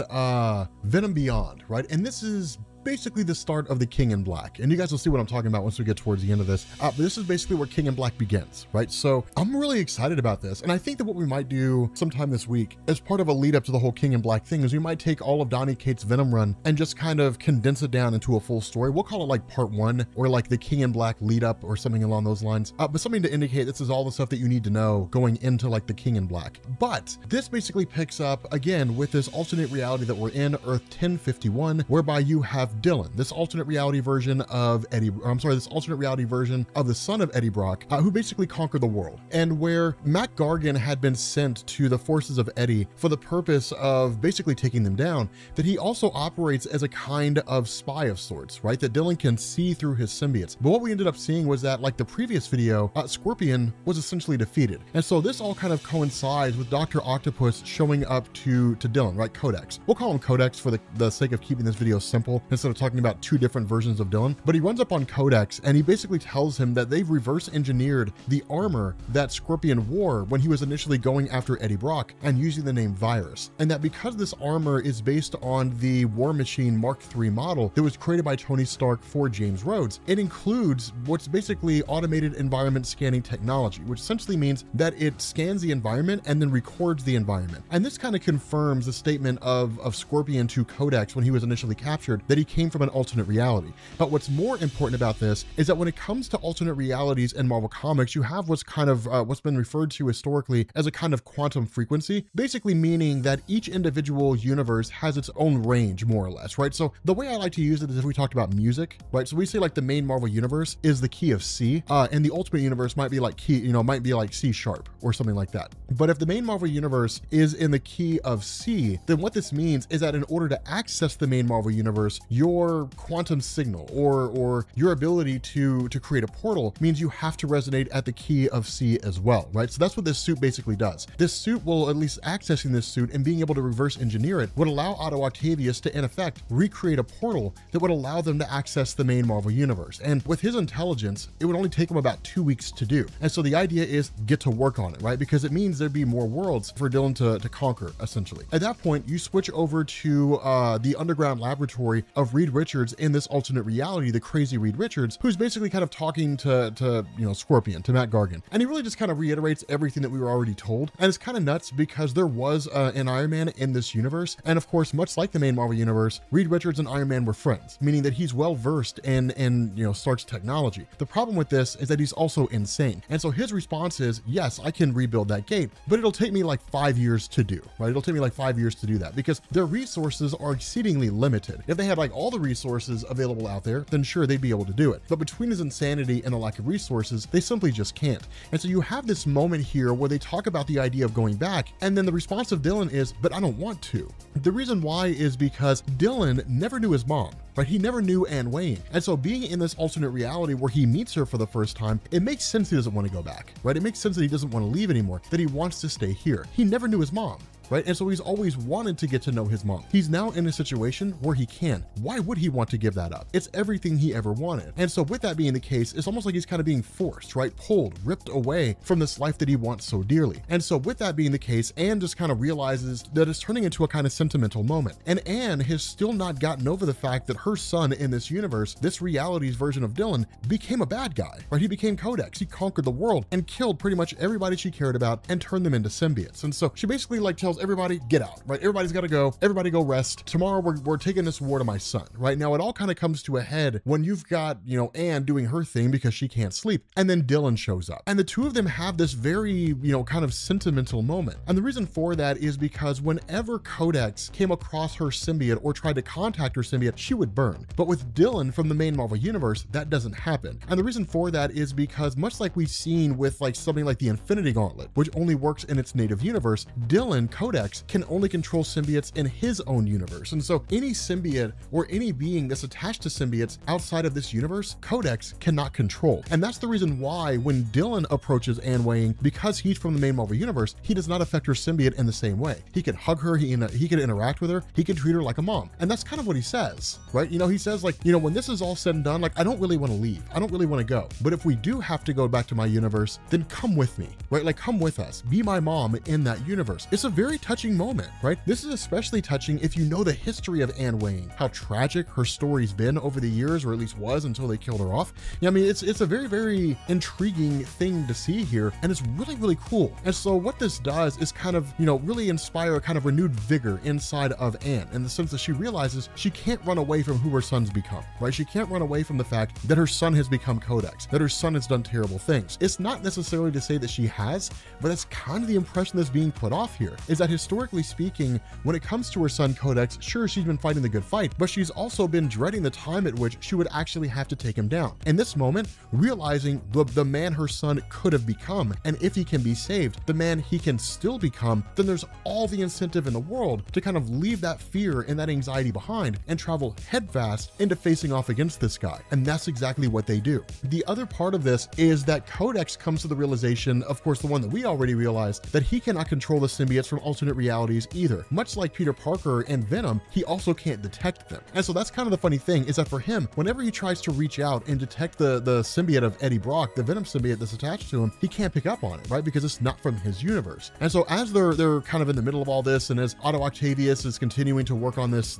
Venom Beyond, right? And this is basically the start of the King in Black, and you guys will see what I'm talking about once we get towards the end of this, but this is basically where King in Black begins, right? So I'm really excited about this, and I think that what we might do sometime this week as part of a lead up to the whole King in Black thing is we might take all of Donny Cates' Venom run and just kind of condense it down into a full story. We'll call it like part 1, or like the King in Black lead up, or something along those lines, but something to indicate this is all the stuff that you need to know going into like the King in Black. But this basically picks up again with this alternate reality that we're in, Earth 1051, whereby you have Dylan, this alternate reality version of this alternate reality version of the son of Eddie Brock, who basically conquered the world, and where Matt Gargan had been sent to the forces of Eddie for the purpose of basically taking them down, that he also operates as a kind of spy of sorts, right? That Dylan can see through his symbiotes. But what we ended up seeing was that, like the previous video, Scorpion was essentially defeated. And so this all kind of coincides with Dr. Octopus showing up to Dylan, right? Codex. We'll call him Codex for the sake of keeping this video simple, and instead of talking about two different versions of Dylan. But he runs up on Codex and he basically tells him that they've reverse engineered the armor that Scorpion wore when he was initially going after Eddie Brock and using the name Virus. And that because this armor is based on the War Machine Mark III model that was created by Tony Stark for James Rhodes, it includes what's basically automated environment scanning technology, which essentially means that it scans the environment and then records the environment. And this kind of confirms the statement of Scorpion to Codex when he was initially captured, that he came from an alternate reality. But what's more important about this is that when it comes to alternate realities in Marvel Comics, you have what's kind of what's been referred to historically as a kind of quantum frequency, basically meaning that each individual universe has its own range, more or less, right? So the way I like to use it is if we talked about music, right? So we say like the main Marvel universe is the key of C, and the Ultimate Universe might be like might be like C sharp or something like that. But if the main Marvel Universe is in the key of C, then what this means is that in order to access the main Marvel Universe, your quantum signal or your ability to create a portal means you have to resonate at the key of C as well, right? So that's what this suit basically does. This suit will, at least accessing this suit and being able to reverse engineer it, would allow Otto Octavius to, in effect, recreate a portal that would allow them to access the main Marvel Universe. And with his intelligence, it would only take him about 2 weeks to do. And so the idea is get to work on it, right? Because it means there'd be more worlds for Dylan to conquer, essentially. At that point, you switch over to the underground laboratory of Reed Richards in this alternate reality, the crazy Reed Richards, who's basically kind of talking to Scorpion, to Matt Gargan. And he really just kind of reiterates everything that we were already told. And it's kind of nuts because there was an Iron Man in this universe. And of course, much like the main Marvel Universe, Reed Richards and Iron Man were friends, meaning that he's well versed in Stark's technology. The problem with this is that he's also insane. And so his response is, yes, I can rebuild that gate, but it'll take me like 5 years to do, right? It'll take me like 5 years to do that because their resources are exceedingly limited. If they had like all the resources available out there, then sure, they'd be able to do it. But between his insanity and the lack of resources, they simply just can't. And so you have this moment here where they talk about the idea of going back, and then the response of Dylan is, but I don't want to. The reason why is because Dylan never knew his mom, right? He never knew Anne Wayne. And so being in this alternate reality where he meets her for the first time, it makes sense he doesn't want to go back, right? It makes sense that he doesn't want to leave anymore, that he wants to stay here. He never knew his mom, right? And so he's always wanted to get to know his mom. He's now in a situation where he can. Why would he want to give that up? It's everything he ever wanted. And so with that being the case, it's almost like he's kind of being forced, right? Pulled, ripped away from this life that he wants so dearly. And so with that being the case, Anne just kind of realizes that it's turning into a kind of sentimental moment. And Anne has still not gotten over the fact that her son in this universe, this reality's version of Dylan, became a bad guy, right? He became Codex. He conquered the world and killed pretty much everybody she cared about and turned them into symbiotes. And so she basically like tells everybody, get out, right? Everybody's got to go. Everybody go rest. Tomorrow we're taking this war to my son, right? Now it all kind of comes to a head when you've got, Anne doing her thing because she can't sleep. And then Dylan shows up. And the two of them have this very, kind of sentimental moment. And the reason for that is because whenever Codex came across her symbiote or tried to contact her symbiote, she would burn. But with Dylan from the main Marvel Universe, that doesn't happen. And the reason for that is because much like we've seen with like something like the Infinity Gauntlet, which only works in its native universe, Dylan, Codex, can only control symbiotes in his own universe. And so any symbiote or any being that's attached to symbiotes outside of this universe, Codex cannot control. And that's the reason why when Dylan approaches Anne Wayne, because he's from the main Marvel Universe, he does not affect her symbiote in the same way. He can hug her, he can interact with her, he can treat her like a mom. And that's kind of what he says, right? He says like, when this is all said and done, like, I don't really want to leave. I don't really want to go. But if we do have to go back to my universe, then come with me, right? Like, come with us. Be my mom in that universe. It's a very touching moment, right? This is especially touching if you know the history of Anne Wayne, how tragic her story's been over the years, or at least was until they killed her off. I mean, it's a very, very intriguing thing to see here, and it's really, really cool. And so what this does is kind of, really inspire a kind of renewed vigor inside of Anne, in the sense that she realizes she can't run away from who her son's become, right? She can't run away from the fact that her son has become Codex, that her son has done terrible things. It's not necessarily to say that she has, but that's kind of the impression that's being put off here, is that historically speaking, when it comes to her son Codex, sure, she's been fighting the good fight, but she's also been dreading the time at which she would actually have to take him down. In this moment, realizing the man her son could have become, and if he can be saved, the man he can still become, then there's all the incentive in the world to kind of leave that fear and that anxiety behind and travel headfast into facing off against this guy. And that's exactly what they do. The other part of this is that Codex comes to the realization, of course, the one that we already realized, that he cannot control the symbiotes from alternate realities either. Much like Peter Parker and Venom, he also can't detect them. And so that's kind of the funny thing, is that for him, whenever he tries to reach out and detect the symbiote of Eddie Brock, the Venom symbiote that's attached to him, he can't pick up on it, right? Because it's not from his universe. And so as they're kind of in the middle of all this, and as Otto Octavius is continuing to work on this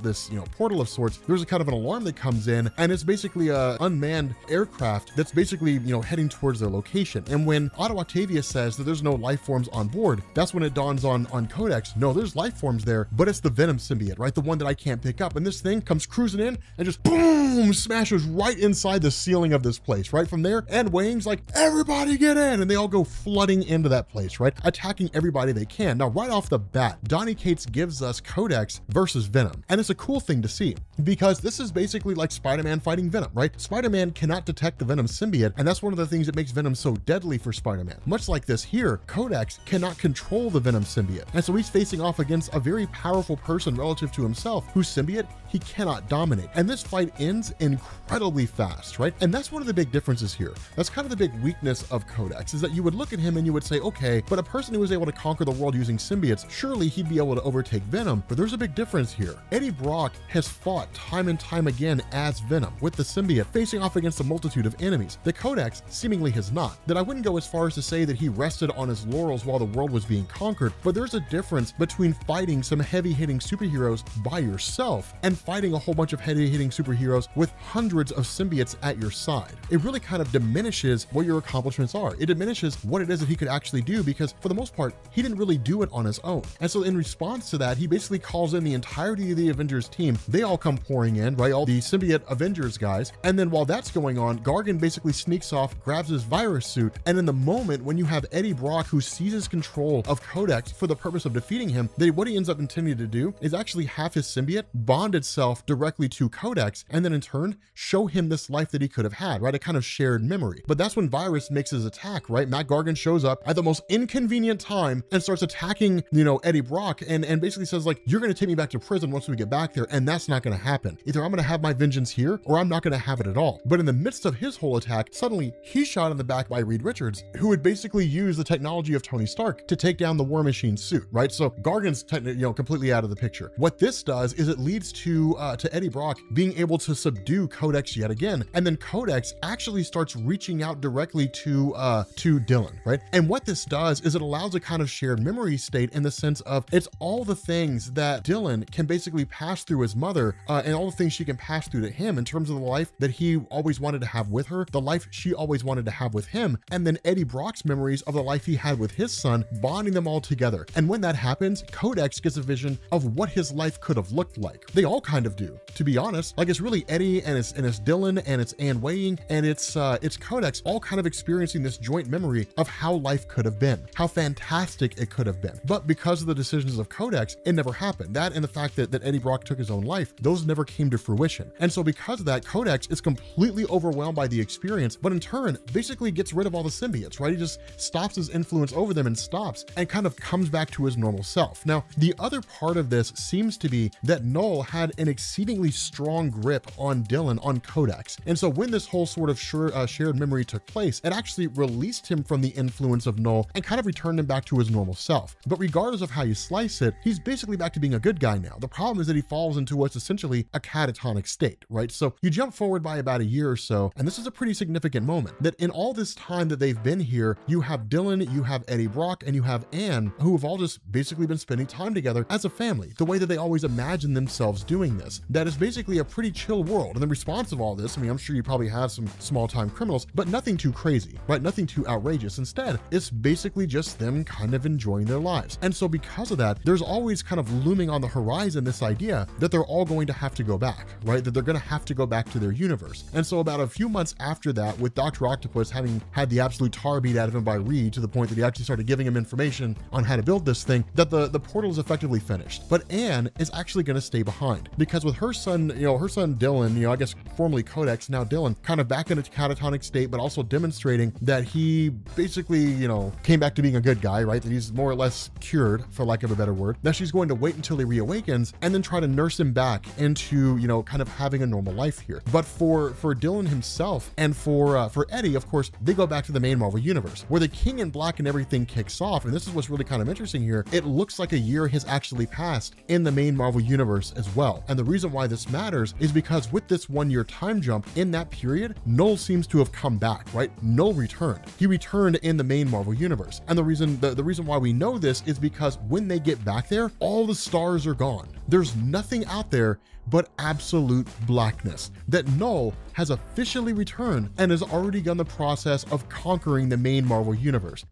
portal of sorts, there's a kind of an alarm that comes in, and it's basically a unmanned aircraft that's basically heading towards their location. And when Otto Octavius says that there's no life forms on board, that's when it dawns on Codex, no, there's life forms there, but it's the Venom symbiote, right? The one that I can't pick up. And this thing comes cruising in and just boom, smashes right inside the ceiling of this place, right? From there, and Wayne's like, everybody get in, and they all go flooding into that place, right? Attacking everybody they can. Now, right off the bat, Donny Cates gives us Codex versus Venom. And it's a cool thing to see, because this is basically like Spider-Man fighting Venom, right? Spider-Man cannot detect the Venom symbiote, and that's one of the things that makes Venom so deadly for Spider-Man. Much like this here, Codex cannot control the Venom symbiote. And so he's facing off against a very powerful person relative to himself, whose symbiote he cannot dominate. And this fight ends incredibly fast, right? And that's one of the big differences here. That's kind of the big weakness of Codex, is that you would look at him and you would say, okay, but a person who was able to conquer the world using symbiotes, surely he'd be able to overtake Venom. But there's a big difference here. Eddie Brock has fought time and time again as Venom with the symbiote, facing off against a multitude of enemies. The Codex seemingly has not. That I wouldn't go as far as to say that he rested on his laurels while the world was being conquered, but there's a difference between fighting some heavy-hitting superheroes by yourself and fighting a whole bunch of heavy-hitting superheroes with hundreds of symbiotes at your side. It really kind of diminishes what your accomplishments are. It diminishes what it is that he could actually do, because for the most part, he didn't really do it on his own. And so in response to that, he basically calls in the entirety of the Avengers team. They all come pouring in, right? All the symbiote Avengers guys. And then while that's going on, Gargan basically sneaks off, grabs his virus suit. And in the moment when you have Eddie Brock, who seizes control of Codex for the purpose of defeating him, what he ends up intending to do is actually have his symbiote bond itself directly to Codex, and then in turn show him this life that he could have had, right? A kind of shared memory. But that's when Virus makes his attack, right? Matt Gargan shows up at the most inconvenient time and starts attacking, Eddie Brock, and basically says, like, you're going to take me back to prison once we get back there, and that's not going to happen. Either I'm going to have my vengeance here, or I'm not going to have it at all. But in the midst of his whole attack, suddenly he's shot in the back by Reed Richards, who would basically use the technology of Tony Stark to take down the War Machine suit, right? So Gargan's completely out of the picture. What this does is it leads to Eddie Brock being able to subdue Codex yet again, and then Codex actually starts reaching out directly to Dylan, right? And what this does is it allows a kind of shared memory state, in the sense of it's all the things that Dylan can basically pass through his mother, and all the things she can pass through to him in terms of the life that he always wanted to have with her, the life she always wanted to have with him, and then Eddie Brock's memories of the life he had with his son, bonding them all together. And when that happens, Codex gets a vision of what his life could have looked like. They all kind of do, to be honest. Like, it's really Eddie, and it's Dylan, and it's Anne Weying, and it's Codex, all kind of experiencing this joint memory of how life could have been, how fantastic it could have been. But because of the decisions of Codex, it never happened. That and the fact that Eddie Brock took his own life, those never came to fruition. And so because of that, Codex is completely overwhelmed by the experience, but in turn basically gets rid of all the symbiotes, right? He just stops his influence over them and stops, and kind of comes back to his normal self. Now, the other part of this seems to be that Knull had an exceedingly strong grip on Dylan, on Codex. And so when this whole sort of shared memory took place, it actually released him from the influence of Knull and kind of returned him back to his normal self. But regardless of how you slice it, he's basically back to being a good guy now. The problem is that he falls into what's essentially a catatonic state, right? So you jump forward by about a year or so, and this is a pretty significant moment, that in all this time that they've been here, you have Dylan, you have Eddie Brock, and you have Anne, who have all just basically been spending time together as a family, the way that they always imagine themselves doing this. That is basically a pretty chill world. And the response of all this, I mean, I'm sure you probably have some small-time criminals, but nothing too crazy, right? Nothing too outrageous. Instead, it's basically just them kind of enjoying their lives. And so because of that, there's always kind of looming on the horizon this idea that they're all going to have to go back, right? That they're going to have to go back to their universe. And so about a few months after that, with Dr. Octopus having had the absolute tar beat out of him by Reed, to the point that he actually started giving him information on how to build this thing, that the portal is effectively finished. But Anne is actually going to stay behind, because with her son, her son Dylan, I guess formerly Codex, now Dylan, kind of back in a catatonic state, but also demonstrating that he basically, came back to being a good guy, right? That he's more or less cured, for lack of a better word, that she's going to wait until he reawakens and then try to nurse him back into, you know, kind of having a normal life here. But for Dylan himself and for Eddie, of course, they go back to the main Marvel universe where the King in Black and everything kicks off. And this is what's really kind of interesting here. It looks like a year has actually passed in the main Marvel universe as well. And the reason why this matters is because with this 1 year time jump in that period, Knull seems to have come back, right? Knull returned. He returned in the main Marvel universe. And the reason why we know this is because when they get back there, all the stars are gone. There's nothing out there but absolute blackness. That Knull has officially returned and has already begun the process of conquering the main Marvel universe.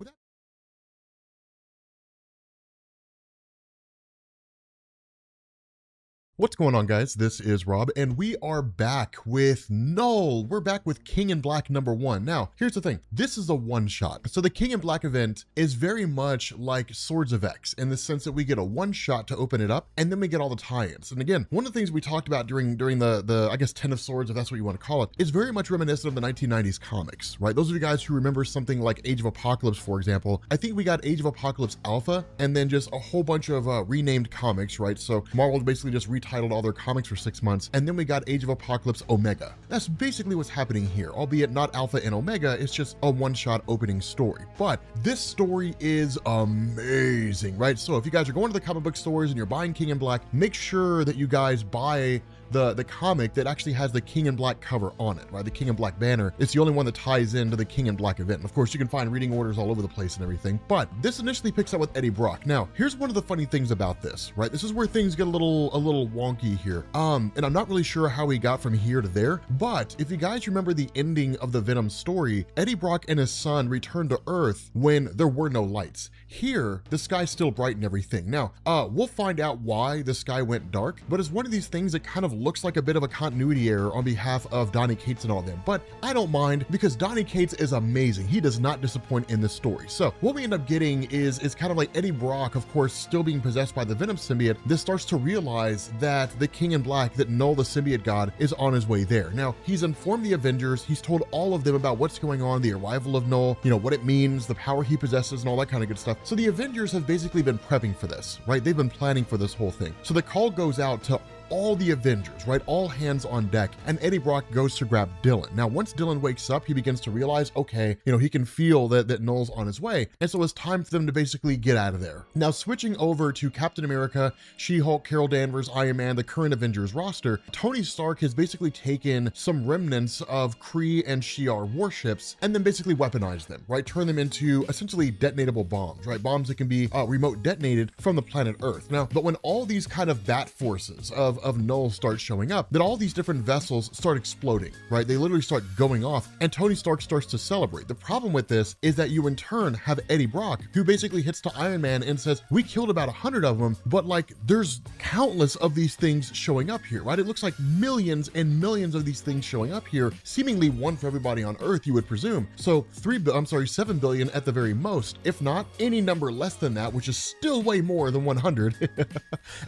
What's going on, guys? This is Rob, and we are back with Knull. We're back with King in Black #1. Now, here's the thing. This is a one-shot. So the King in Black event is very much like Swords of X in the sense that we get a one-shot to open it up, and then we get all the tie-ins. And again, one of the things we talked about during the I guess, 10 of Swords, if that's what you want to call it, is very much reminiscent of the 1990s comics, right? Those of you guys who remember something like Age of Apocalypse, for example, I think we got Age of Apocalypse Alpha, and then just a whole bunch of renamed comics, right? So Marvel basically just retitled all their comics for 6 months, and then we got Age of Apocalypse Omega. That's basically what's happening here, albeit not Alpha and Omega, it's just a one-shot opening story. But this story is amazing, right? So if you guys are going to the comic book stores and you're buying King in Black, make sure that you guys buy the comic that actually has the King in Black cover on it, right? The King in Black banner. It's the only one that ties into the King in Black event. And of course, you can find reading orders all over the place and everything, but this initially picks up with Eddie Brock. Now, here's one of the funny things about this, right? This is where things get a little wonky here. And I'm not really sure how he got from here to there, but if you guys remember the ending of the Venom story, Eddie Brock and his son returned to Earth when there were no lights. Here, the sky's still bright and everything. Now, we'll find out why the sky went dark, but it's one of these things that kind of looks like a bit of a continuity error on behalf of Donny Cates and all of them, but I don't mind because Donny Cates is amazing. He does not disappoint in this story. So what we end up getting is kind of like Eddie Brock, of course, still being possessed by the Venom symbiote. This starts to realize that the King in Black, that Knull, the symbiote god, is on his way there. Now, he's informed the Avengers, he's told all of them about what's going on, the arrival of Knull, you know, what it means, the power he possesses, and all that kind of good stuff. So the Avengers have basically been prepping for this, right? They've been planning for this whole thing. So the call goes out to all the Avengers, right? All hands on deck. And Eddie Brock goes to grab Dylan. Now, once Dylan wakes up, he begins to realize, okay, you know, he can feel that Knull's on his way. And so it's time for them to basically get out of there. Now, switching over to Captain America, She-Hulk, Carol Danvers, Iron Man, the current Avengers roster, Tony Stark has basically taken some remnants of Kree and Shi'ar warships and then basically weaponized them, right? Turn them into essentially detonatable bombs, right? Bombs that can be remote detonated from the planet Earth. Now, but when all these kind of bat forces of Knull start showing up, that all these different vessels start exploding, right? They literally start going off, and Tony Stark starts to celebrate. The problem with this is that you in turn have Eddie Brock, who basically hits to Iron Man and says, we killed about 100 of them, but like there's countless of these things showing up here, right? It looks like millions and millions of these things showing up here, seemingly one for everybody on Earth, you would presume. So 7 billion at the very most, if not any number less than that, which is still way more than 100.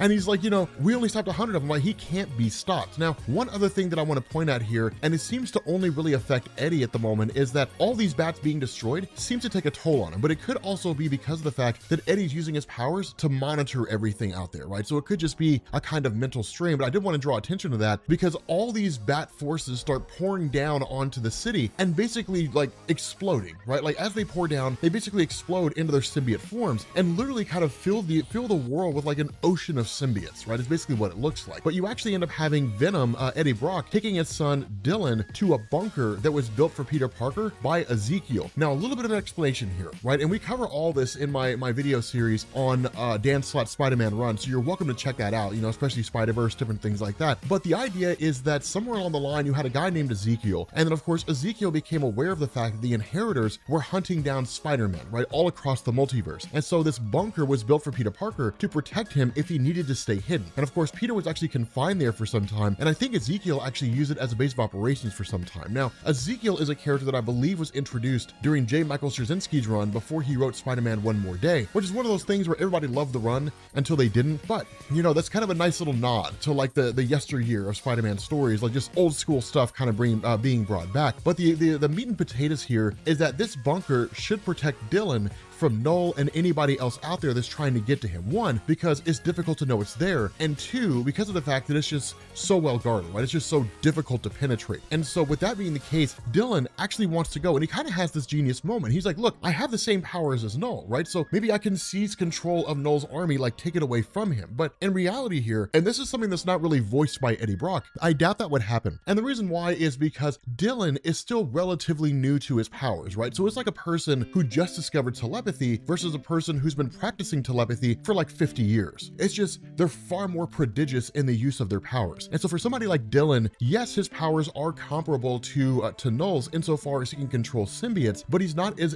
And he's like, you know, we only stopped 100 of them. Like, he can't be stopped. Now, one other thing that I want to point out here, and it seems to only really affect Eddie at the moment, is that all these bats being destroyed seems to take a toll on him, but it could also be because of the fact that Eddie's using his powers to monitor everything out there, right? So it could just be a kind of mental strain, but I did want to draw attention to that because all these bat forces start pouring down onto the city and basically like exploding, right? Like as they pour down, they basically explode into their symbiote forms and literally kind of fill the world with like an ocean of symbiotes, right? It's basically what it looks like. But you actually end up having Venom, Eddie Brock, taking his son Dylan to a bunker that was built for Peter Parker by Ezekiel. Now, a little bit of an explanation here, right? And we cover all this in my video series on Dan Slott's Spider-Man run, so you're welcome to check that out, you know, especially Spider-Verse, different things like that. But the idea is that somewhere along the line, you had a guy named Ezekiel, and then of course, Ezekiel became aware of the fact that the Inheritors were hunting down Spider-Man, right, all across the multiverse. And so this bunker was built for Peter Parker to protect him if he needed to stay hidden. And of course, Peter was actually confined there for some time, and I think Ezekiel actually used it as a base of operations for some time. Now, Ezekiel is a character that I believe was introduced during J. Michael Straczynski's run before he wrote Spider-Man One More Day, which is one of those things where everybody loved the run until they didn't. But, you know, that's kind of a nice little nod to like the yesteryear of Spider-Man stories, like just old school stuff kind of being brought back. But the meat and potatoes here is that this bunker should protect Dylan from Knull and anybody else out there that's trying to get to him. One, because it's difficult to know it's there, and two, because of the fact that it's just so well guarded, right? It's just so difficult to penetrate. And so with that being the case, Dylan actually wants to go, and he kind of has this genius moment. He's like, look, I have the same powers as Knull, right? So maybe I can seize control of Knull's army, like take it away from him. But in reality here, and this is something that's not really voiced by Eddie Brock, I doubt that would happen. And the reason why is because Dylan is still relatively new to his powers, right? So it's like a person who just discovered telepathy versus a person who's been practicing telepathy for like 50 years. It's just, they're far more prodigious in the use of their powers. And so for somebody like Dylan, yes, his powers are comparable to Knull's insofar as he can control symbiotes, but he's not as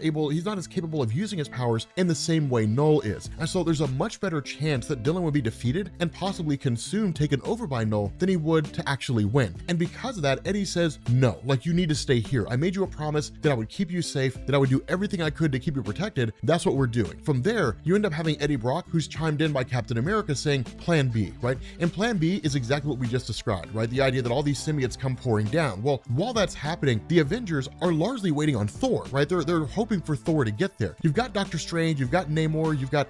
capable of using his powers in the same way Knull is. And so there's a much better chance that Dylan would be defeated and possibly consumed, taken over by Knull, than he would to actually win. And because of that, Eddie says, no, like you need to stay here. I made you a promise that I would keep you safe, that I would do everything I could to keep you protected. That's what we're doing. From there, you end up having Eddie Brock, who's chimed in by Captain America saying plan B, right? And plan B is exactly what we just described, right? The idea that all these symbiotes come pouring down. Well, while that's happening, the Avengers are largely waiting on Thor, right? They're hoping for Thor to get there. You've got Doctor Strange, you've got Namor, you've got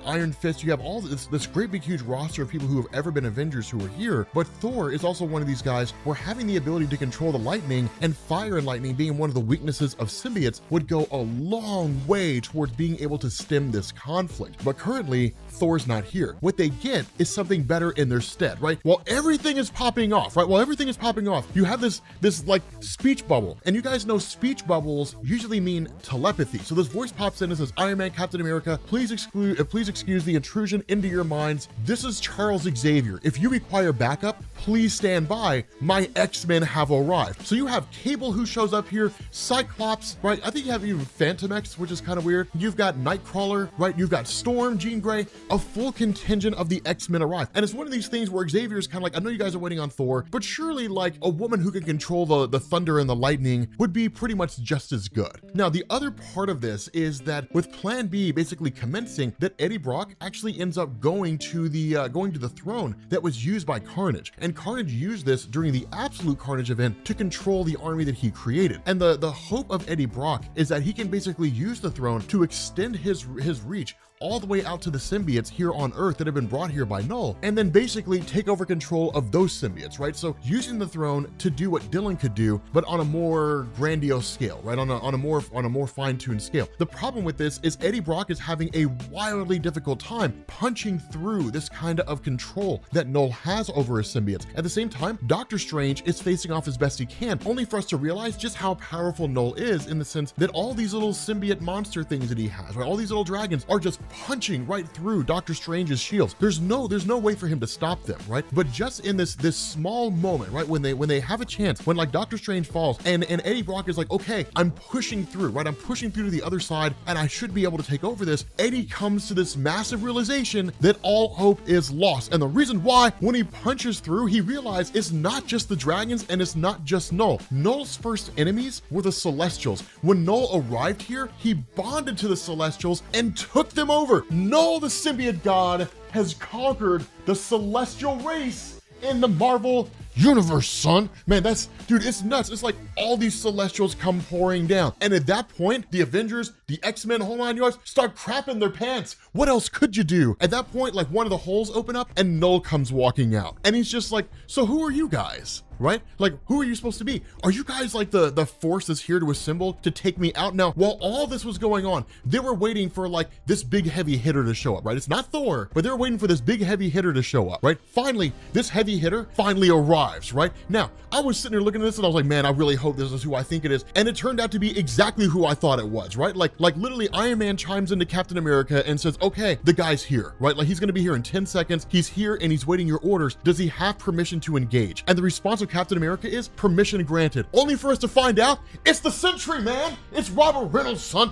Iron Fist, you have all this great big huge roster of people who have ever been Avengers who are here. But Thor is also one of these guys where having the ability to control the lightning and fire and lightning being one of the weaknesses of symbiotes would go a long way towards being able to stem this conflict. But currently, Thor's not here. What they get is something better in their stead, right? While everything is popping off, right? While everything is popping off, you have this like speech bubble. And you guys know speech bubbles usually mean telepathy. So this voice pops in and says, Iron Man, Captain America, please excuse the intrusion into your minds. This is Charles Xavier. If you require backup, please stand by. My X-Men have arrived. So you have Cable who shows up here, Cyclops, right? I think you have even Phantom X, which is kind of weird. You've got Nightcrawler, right? You've got Storm, Jean Grey, a full contingent of the X-Men arrive. And it's one of these things where Xavier's kind of like, I know you guys are waiting on Thor, but surely like a woman who can control the thunder and the lightning would be pretty much just as good. Now, the other part of this is that with Plan B basically commencing, that Eddie Brock actually ends up going to the throne that was used by Carnage. And Carnage used this during the Absolute Carnage event to control the army that he created. And the hope of Eddie Brock is that he can basically use the throne to extend his reach all the way out to the symbiotes here on Earth that have been brought here by Knull, and then basically take over control of those symbiotes, right? So using the throne to do what Dylan could do, but on a more grandiose scale, right? On a more fine-tuned scale. The problem with this is Eddie Brock is having a wildly difficult time punching through this kind of control that Knull has over his symbiotes. At the same time, Doctor Strange is facing off as best he can, only for us to realize just how powerful Knull is in the sense that all these little symbiote monster things that he has, right? All these little dragons are just punching right through Doctor Strange's shields. There's no way for him to stop them, right? But just in this small moment, right, when they have a chance, when like Doctor Strange falls and Eddie Brock is like, okay, I'm pushing through, right? I'm pushing through to the other side and I should be able to take over this. Eddie comes to this massive realization that all hope is lost. And the reason why, when he punches through, he realized it's not just the dragons and it's not just Knull. Knull's first enemies were the Celestials. When Knull arrived here, he bonded to the Celestials and took them over. Knull, the symbiote god, has conquered the celestial race in the Marvel universe, son. Man, dude, it's nuts. It's like all these Celestials come pouring down. And at that point, the Avengers, the X-Men, whole nine yards, start crapping their pants. What else could you do? At that point, like one of the holes open up and Knull comes walking out. And he's just like, so who are you guys? Right? Like, who are you supposed to be? Are you guys like the force that's here to assemble to take me out? Now, while all this was going on, they were waiting for like this big heavy hitter to show up, right? It's not Thor, but they were waiting for this big heavy hitter to show up, right? Finally, this heavy hitter finally arrives, right? Now, I was sitting here looking at this and I was like, man, I really hope this is who I think it is. And it turned out to be exactly who I thought it was, right? Like literally Iron Man chimes into Captain America and says, okay, the guy's here, right? Like he's gonna be here in 10 seconds. He's here and he's waiting your orders. Does he have permission to engage? And the response of Captain America is permission granted, only for us to find out it's the Sentry, man. It's Robert Reynolds, son,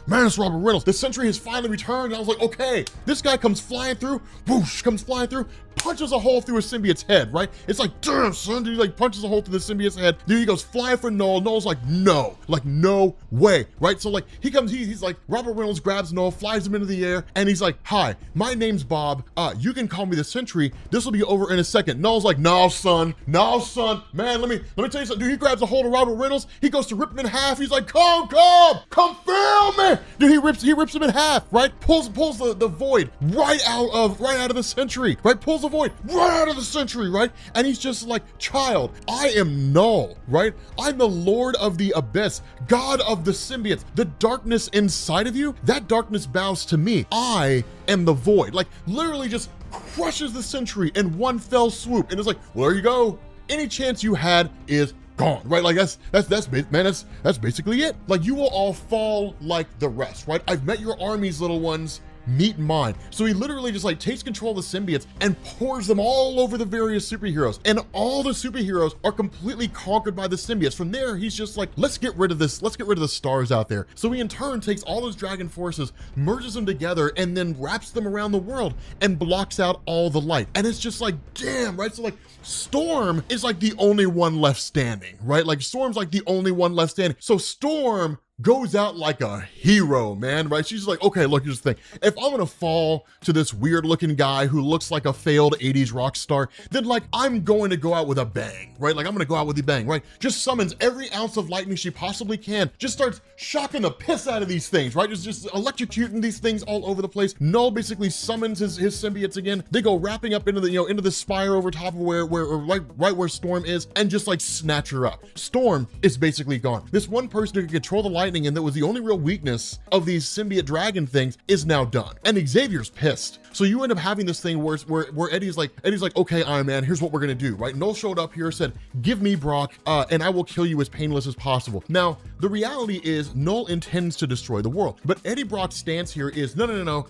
man, it's Robert Reynolds. The Sentry has finally returned. And I was like, okay, this guy comes flying through, whoosh, comes flying through, punches a hole through a symbiote's head, right? It's like, damn, son, dude, he like punches a hole through the symbiote's head. Dude, he goes flying for Knull. Knull's like, no way, right? So like, he comes, he's like, Robert Reynolds grabs Knull, flies him into the air, and he's like, hi, my name's Bob. You can call me the Sentry. This will be over in a second. Knull's like, no, son, son, man, let me tell you something. Dude, he grabs a hold of Robert Reynolds. He goes to rip him in half. He's like, come feel me. Dude, he rips him in half, right? Pulls the void right out of the Sentry, right? Pulls the void right out of the Sentry, right? And he's just like, child, I am Knull, right? I'm the Lord of the Abyss, God of the symbiotes. The darkness inside of you, that darkness bows to me. I am the void. Like, literally just crushes the Sentry in one fell swoop. And it's like, well, there you go. Any chance you had is gone, right? Like that's basically it. Like, you will all fall like the rest, right? I've met your armies, little ones. Meet mine. So he literally just like takes control of the symbiotes and pours them all over the various superheroes, and all the superheroes are completely conquered by the symbiotes. From there, he's just like, let's get rid of this, let's get rid of the stars out there. So he in turn takes all those dragon forces, merges them together, and then wraps them around the world and blocks out all the light. And it's just like, damn, right? So like, Storm is like the only one left standing, right? Like, Storm's like the only one left standing. So Storm goes out like a hero, man, right? She's like, okay, look, here's the thing. If I'm gonna fall to this weird looking guy who looks like a failed 80s rock star, then like, I'm going to go out with a bang, right? Like, I'm gonna go out with a bang, right? Just summons every ounce of lightning she possibly can, just starts shocking the piss out of these things, right? Just electrocuting these things all over the place. Knull basically summons his symbiotes again. They go wrapping up into the, into the spire over top of right where Storm is, and just like snatch her up. Storm is basically gone. This one person who can control the lightning, and that was the only real weakness of these symbiote dragon things, is now done. And Xavier's pissed. So you end up having this thing where Eddie's like, okay, Iron Man, here's what we're gonna do, right? Knull showed up here, said, give me Brock, and I will kill you as painless as possible. Now, the reality is Knull intends to destroy the world, but Eddie Brock's stance here is, no.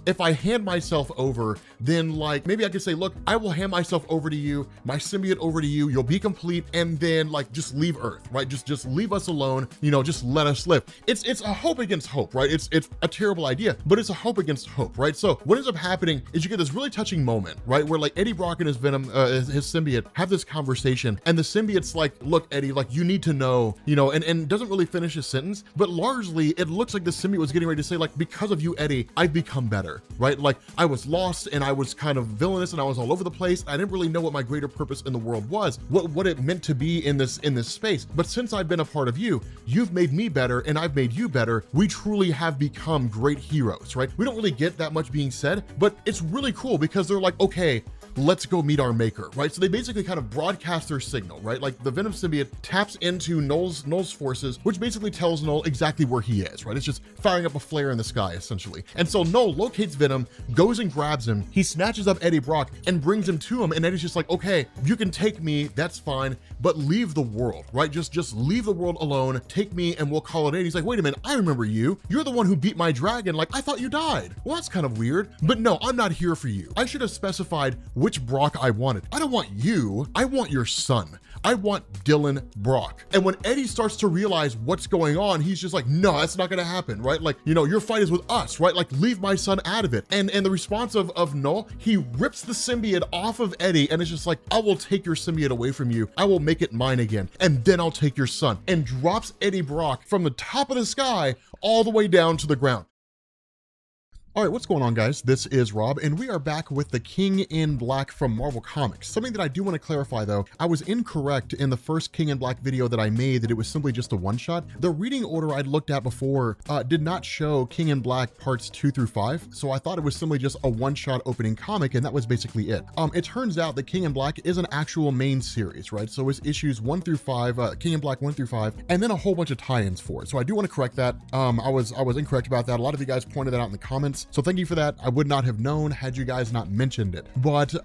If I hand myself over, then like, maybe I could say, look, I will hand myself over to you, my symbiote over to you, you'll be complete, and then like, just leave Earth, right? Just leave us alone, just let us live. It's a hope against hope, right? It's a terrible idea, but it's a hope against hope, right? So what ends up happening is you get this really touching moment, right? Where like Eddie Brock and his Venom, his symbiote have this conversation, and the symbiote's like, look, Eddie, like, you need to know, and doesn't really finish his sentence, but largely it looks like the symbiote was getting ready to say, like, because of you, Eddie, I've become better, right? Like, I was lost and I was kind of villainous and I was all over the place. I didn't really know what my greater purpose in the world was, what it meant to be in this space. But since I've been a part of you, you've made me better and I've made you better. We truly have become great heroes, right? We don't really get that much being said, but it's really cool because they're like, okay, let's go meet our maker, right? So they basically kind of broadcast their signal, right? Like, the Venom symbiote taps into Knull's forces, which basically tells Knull exactly where he is, right? It's just firing up a flare in the sky, essentially. And so Knull locates Venom, goes and grabs him. He snatches up Eddie Brock and brings him to him. And Eddie's just like, okay, you can take me, that's fine, but leave the world, right? Just leave the world alone, take me and we'll call it in. He's like, wait a minute, I remember you. You're the one who beat my dragon. Like, I thought you died. Well, that's kind of weird, but no, I'm not here for you. I should have specified which Brock I wanted. I don't want you, I want your son. I want Dylan Brock. And when Eddie starts to realize what's going on, he's just like, no, that's not gonna happen, right? Like, your fight is with us, right? Like, leave my son out of it. And the response of Knull, he rips the symbiote off of Eddie and it's just like, I will take your symbiote away from you. I will make it mine again. And then I'll take your son, and drops Eddie Brock from the top of the sky all the way down to the ground. All right, what's going on, guys? This is Rob, and we are back with the King in Black from Marvel Comics. Something that I do want to clarify, though, I was incorrect in the first King in Black video that I made that it was simply just a one-shot. The reading order I'd looked at before did not show King in Black parts 2 through 5, so I thought it was simply just a one-shot opening comic, and that was basically it. It turns out that King in Black is an actual main series, right? So it's issues 1 through 5, King in Black 1 through 5, and then a whole bunch of tie-ins for it. So I do want to correct that. I was incorrect about that. A lot of you guys pointed that out in the comments. So thank you for that. I would not have known had you guys not mentioned it. But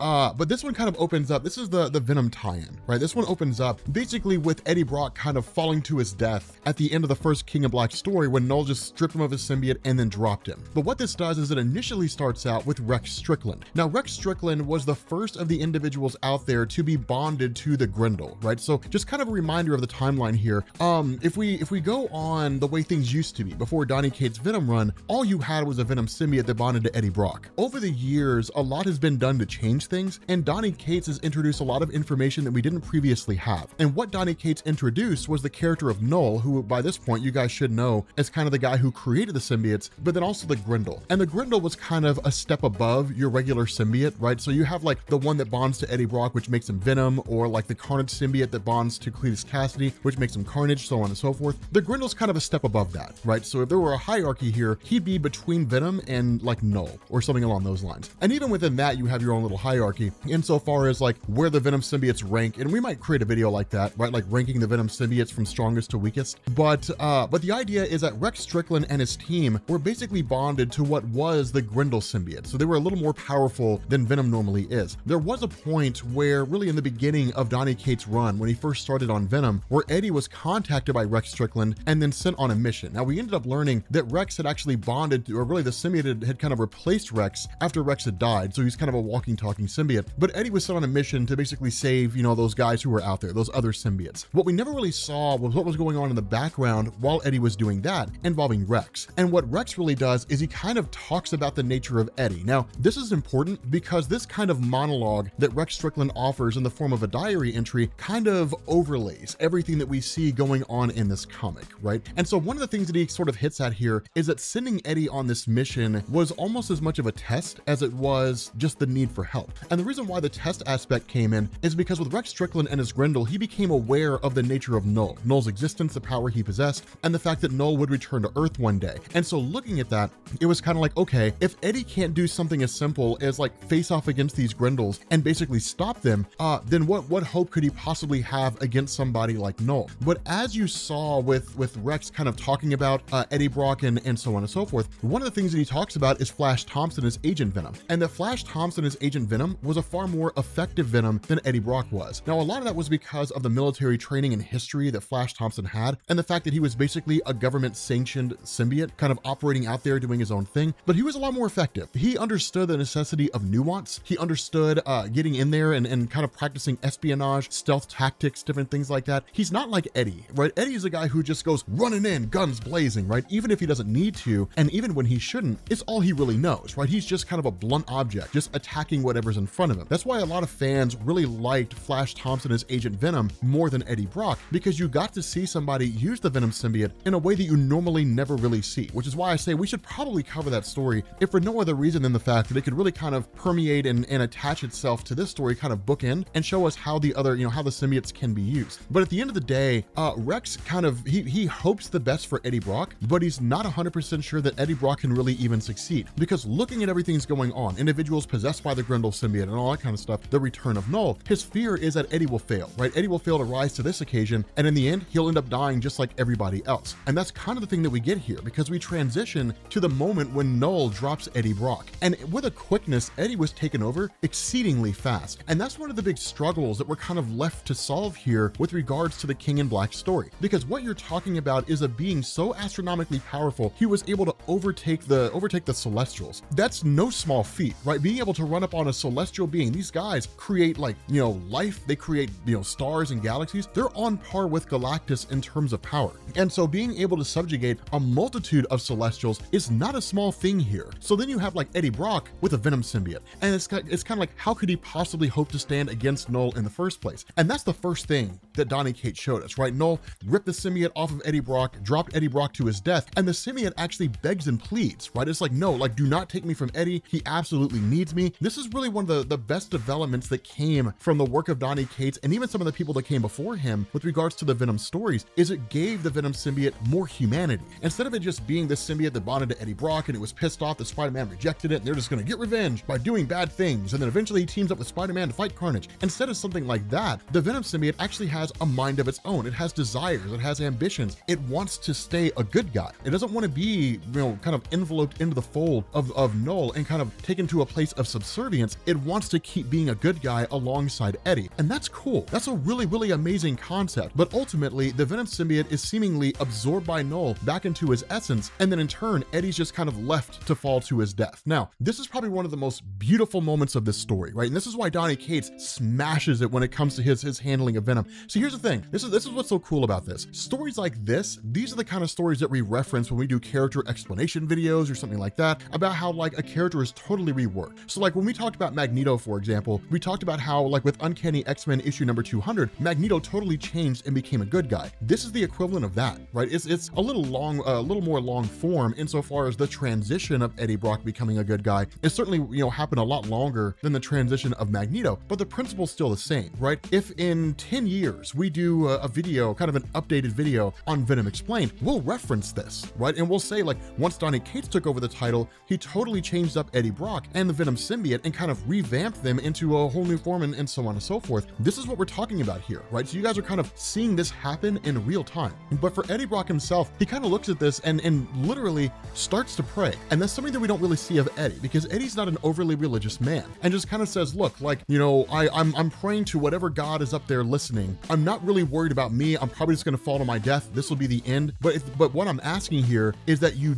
this one kind of opens up. This is the Venom tie-in, right? This one opens up basically with Eddie Brock kind of falling to his death at the end of the first King in Black story when Knull just stripped him of his symbiote and then dropped him. But what this does is it initially starts out with Rex Strickland. Now, Rex Strickland was the first of the individuals out there to be bonded to the Grendel, right? So just kind of a reminder of the timeline here. If we go on the way things used to be before Donny Cates' Venom run, all you had was a Venom symbiote symbiote that bonded to Eddie Brock. Over the years, a lot has been done to change things, and Donny Cates has introduced a lot of information that we didn't previously have. And what Donny Cates introduced was the character of Knull, who by this point you guys should know as kind of the guy who created the symbiotes, but then also the Grendel. And the Grendel was kind of a step above your regular symbiote, right? So you have like the one that bonds to Eddie Brock, which makes him Venom, or like the Carnage symbiote that bonds to Cletus Cassidy, which makes him Carnage, so on and so forth. The Grendel's kind of a step above that, right? So if there were a hierarchy here, he'd be between Venom and like Knull, or something along those lines. And even within that, you have your own little hierarchy insofar as like where the Venom symbiotes rank, and we might create a video like that, right? Like ranking the Venom symbiotes from strongest to weakest. But the idea is that Rex Strickland and his team were basically bonded to what was the Grendel symbiote. So they were a little more powerful than Venom normally is. There was a point where really in the beginning of Donny Cates' run, when he first started on Venom, where Eddie was contacted by Rex Strickland and then sent on a mission. Now we ended up learning that Rex had actually bonded to, or really the symbiote had kind of replaced Rex after Rex had died. So he's kind of a walking, talking symbiote. But Eddie was sent on a mission to basically save, you know, those guys who were out there, those other symbiotes. What we never really saw was what was going on in the background while Eddie was doing that, involving Rex. And what Rex really does is he kind of talks about the nature of Eddie. Now, this is important because this kind of monologue that Rex Strickland offers in the form of a diary entry kind of overlays everything that we see going on in this comic, right? And so one of the things that he sort of hits at here is that sending Eddie on this mission was almost as much of a test as it was just the need for help. And the reason why the test aspect came in is because with Rex Strickland and his Grendel, he became aware of the nature of Knull, Knull's existence, the power he possessed, and the fact that Knull would return to Earth one day. And so looking at that, it was kind of like, okay, if Eddie can't do something as simple as like face off against these Grendels and basically stop them, then what hope could he possibly have against somebody like Knull? But as you saw with Rex kind of talking about Eddie Brock and so on and so forth, one of the things that he talks about is Flash Thompson as Agent Venom. And that Flash Thompson as Agent Venom was a far more effective Venom than Eddie Brock was. Now, a lot of that was because of the military training and history that Flash Thompson had, and the fact that he was basically a government-sanctioned symbiote, kind of operating out there doing his own thing, but he was a lot more effective. He understood the necessity of nuance. He understood getting in there and kind of practicing espionage, stealth tactics, different things like that. He's not like Eddie, right? Eddie is a guy who just goes running in, guns blazing, right? Even if he doesn't need to, and even when he shouldn't, it's all he really knows, right? He's just kind of a blunt object, just attacking whatever's in front of him. That's why a lot of fans really liked Flash Thompson as Agent Venom more than Eddie Brock, because you got to see somebody use the Venom symbiote in a way that you normally never really see, which is why I say we should probably cover that story, if for no other reason than the fact that it could really kind of permeate and attach itself to this story, kind of bookend, and show us how the other, how the symbiotes can be used. But at the end of the day, Rex kind of, he hopes the best for Eddie Brock, but he's not 100% sure that Eddie Brock can really even succeed, because looking at everything that's going on, individuals possessed by the Grendel symbiote and all that kind of stuff, the return of Knull, his fear is that Eddie will fail, right? Eddie will fail to rise to this occasion, and in the end, he'll end up dying just like everybody else. And that's kind of the thing that we get here, because we transition to the moment when Knull drops Eddie Brock. And with a quickness, Eddie was taken over exceedingly fast. And that's one of the big struggles that we're kind of left to solve here with regards to the King in Black story. Because what you're talking about is a being so astronomically powerful, he was able to overtake the Celestials. That's no small feat, right? Being able to run up on a celestial being, these guys create life, they create, stars and galaxies. They're on par with Galactus in terms of power. And so being able to subjugate a multitude of Celestials is not a small thing here. So then you have like Eddie Brock with a Venom symbiote. And it's kind of like, how could he possibly hope to stand against Knull in the first place? And that's the first thing that Donny Cates showed us, right? Knull ripped the symbiote off of Eddie Brock, dropped Eddie Brock to his death, and the symbiote actually begs and pleads, right? It's like, no, like, do not take me from Eddie. He absolutely needs me. This is really one of the best developments that came from the work of Donny Cates, and even some of the people that came before him with regards to the Venom stories, is it gave the Venom symbiote more humanity. Instead of it just being this symbiote that bonded to Eddie Brock and it was pissed off that Spider-Man rejected it and they're just gonna get revenge by doing bad things, and then eventually he teams up with Spider-Man to fight Carnage. Instead of something like that, the Venom symbiote actually has a mind of its own. It has desires, it has ambitions. It wants to stay a good guy. It doesn't want to be, kind of enveloped into the fold of Knull and kind of taken to a place of subservience. It wants to keep being a good guy alongside Eddie. And that's cool. That's a really, really amazing concept. But ultimately, the Venom symbiote is seemingly absorbed by Knull back into his essence, and then in turn, Eddie's just kind of left to fall to his death. Now, this is probably one of the most beautiful moments of this story, right? And this is why Donny Cates smashes it when it comes to his handling of Venom. So here's the thing, this is what's so cool about this. Stories like this, these are the kind of stories that we reference when we do character explanation videos or something like that, about how like a character is totally reworked. So like when we talked about Magneto, for example, we talked about how like with Uncanny X-Men issue number 200, Magneto totally changed and became a good guy. This is the equivalent of that, right? It's a little long, a little more long form insofar as the transition of Eddie Brock becoming a good guy. It certainly, you know, happened a lot longer than the transition of Magneto, but the principle's still the same, right? If in 10 years we do a video, kind of an updated video on Venom Explained, we'll reference this, right? And we'll say like, once Donny Cates took over the title, he totally changed up Eddie Brock and the Venom symbiote and kind of revamped them into a whole new form and so on and so forth. This is what we're talking about here, right? So you guys are kind of seeing this happen in real time. But for Eddie Brock himself, he kind of looks at this and literally starts to pray. And that's something that we don't really see of Eddie, because Eddie's not an overly religious man, and just kind of says, look, like, you know, I'm praying to whatever God is up there listening. I'm not really worried about me. I'm probably just going to fall to my death. This will be the end. But what I'm asking here is that you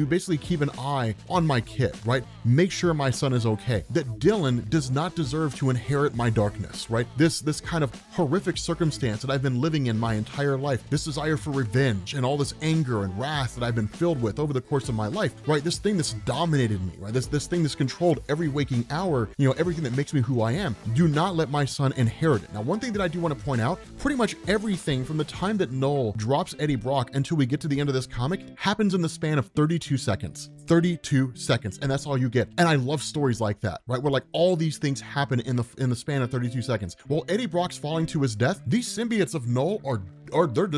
basically keep an eye on my kid, right? Make sure my son is okay. That Dylan does not deserve to inherit my darkness, right? This kind of horrific circumstance that I've been living in my entire life, this desire for revenge and all this anger and wrath that I've been filled with over the course of my life, right? This thing that's dominated me, right? This thing that's controlled every waking hour, you know, everything that makes me who I am. Do not let my son inherit it. Now, one thing that I do want to point out, pretty much everything from the time that Knull drops Eddie Brock until we get to the end of this comic happens in the span of 32 seconds. 32 seconds, and that's all you get. And I love stories like that, right? Where like all these things happen in the span of 32 seconds. While Eddie Brock's falling to his death, these symbiotes of Knull are they're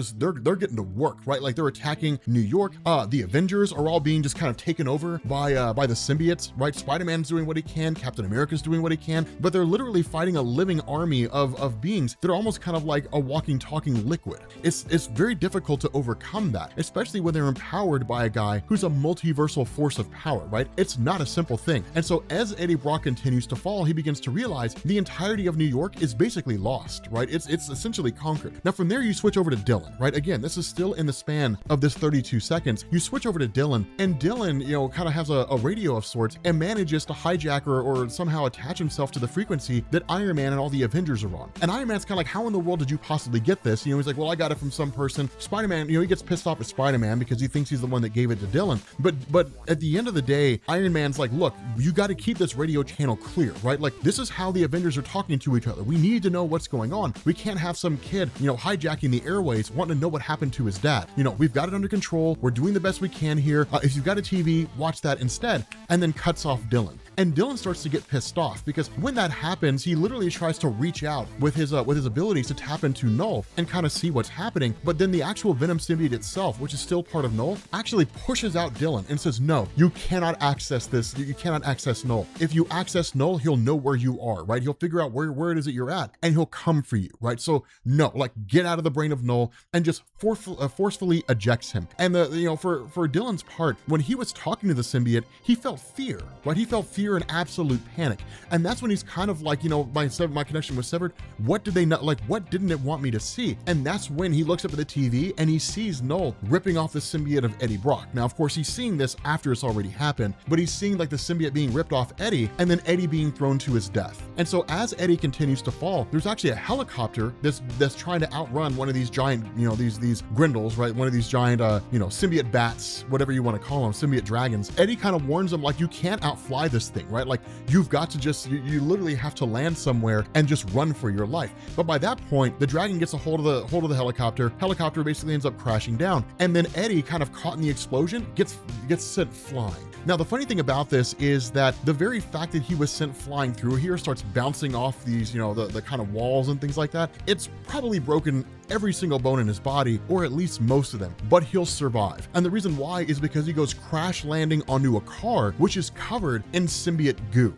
getting to work, right? Like they're attacking New York. The Avengers are all being just kind of taken over by the symbiotes, right? Spider-Man's doing what he can, Captain America's doing what he can, but they're literally fighting a living army of beings that are almost kind of like a walking, talking liquid. It's very difficult to overcome that, especially when they're empowered by a guy who's a multiversal force of power, right? It's not a simple thing. And so as Eddie Brock continues to fall, he begins to realize the entirety of New York is basically lost, right? It's essentially conquered. Now from there, you switch over to Dylan, right? Again, this is still in the span of this 32 seconds. You switch over to Dylan, and Dylan, you know, kind of has a radio of sorts and manages to hijack or somehow attach himself to the frequency that Iron Man and all the Avengers are on. And Iron Man's kind of like, how in the world did you possibly get this? You know, he's like, well, I got it from some person. Spider-Man, you know, he gets pissed off at Spider-Man because he thinks he's the one that gave it to Dylan. But at the end of the day, Iron Man's like, look, you got to keep this radio channel clear, right? Like, this is how the Avengers are talking to each other. We need to know what's going on. We can't have some kid, you know, hijacking the airways, wanting to know what happened to his dad. You know, we've got it under control. We're doing the best we can here. If you've got a TV, watch that instead. And then cuts off Dylan. And Dylan starts to get pissed off because when that happens, he literally tries to reach out with his abilities to tap into Knull and kind of see what's happening. But then the actual Venom symbiote itself, which is still part of Knull, actually pushes out Dylan and says, no, you cannot access this. You cannot access Knull. If you access Knull, he'll know where you are, right? He'll figure out where it is that you're at and he'll come for you, right? So no, like get out of the brain of Knull and just forcefully ejects him. And for Dylan's part, when he was talking to the symbiote, he felt fear, right? He felt fear and absolute panic. And that's when he's kind of like, you know, my connection was severed. What did they not like? What didn't it want me to see? And that's when he looks up at the TV and he sees Knull ripping off the symbiote of Eddie Brock. Now, of course, he's seeing this after it's already happened, but he's seeing like the symbiote being ripped off Eddie and then Eddie being thrown to his death. And so as Eddie continues to fall, there's actually a helicopter that's trying to outrun one of these giant, you know, these grindles, right? One of these giant, symbiote bats, whatever you want to call them, symbiote dragons. Eddie kind of warns them like, you can't outfly this thing, right? Like you've got to just, you literally have to land somewhere and just run for your life. But by that point, the dragon gets a hold of the helicopter. Helicopter basically ends up crashing down. And then Eddie, kind of caught in the explosion, gets sent flying. Now, the funny thing about this is that the very fact that he was sent flying through here starts bouncing off these, you know, the kind of walls and things like that. It's probably broken every single bone in his body, or at least most of them, but he'll survive. And the reason why is because he goes crash landing onto a car, which is covered in symbiote goo.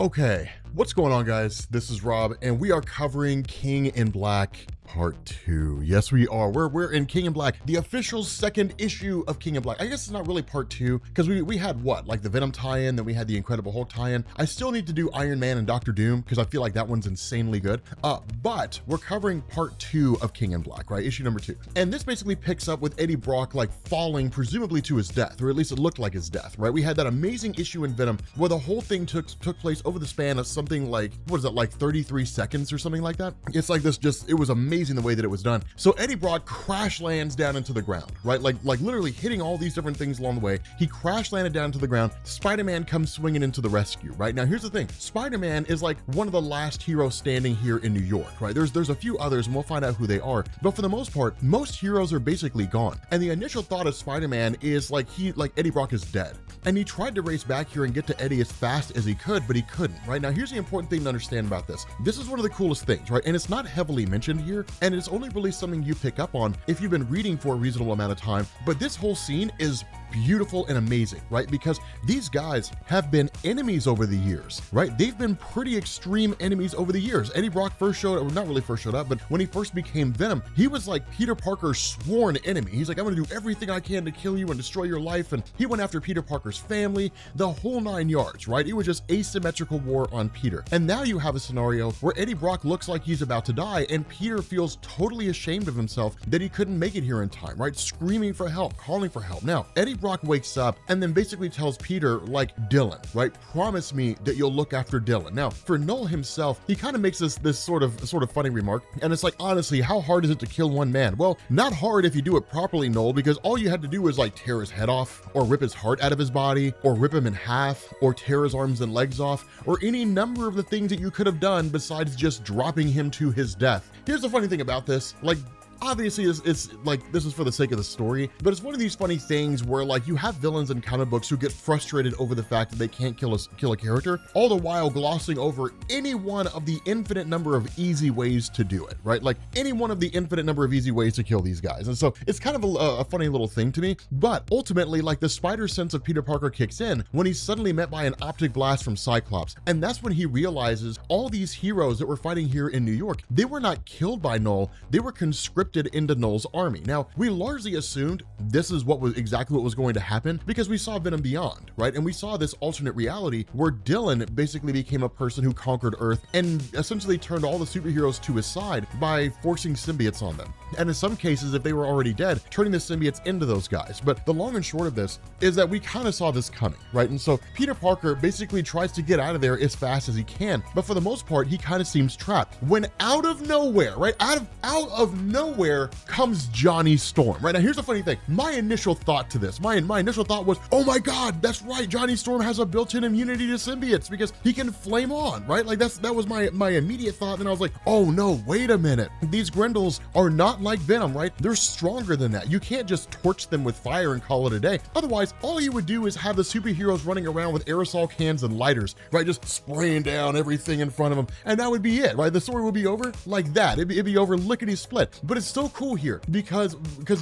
Okay, What's going on, guys? This is Rob, and we are covering King in Black Part 2. Yes, we are. We're in King in Black, the official second issue of King in Black. I guess it's not really Part 2, because we had what? Like the Venom tie-in, then we had the Incredible Hulk tie-in. I still need to do Iron Man and Doctor Doom, because I feel like that one's insanely good. But we're covering Part 2 of King in Black, right? Issue number 2. And this basically picks up with Eddie Brock, like, falling presumably to his death, or at least it looked like his death, right? We had that amazing issue in Venom, where the whole thing took place over the span of something like, what is it, like 33 seconds or something like that? It's like this it was amazing the way that it was done. So Eddie Brock crash lands down into the ground, right? Like literally hitting all these different things along the way. He crash landed down to the ground. Spider-Man comes swinging into the rescue, right? Now, here's the thing. Spider-Man is like one of the last heroes standing here in New York, right? There's a few others, and we'll find out who they are. But for the most part, most heroes are basically gone. And the initial thought of Spider-Man is like Eddie Brock is dead. And he tried to race back here and get to Eddie as fast as he could, but he couldn't, right? Now, here's the important thing to understand about this. This is one of the coolest things, right? And it's not heavily mentioned here, and it's only really something you pick up on if you've been reading for a reasonable amount of time. But this whole scene is beautiful and amazing, right? Because these guys have been enemies over the years, right? They've been pretty extreme enemies over the years. Eddie Brock first showed up, well, not really first showed up, but when he first became Venom, he was like Peter Parker's sworn enemy. He's like, I'm gonna do everything I can to kill you and destroy your life. And he went after Peter Parker's family, the whole 9 yards, right? It was just asymmetrical war on Peter. And now you have a scenario where Eddie Brock looks like he's about to die, and Peter feels totally ashamed of himself that he couldn't make it here in time, right? Screaming for help, calling for help. Now, Eddie Brock wakes up and then basically tells Peter, like, Dylan, right? Promise me that you'll look after Dylan. Now, for Knull himself, he kind of makes this sort of funny remark, and it's like, honestly, how hard is it to kill one man? Well, not hard if you do it properly, Knull, because all you had to do was like tear his head off, or rip his heart out of his body, or rip him in half, or tear his arms and legs off, or any number of the things that you could have done besides just dropping him to his death. Here's the funny thing about this, like, obviously it's like, this is for the sake of the story, but it's one of these funny things where, like, you have villains in comic books who get frustrated over the fact that they can't kill a character, all the while glossing over any one of the infinite number of easy ways to do it, right? Like, any one of the infinite number of easy ways to kill these guys. And so it's kind of a funny little thing to me, but ultimately, like, the spider sense of Peter Parker kicks in when he's suddenly met by an optic blast from Cyclops. And that's when he realizes all these heroes that were fighting here in New York, they were not killed by Knull, they were conscripted into Knull's army. Now, we largely assumed this is exactly what was going to happen because we saw Venom Beyond, right? And we saw this alternate reality where Dylan basically became a person who conquered Earth and essentially turned all the superheroes to his side by forcing symbiotes on them. And in some cases, if they were already dead, turning the symbiotes into those guys. But the long and short of this is that we kind of saw this coming, right? And so Peter Parker basically tries to get out of there as fast as he can, but for the most part, he kind of seems trapped. When out of nowhere, right? Out of nowhere comes Johnny Storm, right? Now, here's the funny thing. My initial thought to this, my initial thought was, oh my God, that's right. Johnny Storm has a built-in immunity to symbiotes because he can flame on, right? Like that was my immediate thought. And I was like, oh no, wait a minute. These Grendels are not like Venom, right? They're stronger than that. You can't just torch them with fire and call it a day. Otherwise, all you would do is have the superheroes running around with aerosol cans and lighters, right? Just spraying down everything in front of them. And that would be it, right? The story would be over like that. It'd be over lickety split. But it's still cool here because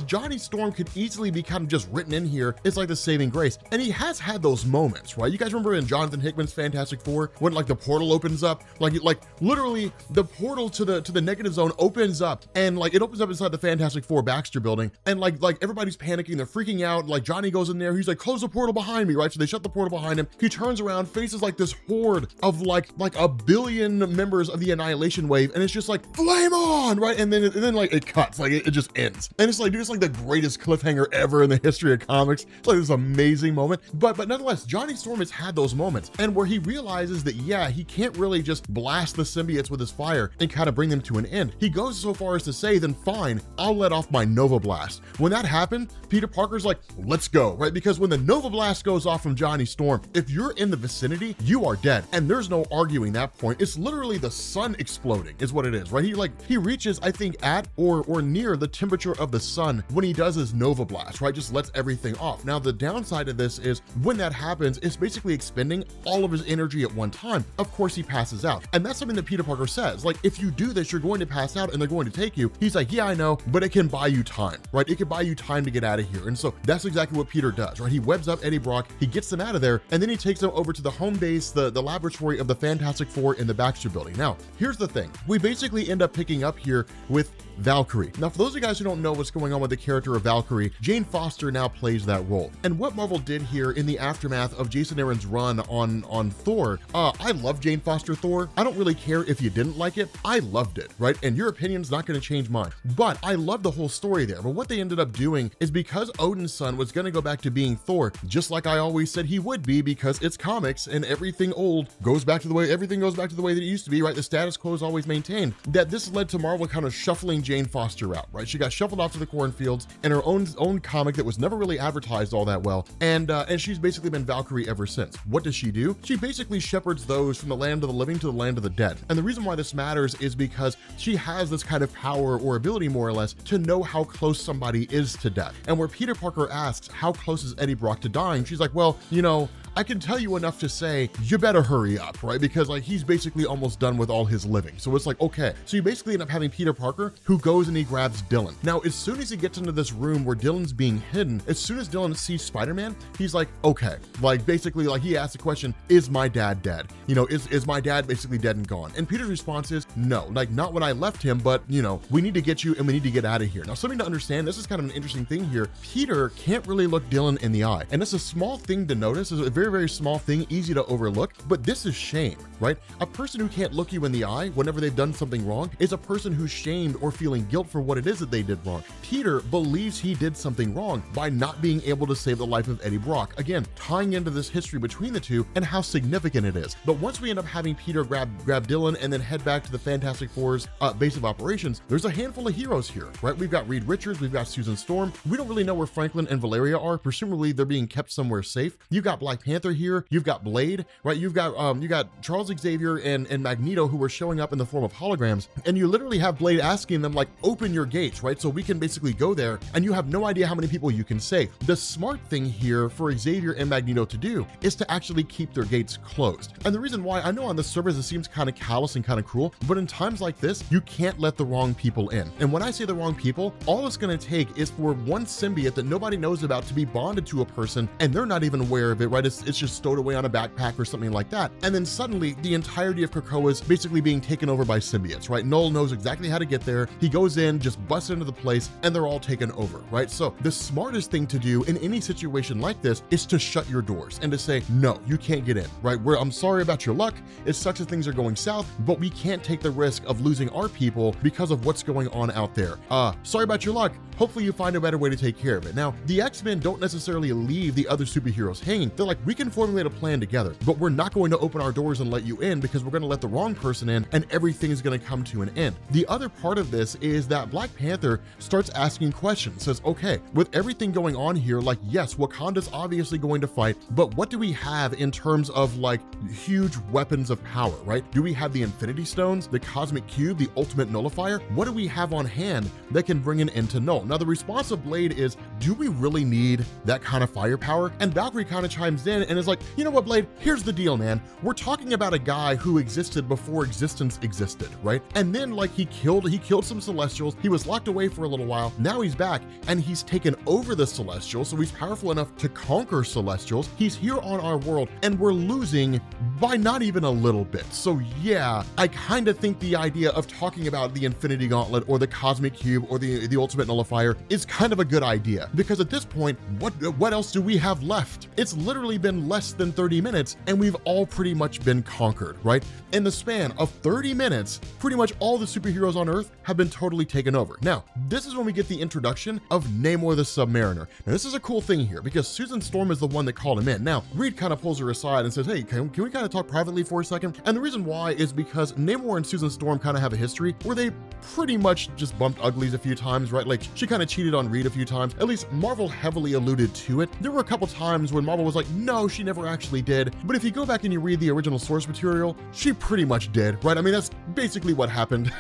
Johnny Storm could easily be kind of just written in here. It's like the saving grace. And he has had those moments, right? You guys remember in Jonathan Hickman's Fantastic Four when like the portal opens up, like literally the portal to the negative zone opens up, and like it opens up inside the Fantastic Four Baxter building, and like everybody's panicking, they're freaking out. Like Johnny goes in there, he's like, close the portal behind me, right? So they shut the portal behind him. He turns around, faces like this horde of like a billion members of the Annihilation Wave, and it's just like, flame on, right? And then like it cuts, like it just ends. And it's like, dude, it's like the greatest cliffhanger ever in the history of comics. It's like this amazing moment. But nonetheless, Johnny Storm has had those moments, and where he realizes that, yeah, he can't really just blast the symbiotes with his fire and kind of bring them to an end. He goes so far as to say, then fine, I'll let off my Nova Blast. When that happened, Peter Parker's like, let's go, right? Because when the Nova Blast goes off from Johnny Storm, if you're in the vicinity, you are dead. And there's no arguing that point. It's literally the sun exploding is what it is, right? He reaches, I think, at or or near the temperature of the sun when he does his Nova Blast, right? Just lets everything off. Now, the downside of this is when that happens, it's basically expending all of his energy at one time. Of course, he passes out. And that's something that Peter Parker says. Like, if you do this, you're going to pass out and they're going to take you. He's like, yeah, I know, but it can buy you time, right? It can buy you time to get out of here. And so that's exactly what Peter does, right? He webs up Eddie Brock, he gets them out of there, and then he takes them over to the home base, the laboratory of the Fantastic Four in the Baxter Building. Now, here's the thing. We basically end up picking up here with Valkyrie. Now, for those of you guys who don't know what's going on with the character of Valkyrie, Jane Foster now plays that role. And what Marvel did here in the aftermath of Jason Aaron's run on Thor, I love Jane Foster Thor. I don't really care if you didn't like it. I loved it, right? And your opinion's not going to change mine. But I love the whole story there. But what they ended up doing is because Odin's son was going to go back to being Thor, just like I always said he would be, because it's comics and everything old goes back to the way, everything goes back to the way that it used to be, right? The status quo is always maintained. That this led to Marvel kind of shuffling Jane Foster out, right? She got shuffled off to the cornfields in her own comic that was never really advertised all that well, and she's basically been Valkyrie ever since. What does she do? She basically shepherds those from the land of the living to the land of the dead. And the reason why this matters is because she has this kind of power or ability, more or less, to know how close somebody is to death. And where Peter Parker asks, how close is Eddie Brock to dying? She's like, well, you know, I can tell you enough to say, you better hurry up, right? Because like he's basically almost done with all his living. So it's like, okay. So you basically end up having Peter Parker who goes and he grabs Dylan. Now, as soon as he gets into this room where Dylan's being hidden, as soon as Dylan sees Spider-Man, he's like, okay. Like basically like he asks the question, is my dad dead? You know, is my dad basically dead and gone? And Peter's response is, no, like not when I left him, but you know, we need to get you and we need to get out of here. Now, something to understand, this is kind of an interesting thing here. Peter can't really look Dylan in the eye. And it's a small thing to notice. It's a very, very small thing, easy to overlook, but this is shame, right? A person who can't look you in the eye whenever they've done something wrong is a person who's shamed or feeling guilt for what it is that they did wrong. Peter believes he did something wrong by not being able to save the life of Eddie Brock. Again, tying into this history between the two and how significant it is. But once we end up having Peter grab Dylan and then head back to the Fantastic Four's base of operations, there's a handful of heroes here, right? We've got Reed Richards, we've got Susan Storm. We don't really know where Franklin and Valeria are. Presumably they're being kept somewhere safe. You've got Black Panther here, you've got Blade, right? You've got Charles Xavier and Magneto who are showing up in the form of holograms, and you literally have Blade asking them like, open your gates, right? So we can basically go there, and you have no idea how many people you can save. The smart thing here for Xavier and Magneto to do is to actually keep their gates closed. And the reason why, I know on the surface it seems kind of callous and kind of cruel, but in times like this, you can't let the wrong people in. And when I say the wrong people, all it's going to take is for one symbiote that nobody knows about to be bonded to a person, and they're not even aware of it, right? It's just stowed away on a backpack or something like that. And then suddenly the entirety of Krakoa is basically being taken over by symbiotes, right? Knull knows exactly how to get there. He goes in, just busts into the place, and they're all taken over, right? So the smartest thing to do in any situation like this is to shut your doors and to say, no, you can't get in, right? I'm sorry about your luck. It sucks that things are going south, but we can't take the risk of losing our people because of what's going on out there. Sorry about your luck. Hopefully you find a better way to take care of it. Now, the X-Men don't necessarily leave the other superheroes hanging. They're like, we can formulate a plan together, but we're not going to open our doors and let you in because we're going to let the wrong person in and everything is going to come to an end. The other part of this is that Black Panther starts asking questions, says, okay, with everything going on here, like, yes, Wakanda's obviously going to fight, but what do we have in terms of like huge weapons of power, right? Do we have the Infinity Stones, the Cosmic Cube, the Ultimate Nullifier? What do we have on hand that can bring an end to Knull? Now, the response of Blade is, do we really need that kind of firepower? And Valkyrie kind of chimes in and is like, you know what, Blade, here's the deal, man. We're talking about a guy who existed before existence existed, right? And then like he killed some Celestials. He was locked away for a little while. Now he's back and he's taken over the Celestials. So he's powerful enough to conquer Celestials. He's here on our world and we're losing by not even a little bit. So yeah, I kind of think the idea of talking about the Infinity Gauntlet or the Cosmic Cube or the Ultimate Nullifier is kind of a good idea, because at this point, what else do we have left? It's literally been less than 30 minutes and we've all pretty much been conquered, right? In the span of 30 minutes, pretty much all the superheroes on Earth have been totally taken over. Now, this is when we get the introduction of Namor the Submariner. Now, this is a cool thing here because Susan Storm is the one that called him in. Now, Reed kind of pulls her aside and says, hey, can we kind kind of talk privately for a second. And the reason why is because Namor and Susan Storm kind of have a history where they pretty much just bumped uglies a few times, right? Like she kind of cheated on Reed a few times. At least Marvel heavily alluded to it. There were a couple times when Marvel was like, no, she never actually did. But if you go back and you read the original source material, she pretty much did, right? I mean, that's basically what happened.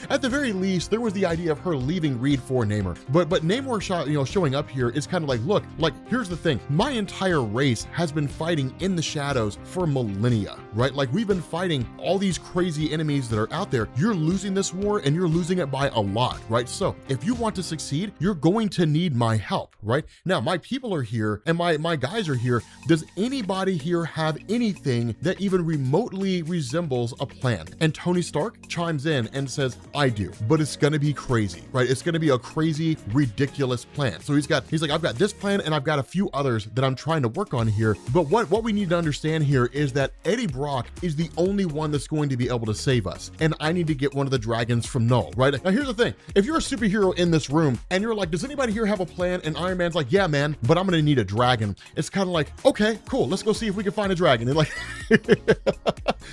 At the very least, there was the idea of her leaving Reed for Namor. But Namor showing up here is kind of like, look, like here's the thing. My entire race has been fighting in the shadows for millennia, right? Like we've been fighting all these crazy enemies that are out there. You're losing this war and you're losing it by a lot, right? So if you want to succeed, you're going to need my help, right? Now, my people are here and my guys are here. Does anybody here have anything that even remotely resembles a plan? And Tony Stark chimes in and says, I do, but it's gonna be crazy, right? It's gonna be a crazy, ridiculous plan. So he's like, I've got this plan and I've got a few others that I'm trying to work on here. But what we need to understand here is that Eddie Brock is the only one that's going to be able to save us. And I need to get one of the dragons from Knull, right? Now here's the thing. If you're a superhero in this room and you're like, does anybody here have a plan? And Iron Man's like, yeah, man, but I'm gonna need a dragon. It's kind of like, okay, cool. Let's go see if we can find a dragon. And like,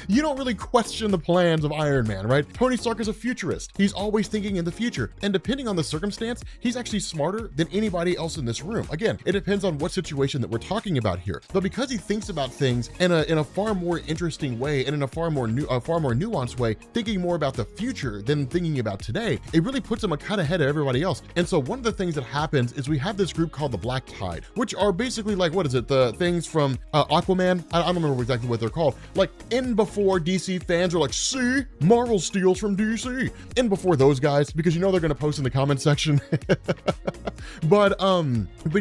you don't really question the plans of Iron Man, right? Tony Stark is a futurist. He's always thinking in the future. And depending on the circumstance, he's actually smarter than anybody else in this room. Again, it depends on what situation that we're talking about here. But because he thinks about things in a far more interesting way and in a far more nuanced way, thinking more about the future than thinking about today, it really puts him a cut ahead of everybody else. And so one of the things that happens is we have this group called the Black Tide, which are basically like, what is it? The things from Aquaman? I don't remember exactly what they're called. Like in before DC fans are like, see, Marvel steals from DC. In before those guys, because you know they're gonna post in the comment section. But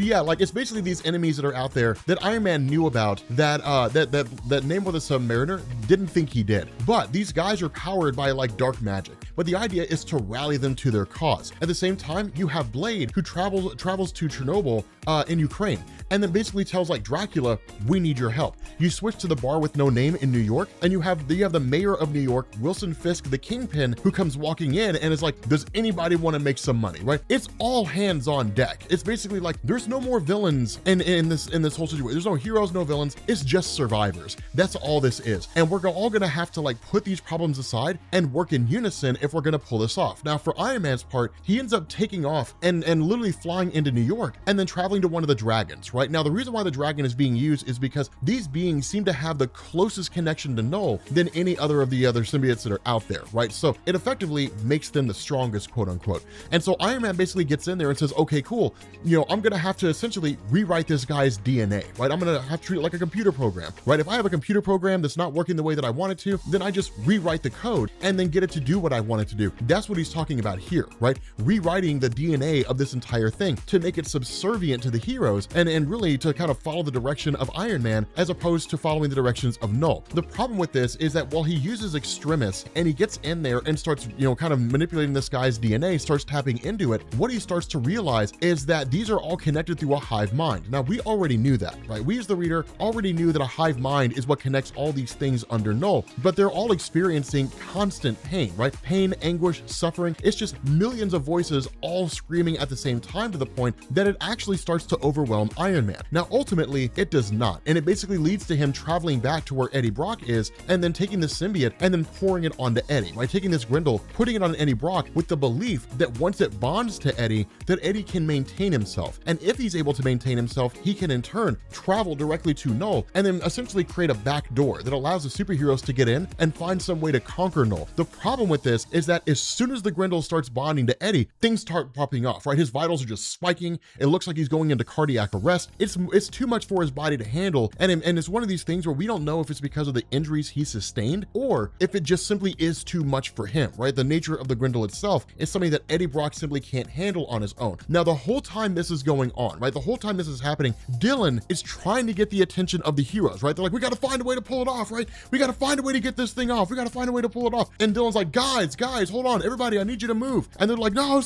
yeah, like it's basically these enemies that are out there that Iron Man knew about that Namor the Submariner didn't think he did. But these guys are powered by like dark magic. But the idea is to rally them to their cause. At the same time, you have Blade who travels to Chernobyl in Ukraine, and then basically tells like Dracula, we need your help. You switch to the bar with no name in New York, and you have the mayor of New York, Wilson Fisk, the Kingpin, who comes walking in and is like, does anybody want to make some money, right? It's all hands on deck. It's basically like there's no more villains in this whole situation. There's no heroes, no villains. It's just survivors. That's all this is. And we're all gonna have to like put these problems aside and work in unison if we're gonna pull this off. Now for Iron Man's part, he ends up taking off and literally flying into New York and then traveling to one of the dragons, right? Now the reason why the dragon is being used is because these beings seem to have the closest connection to Knull than any other of the other symbiotes that are out there, right? So it effectively makes them the strongest, quote unquote. And so Iron Man basically gets in there and says, okay, cool. You know, I'm gonna have to essentially rewrite this guy's DNA, right? I'm gonna have to treat it like a computer program, right? If I have a computer program that's not working the way that I want it to, then I just rewrite the code and then get it to do what I want it to do. That's what he's talking about here, right? Rewriting the DNA of this entire thing to make it subservient to the heroes and really to kind of follow the direction of Iron Man as opposed to following the directions of Knull. The problem with this is that while he uses extremis and he gets in there and starts, you know, kind of manipulating this guy's DNA, starts tapping into it, what he starts to realize is that these are all connected through a hive mind. Now, we already knew that, right? We as the reader already knew that a hive mind is what connects all these things under Knull, but they're all experiencing constant pain, right? Pain, anguish, suffering. It's just millions of voices all screaming at the same time to the point that it actually starts to overwhelm Iron Man. Now, ultimately, it does not. And it basically leads to him traveling back to where Eddie Brock is and then taking the symbiote and then pouring it onto Eddie, right? Taking this Grendel, putting it on Eddie Brock with the belief that once it bonds to Eddie, that Eddie can maintain himself. And if he's able to maintain himself, he can in turn travel directly to Knull and then essentially create a back door that allows the superheroes to get in and find some way to conquer Knull. The problem with this is that as soon as the Grendel starts bonding to Eddie, things start popping off, right? His vitals are just spiking. It looks like he's going into cardiac arrest. It's too much for his body to handle. And it's one of these things where we don't know if it's because of the injuries he sustained or if it just simply is too much for him, right? The nature of the Grendel itself is something that Eddie Brock simply can't handle on his own. Now, the whole time this is going on, right? The whole time this is happening, Dylan is trying to get the attention of the heroes, right? They're like, we got to find a way to pull it off, right? We got to find a way to get this thing off. We got to find a way to pull it off. And Dylan's like, guys, hold on. Everybody, I need you to move. And they're like, no,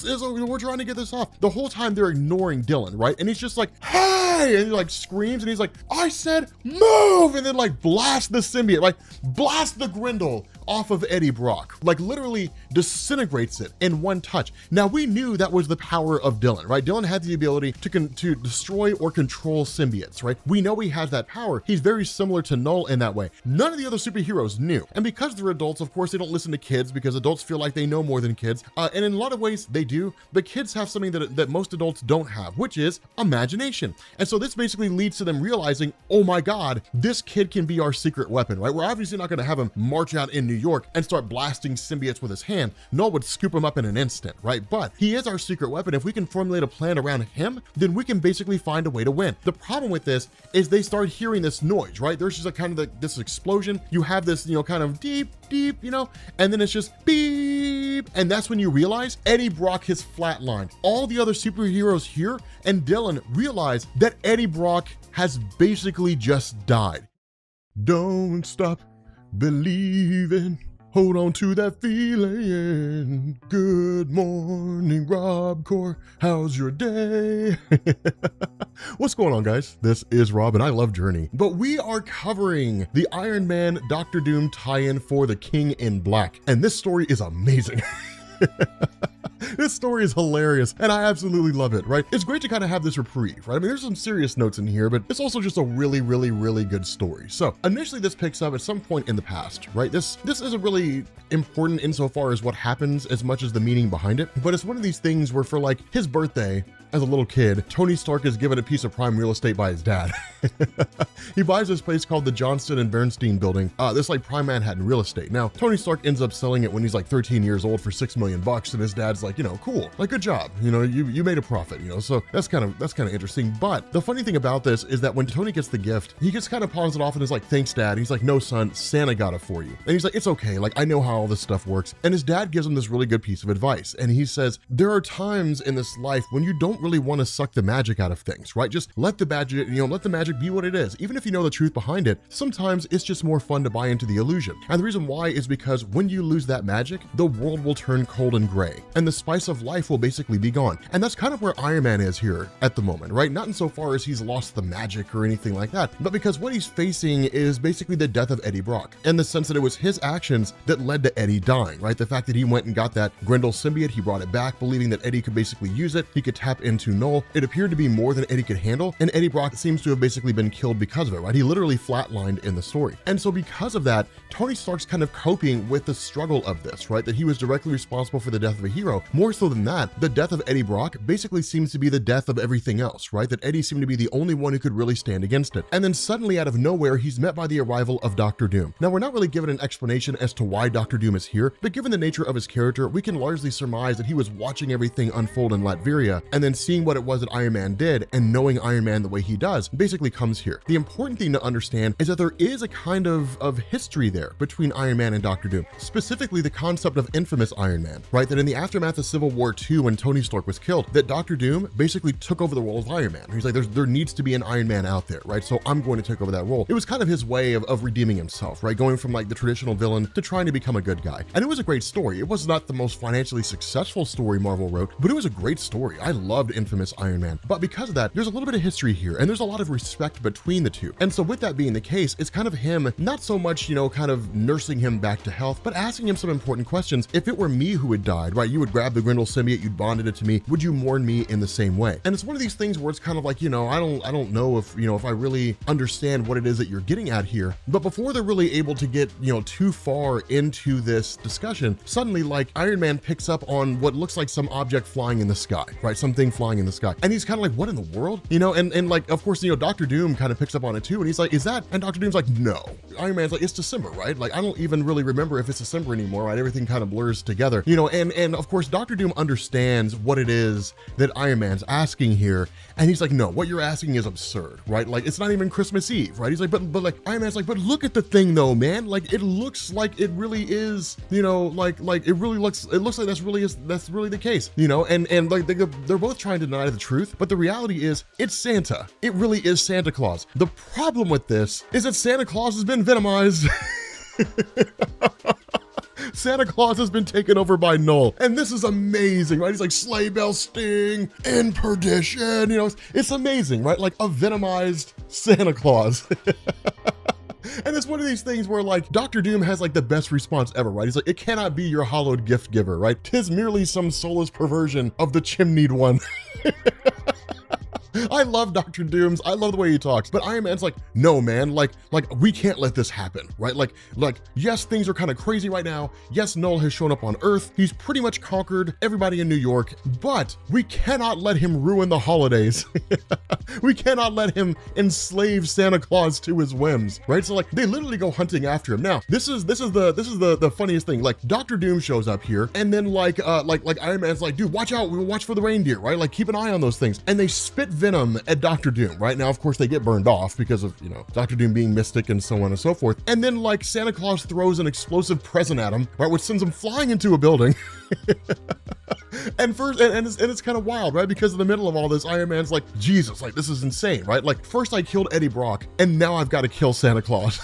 we're trying to get this off. The whole time they're ignoring Dylan, right? and he's just like, hey, and he like screams, and he's like, I said move, and then like blast the symbiote, like blast the Grendel off of Eddie Brock, like literally disintegrates it in one touch. Now we knew that was the power of Dylan, right? Dylan had the ability to destroy or control symbiotes, right? We know he has that power. He's very similar to Knull in that way. None of the other superheroes knew. And because they're adults, of course, they don't listen to kids because adults feel like they know more than kids. And in a lot of ways they do, but kids have something that most adults don't have, which is imagination. And so this basically leads to them realizing, oh my God, this kid can be our secret weapon, right? We're obviously not gonna have him march out in New York and start blasting symbiotes with his hand. Knull would scoop him up in an instant, right? But he is our secret weapon. If we can formulate a plan around him, then we can basically find a way to win. The problem with this is they start hearing this noise, right? There's just a kind of this explosion. You have this, kind of deep, and then it's just beep. And that's when you realize Eddie Brock has flatlined. All the other superheroes here and Dylan realize that Eddie Brock has basically just died. Don't stop believing. Hold on to that feeling. Good morning, Rob Core. How's your day? What's going on, guys? This is Rob, and I love Journey. But we are covering the Iron Man Doctor Doom tie-in for The King in Black. And this story is amazing. This story is hilarious, and I absolutely love it, right? It's great to kind of have this reprieve, right? I mean, there's some serious notes in here, but it's also just a really, really, really good story. So initially this picks up at some point in the past, right? This isn't really important insofar as what happens as much as the meaning behind it, but it's one of these things where for like his birthday, as a little kid, Tony Stark is given a piece of prime real estate by his dad. He buys this place called the Johnston and Bernstein building, this like prime Manhattan real estate. Now, Tony Stark ends up selling it when he's like 13 years old for $6 million, and his dad's like, cool, like good job, you made a profit, so that's kind of interesting. But the funny thing about this is that when Tony gets the gift, he just kind of pawns it off and is like, thanks, Dad. He's like, no, son, Santa got it for you. And he's like, it's okay, like I know how all this stuff works. And his dad gives him this really good piece of advice, and he says, there are times in this life when you don't really want to suck the magic out of things, right? Just let the magic, let the magic be what it is. Even if you know the truth behind it, sometimes it's just more fun to buy into the illusion. And the reason why is because when you lose that magic, the world will turn cold and gray, and the spice of life will basically be gone. And that's kind of where Iron Man is here at the moment, right? Not insofar as he's lost the magic or anything like that, but because what he's facing is basically the death of Eddie Brock, in the sense that it was his actions that led to Eddie dying, right? The fact that he went and got that Grendel symbiote, he brought it back, believing that Eddie could basically use it, he could tap into Knull. It appeared to be more than Eddie could handle, and Eddie Brock seems to have basically been killed because of it, right? He literally flatlined in the story. And so because of that, Tony Stark's kind of coping with the struggle of this, right? That he was directly responsible for the death of a hero. More so than that, the death of Eddie Brock basically seems to be the death of everything else, right? That Eddie seemed to be the only one who could really stand against it. And then suddenly out of nowhere, he's met by the arrival of Doctor Doom. Now, we're not really given an explanation as to why Doctor Doom is here, but given the nature of his character, we can largely surmise that he was watching everything unfold in Latveria and then seeing what it was that Iron Man did and knowing Iron Man the way he does, basically comes here. The important thing to understand is that there is a kind of history there between Iron Man and Doctor Doom, specifically the concept of infamous Iron Man, right? That in the aftermath of Civil War II, when Tony Stark was killed, that Doctor Doom basically took over the role of Iron Man. He's like, there needs to be an Iron Man out there, right? So I'm going to take over that role. It was kind of his way of redeeming himself, right? Going from like the traditional villain to trying to become a good guy. And it was a great story. It was not the most financially successful story Marvel wrote, but it was a great story. I loved infamous Iron Man. But because of that, there's a little bit of history here, and there's a lot of respect between the two. And so with that being the case, it's kind of him, not so much, kind of nursing him back to health, but asking him some important questions. If it were me who had died, right, you would grab the Grendel symbiote, you'd bonded it to me, would you mourn me in the same way? And it's one of these things where it's kind of like, I don't know if I really understand what it is that you're getting at here. But before they're really able to get, too far into this discussion, suddenly like Iron Man picks up on what looks like some object flying in the sky, right? Something flying in the sky. And he's kind of like, what in the world? And like, of course, Doctor Doom kind of picks up on it too. And he's like, is that? And Doctor Doom's like, no. Iron Man's like, it's December, right? Like, I don't even really remember if it's December anymore, right? Everything kind of blurs together, and of course, Doctor Doom understands what it is that Iron Man's asking here. And he's like, no, what you're asking is absurd, right? Like, it's not even Christmas Eve, right? He's like, but like, Iron Man's like, but look at the thing though, man. Like, it looks like it really is, like it looks like that's really the case, and like they're both trying to deny the truth, but the reality is it's Santa. It really is Santa Claus. The problem with this is that Santa Claus has been venomized. Santa Claus has been taken over by Knull. And this is amazing, right? He's like, sleigh bell sting in perdition. You know, it's amazing, right? Like a venomized Santa Claus. And it's one of these things where like Dr. Doom has like the best response ever, right? He's like, it cannot be your hallowed gift giver, right? 'Tis merely some soulless perversion of the chimneyed one. I love Dr. Doom's, I love the way he talks, but Iron Man's like, no man, like we can't let this happen, right? Like, yes, things are kind of crazy right now. Yes, Knull has shown up on Earth. He's pretty much conquered everybody in New York, but we cannot let him ruin the holidays. We cannot let him enslave Santa Claus to his whims, right? So like, they literally go hunting after him. Now, this is the funniest thing. Like, Dr. Doom shows up here, and then like Iron Man's like, dude, watch out, watch for the reindeer, right? Like, keep an eye on those things. And they spit Venom at Dr. Doom, right? Now, of course, they get burned off because of, you know, Dr. Doom being mystic and so on and so forth. And then like Santa Claus throws an explosive present at him, right? Which sends him flying into a building. And it's kind of wild, right? Because in the middle of all this, Iron Man's like, Jesus, like this is insane, right? Like first I killed Eddie Brock and now I've got to kill Santa Claus.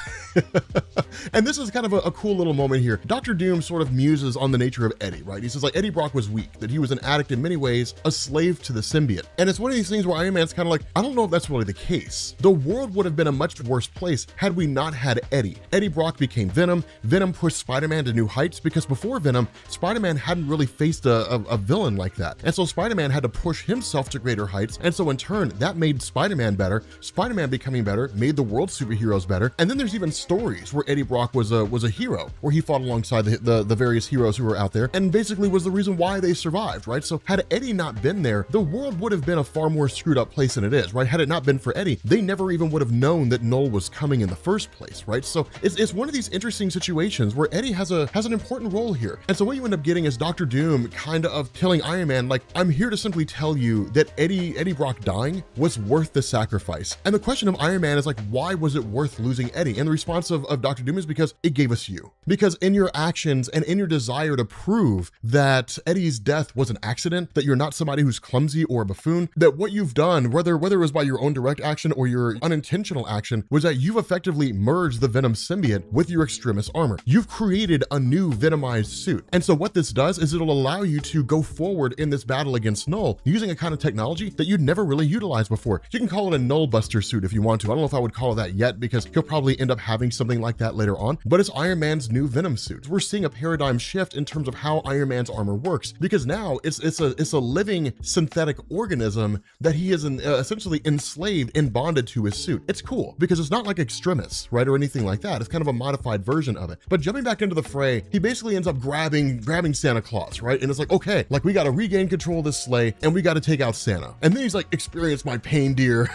And this is kind of a cool little moment here. Dr. Doom sort of muses on the nature of Eddie, right? He says like Eddie Brock was weak, that he was an addict in many ways, a slave to the symbiote. And it's one of these things where Iron Man's kind of like, I don't know if that's really the case. The world would have been a much worse place had we not had Eddie. Eddie Brock became Venom. Venom pushed Spider-Man to new heights because before Venom, Spider-Man hadn't really faced a villain like that. And so Spider-Man had to push himself to greater heights. And so in turn, that made Spider-Man better. Spider-Man becoming better made the world's superheroes better. And then there's even stories where Eddie Brock was a hero, where he fought alongside the various heroes who were out there and basically was the reason why they survived, right? So had Eddie not been there, the world would have been a far more screwed up place than it is, right? Had it not been for Eddie, they never even would have known that Knull was coming in the first place, right? So it's one of these interesting situations where Eddie has an important role here. And so what you end up getting is Dr. Doom kind of telling Iron Man, like, I'm here to simply tell you that Eddie Brock dying was worth the sacrifice. And the question of Iron Man is like, why was it worth losing Eddie? And the response of Dr. Doom is because it gave us you. Because in your actions and in your desire to prove that Eddie's death was an accident, that you're not somebody who's clumsy or a buffoon, that what you've done, whether it was by your own direct action or your unintentional action, was that you've effectively merged the Venom symbiote with your extremis armor. You've created a new Venomized suit. And so what this does is it'll allow you to go forward in this battle against Knull using a kind of technology that you'd never really utilized before. You can call it a Knull Buster suit if you want to. I don't know if I would call it that yet because he'll probably end up having something like that later on, but it's Iron Man's new Venom suit. We're seeing a paradigm shift in terms of how Iron Man's armor works because now it's a living synthetic organism that he is essentially enslaved and bonded to his suit. It's cool because it's not like extremis, right, or anything like that. It's kind of a modified version of it. But jumping back into the fray, he basically ends up grabbing Santa Claus, right? And it's like, okay, like we got to regain control of this sleigh and we got to take out Santa. And then he's like, experience my pain, dear.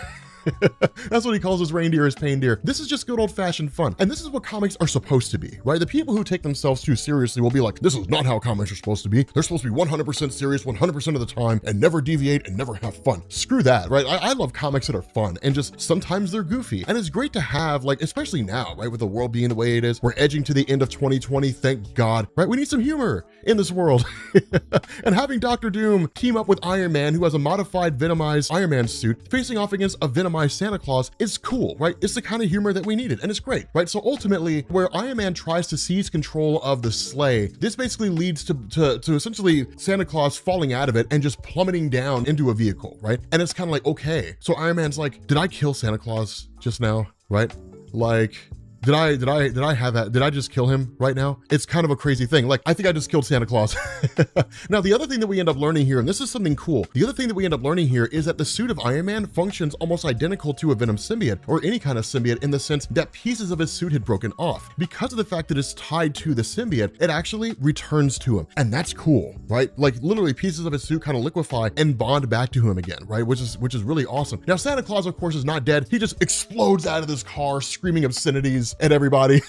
That's what he calls his reindeer, his pain deer. This is just good old-fashioned fun. And this is what comics are supposed to be, right? The people who take themselves too seriously will be like, this is not how comics are supposed to be. They're supposed to be 100% serious 100% of the time and never deviate and never have fun. Screw that, right? I love comics that are fun and just sometimes they're goofy. And it's great to have, like, especially now, right? With the world being the way it is, we're edging to the end of 2020, thank God, right? We need some humor in this world. And having Dr. Doom team up with Iron Man, who has a modified Venomized Iron Man suit, facing off against a Venomized Santa Claus is cool, right? It's the kind of humor that we needed and it's great, right? So ultimately, where Iron Man tries to seize control of the sleigh, this basically leads to essentially Santa Claus falling out of it and just plummeting down into a vehicle, right? And it's kind of like, okay. So Iron Man's like, did I kill Santa Claus just now, right? Like, did I have that? Did I just kill him right now? It's kind of a crazy thing. Like, I think I just killed Santa Claus. Now, the other thing that we end up learning here, and this is something cool, the other thing that we end up learning here is that the suit of Iron Man functions almost identical to a Venom symbiote or any kind of symbiote in the sense that pieces of his suit had broken off. Because of the fact that it's tied to the symbiote, it actually returns to him. And that's cool, right? Like literally pieces of his suit kind of liquefy and bond back to him again, right? Which is really awesome. Now, Santa Claus, of course, is not dead. He just explodes out of this car screaming obscenities at everybody.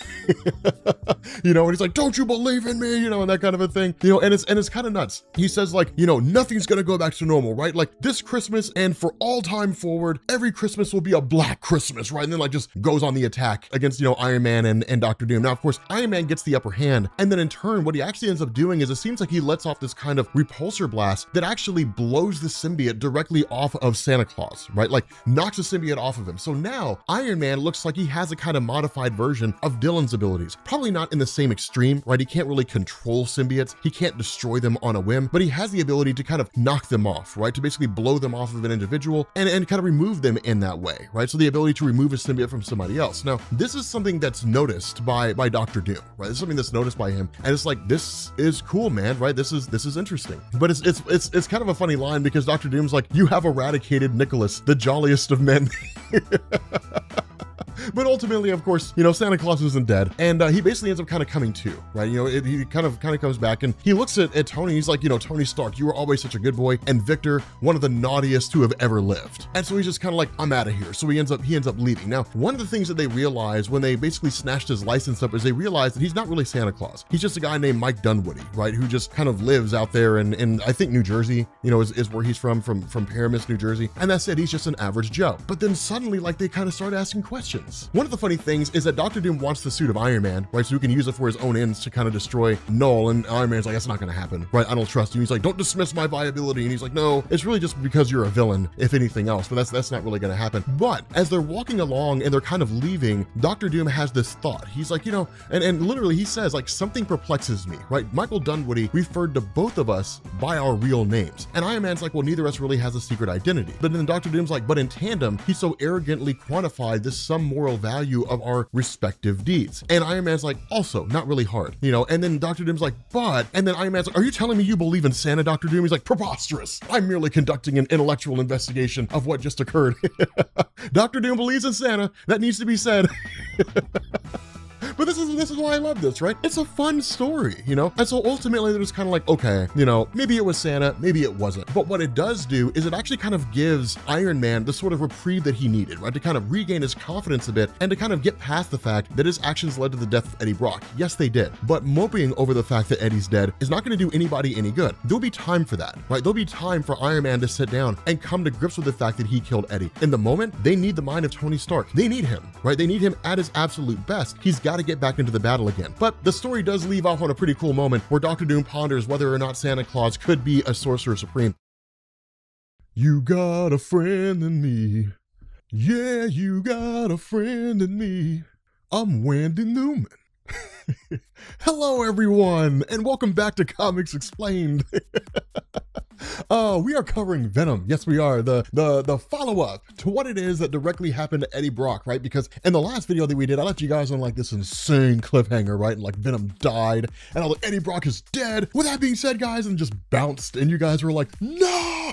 You know, and he's like, don't you believe in me, you know, and that kind of a thing, you know, and it's kind of nuts. He says like, you know, nothing's gonna go back to normal, right? Like this Christmas and for all time forward, every Christmas will be a black Christmas, right? And then like just goes on the attack against, you know, Iron Man and Dr. Doom. Now, of course, Iron Man gets the upper hand, and then in turn, what he actually ends up doing is it seems like he lets off this kind of repulsor blast that actually blows the symbiote directly off of Santa Claus, right? Like knocks the symbiote off of him. So now Iron Man looks like he has a kind of modified modified version of Dylan's abilities. Probably not in the same extreme, right? He can't really control symbiotes. He can't destroy them on a whim, but he has the ability to kind of knock them off, right? To basically blow them off of an individual and kind of remove them in that way, right? So the ability to remove a symbiote from somebody else. Now, this is something that's noticed by Dr. Doom, right? This is something that's noticed by him. And it's like, this is cool, man, right? This is interesting. But it's kind of a funny line because Dr. Doom's like, you have eradicated Nicholas, the jolliest of men. But ultimately, of course, you know, Santa Claus isn't dead, and he basically ends up kind of coming to, right? You know, he kind of comes back, and he looks at Tony. He's like, you know, Tony Stark, you were always such a good boy, and Victor, one of the naughtiest to have ever lived. And so he's just kind of like, I'm out of here. So he ends up leaving. Now, one of the things that they realize when they basically snatched his license up is they realize that he's not really Santa Claus. He's just a guy named Mike Dunwoody, right? Who just kind of lives out there in I think New Jersey, you know, is where he's from Paramus, New Jersey. And that's it. He's just an average Joe. But then suddenly, like, they kind of start asking questions. One of the funny things is that Dr. Doom wants the suit of Iron Man, right? So he can use it for his own ends to kind of destroy Knull. And Iron Man's like, that's not going to happen, right? I don't trust you. He's like, don't dismiss my viability. And he's like, no, it's really just because you're a villain, if anything else. But that's not really going to happen. But as they're walking along and they're kind of leaving, Dr. Doom has this thought. He's like, you know, and literally he says, like, something perplexes me, right? Michael Dunwoody referred to both of us by our real names. And Iron Man's like, well, neither of us really has a secret identity. But then Dr. Doom's like, but in tandem, he so arrogantly quantified this some moral value of our respective deeds. And Iron Man's like, also not really hard, you know? And then Dr. Doom's like, but, and then Iron Man's like, are you telling me you believe in Santa, Dr. Doom? He's like, preposterous. I'm merely conducting an intellectual investigation of what just occurred. Dr. Doom believes in Santa. That needs to be said. But this is why I love this, right? It's a fun story, you know? And so ultimately they're just kind of like, okay, you know, maybe it was Santa, maybe it wasn't. But what it does do is it actually kind of gives Iron Man the sort of reprieve that he needed, right? To kind of regain his confidence a bit and to kind of get past the fact that his actions led to the death of Eddie Brock. Yes, they did. But moping over the fact that Eddie's dead is not going to do anybody any good. There'll be time for that, right? There'll be time for Iron Man to sit down and come to grips with the fact that he killed Eddie. In the moment, they need the mind of Tony Stark. They need him, right? They need him at his absolute best. He's got to get back into the battle again. But the story does leave off on a pretty cool moment where Dr. Doom ponders whether or not Santa Claus could be a sorcerer supreme. You got a friend in me. Yeah, you got a friend in me. I'm Wendy Newman. Hello everyone, and welcome back to Comics Explained. We are covering Venom. Yes, we are. The follow-up to what it is that directly happened to Eddie Brock, right? Because in the last video that we did, I left you guys on like this insane cliffhanger, right? And like Venom died, and I was like, Eddie Brock is dead. With that being said, guys, and just bounced, and you guys were like, no!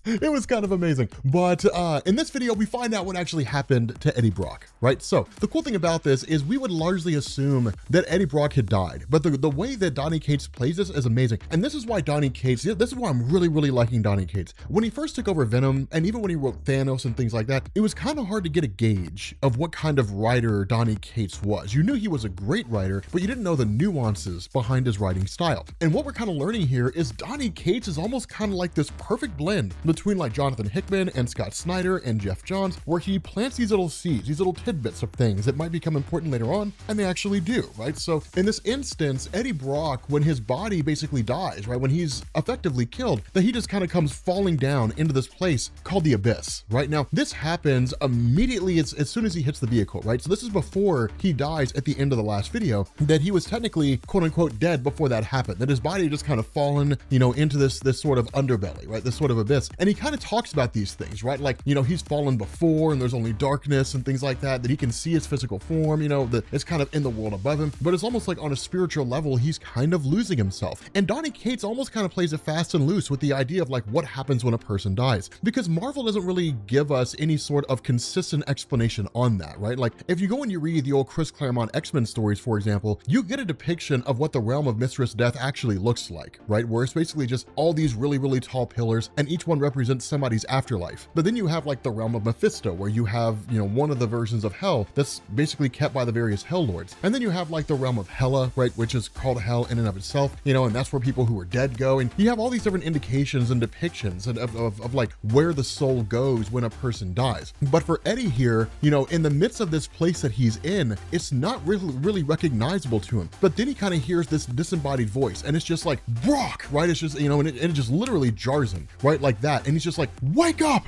It was kind of amazing. But in this video, we find out what actually happened to Eddie Brock, right? So the cool thing about this is we would largely assume that Eddie Brock had died, but the way that Donny Cates plays this is amazing. And this is why Donny Cates, this is why I'm really liking Donny Cates. When he first took over Venom, and even when he wrote Thanos and things like that, it was kind of hard to get a gauge of what kind of writer Donny Cates was. You knew he was a great writer, but you didn't know the nuances behind his writing style. And what we're kind of learning here is Donny Cates is almost kind of like this perfect blend between like Jonathan Hickman and Scott Snyder and Jeff Johns, where he plants these little seeds, these little tidbits of things that might become important later on, and they actually do, right? So in this instance, Eddie Brock, when his body basically dies, right, when he's effectively killed, that he just kind of comes falling down into this place called the Abyss, right? Now, this happens immediately as soon as he hits the vehicle, right? So this is before he dies at the end of the last video, that he was technically, quote unquote, dead before that happened, that his body just kind of fallen, you know, into this sort of underbelly, right? This sort of abyss. And he kind of talks about these things, right? Like, you know, he's fallen before and there's only darkness and things like that, that he can see his physical form, you know, that it's kind of in the world above him, but it's almost like on a spiritual level, he's kind of losing himself. And Donny Cates almost kind of plays it fast and loose with the idea of like what happens when a person dies, because Marvel doesn't really give us any sort of consistent explanation on that, right? Like if you go and you read the old Chris Claremont X-Men stories, for example, you get a depiction of what the realm of Mistress Death actually looks like, right? Where it's basically just all these really tall pillars and each one represents somebody's afterlife. But then you have like the realm of Mephisto, where you have, you know, one of the versions of hell that's basically kept by the various hell lords. And then you have like the realm of Hela, right? Which is called hell in and of itself, you know, and that's where people who are dead go. And you have all these different indications and depictions of like where the soul goes when a person dies. But for Eddie here, you know, in the midst of this place that he's in, it's not really recognizable to him. But then he kind of hears this disembodied voice and it's just like, Brock, right? It's just, you know, and it just literally like jars him, right? Like that. And he's just like, wake up.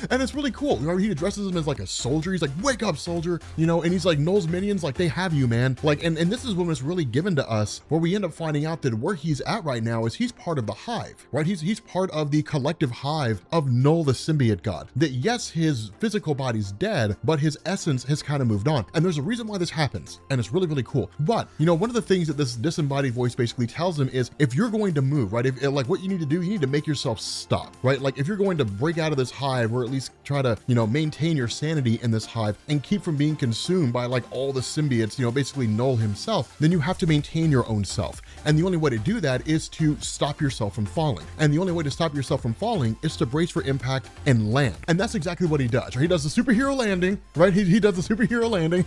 And it's really cool. You know, he addresses him as like a soldier. He's like, wake up, soldier, you know, and he's like, Knull's minions, like they have you, man. Like, and this is when it's really given to us, where we end up finding out that where he's at right now is he's part of the hive, right? He's part of the collective hive of Knull, the symbiote god. That yes, his physical body's dead, but his essence has kind of moved on. And there's a reason why this happens. And it's really, really cool. But, you know, one of the things that this disembodied voice basically tells him is, if you're going to move, right? If like what you need to do, you need to make yourself stop, right? Like if you're going to break out of this hive, or at least try to, you know, maintain your sanity in this hive and keep from being consumed by like all the symbiotes, you know, basically Knull himself, then you have to maintain your own self. And the only way to do that is to stop yourself from falling. And the only way to stop yourself from falling is to brace for impact and land. And that's exactly what he does, right? He does the superhero landing, right? He does the superhero landing.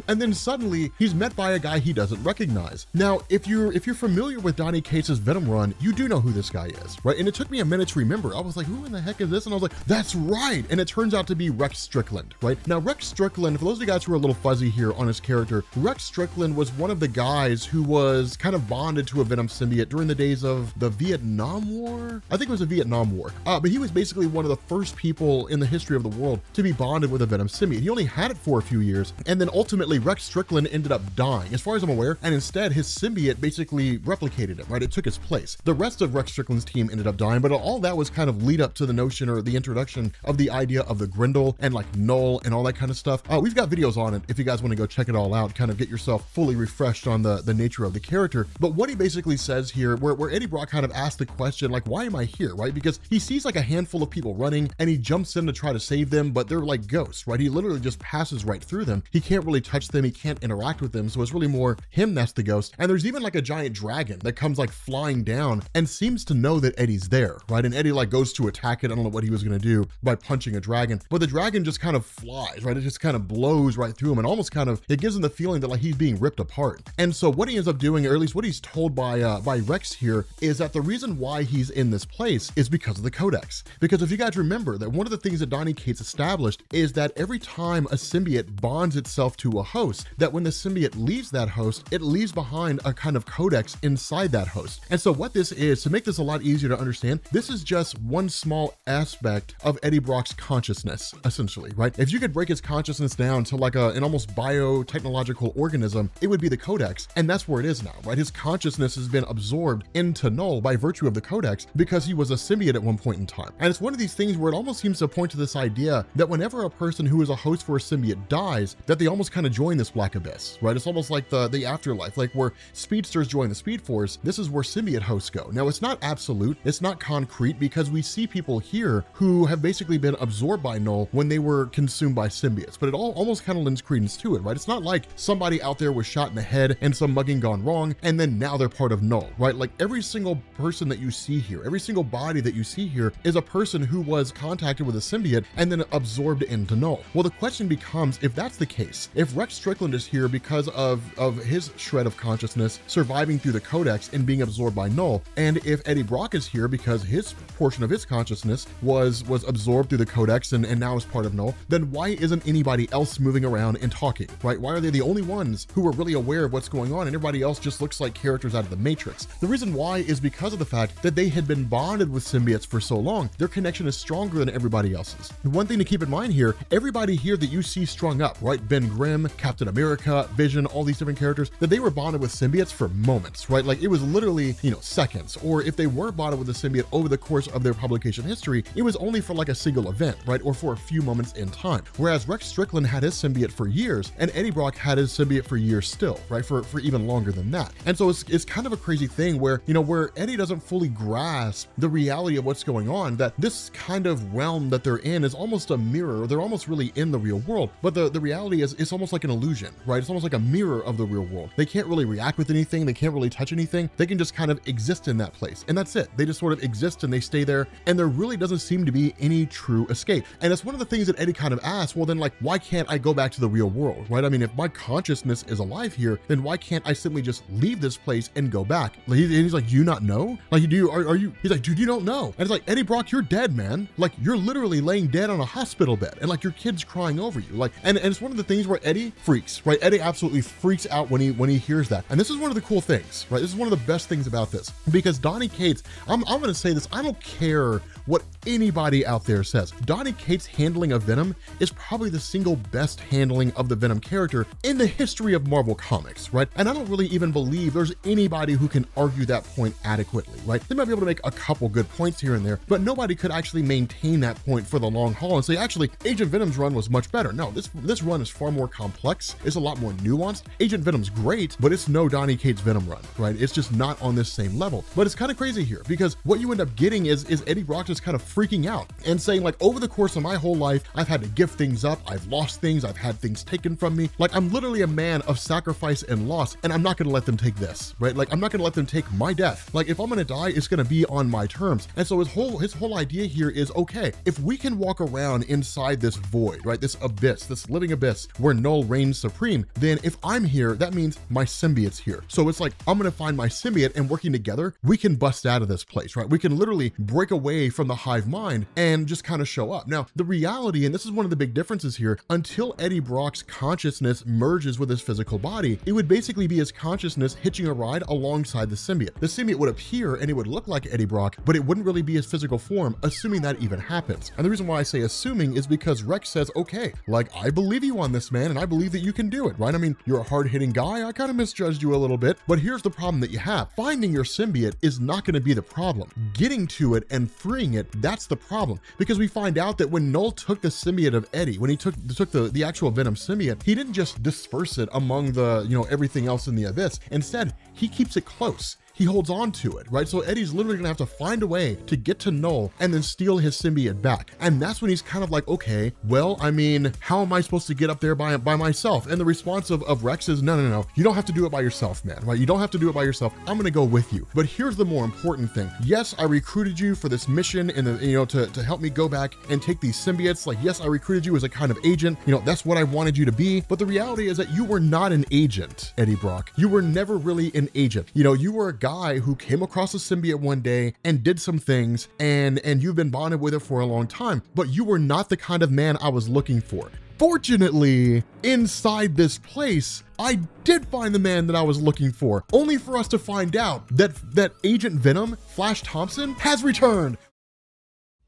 And then suddenly he's met by a guy he doesn't recognize. Now, if you're familiar with Donny Cates's Venom run, you do know who this guy is, right? And it took me a minute to remember. I was like, who in the heck is this? And I was like, that's right. And it turns out to be Rex Strickland, right? Now, Rex Strickland, for those of you guys who are a little fuzzy here on his character, Rex Strickland was one of the guys who was kind of bonded to a Venom symbiote during the days of the Vietnam War. I think it was the Vietnam War. But he was basically one of the first people in the history of the world to be bonded with a Venom symbiote. He only had it for a few years, and then ultimately Rex Strickland ended up dying, as far as I'm aware, and instead his symbiote basically replicated him, right? It took his place. The rest of Rex Strickland's team ended up dying, but all that was kind of lead up to the notion, or the introduction of the idea of the Grendel and like Knull and all that kind of stuff. We've got videos on it if you guys want to go check it all out, kind of get yourself fully refreshed on the nature of the character. But what he basically says here, where Eddie Brock kind of asked the question, like, why am I here, right? Because he sees like a handful of people running and he jumps in to try to save them, but they're like ghosts, right? He literally just passes right through them. He can't really touch them. He can't interact with them. So it's really more him that's the ghost. And there's even like a giant dragon that comes like flying down and seems to know that Eddie's there, right? And Eddie like goes to attack it. I don't know what he was going to do by punching a dragon, but the dragon just kind of flies, right? It just kind of blows right through him, and almost kind of, it gives him the feeling that like he's being ripped apart. And so what he ends up doing, or at least what he's told by Rex here, is that the reason why he's in this place is because of the Codex. Because if you guys remember that one of the things that Donny Cates established is that every time a symbiote bonds itself to a host, that when the symbiote leaves that host, it leaves behind a kind of codex inside that host. And so what this is, to make this a lot easier to understand, this is just one small aspect of Eddie Brock's consciousness, essentially, right? If you could break his consciousness down to like an almost biotechnological organism, it would be the codex. And that's where it is now, right? His consciousness has been absorbed into Knull by virtue of the codex, because he was a symbiote at one point in time. And it's one of these things where it almost seems to point to this idea that whenever a person who is a host for a symbiote dies, that they almost kind of join this black abyss, right? It's almost like the afterlife, like where speedsters join the Speed Force. This is where symbiote hosts go. Now, it's not absolute, it's not concrete, because we see people here who have basically been absorbed by Knull when they were consumed by symbiotes, but it all almost kind of lends credence to it, right? It's not like somebody out there was shot in the head and some mugging gone wrong, and then now they're part of Knull, right? Like every single person that you see here, every single body that you see here is a person who was contacted with a symbiote and then absorbed into Knull. Well, the question becomes, if that's the case, if Rex Strickland is here because of his shred of consciousness surviving through the codex and being absorbed by Knull, and if Eddie Brock is here because his portion of his consciousness was absorbed through the codex and now is part of Knull, then why isn't anybody else moving around and talking, right? Why are they the only ones who are really aware of what's going on and everybody else just looks like characters out of the Matrix? The reason why is because of the fact that they had been bonded with symbiotes for so long. Their connection is stronger than everybody else's. One thing to keep in mind here, everybody here that you see strung up, right? Ben Grimm, Captain America, Vision, all these different characters, that they were bonded with symbiotes for moments, right? Like it was literally, you know, seconds. Or if they were bonded with a symbiote over the course of their publication history, it was only for like a single event, right? Or for a few moments in time. Whereas Rex Strickland had his symbiote for years, and Eddie Brock had his symbiote for years still, right? For even longer than that. And so it's kind of a crazy thing where, you know, where Eddie doesn't fully grasp the reality of what's going on, that this kind of realm that they're in is almost a mirror. They're almost really in the real world, but the reality is it's almost like an illusion, right? It's almost like a mirror of the real world. They can't really react with anything. They can't really touch anything. They can just kind of exist in that place. And that's it. They just sort of exist and they stay there, and there really doesn't seem to be any true escape. And it's one of the things that Eddie kind of asks, well then, like, why can't I go back to the real world, right? I mean, if my consciousness is alive here, then why can't I simply just leave this place and go back? Like, he's like, do you not know? Like, are you, he's like, dude, you don't know. And it's like, Eddie Brock, you're dead, man. Like, you're literally laying dead on a hospital bed, and like your kid's crying over you. Like, and it's one of the things where Eddie freaks, right? Eddie absolutely freaks out when he hears that. And this is one of the cool things, right? This is one of the best things about this, because Donny Cates, I'm gonna say this, I don't care what anybody out there says. Donny Cates' handling of Venom is probably the single best handling of the Venom character in the history of Marvel Comics, right? And I don't really even believe there's anybody who can argue that point adequately, right? They might be able to make a couple good points here and there, but nobody could actually maintain that point for the long haul and say, actually, Agent Venom's run was much better. No, this run is far more complex. It's a lot more nuanced. Agent Venom's great, but it's no Donny Cates Venom run, right? It's just not on this same level. But it's kind of crazy here, because what you end up getting is Eddie Brock just kind of freaking out and saying, like, over the course of my whole life, I've had to give things up, I've lost things, I've had things taken from me. Like, I'm literally a man of sacrifice and loss, and I'm not gonna let them take this, right? Like, I'm not gonna let them take my death. Like, if I'm gonna die, it's gonna be on my terms. And so his whole idea here is, okay, if we can walk around inside this void, right, this abyss, this living abyss where Knull reigns supreme, then if I'm here, that means my symbiote's here. So it's like, I'm gonna find my symbiote, and working together, we can bust out of this place, right? We can literally break away from the hive mind and just kind of show up. Now, the reality, and this is one of the big differences here, until Eddie Brock's consciousness merges with his physical body, it would basically be his consciousness hitching a ride alongside the symbiote. The symbiote would appear and it would look like Eddie Brock, but it wouldn't really be his physical form, assuming that even happens. And the reason why I say assuming is because Rex says, okay, like, I believe you on this, man, and I believe that you can do it, right? I mean, you're a hard-hitting guy, I kind of misjudged you a little bit, but here's the problem that you have. Finding your symbiote is not going to be the problem. Getting to it and freeing it, that's the problem. Because we find out that when Knull took the symbiote of Eddie, when he took the actual Venom symbiote, he didn't just disperse it among the, you know, everything else in the abyss. Instead, he keeps it close. He holds on to it, right? So Eddie's literally gonna have to find a way to get to Knull and then steal his symbiote back. And that's when he's kind of like, okay, well, I mean, how am I supposed to get up there by myself? And the response of Rex is, no, you don't have to do it by yourself, man, right? You don't have to do it by yourself. I'm gonna go with you. But here's the more important thing. Yes, I recruited you for this mission and to help me go back and take these symbiotes. Like, yes, I recruited you as a kind of agent. You know, that's what I wanted you to be. But the reality is that you were not an agent, Eddie Brock. You were never really an agent. You know, you were a guy who came across a symbiote one day and did some things, and you've been bonded with it for a long time, but you were not the kind of man I was looking for. Fortunately, inside this place, I did find the man that I was looking for, only for us to find out that Agent Venom, Flash Thompson, has returned.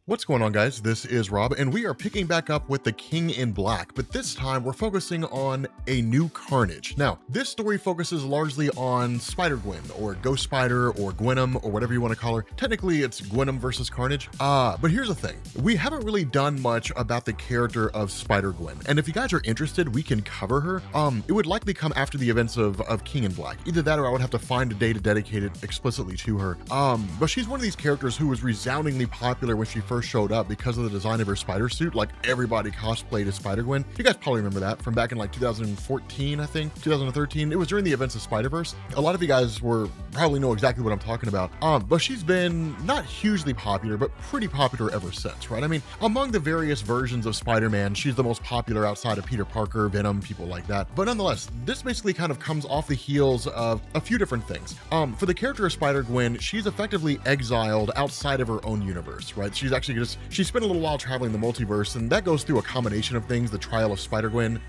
What's going on, guys? This is Rob, and we are picking back up with the King in Black, but this time we're focusing on a new Carnage. Now, this story focuses largely on Spider-Gwen, or Ghost Spider, or Gwenom, or whatever you want to call her. Technically, it's Gwenom versus Carnage. But here's the thing. We haven't really done much about the character of Spider-Gwen, and if you guys are interested, we can cover her. It would likely come after the events of King in Black. Either that, or I would have to find a day to dedicate it explicitly to her. But she's one of these characters who was resoundingly popular when she first showed up because of the design of her spider suit. Like, everybody cosplayed as Spider-Gwen. You guys probably remember that from back in like 2014, I think, 2013. It was during the events of Spider-Verse. A lot of you guys probably know exactly what I'm talking about. But she's been not hugely popular, but pretty popular ever since, right? I mean, among the various versions of Spider-Man, she's the most popular outside of Peter Parker, Venom, people like that. But nonetheless, this basically kind of comes off the heels of a few different things. For the character of Spider-Gwen, she's effectively exiled outside of her own universe, right? She's actually she spent a little while traveling the multiverse, and that goes through a combination of things: the trial of Spider-Gwen,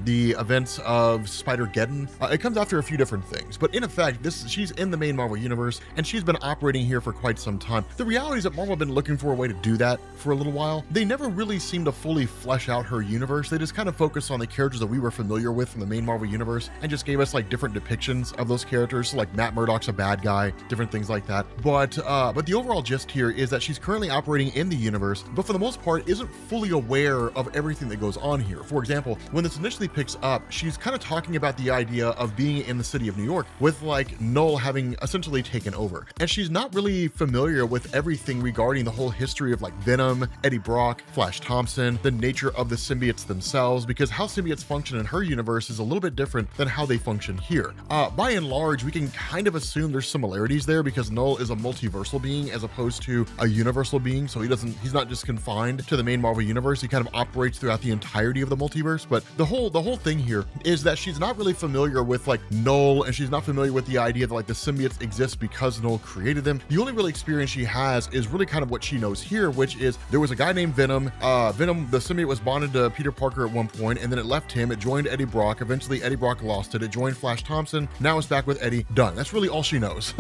the events of Spider-Geddon. It comes after a few different things, but in effect, she's in the main Marvel universe, and she's been operating here for quite some time. The reality is that Marvel have been looking for a way to do that for a little while. They never really seem to fully flesh out her universe. They just kind of focus on the characters that we were familiar with from the main Marvel universe, and just gave us like different depictions of those characters. So like Matt Murdock's a bad guy, different things like that. But the overall gist here is that she's currently operating in in the universe, but for the most part isn't fully aware of everything that goes on here. For example, when this initially picks up, she's kind of talking about the idea of being in the city of New York with like Knull having essentially taken over. And she's not really familiar with everything regarding the whole history of like Venom, Eddie Brock, Flash Thompson, the nature of the symbiotes themselves, because how symbiotes function in her universe is a little bit different than how they function here. By and large, we can kind of assume there's similarities there because Knull is a multiversal being as opposed to a universal being. So he's not just confined to the main Marvel universe. He kind of operates throughout the entirety of the multiverse. But the whole thing here is that she's not really familiar with like Knull, and she's not familiar with the idea that like the symbiotes exist because Knull created them. The only real experience she has is really kind of what she knows here, which is there was a guy named Venom. Venom, the symbiote, was bonded to Peter Parker at one point, and then it left him. It joined Eddie Brock. Eventually, Eddie Brock lost it. It joined Flash Thompson. Now it's back with Eddie. Done. That's really all she knows.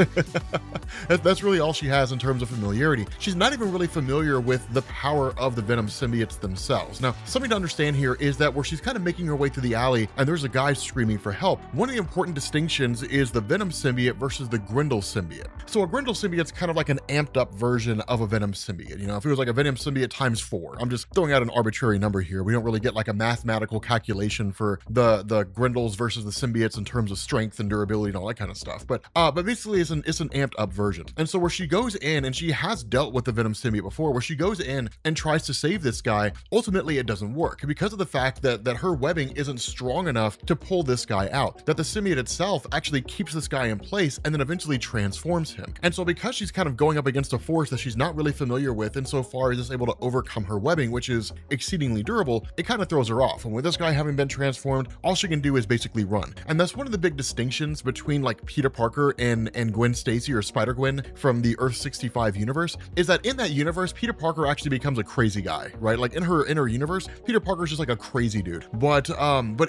That's really all she has in terms of familiarity. She's not even really familiar with the power of the Venom symbiotes themselves. Now, something to understand here is that where she's kind of making her way through the alley and there's a guy screaming for help, one of the important distinctions is the Venom symbiote versus the Grendel symbiote. So a Grendel symbiote's kind of like an amped up version of a Venom symbiote. You know, if it was like a Venom symbiote times 4, I'm just throwing out an arbitrary number here. We don't really get like a mathematical calculation for the Grendels versus the symbiotes in terms of strength and durability and all that kind of stuff. But basically it's an amped up version. And so where she goes in, and she has dealt with the Venom symbiote before, where she goes in and tries to save this guy, ultimately it doesn't work because of the fact that her webbing isn't strong enough to pull this guy out, that the symbiote itself actually keeps this guy in place and then eventually transforms him. And so because she's kind of going up against a force that she's not really familiar with insofar as it's able to overcome her webbing, which is exceedingly durable, it kind of throws her off. And with this guy having been transformed, all she can do is basically run. And that's one of the big distinctions between like Peter Parker and Gwen Stacy, or Spider-Gwen from the Earth 65 universe, is that in that universe, Peter Parker actually becomes a crazy guy, right? Like in her universe, Peter Parker's just like a crazy dude. But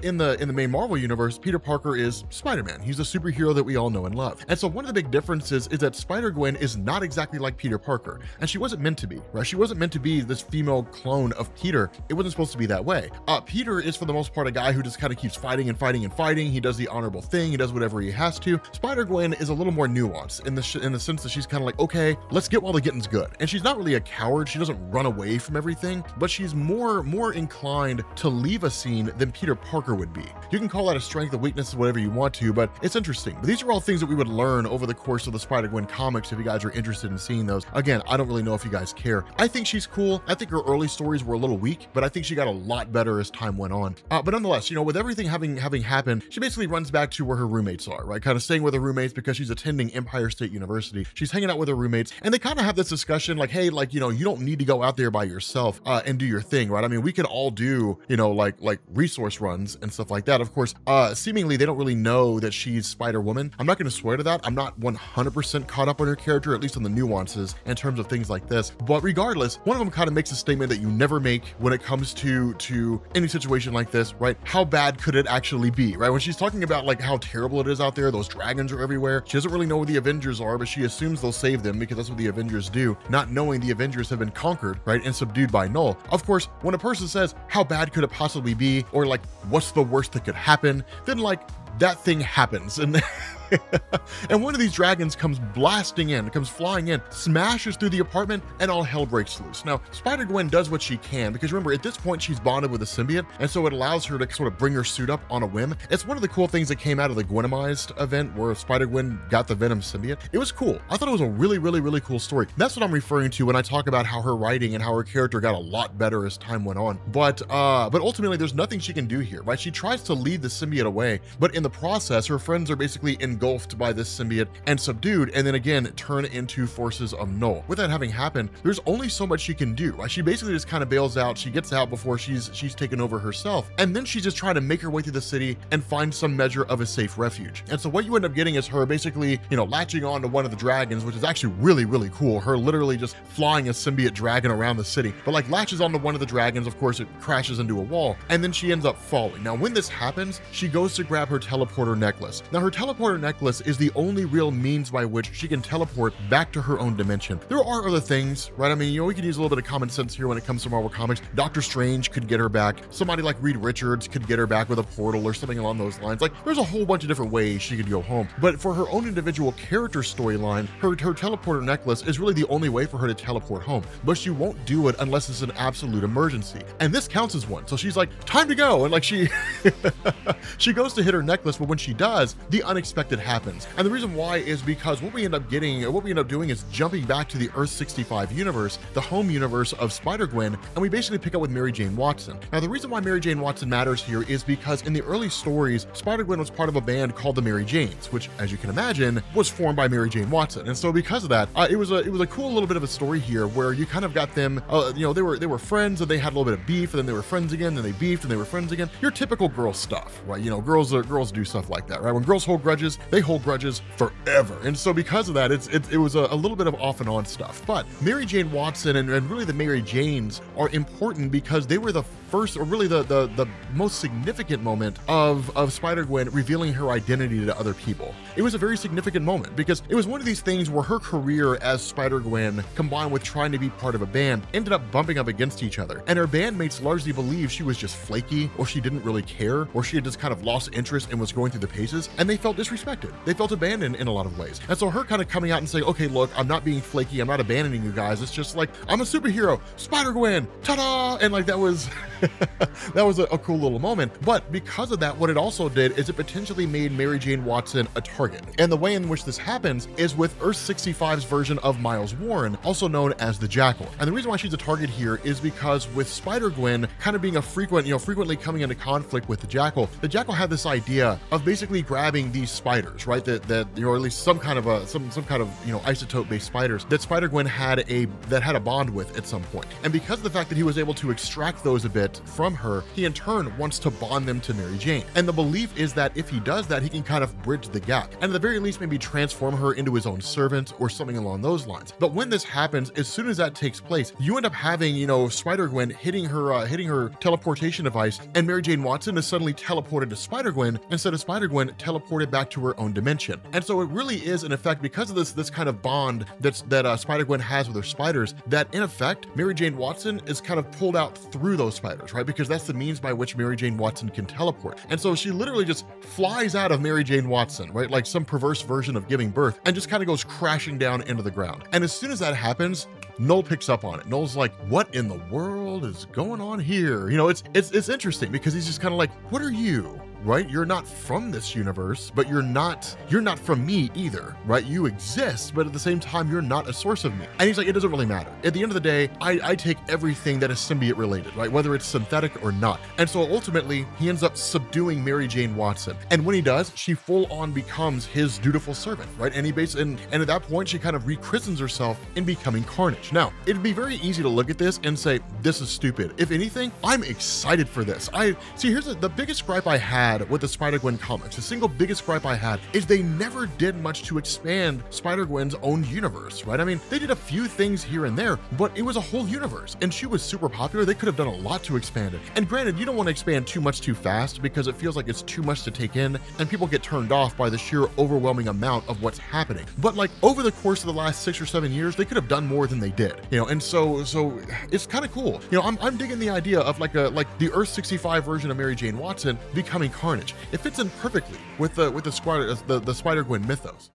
in the main Marvel universe, Peter Parker is Spider-Man. He's the superhero that we all know and love. And so one of the big differences is that Spider-Gwen is not exactly like Peter Parker, and she wasn't meant to be, right? She wasn't meant to be this female clone of Peter. It wasn't supposed to be that way. Peter is for the most part a guy who just kind of keeps fighting and fighting and fighting. He does the honorable thing. He does whatever he has to. Spider-Gwen is a little more nuanced in the sense that she's kind of like, okay, let's get while the getting's good. And she's not really a coward. She doesn't run away from everything, but she's more inclined to leave a scene than Peter Parker would be. You can call that a strength, a weakness, whatever you want to, but it's interesting. But these are all things that we would learn over the course of the Spider-Gwen comics if you guys are interested in seeing those. Again, I don't really know if you guys care. I think she's cool. I think her early stories were a little weak, but I think she got a lot better as time went on. But nonetheless, you know, with everything having happened, she basically runs back to where her roommates are, right? Kind of staying with her roommates because she's attending Empire State University. She's hanging out with her roommates, and they kind of have this discussion like, hey, like, you know, you don't need to go out there by yourself and do your thing, right? I mean, we could all do, you know, like resource runs and stuff like that. Of course, seemingly they don't really know that she's Spider-Woman. I'm not going to swear to that. I'm not 100% caught up on her character, at least on the nuances in terms of things like this. But regardless, one of them kind of makes a statement that you never make when it comes to any situation like this, right? How bad could it actually be, right? When she's talking about like how terrible it is out there, those dragons are everywhere. She doesn't really know where the Avengers are, but she assumes they'll save them because that's what the Avengers do, not knowing the Avengers have been conquered, right, and subdued by Knull. Of course, when a person says, how bad could it possibly be? Or like, what's the worst that could happen? Then like, that thing happens. And and one of these dragons comes blasting in, comes flying in, smashes through the apartment, and all hell breaks loose. Now, Spider-Gwen does what she can, because remember, at this point, she's bonded with a symbiote, and so it allows her to sort of bring her suit up on a whim. It's one of the cool things that came out of the Gwenomized event, where Spider-Gwen got the Venom symbiote. It was cool. I thought it was a really cool story. That's what I'm referring to when I talk about how her writing and how her character got a lot better as time went on. But ultimately, there's nothing she can do here, right? She tries to lead the symbiote away, but in the process, her friends are basically engulfed by this symbiote and subdued, and then again turn into forces of Knull. With that having happened, there's only so much she can do, right? She basically just kind of bails out. She gets out before she's taken over herself, and then she's just trying to make her way through the city and find some measure of a safe refuge. And so what you end up getting is her basically, you know, latching on to one of the dragons, which is actually really cool. Her literally just flying a symbiote dragon around the city, but like latches onto one of the dragons. Of course, it crashes into a wall, and then she ends up falling. Now, when this happens, she goes to grab her teleporter necklace. Now, her teleporter necklace is the only real means by which she can teleport back to her own dimension. There are other things, right? I mean, you know, we could use a little bit of common sense here when it comes to Marvel Comics. Doctor Strange could get her back. Somebody like Reed Richards could get her back with a portal or something along those lines. Like, there's a whole bunch of different ways she could go home. But for her own individual character storyline, her teleporter necklace is really the only way for her to teleport home. But she won't do it unless it's an absolute emergency. And this counts as one. So she's like, time to go. And like she goes to hit her necklace, but when she does, the unexpected happens. And the reason why is because what we end up doing is jumping back to the Earth 65 universe, the home universe of Spider-Gwen, and we basically pick up with Mary Jane Watson. Now, the reason why Mary Jane Watson matters here is because in the early stories, Spider-Gwen was part of a band called the Mary Janes, which, as you can imagine, was formed by Mary Jane Watson. And so because of that, it was a cool little bit of a story here where you kind of got them, you know, they were friends and they had a little bit of beef, and then they were friends again, then they beefed and they were friends again. Your typical girl stuff, right? You know, girls do stuff like that, right? When girls hold grudges, they hold grudges forever. And so because of that, it was a little bit of off and on stuff. But Mary Jane Watson and really the Mary Janes are important because they were the first, or really the most significant moment of Spider-Gwen revealing her identity to other people. It was a very significant moment because it was one of these things where her career as Spider-Gwen, combined with trying to be part of a band, ended up bumping up against each other. And her bandmates largely believed she was just flaky, or she didn't really care, or she had just kind of lost interest and was going through the paces, and they felt disrespected. They felt abandoned in a lot of ways. And so her kind of coming out and saying, okay, look, I'm not being flaky, I'm not abandoning you guys, it's just like, I'm a superhero, Spider-Gwen, ta-da! And like that was that was a cool little moment. But because of that, what it also did is it potentially made Mary Jane Watson a target. And the way in which this happens is with Earth 65's version of Miles Warren, also known as the Jackal. And the reason why she's a target here is because with Spider-Gwen kind of being frequently coming into conflict with the Jackal had this idea of basically grabbing these spiders, right? That you know, or at least some kind of you know, isotope-based spiders that Spider-Gwen had a bond with at some point. And because of the fact that he was able to extract those a bit from her, he in turn wants to bond them to Mary Jane. And the belief is that if he does that, he can kind of bridge the gap, and at the very least maybe transform her into his own servant or something along those lines. But when this happens, as soon as that takes place, you end up having, you know, Spider-Gwen hitting her teleportation device, and Mary Jane Watson is suddenly teleported to Spider-Gwen instead of Spider-Gwen teleported back to her own dimension. And so it really is, in effect, because of this kind of bond that Spider-Gwen has with her spiders, that in effect, Mary Jane Watson is kind of pulled out through those spiders, right? Because that's the means by which Mary Jane Watson can teleport. And so she literally just flies out of Mary Jane Watson, right? Like some perverse version of giving birth, and just kind of goes crashing down into the ground. And as soon as that happens, Knull picks up on it. Knull's like, what in the world is going on here? You know, it's interesting because he's just kind of like, what are you? Right? You're not from this universe, but you're not from me either, right? You exist, but at the same time, you're not a source of me. And he's like, it doesn't really matter. At the end of the day, I take everything that is symbiote related, right? Whether it's synthetic or not. And so ultimately, he ends up subduing Mary Jane Watson. And when he does, she full on becomes his dutiful servant, right? And and at that point, she kind of rechristens herself in becoming Carnage. Now, it'd be very easy to look at this and say, this is stupid. If anything, I'm excited for this. Here's the biggest gripe I had with the Spider-Gwen comics. The single biggest gripe I had is they never did much to expand Spider-Gwen's own universe, right? I mean, they did a few things here and there, but it was a whole universe, and she was super popular. They could have done a lot to expand it. And granted, you don't want to expand too much too fast because it feels like it's too much to take in, and people get turned off by the sheer overwhelming amount of what's happening. But like over the course of the last 6 or 7 years, they could have done more than they did, you know. And so it's kind of cool. You know, I'm digging the idea of like the Earth 65 version of Mary Jane Watson becoming Carnage. It fits in perfectly with the Spider-Gwen mythos.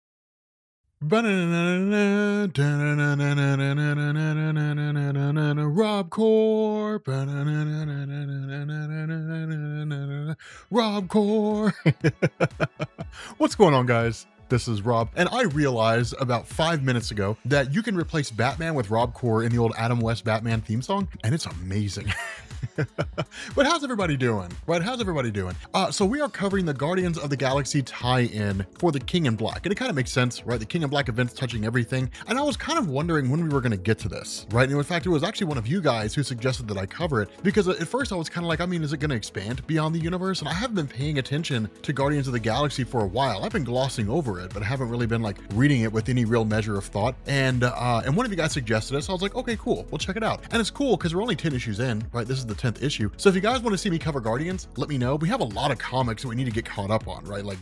Rob Core. Rob Core. What's going on, guys? This is Rob, and I realized about 5 minutes ago that you can replace Batman with Rob Core in the old Adam West Batman theme song, and it's amazing. But how's everybody doing? Right? How's everybody doing? So we are covering the Guardians of the Galaxy tie-in for the King in Black, and it kind of makes sense, right? The King in Black event's touching everything, and I was kind of wondering when we were going to get to this, right? And in fact, it was actually one of you guys who suggested that I cover it, because at first I was kind of like, I mean, is it going to expand beyond the universe? And I haven't been paying attention to Guardians of the Galaxy for a while. I've been glossing over it, but I haven't really been like reading it with any real measure of thought. And one of you guys suggested it, so I was like, okay, cool, we'll check it out. And it's cool because we're only 10 issues in, right? This is the 10th 10th issue. So if you guys want to see me cover Guardians, let me know. We have a lot of comics that we need to get caught up on, right? Like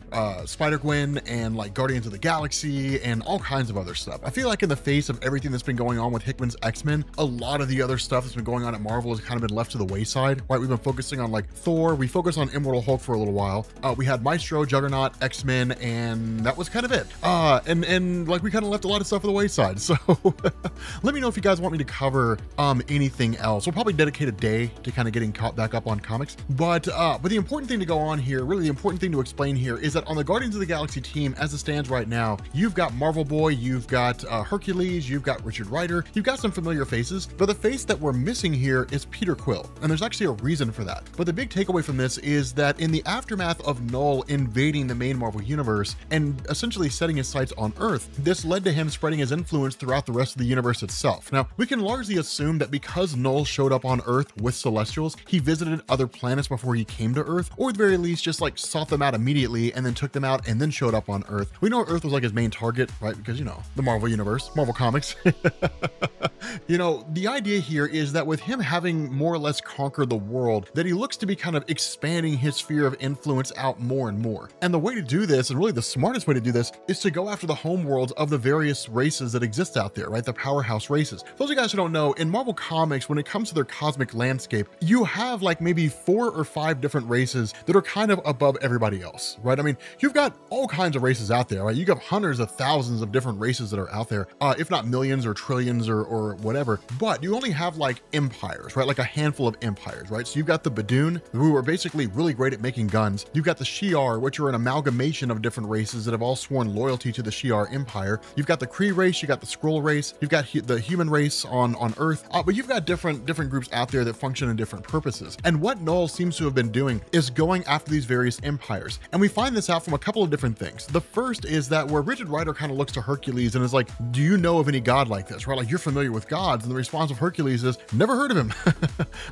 Spider-Gwen and like Guardians of the Galaxy and all kinds of other stuff. I feel like in the face of everything that's been going on with Hickman's X-Men, a lot of the other stuff that's been going on at Marvel has kind of been left to the wayside, right? We've been focusing on like Thor, we focused on Immortal Hulk for a little while. We had Maestro, Juggernaut, X-Men, and that was kind of it. And like we kind of left a lot of stuff to the wayside. So let me know if you guys want me to cover anything else. We'll probably dedicate a day to kind of getting caught back up on comics. But the important thing to go on here, really the important thing to explain here, is that on the Guardians of the Galaxy team, as it stands right now, you've got Marvel Boy, you've got Hercules, you've got Richard Rider, you've got some familiar faces, but the face that we're missing here is Peter Quill, and there's actually a reason for that. But the big takeaway from this is that in the aftermath of Knull invading the main Marvel universe and essentially setting his sights on Earth, this led to him spreading his influence throughout the rest of the universe itself. Now, we can largely assume that because Knull showed up on Earth with Celestials, he visited other planets before he came to Earth, or at the very least just like sought them out immediately and then took them out and then showed up on Earth. We know Earth was like his main target, right? Because, you know, the Marvel universe, Marvel Comics. You know, the idea here is that with him having more or less conquered the world, that he looks to be kind of expanding his sphere of influence out more and more. And the way to do this, and really the smartest way to do this, is to go after the homeworlds of the various races that exist out there, right? The powerhouse races. For those of you guys who don't know, in Marvel Comics, when it comes to their cosmic landscape, you have like maybe 4 or 5 different races that are kind of above everybody else, right? I mean, you've got all kinds of races out there, right? You got hundreds of thousands of different races that are out there, if not millions or trillions or whatever, but you only have like empires, right? Like a handful of empires, right? So you've got the Badoon, who are basically really great at making guns. You've got the Shi'ar, which are an amalgamation of different races that have all sworn loyalty to the Shi'ar Empire. You've got the Kree race, you got the Skrull race, you've got the human race on Earth, but you've got different groups out there that function in different purposes. And what Knull seems to have been doing is going after these various empires. And we find this out from a couple of different things. The first is that where Richard Rider kind of looks to Hercules and is like, do you know of any god like this, right? Like, you're familiar with gods. And the response of Hercules is, never heard of him.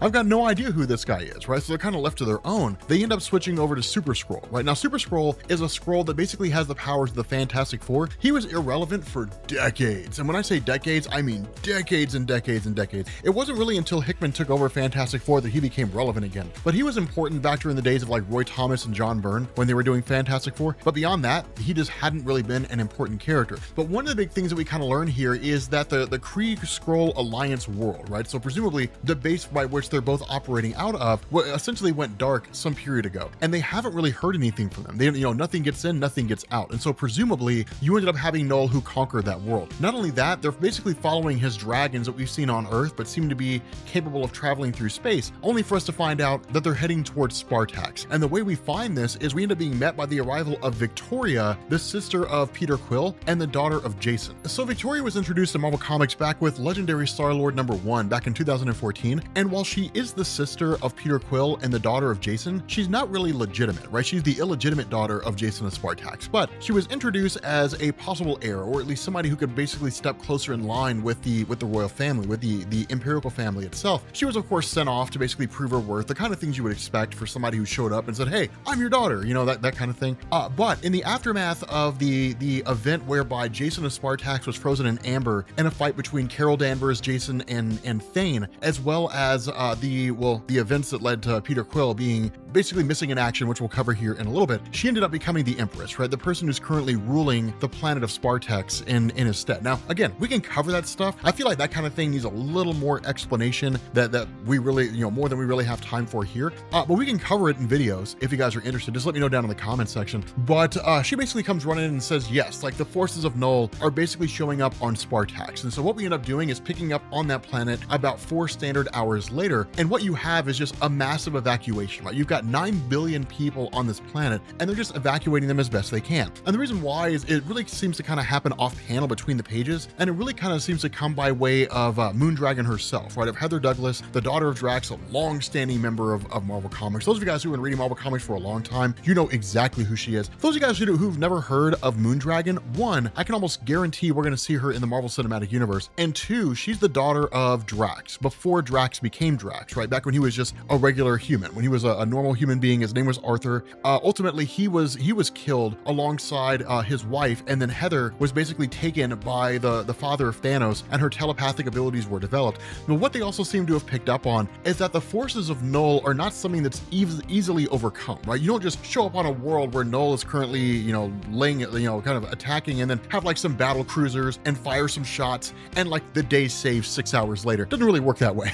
I've got no idea who this guy is, right? So they're kind of left to their own. They end up switching over to Super Skrull, right? Now, Super Skrull is a Skrull that basically has the powers of the Fantastic Four. He was irrelevant for decades. And when I say decades, I mean decades and decades and decades. It wasn't really until Hickman took over Fantastic Four that he became relevant again. But he was important back during the days of like Roy Thomas and John Byrne when they were doing Fantastic Four. But beyond that, he just hadn't really been an important character. But one of the big things that we kind of learn here is that the Kree Skrull Alliance world, right? So presumably the base by which they're both operating out of essentially went dark some period ago, and they haven't really heard anything from them. They, you know, nothing gets in, nothing gets out. And so presumably you ended up having Knull who conquered that world. Not only that, they're basically following his dragons that we've seen on Earth, but seem to be capable of traveling through space, only for us to find out that they're heading towards Spartax. And the way we find this is we end up being met by the arrival of Victoria, the sister of Peter Quill and the daughter of Jason. So Victoria was introduced in Marvel Comics back with Legendary Star-Lord #1 back in 2014. And while she is the sister of Peter Quill and the daughter of Jason, she's not really legitimate, right? She's the illegitimate daughter of Jason of Spartax, but she was introduced as a possible heir, or at least somebody who could basically step closer in line with the royal family, with the imperial family itself. She was of course sent off to basically prove her worth, the kind of things you would expect for somebody who showed up and said, hey, I'm your daughter, you know, that kind of thing. But in the aftermath of the event whereby Jason of Spartax was frozen in amber in a fight between Carol Danvers, Jason, and Thane, as well as the events that led to Peter Quill being basically missing in action, which we'll cover here in a little bit, she ended up becoming the Empress, right? The person who's currently ruling the planet of Spartax in his stead. Now, again, we can cover that stuff. I feel like that kind of thing needs a little more explanation that we really, you know, more than we really have time for here. But we can cover it in videos if you guys are interested. Just let me know down in the comment section. But she basically comes running in and says, yes, like the forces of Knull are basically showing up on Spartax. And so what we end up doing is picking up on that planet about 4 standard hours later. And what you have is just a massive evacuation, right? You've got 9 billion people on this planet, and they're just evacuating them as best they can. And the reason why is it really seems to kind of happen off panel between the pages, and it really kind of seems to come by way of Moondragon herself, right? Of Heather Douglas, the daughter of Drax, a long-standing member of Marvel Comics. Those of you guys who have been reading Marvel Comics for a long time, you know exactly who she is. For those of you guys who've never heard of Moondragon, 1, I can almost guarantee we're going to see her in the Marvel Cinematic Universe, and 2, she's the daughter of Drax, before Drax became Drax, right? Back when he was just a regular human, when he was a normal human being. His name was Arthur. Ultimately, he was killed alongside his wife, and then Heather was basically taken by the father of Thanos, and her telepathic abilities were developed. But what they also seem to have picked up on is that the forces of Knull are not something that's easily overcome, right? You don't just show up on a world where Knull is currently, you know, laying, you know, kind of attacking, and then have like some battle cruisers and fire some shots, and like the day saves 6 hours later. Doesn't really work that way,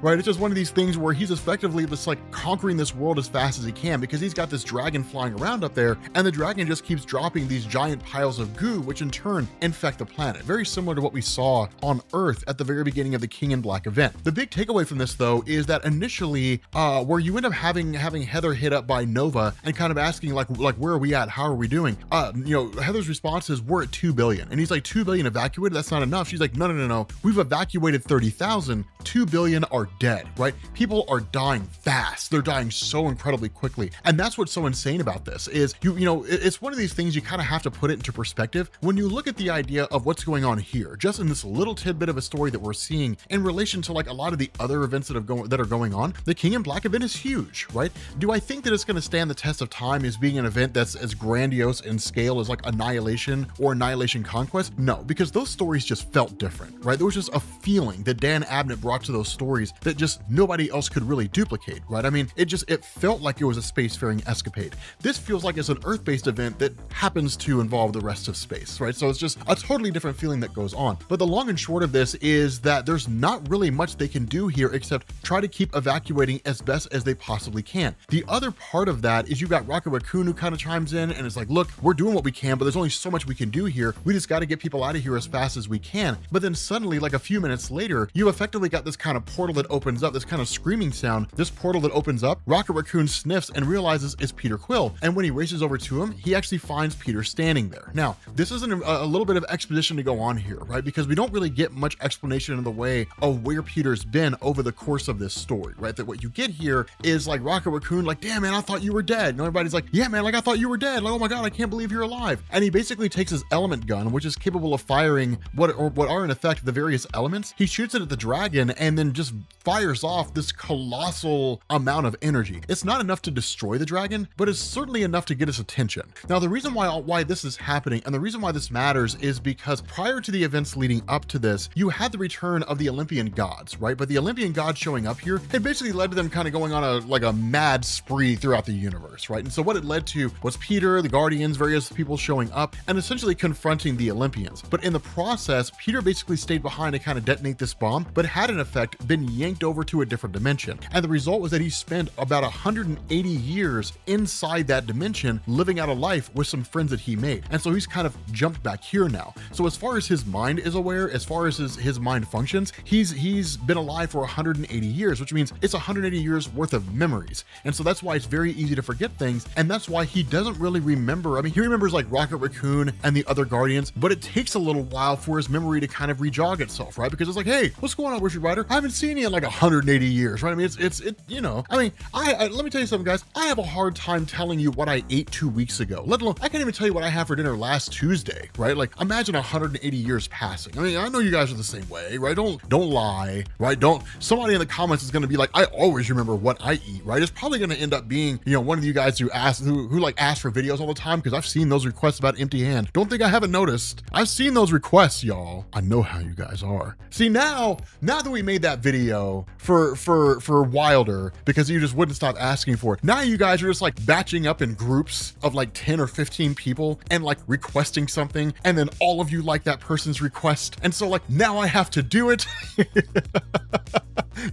right? It's just one of these things where he's effectively just like conquering this world as fast as he can, because he's got this dragon flying around up there, and the dragon just keeps dropping these giant piles of goo, which in turn infect the planet. Very similar to what we saw on Earth at the very beginning of the King in Black event. The big takeaway from this, though, is that initially, where you end up having Heather hit up by Nova and kind of asking like where are we at? How are we doing? You know, Heather's response is, we're at 2 billion. And he's like, 2 billion evacuated? That's not enough. She's like, no. We've evacuated 30,000. 2 billion are dead, right? People are dying fast. They're dying so incredibly quickly. And that's what's so insane about this is, you know, it's one of these things you kind of have to put it into perspective. When you look at the idea of what's going on here, just in this little tidbit of a story that we're seeing in relation to like a lot of the other events that are going on, the King in Black event is huge, right? Do I think that it's going to stand the test of time as being an event that's as grandiose in scale as like Annihilation or Annihilation Conquest? No, because those stories just felt different, right? There was just a feeling that Dan Abnett brought to those stories that just nobody else could really duplicate, right? I mean, it felt like it was a spacefaring escapade. This feels like it's an Earth-based event that happens to involve the rest of space, right? So it's just a totally different feeling that goes on. But the long and short of this is that there's not really much they can do here except try to keep evacuating as best as they possibly can. The other part of that is you've got Rocket Raccoon who kind of chimes in and is like, look, we're doing what we can, but there's only so much we can do here. We just got to get people out of here as fast as we can. But then suddenly, like a few minutes later, you effectively got this kind of portal that opens up, this kind of screaming sound. This portal that opens up, Rocket Raccoon sniffs and realizes it's Peter Quill. And when he races over to him, he actually finds Peter standing there. Now, this is a little bit of exposition to go on here, right? Because we don't really get much explanation in the way of where Peter's been over the course of this story, right? That what you get here is like Rocket Raccoon, like, damn man, I thought you were dead. And everybody's like, yeah man, like I thought you were dead. Like, oh my God, I can't believe you're alive. And he basically takes his element gun, which is capable of firing what are in effect the various elements. He shoots it at the dragon and then just fires off this colossal amount of energy. It's not enough to destroy the dragon, but it's certainly enough to get its attention. Now, the reason why this is happening and the reason why this matters is because prior to the events leading up to this, you had the return of the Olympian gods, right? But the Olympian gods showing up here had basically led to them kind of going on a mad spree throughout the universe, right? And so what it led to was Peter, the Guardians, various people showing up and essentially confronting the Olympians. But in the process, Peter basically stayed behind to kind of detonate this bomb, but had in effect been yanked over to a different dimension. And the result was that he spent about 180 years inside that dimension, living out a life with some friends that he made. And so he's kind of jumped back here now. So as far as his mind is aware, as far as his mind functions, he's been alive for 180 years, which means it's 180 years worth of memories. And so that's why it's very easy to forget things. And that's why he doesn't really remember. I mean, he remembers like Rocket Raccoon and the other Guardians, but it takes a little while for his memory to kind of rejog itself, right? Because it's like, hey, what's going on, Richard Rider? I haven't seen you in like 180 years, right? I mean, you know, I mean, I let me tell you something, guys. I have a hard time telling you what I ate 2 weeks ago, let alone I can't even tell you what I had for dinner last Tuesday, right? Like, imagine 180 years passing. I mean, I know you guys are the same way, right? Don't lie, right? Somebody in the comments is going to be like, I always remember what I eat, right? It's probably going to end up being, you know, one of you guys who ask for videos all the time, because I've seen those requests about empty hand. Don't think I haven't noticed. I've seen those requests, y'all. I know how you guys are. See, now that we made that video for Wilder, because you just wouldn't stop asking for it, now you guys are just like batching up in groups of like 10 or 15 people and like requesting something, and then all of you like that person's request, and so like now I have to do it.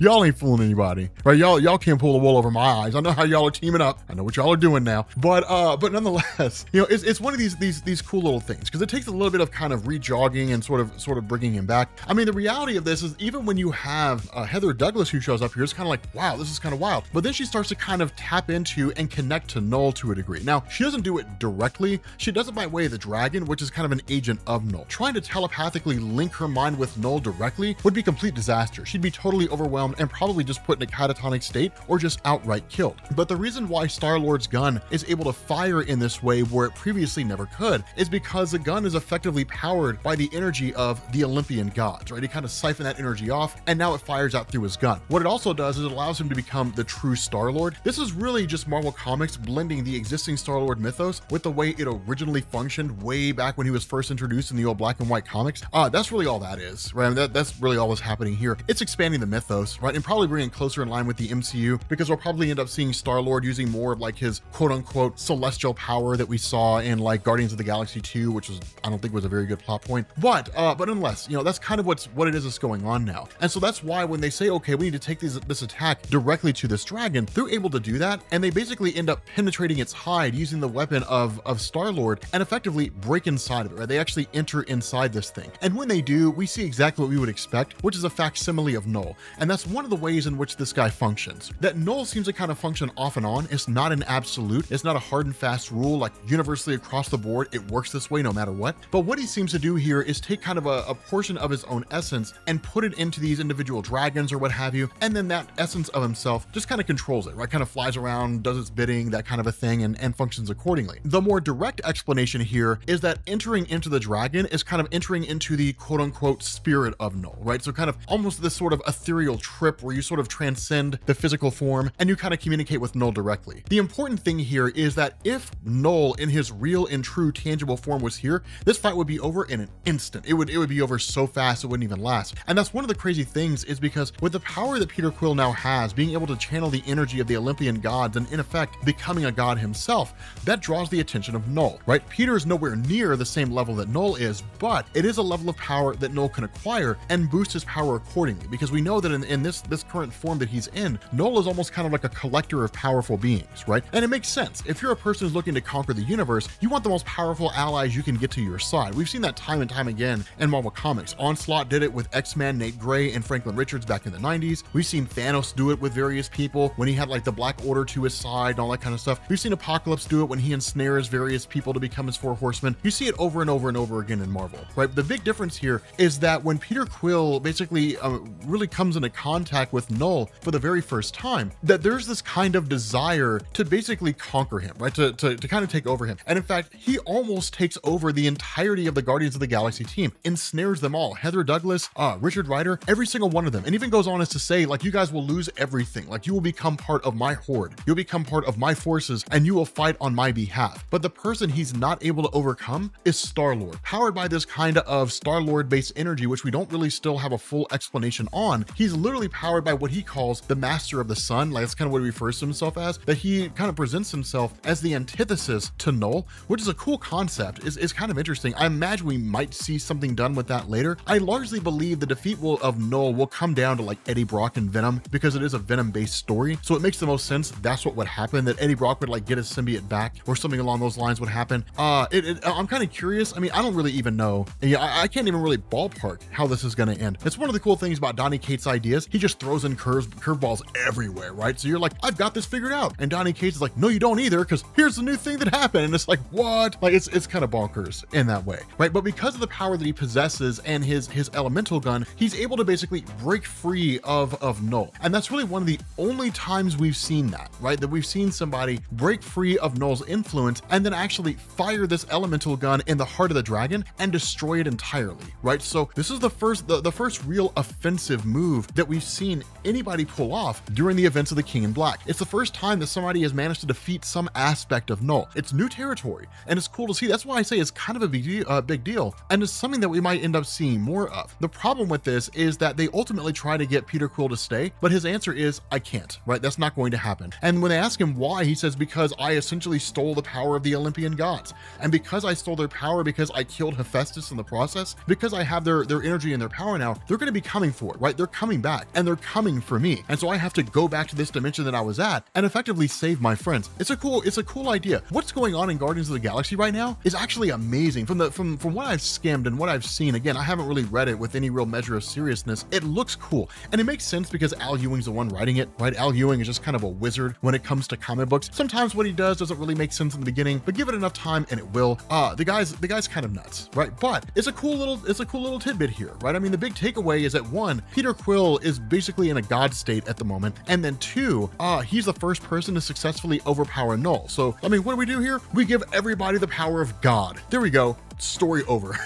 Y'all ain't fooling anybody, right? Y'all can't pull the wool over my eyes. I know how y'all are teaming up. I know what y'all are doing now, but nonetheless, you know, it's one of these cool little things, because it takes a little bit of kind of rejogging and sort of bringing him back. I mean, the reality of this is, even when you have Heather Douglas who shows up here, it's kind of like, wow, this is kind of wild. But then she starts to kind of tap into and connect to Knull to a degree. Now, she doesn't do it directly. She does it by way of the dragon, which is kind of an agent of Knull. Trying to telepathically link her mind with Knull directly would be complete disaster. She'd be totally overwhelmed and probably just put in a catatonic state or just outright killed. But the reason why Star-Lord's gun is able to fire in this way where it previously never could is because the gun is effectively powered by the energy of the Olympian gods, right? He kind of siphoned that energy off, and now it fires out through his gun. What it also does is it allows him to become the true Star-Lord. This is really just Marvel Comics blending the existing Star-Lord mythos with the way it originally functioned way back when he was first introduced in the old black and white comics. That's really all that is, right? I mean, that's really all that's happening here. It's expanding the mythos, right? And probably bringing it closer in line with the MCU, because we'll probably end up seeing Star-Lord using more of like his quote unquote celestial power that we saw in like Guardians of the Galaxy 2, which was, I don't think was a very good plot point. But nonetheless, you know, that's kind of what it is that's going on now. And so that's why when they say, okay, we need to take this attack directly to this dragon, they're able to do that. And they basically end up penetrating its hide using the weapon of Star-Lord and effectively break inside of it, right? They actually enter inside this thing. And when they do, we see exactly what we would expect, which is a facsimile of Knull. And that's one of the ways in which this guy functions. That Knull seems to kind of function off and on. It's not an absolute. It's not a hard and fast rule, like universally across the board, it works this way no matter what. But what he seems to do here is take kind of a portion of his own essence and put it into these individual dragons or what have you. And then that essence of himself just kind of controls it, right? Kind of flies around, does its bidding, that kind of a thing, and functions accordingly. The more direct explanation here is that entering into the dragon is kind of entering into the quote unquote spirit of Knull, right? So kind of almost this sort of ethereal trip where you sort of transcend the physical form and you kind of communicate with Knull directly. The important thing here is that if Knull in his real and true tangible form was here, this fight would be over in an instant. It would be over so fast it wouldn't even last. And that's one of the crazy things, is because with the power that Peter Quill now has, being able to channel the energy of the Olympian gods and in effect becoming a god himself, that draws the attention of Knull, right? Peter is nowhere near the same level that Knull is, but it is a level of power that Knull can acquire and boost his power accordingly, because we know that in this current form that he's in, Knull is almost kind of like a collector of powerful beings, right? And it makes sense. If you're a person who's looking to conquer the universe, you want the most powerful allies you can get to your side. We've seen that time and time again in Marvel Comics. Onslaught did it with X-Men, Nate Gray, and Franklin Richards back in the 90s. We've seen Thanos do it with various people when he had like the Black Order to his side and all that kind of stuff. We've seen Apocalypse do it when he ensnares various people to become his 4 horsemen. You see it over and over and over again in Marvel, right? The big difference here is that when Peter Quill basically really comes into contact with Knull for the very first time, that there's this kind of desire to basically conquer him, right? To kind of take over him. And in fact, he almost takes over the entirety of the Guardians of the Galaxy team, ensnares them all. Heather Douglas, Richard Rider, every single one of them. And even goes on as to say, like, you guys will lose everything. Like, you will become part of my horde. You'll become part of my forces and you will fight on my behalf. But the person he's not able to overcome is Star-Lord. Powered by this kind of Star-Lord based energy, which we don't really still have a full explanation on, he's literally powered by what he calls the Master of the Sun. Like, that's kind of what he refers to himself as, that he kind of presents himself as the antithesis to Knull, which is a cool concept. Is kind of interesting. I imagine we might see something done with that later. I largely believe the defeat of Knull will come down to like Eddie Brock and Venom, because it is a Venom based story. So it makes the most sense that's what would happen, that Eddie Brock would like get his symbiote back or something along those lines would happen. I'm kind of curious. I mean, I don't really even know. Yeah, I can't even really ballpark how this is going to end. It's one of the cool things about Donny Cates' ideas. He just throws in curveballs everywhere, right? So you're like, I've got this figured out. And Donny Cates is like, no, you don't either, because here's the new thing that happened. And it's like, what? Like, it's kind of bonkers in that way, right? But because of the power that he possesses and his elemental gun, he's able to basically break free of Knull. And that's really one of the only times we've seen that, right? That we've seen somebody break free of Knull's influence and then actually fire this elemental gun in the heart of the dragon and destroy it entirely, right? So this is the first real offensive move that we've seen anybody pull off during the events of the King in Black. It's the first time that somebody has managed to defeat some aspect of Knull. It's new territory and it's cool to see. That's why I say it's kind of a big deal. And it's something that we might end up seeing more of. The problem with this is that they ultimately try to get Peter Quill to stay, but his answer is, I can't, right? That's not going to happen. And when they ask him why, he says, because I essentially stole the power of the Olympian gods. And because I stole their power, because I killed Hephaestus in the process, because I have their energy and their power now, they're going to be coming for it, right? They're coming back and they're coming for me. And so I have to go back to this dimension that I was at and effectively save my friends. It's a cool idea. What's going on in Guardians of the Galaxy right now is actually amazing. From what I've skimmed and what I've seen, again, I haven't really read it with any real measure of seriousness. It looks cool. And it makes sense because Al Ewing's the one writing it, right? Al Ewing is just kind of a wizard when it comes to comic books. Sometimes what he does doesn't really make sense in the beginning, but give it enough time and it will. The guy's kind of nuts, right? But it's a cool little tidbit here, right? I mean, the big takeaway is that 1, Peter Quill is basically in a god state at the moment, and then 2, he's the first person to successfully overpower Knull. So, I mean, what do we do here? We give everybody the power of God. There we go. Story over.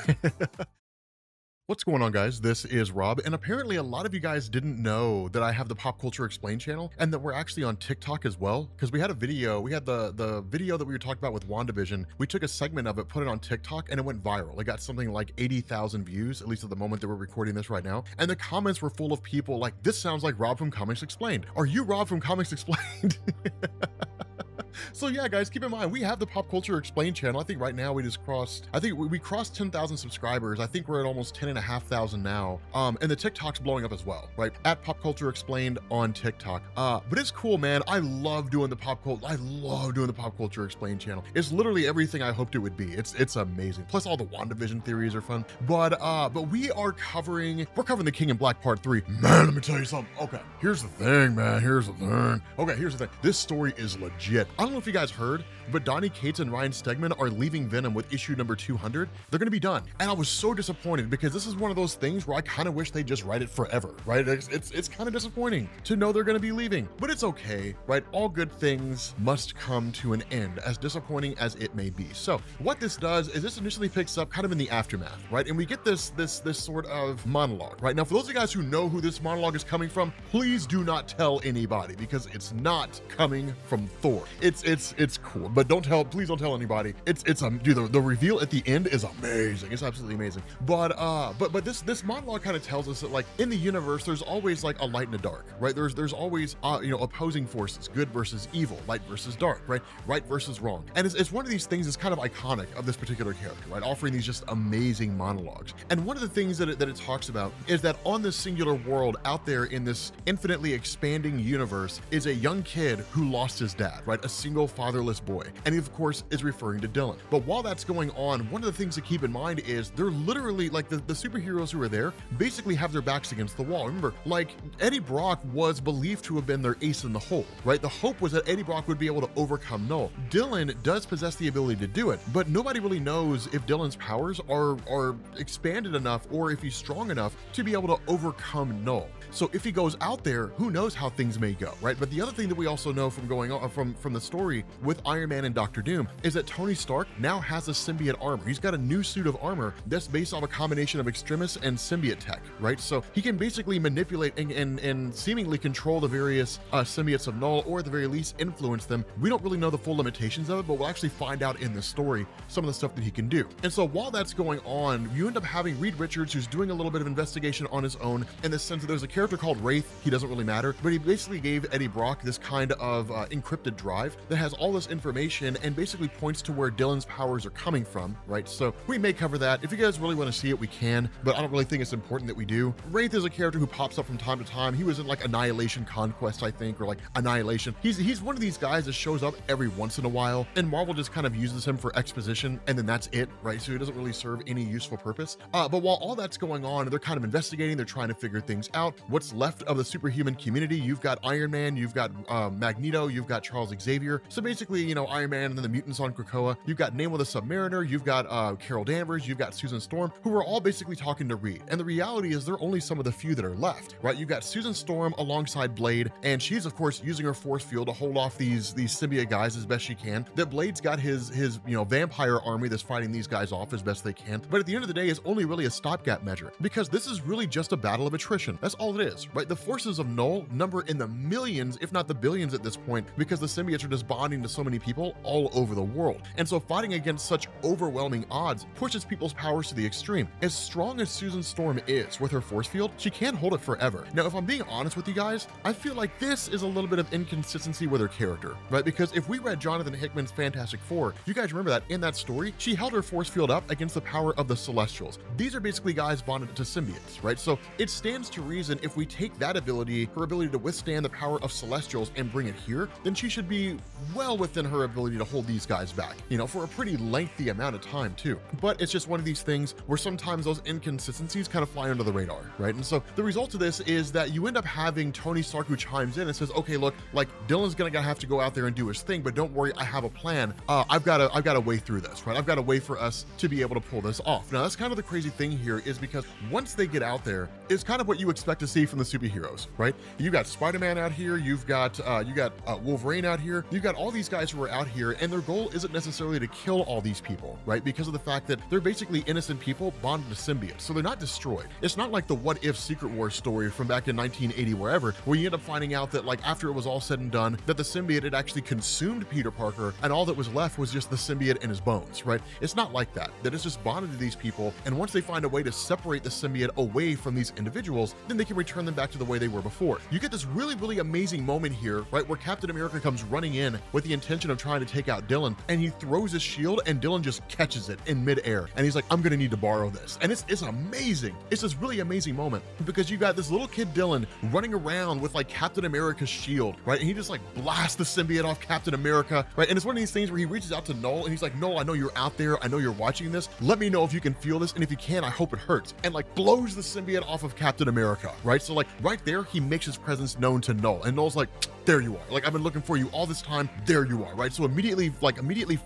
What's going on, guys? This is Rob, and apparently a lot of you guys didn't know that I have the Pop Culture Explained channel and that we're actually on TikTok as well, because we had a video, the video that we were talking about with WandaVision. We took a segment of it, put it on TikTok, and it went viral. It got something like 80,000 views, at least at the moment that we're recording this right now. And the comments were full of people like, this sounds like Rob from Comics Explained. Are you Rob from Comics Explained? So yeah, guys, keep in mind, we have the Pop Culture Explained channel. I think right now we just crossed, we crossed 10,000 subscribers. I think we're at almost 10,500 now. And the TikTok's blowing up as well, right? At Pop Culture Explained on TikTok. But it's cool, man. I love doing the Pop Culture Explained channel. It's literally everything I hoped it would be. It's amazing. Plus all the WandaVision theories are fun. But we're covering the King in Black Part 3. Man, let me tell you something. Okay, here's the thing, man. Okay, here's the thing. This story is legit. I don't know if you guys heard, but Donny Cates and Ryan Stegman are leaving Venom with issue number 200. They're gonna be done. And I was so disappointed because this is one of those things where I kind of wish they just write it forever, right? It's kind of disappointing to know they're gonna be leaving, but it's okay, right? All good things must come to an end, as disappointing as it may be. So what this does is this initially picks up kind of in the aftermath, right? And we get this sort of monologue, right? Now, for those of you guys who know who this monologue is coming from, please do not tell anybody because it's not coming from Thor. It's cool, but please don't tell anybody. Dude, the reveal at the end is amazing. It's absolutely amazing. But this monologue kind of tells us that, like, in the universe, there's always like a light and a dark, right? There's always opposing forces, good versus evil, light versus dark, right versus wrong. And it's one of these things that's kind of iconic of this particular character, right? Offering these just amazing monologues. And one of the things that it talks about is that on this singular world out there in this infinitely expanding universe is a young kid who lost his dad, right? A single fatherless boy. And he, of course, is referring to Dylan. But while that's going on, one of the things to keep in mind is they're literally, like, the superheroes who are there basically have their backs against the wall. Remember, like, Eddie Brock was believed to have been their ace in the hole, right? The hope was that Eddie Brock would be able to overcome Knull. Dylan does possess the ability to do it, but nobody really knows if Dylan's powers are expanded enough or if he's strong enough to be able to overcome Knull. So if he goes out there, who knows how things may go, right? But the other thing that we also know from going on from the story with Iron Man and Doctor Doom is that Tony Stark now has a symbiote armor. He's got a new suit of armor that's based off a combination of extremis and symbiote tech, right? So he can basically manipulate and seemingly control the various symbiotes of Knull, or at the very least influence them. We don't really know the full limitations of it, but we'll actually find out in the story some of the stuff that he can do. And so while that's going on, you end up having Reed Richards, who's doing a little bit of investigation on his own, in the sense that there's a character called Wraith. He doesn't really matter, but he basically gave Eddie Brock this kind of encrypted drive that has all this information and basically points to where Dylan's powers are coming from, right? So we may cover that. If you guys really want to see it, we can, but I don't really think it's important that we do. Wraith is a character who pops up from time to time. He was in like Annihilation Conquest, I think, or like Annihilation. He's one of these guys that shows up every once in a while, and Marvel just kind of uses him for exposition, and then that's it, right? So he doesn't really serve any useful purpose. But while all that's going on, they're kind of investigating, they're trying to figure things out. What's left of the superhuman community? You've got Iron Man, you've got Magneto, you've got Charles Xavier. So basically, Iron Man and then the mutants on Krakoa. You've got Namor the Submariner, you've got Carol Danvers, you've got Susan Storm, who are all basically talking to Reed. And the reality is they're only some of the few that are left, right? You've got Susan Storm alongside Blade, and she's of course using her force field to hold off these symbiote guys as best she can. That Blade's got his vampire army that's fighting these guys off as best they can. But at the end of the day, it's only really a stopgap measure, because this is really just a battle of attrition. That's all it is, right? The forces of Knull number in the millions, if not the billions at this point, because the symbiotes are just bonding to so many people all over the world. And so fighting against such overwhelming odds pushes people's powers to the extreme. As strong as Susan Storm is with her force field, she can't hold it forever. Now, if I'm being honest with you guys, I feel like this is a little bit of inconsistency with her character, right? Because if we read Jonathan Hickman's Fantastic Four, you guys remember that in that story, she held her force field up against the power of the Celestials. These are basically guys bonded to symbiotes, right? So it stands to reason if we take that ability, her ability to withstand the power of Celestials, and bring it here, then she should be well within her ability to hold these guys back, for a pretty lengthy amount of time too. But it's just one of these things where sometimes those inconsistencies kind of fly under the radar, right? And so the result of this is that you end up having Tony Stark, who chimes in and says, okay, look, like, Dylan's gonna have to go out there and do his thing, but don't worry, I have a plan. I've got a way through this, right? I've got a way for us to be able to pull this off. Now, that's kind of the crazy thing here, is because once they get out there, it's kind of what you expect to see from the superheroes, right? You got Spider-Man out here, you've got Wolverine out here, you you got all these guys who are out here, and their goal isn't necessarily to kill all these people, right? Because of the fact that they're basically innocent people bonded to symbiotes, so they're not destroyed. It's not like the What If Secret Wars story from back in 1980 wherever, where you end up finding out that like after it was all said and done, that the symbiote had actually consumed Peter Parker, and all that was left was just the symbiote and his bones, right? It's not like that. That it's just bonded to these people, and once they find a way to separate the symbiote away from these individuals, then they can return them back to the way they were before. You get this really, really amazing moment here, right, where Captain America comes running in with the intention of trying to take out Dylan, and he throws his shield, and Dylan just catches it in midair, and he's like, I'm gonna need to borrow this. And it's amazing. It's this really amazing moment, because you got this little kid Dylan running around with like Captain America's shield, right, and he just like blasts the symbiote off Captain America, right, and it's one of these things where he reaches out to Knull, and he's like, Knull, I know you're out there, I know you're watching this, let me know if you can feel this, and if you can, I hope it hurts, and like blows the symbiote off of Captain America, right? So like right there, he makes his presence known to Knull, and Knull's like, there you are, like I've been looking for you all this time, there you are, right? So immediately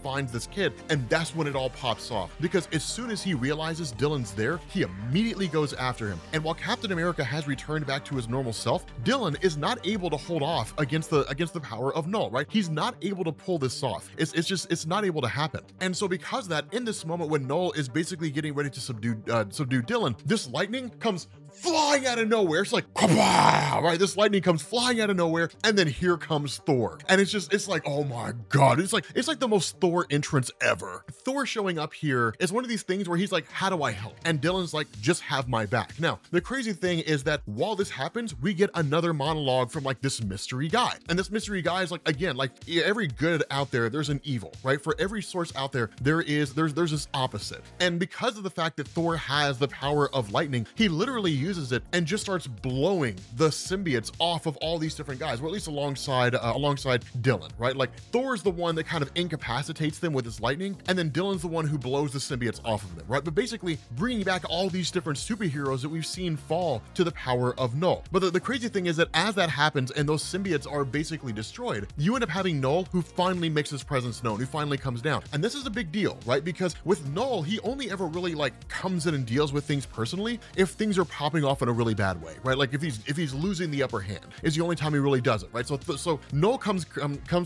finds this kid, and that's when it all pops off, because as soon as he realizes Dylan's there, he immediately goes after him. And while Captain America has returned back to his normal self, Dylan is not able to hold off against the power of Knull, right? He's not able to pull this off. It's not able to happen. And so because of that, in this moment when Knull is basically getting ready to subdue Dylan, this lightning comes flying out of nowhere. It's like, right? This lightning comes flying out of nowhere, and then here comes Thor. And it's like, oh my God. It's like the most Thor entrance ever. Thor showing up here is one of these things where he's like, how do I help? And Dylan's like, just have my back. Now, the crazy thing is that while this happens, we get another monologue from like this mystery guy. And this mystery guy is like, again, like every good out there, there's an evil, right? For every source out there, there's this opposite. And because of the fact that Thor has the power of lightning, he literally uses it and just starts blowing the symbiotes off of all these different guys, or at least alongside Dylan, right? Like Thor's the one that kind of incapacitates them with his lightning, and then Dylan's the one who blows the symbiotes off of them, right? But basically bringing back all these different superheroes that we've seen fall to the power of Knull. But the crazy thing is that as that happens and those symbiotes are basically destroyed, you end up having Knull, who finally makes his presence known, who finally comes down. And this is a big deal, right? Because with Knull, he only ever really like comes in and deals with things personally if things are popping off in a really bad way, right? Like if he's losing the upper hand is the only time he really does it, right? So Knull comes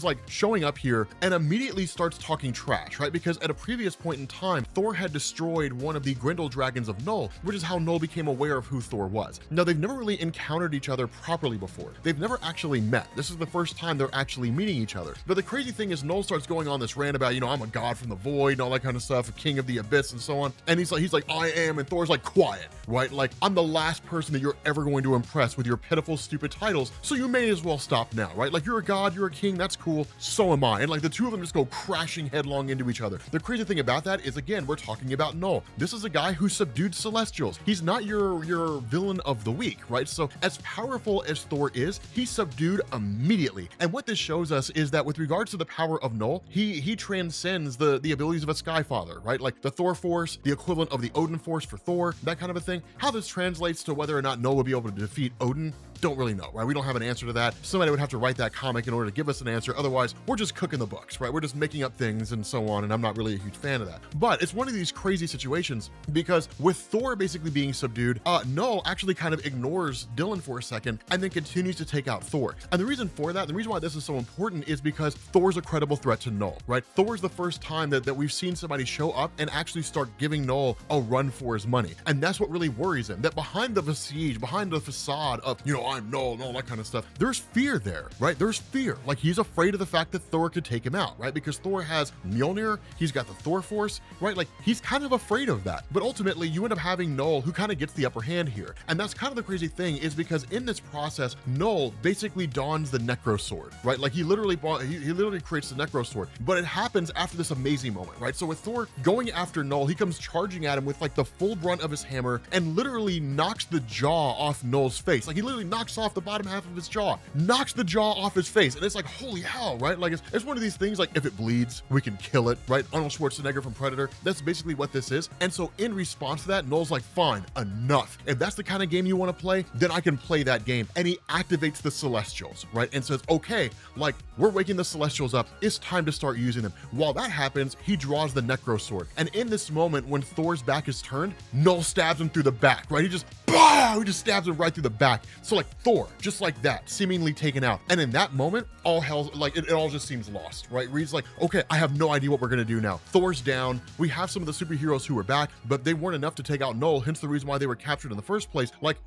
like showing up here and immediately starts talking trash, right? Because at a previous point in time, Thor had destroyed one of the Grendel dragons of Knull, which is how Knull became aware of who Thor was. Now, they've never really encountered each other properly before. They've never actually met. This is the first time they're actually meeting each other. But the crazy thing is Knull starts going on this rant about, you know, I'm a god from the void and all that kind of stuff, a king of the abyss and so on. And he's like, I am, and Thor's like, quiet, right? Like, I'm the last person that you're ever going to impress with your pitiful, stupid titles, so you may as well stop now, right? Like, you're a god, you're a king, that's cool, so am I. And like the two of them just go crashing headlong into each other. The crazy thing about that is, again, we're talking about Knull. This is a guy who subdued Celestials. He's not your villain of the week, right? So as powerful as Thor is, he's subdued immediately. And what this shows us is that with regards to the power of Knull, he transcends the abilities of a Skyfather, right? Like the Thor Force, the equivalent of the Odin Force for Thor, that kind of a thing. How this translates to whether or not Knull will be able to defeat Odin, don't really know, right? We don't have an answer to that. Somebody would have to write that comic in order to give us an answer. Otherwise, we're just cooking the books, right? We're just making up things and so on, and I'm not really a huge fan of that. But it's one of these crazy situations because with Thor basically being subdued, Knull actually kind of ignores Dylan for a second and then continues to take out Thor. And the reason for that, the reason why this is so important is because Thor's a credible threat to Knull, right? Thor's the first time that we've seen somebody show up and actually start giving Knull a run for his money. And that's what really worries him, that behind the siege, behind the facade of, you know, I'm Knull and all that kind of stuff, there's fear there, right? There's fear. Like he's afraid of the fact that Thor could take him out, right? Because Thor has Mjolnir, he's got the Thor Force, right? Like he's kind of afraid of that. But ultimately, you end up having Knull who kind of gets the upper hand here. And that's kind of the crazy thing is because in this process, Knull basically dons the Necro Sword, right? Like he literally creates the Necro Sword, but it happens after this amazing moment, right? So with Thor going after Knull, he comes charging at him with like the full brunt of his hammer and literally knocks the jaw off Knull's face. Like he literally knocks off the bottom half of his jaw, knocks the jaw off his face. And it's like, holy hell, right? Like it's one of these things like if it bleeds, we can kill it, right? Arnold Schwarzenegger from Predator. That's basically what this is. And so in response to that, Knull's like, fine, enough. If that's the kind of game you want to play, then I can play that game. And he activates the Celestials, right? And says, okay, like we're waking the Celestials up. It's time to start using them. While that happens, he draws the Necro Sword. And in this moment, when Thor's back is turned, Knull stabs him through the back, right? He just Bah! He just stabs him right through the back. So like Thor, just like that, seemingly taken out. And in that moment, all hell, like it all just seems lost, right? Reed's like, okay, I have no idea what we're gonna do now. Thor's down. We have some of the superheroes who are back, but they weren't enough to take out Knull, hence the reason why they were captured in the first place. Like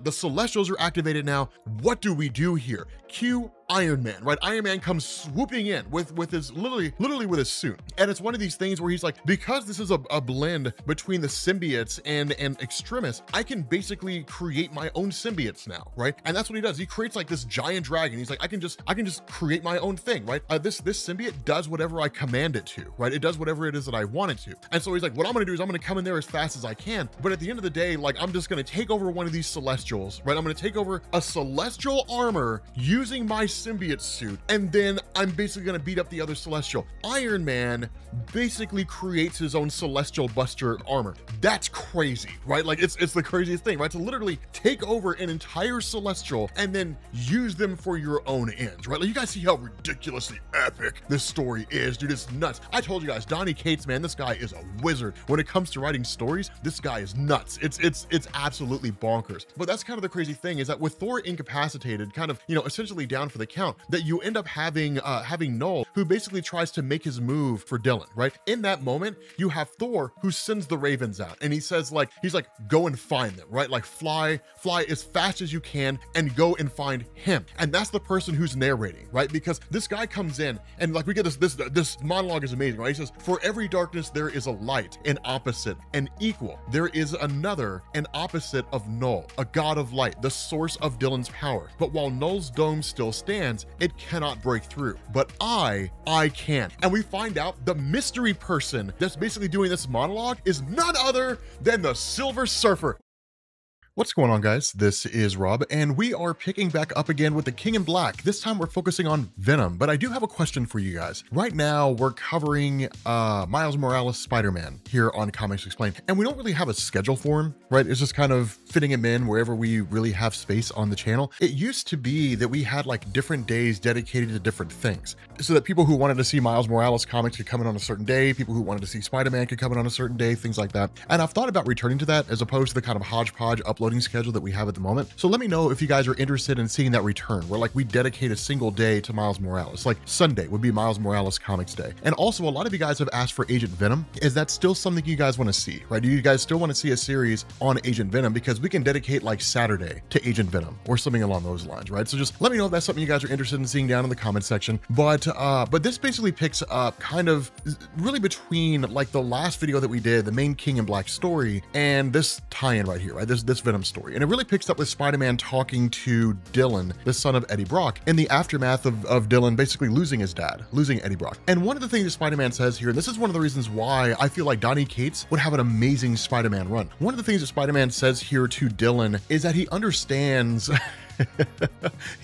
the Celestials are activated now. What do we do here? Cue Iron Man, right? Iron Man comes swooping in with his literally with his suit. And it's one of these things where he's like, because this is a blend between the symbiotes and extremis, I can basically create my own symbiotes now, right? And that's what he does. He creates like this giant dragon. He's like, I can just create my own thing, right? This symbiote does whatever I command it to, right? It does whatever it is that I want it to. And so he's like, what I'm gonna do is I'm gonna come in there as fast as I can. But at the end of the day, like I'm just gonna take over one of these Celestials, right? I'm gonna take over a Celestial armor using my symbiote suit, and then I'm basically gonna beat up the other Celestial. Iron Man basically creates his own Celestial Buster armor. That's crazy, right? Like it's the craziest thing, right? To literally take over an entire Celestial and then use them for your own ends, right? Like you guys see how ridiculously epic this story is, dude. It's nuts. I told you guys, Donny Cates, man, this guy is a wizard. When it comes to writing stories, this guy is nuts. It's absolutely bonkers. But that's kind of the crazy thing, is that with Thor incapacitated, kind of, you know, essentially down for the count, that you end up having Knull, who basically tries to make his move for Dylan, right? In that moment, you have Thor, who sends the Ravens out, and he says, like, he's like, go and find them, right? Like fly as fast as you can and go and find him. And that's the person who's narrating, right? Because this guy comes in and like we get this monologue is amazing, right? He says, for every darkness there is a light, an opposite, an equal. There is another, an opposite of Knull, a god of light, the source of Dylan's power. But while Knull's dome still stands, it cannot break through. But I can. And we find out the mystery person that's basically doing this monologue is none other than the Silver Surfer. What's going on, guys? This is Rob, and we are picking back up again with the King in Black. This time we're focusing on Venom, but I do have a question for you guys. Right now, we're covering Miles Morales Spider-Man here on Comics Explained, and we don't really have a schedule for him, right? It's just kind of fitting him in wherever we really have space on the channel. It used to be that we had like different days dedicated to different things, so that people who wanted to see Miles Morales comics could come in on a certain day, people who wanted to see Spider-Man could come in on a certain day, things like that. And I've thought about returning to that as opposed to the kind of hodgepodge uploading schedule that we have at the moment. So let me know if you guys are interested in seeing that return, where like we dedicate a single day to Miles Morales. Like Sunday would be Miles Morales Comics Day. And also, a lot of you guys have asked for Agent Venom. Is that still something you guys want to see, right? Do you guys still want to see a series on Agent Venom? Because we can dedicate like Saturday to Agent Venom or something along those lines, right? So just let me know if that's something you guys are interested in seeing down in the comment section. But this basically picks up kind of really between like the last video that we did, the main King in Black story, and this tie-in right here, right? This Venom story. And it really picks up with Spider-Man talking to Dylan, the son of Eddie Brock, in the aftermath of Dylan basically losing his dad, losing Eddie Brock. And one of the things that Spider-Man says here, and this is one of the reasons why I feel like Donny Cates would have an amazing Spider-Man run. One of the things that Spider-Man says here to Dylan is that he understands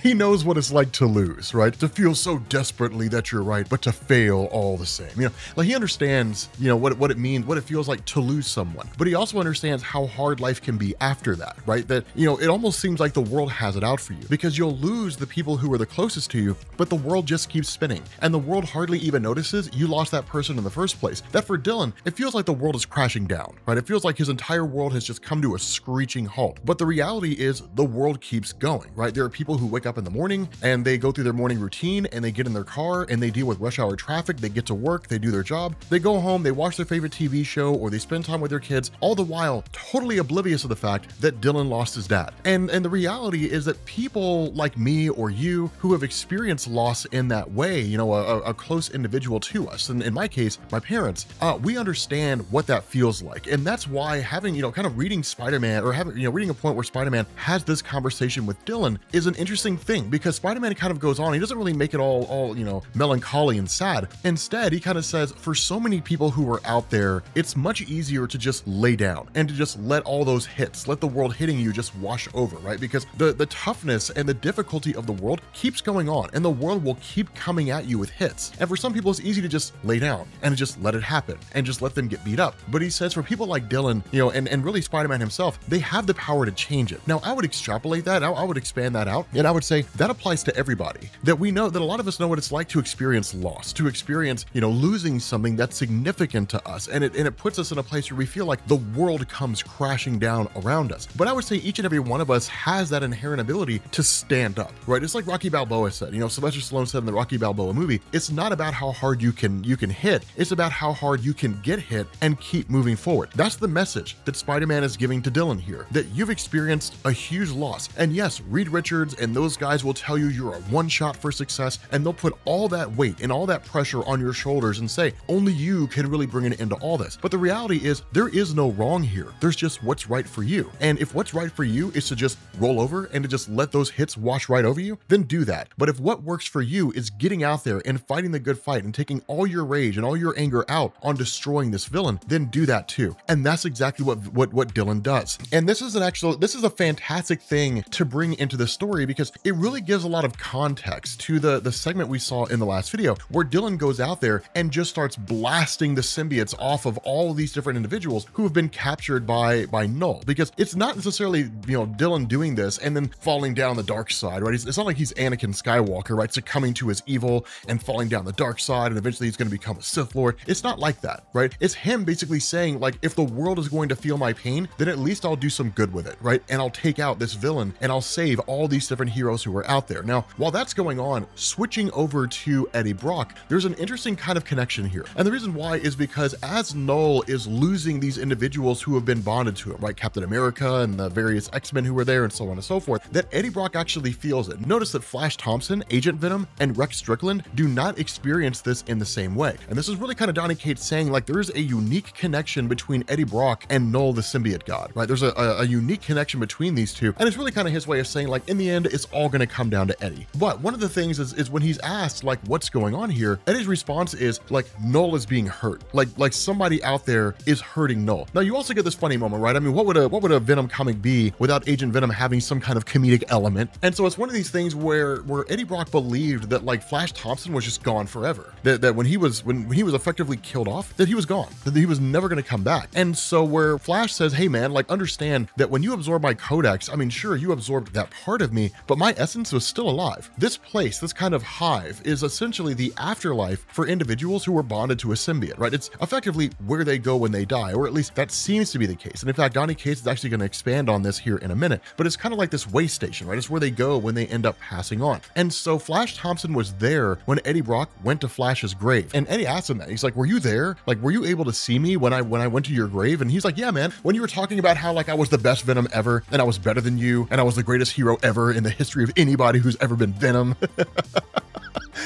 he knows what it's like to lose, right? To feel so desperately that you're right, but to fail all the same. You know, like he understands, you know, what it means, what it feels like to lose someone. But he also understands how hard life can be after that, right? That, you know, it almost seems like the world has it out for you because you'll lose the people who are the closest to you, but the world just keeps spinning. And the world hardly even notices you lost that person in the first place. That for Dylan, it feels like the world is crashing down, right? It feels like his entire world has just come to a screeching halt. But the reality is the world keeps going. Right? There are people who wake up in the morning and they go through their morning routine and they get in their car and they deal with rush hour traffic. They get to work, they do their job, they go home, they watch their favorite TV show, or they spend time with their kids, all the while totally oblivious of the fact that Dylan lost his dad. And the reality is that people like me or you who have experienced loss in that way, you know, a close individual to us, and in my case, my parents, we understand what that feels like. And that's why having, you know, kind of reading Spider-Man or having, you know, reading a point where Spider-Man has this conversation with Dylan is an interesting thing, because Spider-Man kind of goes on, he doesn't really make it all, you know, melancholy and sad. Instead, he kind of says, for so many people who are out there, it's much easier to just lay down and to just let all those hits, let the world hitting you just wash over, right? Because the toughness and the difficulty of the world keeps going on, and the world will keep coming at you with hits. And for some people, it's easy to just lay down and to just let it happen and just let them get beat up. But he says for people like Dylan, you know, and really Spider-Man himself, they have the power to change it. Now, I would extrapolate that. I would expand that out, and I would say that applies to everybody. That we know that a lot of us know what it's like to experience loss, to experience, you know, losing something that's significant to us, and it puts us in a place where we feel like the world comes crashing down around us. But I would say each and every one of us has that inherent ability to stand up, right? It's like Rocky Balboa said, you know, Sylvester Stallone said in the Rocky Balboa movie, it's not about how hard you can hit, it's about how hard you can get hit and keep moving forward. That's the message that Spider-Man is giving to Dylan here, that you've experienced a huge loss. And yes, Reed Richards and those guys will tell you you're a one shot for success, and they'll put all that weight and all that pressure on your shoulders and say, only you can really bring an end to all this. But the reality is there is no wrong here. There's just what's right for you. And if what's right for you is to just roll over and to just let those hits wash right over you, then do that. But if what works for you is getting out there and fighting the good fight and taking all your rage and all your anger out on destroying this villain, then do that too. And that's exactly what Dylan does. And this is a fantastic thing to bring into the story, because it really gives a lot of context to the segment we saw in the last video, where Dylan goes out there and just starts blasting the symbiotes off of all of these different individuals who have been captured by Knull. Because it's not necessarily, you know, Dylan doing this and then falling down the dark side, right? It's not like he's Anakin Skywalker, right? Succumbing to his evil and falling down the dark side, and eventually he's going to become a Sith Lord. It's not like that, right? It's him basically saying, like, if the world is going to feel my pain, then at least I'll do some good with it, right? And I'll take out this villain and I'll save all these different heroes who are out there. Now, while that's going on, switching over to Eddie Brock, there's an interesting kind of connection here. And the reason why is because as Knull is losing these individuals who have been bonded to him, right? Captain America and the various X-Men who were there and so on and so forth, that Eddie Brock actually feels it. Notice that Flash Thompson, Agent Venom, and Rex Strickland do not experience this in the same way. And this is really kind of Donny Cates saying, like, there is a unique connection between Eddie Brock and Knull the symbiote god, right? There's a unique connection between these two. And it's really kind of his way of saying, like, in the end, it's all going to come down to Eddie. But one of the things is when he's asked, like, what's going on here, Eddie's response is, like, Knull is being hurt. Like somebody out there is hurting Knull. Now, you also get this funny moment, right? I mean, what would a Venom comic be without Agent Venom having some kind of comedic element? And so it's one of these things where Eddie Brock believed that, like, Flash Thompson was just gone forever. That when he was effectively killed off, that he was gone, that he was never going to come back. And so where Flash says, hey man, like, understand that when you absorb my codex, I mean, sure, you absorbed that part of me, but my essence was still alive. This place, this kind of hive, is essentially the afterlife for individuals who were bonded to a symbiote, right? It's effectively where they go when they die, or at least that seems to be the case. And in fact, Donny Cates is actually going to expand on this here in a minute, but it's kind of like this way station, right? It's where they go when they end up passing on. And so Flash Thompson was there when Eddie Brock went to Flash's grave. And Eddie asked him that. He's like, were you there? Like, were you able to see me when I went to your grave? And he's like, yeah, man, when you were talking about how, like, I was the best Venom ever, and I was better than you, and I was the greatest hero ever in the history of anybody who's ever been Venom.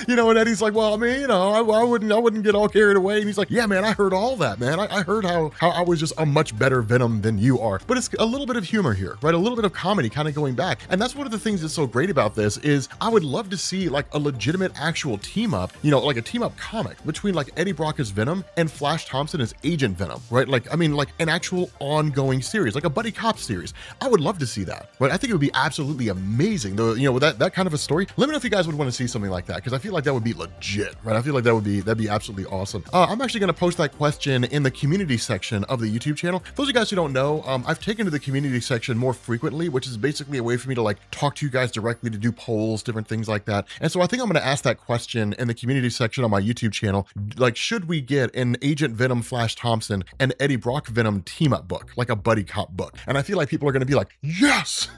You know, and Eddie's like, well, I mean, you know, I wouldn't get all carried away. And he's like, yeah, man, I heard all that, man. I heard how I was just a much better Venom than you are. But it's a little bit of humor here, right? A little bit of comedy kind of going back. And that's one of the things that's so great about this is I would love to see, like, a legitimate actual team up, you know, like a team up comic between, like, Eddie Brock as Venom and Flash Thompson as Agent Venom, right? Like, I mean, like an actual ongoing series, like a buddy cop series. I would love to see that, right? I think it would be absolutely amazing, though, you know, with that kind of a story. Let me know if you guys would want to see something like that, because I feel like that would be legit, right? I feel like that'd be absolutely awesome. I'm actually going to post that question in the community section of the YouTube channel. For those of you guys who don't know, I've taken to the community section more frequently, which is basically a way for me to, like, talk to you guys directly, to do polls, different things like that. And so I think I'm going to ask that question in the community section on my YouTube channel. Like, should we get an Agent Venom Flash Thompson and Eddie Brock Venom team up book, like a buddy cop book? And I feel like people are going to be like, yes,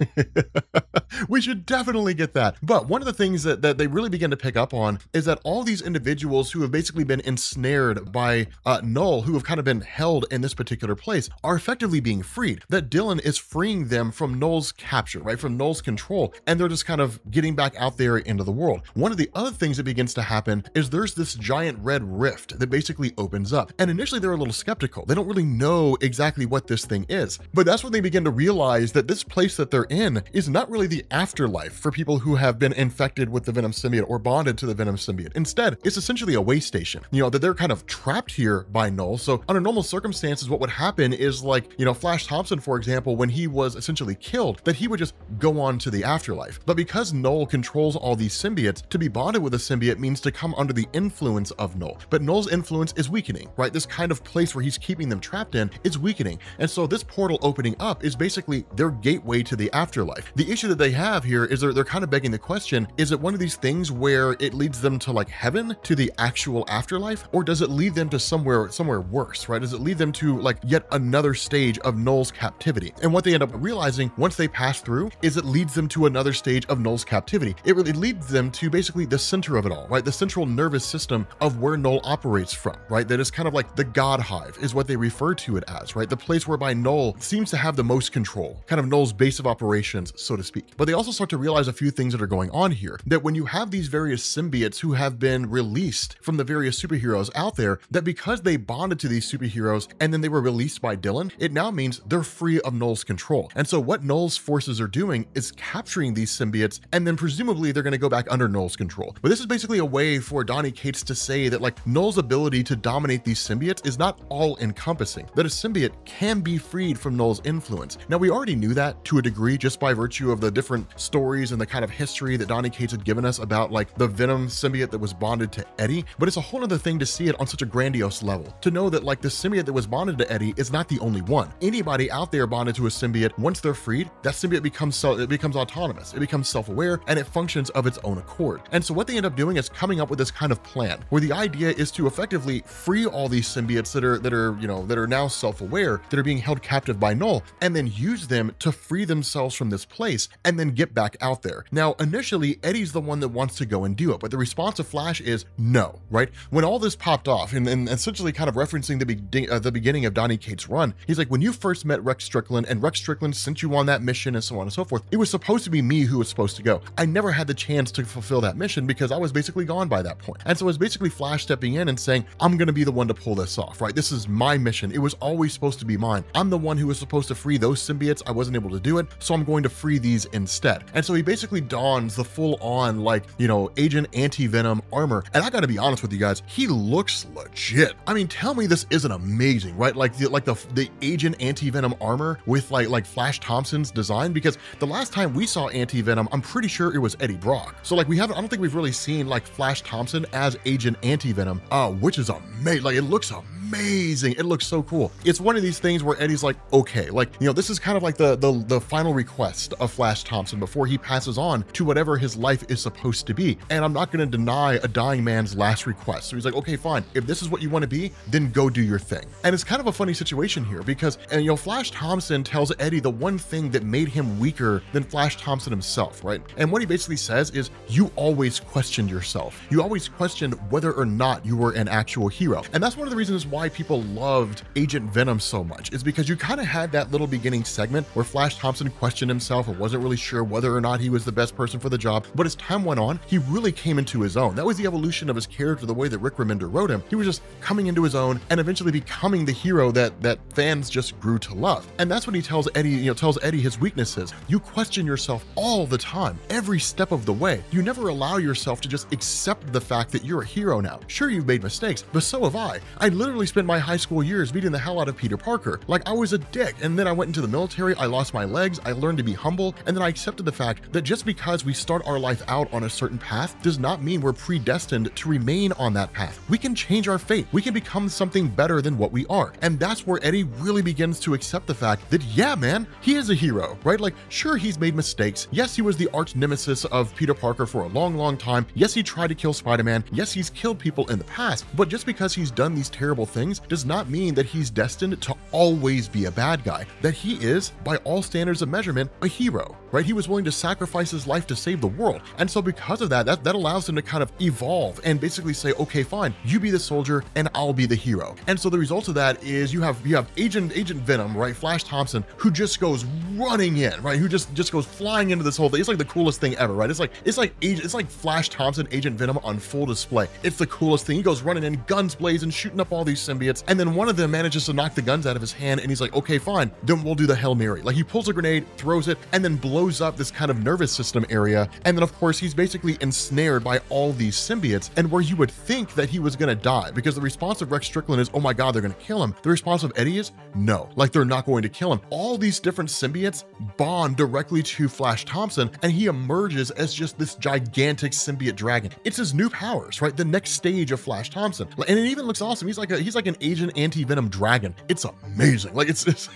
we should definitely get that. But one of the things that they really begin to pick up on is that all these individuals who have basically been ensnared by Knull, who have kind of been held in this particular place, are effectively being freed. That Dylan is freeing them from Knull's capture, right? From Knull's control. And they're just kind of getting back out there into the world. One of the other things that begins to happen is there's this giant red rift that basically opens up. And initially they're a little skeptical. They don't really know exactly what this thing is. But that's when they begin to realize that this place that they're in is not really the afterlife for people who have been infected with the Venom symbiote or bonded to the Venom symbiote. Instead, it's essentially a way station, you know, that they're kind of trapped here by Knull. So under normal circumstances, what would happen is, like, you know, Flash Thompson, for example, when he was essentially killed, that he would just go on to the afterlife. But because Knull controls all these symbiotes, to be bonded with a symbiote means to come under the influence of Knull. But Knull's influence is weakening, right? This kind of place where he's keeping them trapped in is weakening. And so this portal opening up is basically their gateway to the afterlife. The issue that they have here is they're kind of begging the question, is it one of these things where it leads them to like heaven, to the actual afterlife, or does it lead them to somewhere worse, right? Does it lead them to like yet another stage of Knull's captivity? And what they end up realizing once they pass through is it leads them to another stage of Knull's captivity. It really leads them to basically the center of it all, right? The central nervous system of where Knull operates from, right? That is kind of like the God Hive is what they refer to it as, right? The place whereby Knull seems to have the most control, kind of Knull's base of operations, so to speak. But they also start to realize a few things that are going on here, that when you have these various symbiotes who have been released from the various superheroes out there, that because they bonded to these superheroes and then they were released by Dylan, it now means they're free of Knull's control. And so what Knull's forces are doing is capturing these symbiotes, and then presumably they're going to go back under Knull's control. But this is basically a way for Donny Cates to say that like Knull's ability to dominate these symbiotes is not all encompassing, that a symbiote can be freed from Knull's influence. Now we already knew that to a degree just by virtue of the different stories and the kind of history that Donny Cates had given us about like the Venom symbiote that was bonded to Eddie, but it's a whole other thing to see it on such a grandiose level, to know that like the symbiote that was bonded to Eddie is not the only one. Anybody out there bonded to a symbiote, once they're freed, that symbiote becomes autonomous, it becomes self-aware, and it functions of its own accord. And so what they end up doing is coming up with this kind of plan where the idea is to effectively free all these symbiotes that are now self-aware, that are being held captive by Knull, and then use them to free themselves from this place and then get back out there. Now, initially, Eddie's the one that wants to go and do it, but the response of Flash is no, right? When all this popped off, and essentially kind of referencing the beginning of Donny Cates' run, he's like, when you first met Rex Strickland and Rex Strickland sent you on that mission and so on and so forth, it was supposed to be me who was supposed to go. I never had the chance to fulfill that mission because I was basically gone by that point. And so it was basically Flash stepping in and saying, I'm going to be the one to pull this off, right? This is my mission. It was always supposed to be mine. I'm the one who was supposed to free those symbiotes. I wasn't able to do it, so I'm going to free these instead. And so he basically dons the full-on, like, you know, Agent Anti-Venom armor. And I gotta be honest with you guys, he looks legit. I mean, tell me this isn't amazing, right? Like the Agent Anti-Venom armor with like Flash Thompson's design, because the last time we saw Anti-Venom, I'm pretty sure it was Eddie Brock. So like I don't think we've really seen like Flash Thompson as Agent Anti-Venom, which is amazing. Like it looks amazing. It looks so cool. It's one of these things where Eddie's like, okay, like, you know, this is kind of like the final request of Flash Thompson before he passes on to whatever his life is supposed to be. And I'm not going to deny a dying man's last request. So he's like, okay, fine. If this is what you want to be, then go do your thing. And it's kind of a funny situation here because, you know, Flash Thompson tells Eddie the one thing that made him weaker than Flash Thompson himself, right? And what he basically says is, you always questioned yourself. You always questioned whether or not you were an actual hero. And that's one of the reasons why people loved Agent Venom so much, is because you kind of had that little beginning segment where Flash Thompson questioned himself and wasn't really sure whether or not he was the best person for the job. But as time went on, he really came into his own. That was the evolution of his character, the way that Rick Remender wrote him. He was just coming into his own and eventually becoming the hero that fans just grew to love. And that's what he tells Eddie, you know, tells Eddie his weaknesses. You question yourself all the time, every step of the way. You never allow yourself to just accept the fact that you're a hero now. Sure, you've made mistakes, but so have I. I literally spent my high school years beating the hell out of Peter Parker. Like, I was a dick, and then I went into the military, I lost my legs, I learned to be humble, and then I accepted the fact that just because we start our life out on a certain path does not mean we're predestined to remain on that path. We can change our fate. We can become something better than what we are. And that's where Eddie really begins to accept the fact that, yeah, man, he is a hero, right? Like, sure, he's made mistakes. Yes, he was the arch nemesis of Peter Parker for a long, long time. Yes, he tried to kill Spider-Man. Yes, he's killed people in the past, but just because he's done these terrible things does not mean that he's destined to always be a bad guy. That he is, by all standards of measurement, a hero, right? He was willing to sacrifice his life to save the world. And so because of that allows him to kind of evolve and basically say, okay, fine, you be the soldier and I'll be the hero. And so the result of that is you have Agent Venom, right? Flash Thompson, who just goes running in, right? Who just goes flying into this whole thing. It's like the coolest thing ever, right? It's like Flash Thompson, Agent Venom on full display. It's the coolest thing. He goes running in, guns blazing, shooting up all these symbiotes, and then one of them manages to knock the guns out of his hand, and he's like, okay, fine, then we'll do the Hail Mary. Like, he pulls a grenade, throws it, and then blows up this kind of nervous system area, and then of course he's basically ensnared by all these symbiotes, and where you would think that he was gonna die, because the response of Rex Strickland is, oh my god, they're gonna kill him. The response of Eddie is, no, like, they're not going to kill him. All these different symbiotes bond directly to Flash Thompson, and he emerges as just this gigantic symbiote dragon. It's his new powers, right? The next stage of Flash Thompson. And it even looks awesome. He's like an Agent anti-venom dragon. It's amazing. Like, it's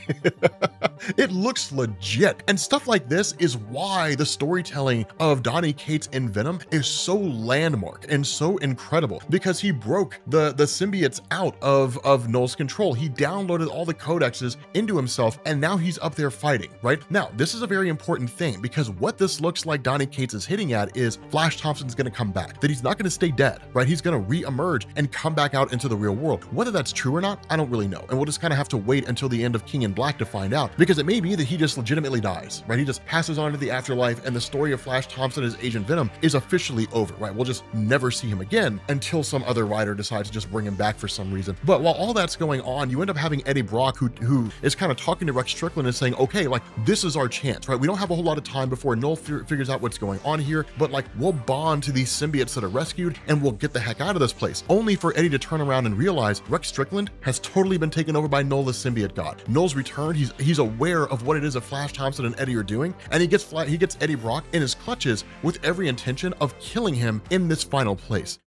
it looks legit. And stuff like this is why the storytelling of Donny Cates in Venom is so landmark and so incredible, because he broke the symbiotes out of Knull's control. He downloaded all the codexes into himself, and now he's up there fighting, right? Now, this is a very important thing, because what this looks like Donny Cates is hitting at is Flash Thompson's gonna come back, that he's not gonna stay dead, right? He's gonna re-emerge and come back out into the real world. Whether that's true or not, I don't really know. And we'll just kind of have to wait until the end of King in Black to find out, because it may be that he just legitimately dies, right? He just passes on to the afterlife, and the story of Flash Thompson as Agent Venom is officially over, right? We'll just never see him again until some other writer decides to just bring him back for some reason. But while all that's going on, you end up having Eddie Brock, who is kind of talking to Rex Strickland and saying, okay, like, this is our chance, right? We don't have a whole lot of time before Knull figures out what's going on here, but like, we'll bond to these symbiotes that are rescued, and we'll get the heck out of this place. Only for Eddie to turn around and realize Rex Strickland has totally been taken over by Knull, the symbiote god. Knull's returned. He's aware of what it is that Flash Thompson and Eddie are doing, and he gets Eddie Brock in his clutches with every intention of killing him in this final place.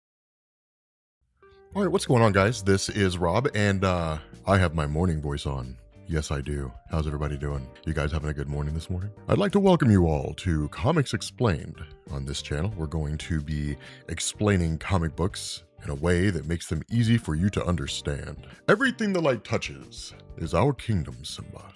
All right, what's going on, guys? This is Rob, and I have my morning voice on. Yes, I do. How's everybody doing? You guys having a good morning this morning? I'd like to welcome you all to Comics Explained. On this channel, we're going to be explaining comic books in a way that makes them easy for you to understand. Everything the light touches is our kingdom, Simba.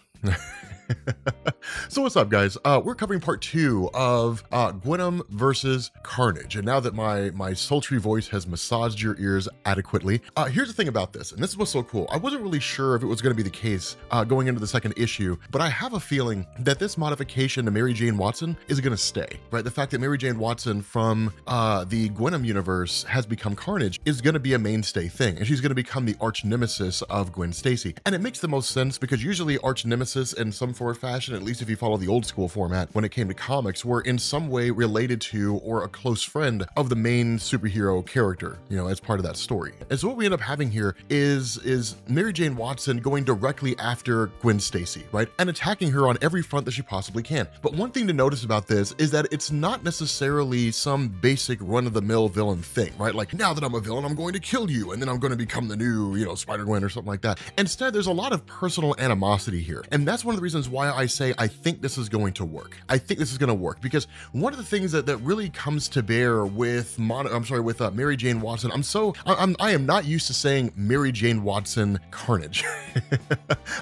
So what's up, guys? We're covering part 2 of Venom versus Carnage, and now that my sultry voice has massaged your ears adequately, here's the thing about this, and this is what's so cool. I wasn't really sure if it was going to be the case going into the second issue, but I have a feeling that this modification to Mary Jane Watson is going to stay, right? The fact that Mary Jane Watson from the Venom universe has become Carnage is going to be a mainstay thing, and she's going to become the arch nemesis of Gwen Stacy. And it makes the most sense, because usually arch nemesis in some form or fashion, at least if you follow the old school format when it came to comics, were in some way related to or a close friend of the main superhero character, you know, as part of that story. And so what we end up having here is Mary Jane Watson going directly after Gwen Stacy, right? And attacking her on every front that she possibly can. But one thing to notice about this is that it's not necessarily some basic run-of-the-mill villain thing, right? Like, now that I'm a villain, I'm going to kill you, and then I'm going to become the new, you know, Spider-Gwen or something like that. Instead, there's a lot of personal animosity here. And that's one of the reasons why I say I think this is going to work. I think this is going to work, because one of the things that really comes to bear with Mary Jane Watson, I am not used to saying Mary Jane Watson Carnage.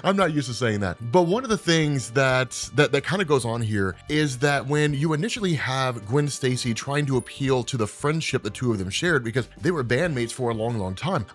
I'm not used to saying that. But one of the things that kind of goes on here is that when you initially have Gwen Stacy trying to appeal to the friendship the two of them shared, because they were bandmates for a long time,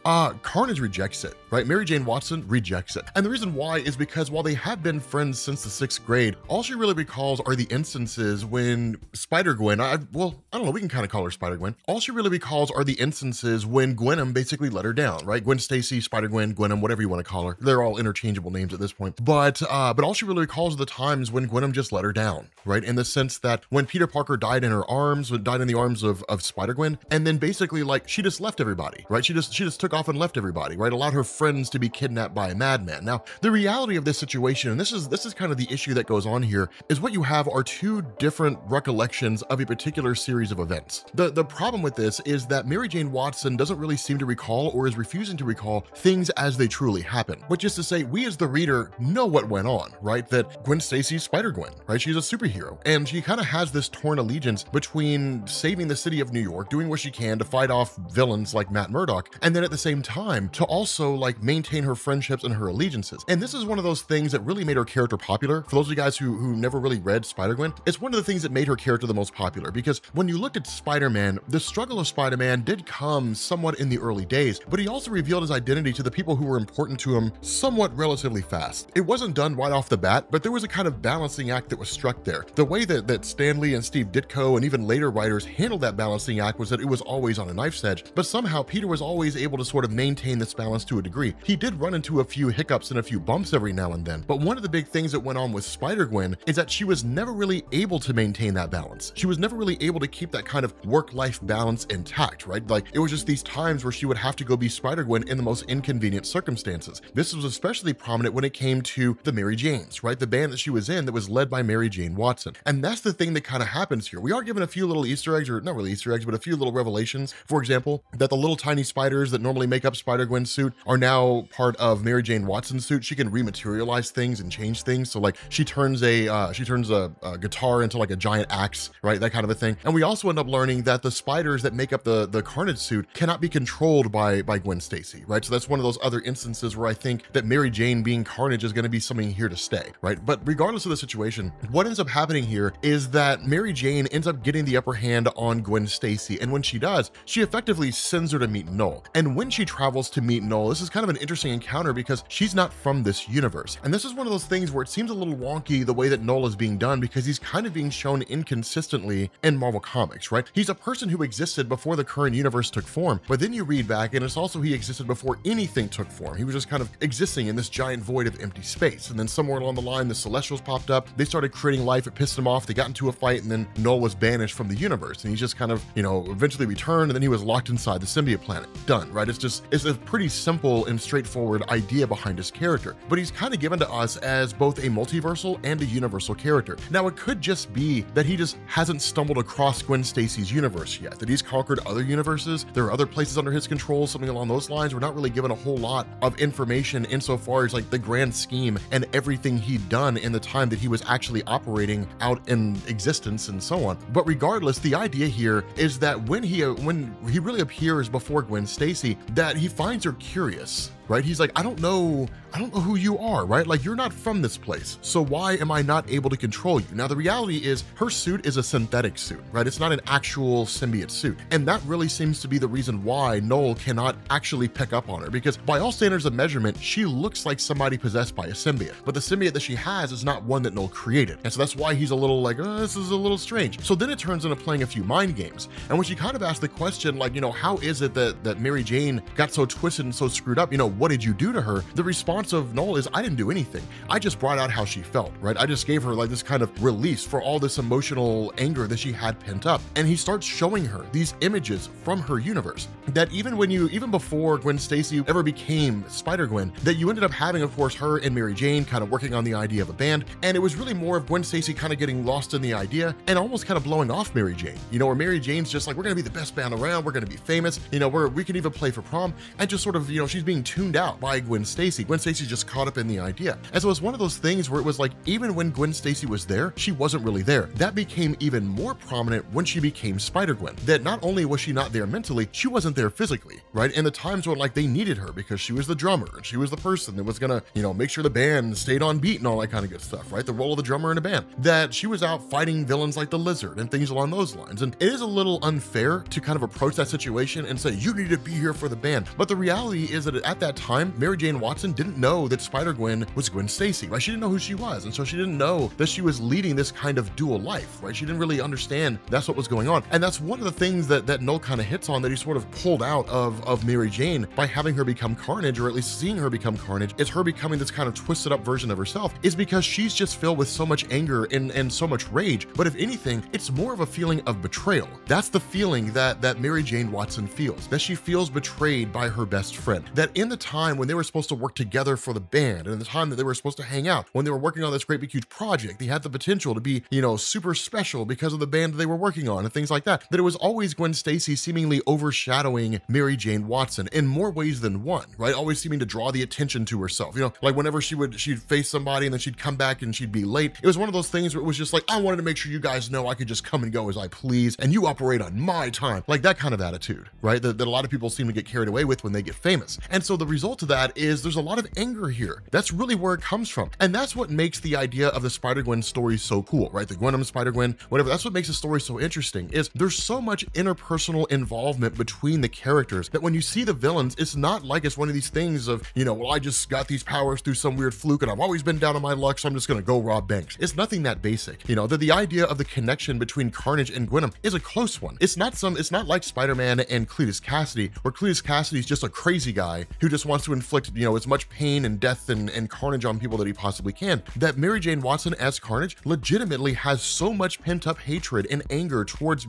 Carnage rejects it, right? Mary Jane Watson rejects it. And the reason why is because while they have been friends since the 6th grade, all she really recalls are the instances when Spider-Gwen, I don't know, we can kind of call her Spider-Gwen. All she really recalls are the instances when Gwenom basically let her down, right? Gwen Stacy, Spider-Gwen, Gwenom, whatever you want to call her. They're all interchangeable names at this point. But all she really recalls are the times when Gwenom just let her down, right? In the sense that when Peter Parker died in her arms, died in the arms of Spider-Gwen, and then basically, like, she just left everybody, right? She just took off and left everybody, right? Allowed her friends to be kidnapped by a madman. Now, the reality of this situation, and this is kind of the issue that goes on here, is what you have are two different recollections of a particular series of events. The problem with this is that Mary Jane Watson doesn't really seem to recall, or is refusing to recall, things as they truly happen. Which is to say, we as the reader know what went on, right? That Gwen Stacy's Spider-Gwen, right? She's a superhero, and she kind of has this torn allegiance between saving the city of New York, doing what she can to fight off villains like Matt Murdock, and then at the same time to also, like, maintain her friendships and her allegiances. And this is one of those things that really made her character popular. For those of you guys who never really read Spider-Gwen, it's one of the things that made her character the most popular, because when you looked at Spider-Man, the struggle of Spider-Man did come somewhat in the early days, but he also revealed his identity to the people who were important to him somewhat relatively fast. It wasn't done right off the bat, but there was a kind of balancing act that was struck there. The way that Stan Lee and Steve Ditko and even later writers handled that balancing act was that it was always on a knife's edge, but somehow Peter was always able to sort of maintain this balance to a degree. He did run into a few hiccups and a few bumps every now and then, but one of the big things that went on with Spider-Gwen is that she was never really able to maintain that balance. She was never really able to keep that kind of work-life balance intact, right? Like, it was just these times where she would have to go be Spider-Gwen in the most inconvenient circumstances. This was especially prominent when it came to the Mary Janes, right? The band that she was in that was led by Mary Jane Watson. And that's the thing that kind of happens here. We are given a few little Easter eggs, or not really Easter eggs, but a few little revelations. For example, that the little tiny spiders that normally make up Spider-Gwen's suit are now part of Mary Jane Watson's suit. She can rematerialize things and change things. So like she turns a guitar into like a giant axe, right? That kind of a thing. And we also end up learning that the spiders that make up the Carnage suit cannot be controlled by Gwen Stacy, right? So that's one of those other instances where I think that Mary Jane being Carnage is going to be something here to stay, right? But regardless of the situation, what ends up happening here is that Mary Jane ends up getting the upper hand on Gwen Stacy. And when she does, she effectively sends her to meet Knull. And when she travels to meet Knull, this is kind of an interesting encounter because she's not from this universe. And this is one of those things where it seems a little wonky the way that Knull is being done, because he's kind of being shown inconsistently in Marvel Comics, right? He's a person who existed before the current universe took form, but then you read back and it's also he existed before anything took form. He was just kind of existing in this giant void of empty space. And then somewhere along the line, the Celestials popped up, they started creating life, it pissed him off, they got into a fight, and then Knull was banished from the universe. And he just kind of, you know, eventually returned, and then he was locked inside the symbiote planet. Done, right? It's a pretty simple and straightforward idea behind his character, but he's kind of given to us as both a multiversal and a universal character. Now, it could just be that he just hasn't stumbled across Gwen Stacy's universe yet, that he's conquered other universes, there are other places under his control, something along those lines. We're not really given a whole lot of information insofar as like the grand scheme and everything he'd done in the time that he was actually operating out in existence and so on. But regardless, the idea here is that when he really appears before Gwen Stacy, that he finds her curious, right? He's like, I don't know who you are, right? Like, you're not from this place, so why am I not able to control you? Now, the reality is her suit is a synthetic suit, right? It's not an actual symbiote suit. And that really seems to be the reason why Knull cannot actually pick up on her, because by all standards of measurement, she looks like somebody possessed by a symbiote, but the symbiote that she has is not one that Knull created. And so that's why he's a little like, oh, this is a little strange. So then it turns into playing a few mind games. And when she kind of asked the question, like, you know, how is it that Mary Jane got so twisted and so screwed up? You know, what did you do to her? The response of Knull is, I didn't do anything. I just brought out how she felt, right? I just gave her like this kind of release for all this emotional anger that she had pent up. And he starts showing her these images from her universe that even before Gwen Stacy ever became Spider-Gwen, that you ended up having, of course, her and Mary Jane kind of working on the idea of a band. And it was really more of Gwen Stacy kind of getting lost in the idea and almost kind of blowing off Mary Jane, you know, where Mary Jane's just like, we're going to be the best band around. We're going to be famous. You know, we can even play for prom, and just sort of, you know, she's being tuned out by Gwen Stacy. Gwen Stacy's just caught up in the idea. And so it's one of those things where it was like, even when Gwen Stacy was there, she wasn't really there. That became even more prominent when she became Spider-Gwen, that not only was she not there mentally, she wasn't there physically, right? In the times when like they needed her because she was the drummer and she was the person that was gonna, you know, make sure the band stayed on beat and all that kind of good stuff, right? The role of the drummer in a band, that she was out fighting villains like the Lizard and things along those lines. And it is a little unfair to kind of approach that situation and say, you need to be here for the band. But the reality is that at that time, Mary Jane Watson didn't know that Spider-Gwen was Gwen Stacy, right? She didn't know who she was. And so she didn't know that she was leading this kind of dual life, right? She didn't really understand that's what was going on. And that's one of the things that Knull kind of hits on, that he sort of pulled out of Mary Jane by having her become Carnage, or at least seeing her become Carnage, is her becoming this kind of twisted up version of herself, is because she's just filled with so much anger and so much rage. But if anything, it's more of a feeling of betrayal. That's the feeling that Mary Jane Watson feels, that she feels betrayed by her best friend, that in the time when they were supposed to work together for the band, and in the time that they were supposed to hang out, when they were working on this great big huge project, they had the potential to be, you know, super special because of the band that they were working on and things like that, that it was always Gwen Stacy seemingly overshadowing Mary Jane Watson in more ways than one, right? Always seeming to draw the attention to herself. You know, like whenever she'd face somebody and then she'd come back and she'd be late. It was one of those things where it was just like, I wanted to make sure you guys know I could just come and go as I please and you operate on my time. Like that kind of attitude, right? That a lot of people seem to get carried away with when they get famous. And so the result of that is there's a lot of anger here. That's really where it comes from. And that's what makes the idea of the Spider-Gwen story so cool, right? The Venom, Spider-Gwen, whatever. That's what makes the story so interesting, is there's so much interpersonal involvement between the characters that when you see the villains, it's not like it's one of these things of, you know, well, I just got these powers through some weird fluke and I've always been down on my luck, so I'm just gonna go rob banks. It's nothing that basic. You know, the idea of the connection between Carnage and Venom is a close one. It's not like Spider-Man and Cletus Cassidy, where Cletus Cassidy is just a crazy guy who just wants to inflict, you know, as much pain and death and carnage on people that he possibly can. That Mary Jane Watson as Carnage legitimately has so much pent-up hatred and anger towards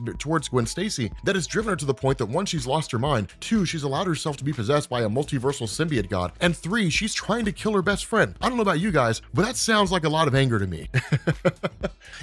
Gwen Stacy that has driven her to the point that, one, she's lost her mind, two, she's allowed herself to be possessed by a multiversal symbiote god, and three, she's trying to kill her best friend. I don't know about you guys, but that sounds like a lot of anger to me.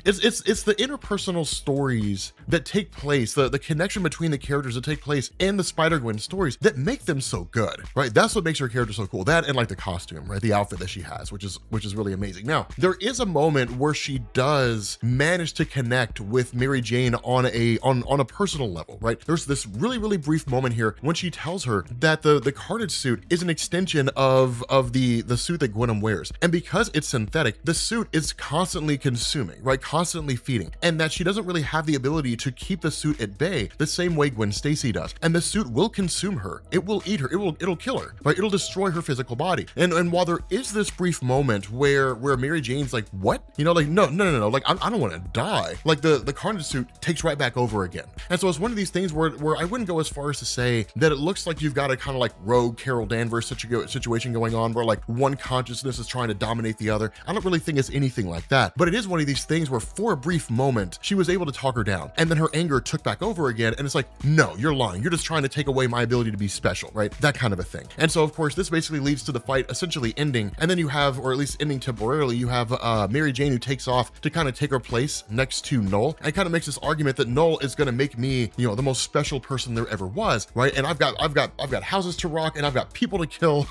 It's the interpersonal stories that take place, the connection between the characters that take place in the Spider-Gwen stories that make them so good, right? That's what makes her character so cool. That and like the costume, right? The outfit that she has, which is really amazing. Now, there is a moment where she does manage to connect with Mary Jane on a personal level, right? There's this really, really brief moment here when she tells her that the Carnage suit is an extension of the suit that Gwen wears. And because it's synthetic, the suit is constantly consuming, right? Constantly feeding. And that she doesn't really have the ability to keep the suit at bay the same way Gwen Stacy does. And the suit will consume her. It will eat her. It'll kill her, right? It'll destroy her physical body. And while there is this brief moment where Mary Jane's like, what? You know, like, no, like, I don't want to die. Like the Carnage suit takes right back over again. And so it's one of these things where I wouldn't go as far as to say that it looks like you've got a kind of like rogue Carol Danvers situation going on where like one consciousness is trying to dominate the other. I don't really think it's anything like that, but it is one of these things where for a brief moment, she was able to talk her down, and then her anger took back over again, and it's like, no, you're lying. You're just trying to take away my ability to be special, right? That kind of a thing. And so of course, this basically leads to the fight essentially ending, and then you have, or at least ending temporarily, you have Mary Jane who takes off to kind of take her place next to Knull, and kind of makes this argument that Knull is going to make me, you know, the most special person there ever was, right? And I've got houses to rock, and I've got people to kill,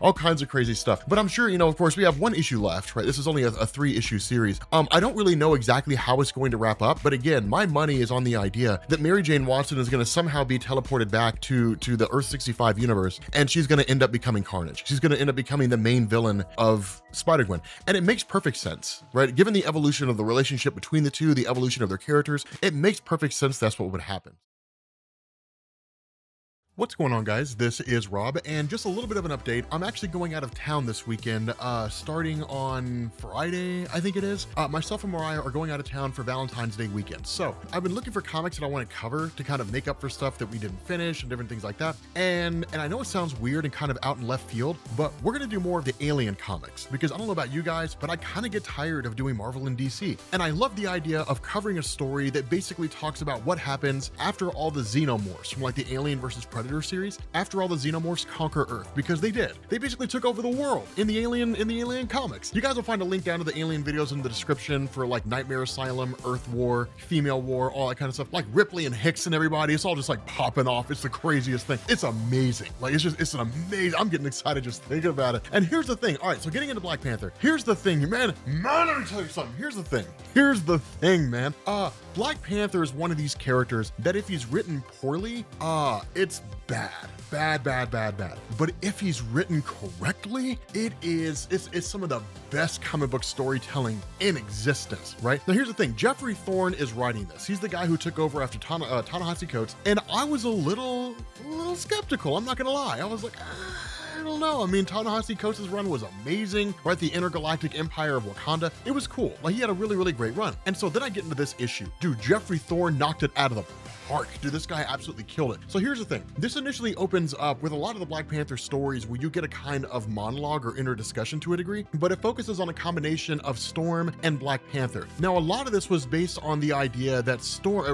all kinds of crazy stuff. But I'm sure, you know, of course, we have one issue left, right? This is only a 3-issue series. I don't really know exactly how it's going to wrap up, but again, my money is on the idea that Mary Jane Watson is going to somehow be teleported back to the Earth 65 universe, and she's going to end up becoming Carnage. She's going to end up becoming the main villain of Spider-Gwen. And it makes perfect sense, right? Given the evolution of the relationship between the two, the evolution of their characters, it makes perfect sense that's what would happen. What's going on, guys? This is Rob, and just a little bit of an update. I'm actually going out of town this weekend, starting on Friday, I think it is. Myself and Mariah are going out of town for Valentine's Day weekend. So I've been looking for comics that I want to cover to kind of make up for stuff that we didn't finish and different things like that. And I know it sounds weird and kind of out in left field, but we're going to do more of the Alien comics, because I don't know about you guys, but I kind of get tired of doing Marvel and DC. And I love the idea of covering a story that basically talks about what happens after all the xenomorphs from like the Alien versus Predator series, after all the xenomorphs conquer Earth, because they did. They basically took over the world in the Alien comics. You guys will find a link down to the Alien videos in the description for like Nightmare Asylum, Earth War, Female War, all that kind of stuff. Like Ripley and Hicks and everybody, it's all just like popping off. It's the craziest thing. It's amazing. Like it's an amazing, I'm getting excited just thinking about it. And here's the thing. All right, so getting into Black Panther, here's the thing, man, let me tell you something. Here's the thing, man. Black Panther is one of these characters that if he's written poorly, it's bad. But if he's written correctly, it's some of the best comic book storytelling in existence, right? Now here's the thing, Jeffrey Thorne is writing this. He's the guy who took over after Ta-Nehisi Coates, and I was a little skeptical, I'm not gonna lie. I was like, I don't know. I mean, Ta-Nehisi Coates' run was amazing, right? The Intergalactic Empire of Wakanda. It was cool. Like, he had a really, really great run. And so then I get into this issue. Dude, Jeffrey Thorne knocked it out of the park. Dude, this guy absolutely killed it. So here's the thing. This initially opens up with a lot of the Black Panther stories where you get a kind of monologue or inner discussion to a degree, but it focuses on a combination of Storm and Black Panther. Now, a lot of this was based on the idea that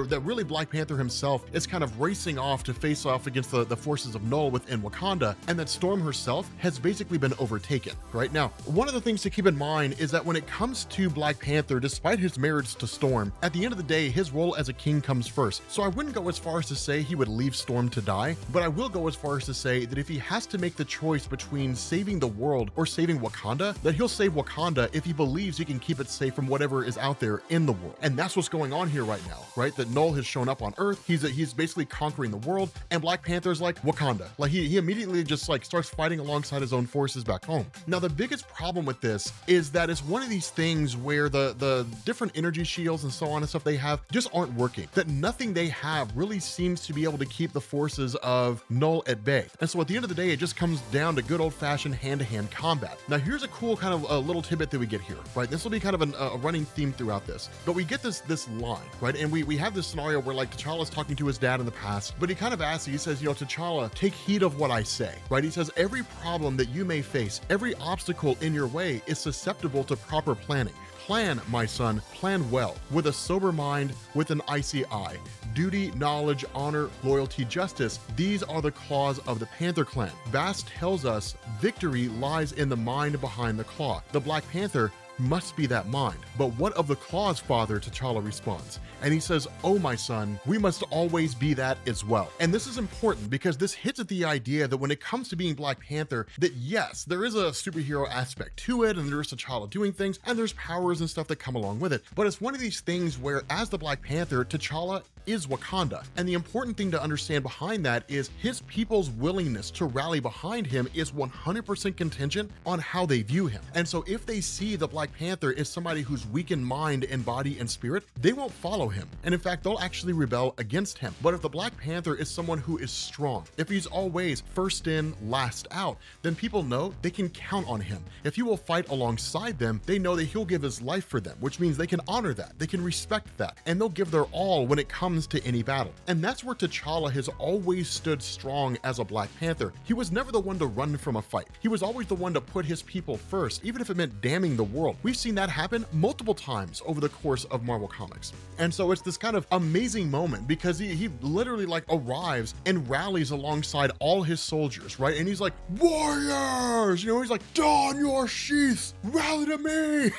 that really Black Panther himself is kind of racing off to face off against the forces of Knull within Wakanda, and that Storm herself has basically been overtaken, right? Now, one of the things to keep in mind is that when it comes to Black Panther, despite his marriage to Storm, at the end of the day, his role as a king comes first. So I wouldn't wouldn't go as far as to say he would leave Storm to die, but I will go as far as to say that if he has to make the choice between saving the world or saving Wakanda, that he'll save Wakanda if he believes he can keep it safe from whatever is out there in the world. And that's what's going on here right now, right? That Knull has shown up on Earth. He's basically conquering the world, and Black Panther's like Wakanda. Like he immediately just like starts fighting alongside his own forces back home. Now the biggest problem with this is that it's one of these things where the different energy shields and so on and stuff they have just aren't working. That nothing they have really seems to be able to keep the forces of Knull at bay. And so at the end of the day, it just comes down to good old-fashioned hand-to-hand combat. Now here's a cool kind of a little tidbit that we get here, right? This will be kind of a running theme throughout this, but we get this line, right? And we have this scenario where like T'Challa's talking to his dad in the past, but he kind of asks, he says, you know, T'Challa, take heed of what I say, right? He says, every problem that you may face, every obstacle in your way is susceptible to proper planning. Plan, my son, plan well, with a sober mind, with an icy eye. Duty, knowledge, honor, loyalty, justice, these are the claws of the Panther clan. Bast tells us victory lies in the mind behind the claw. The Black Panther must be that mind. But what of the claws, father? T'Challa responds. And he says, oh my son, we must always be that as well. And this is important because this hits at the idea that when it comes to being Black Panther, that yes, there is a superhero aspect to it, and there's T'Challa doing things, and there's powers and stuff that come along with it. But it's one of these things where as the Black Panther, T'Challa is Wakanda. And the important thing to understand behind that is his people's willingness to rally behind him is 100% contingent on how they view him. And so if they see the Black Panther is somebody who's weak in mind and body and spirit, they won't follow him. And in fact, they'll actually rebel against him. But if the Black Panther is someone who is strong, if he's always first in, last out, then people know they can count on him. If he will fight alongside them, they know that he'll give his life for them, which means they can honor that, they can respect that, and they'll give their all when it comes to any battle. And that's where T'Challa has always stood strong as a Black Panther. He was never the one to run from a fight. He was always the one to put his people first, even if it meant damning the world. We've seen that happen multiple times over the course of Marvel Comics. And so it's this kind of amazing moment because he literally like arrives and rallies alongside all his soldiers, right? And he's like, warriors, you know, he's like, don your sheaths, rally to me.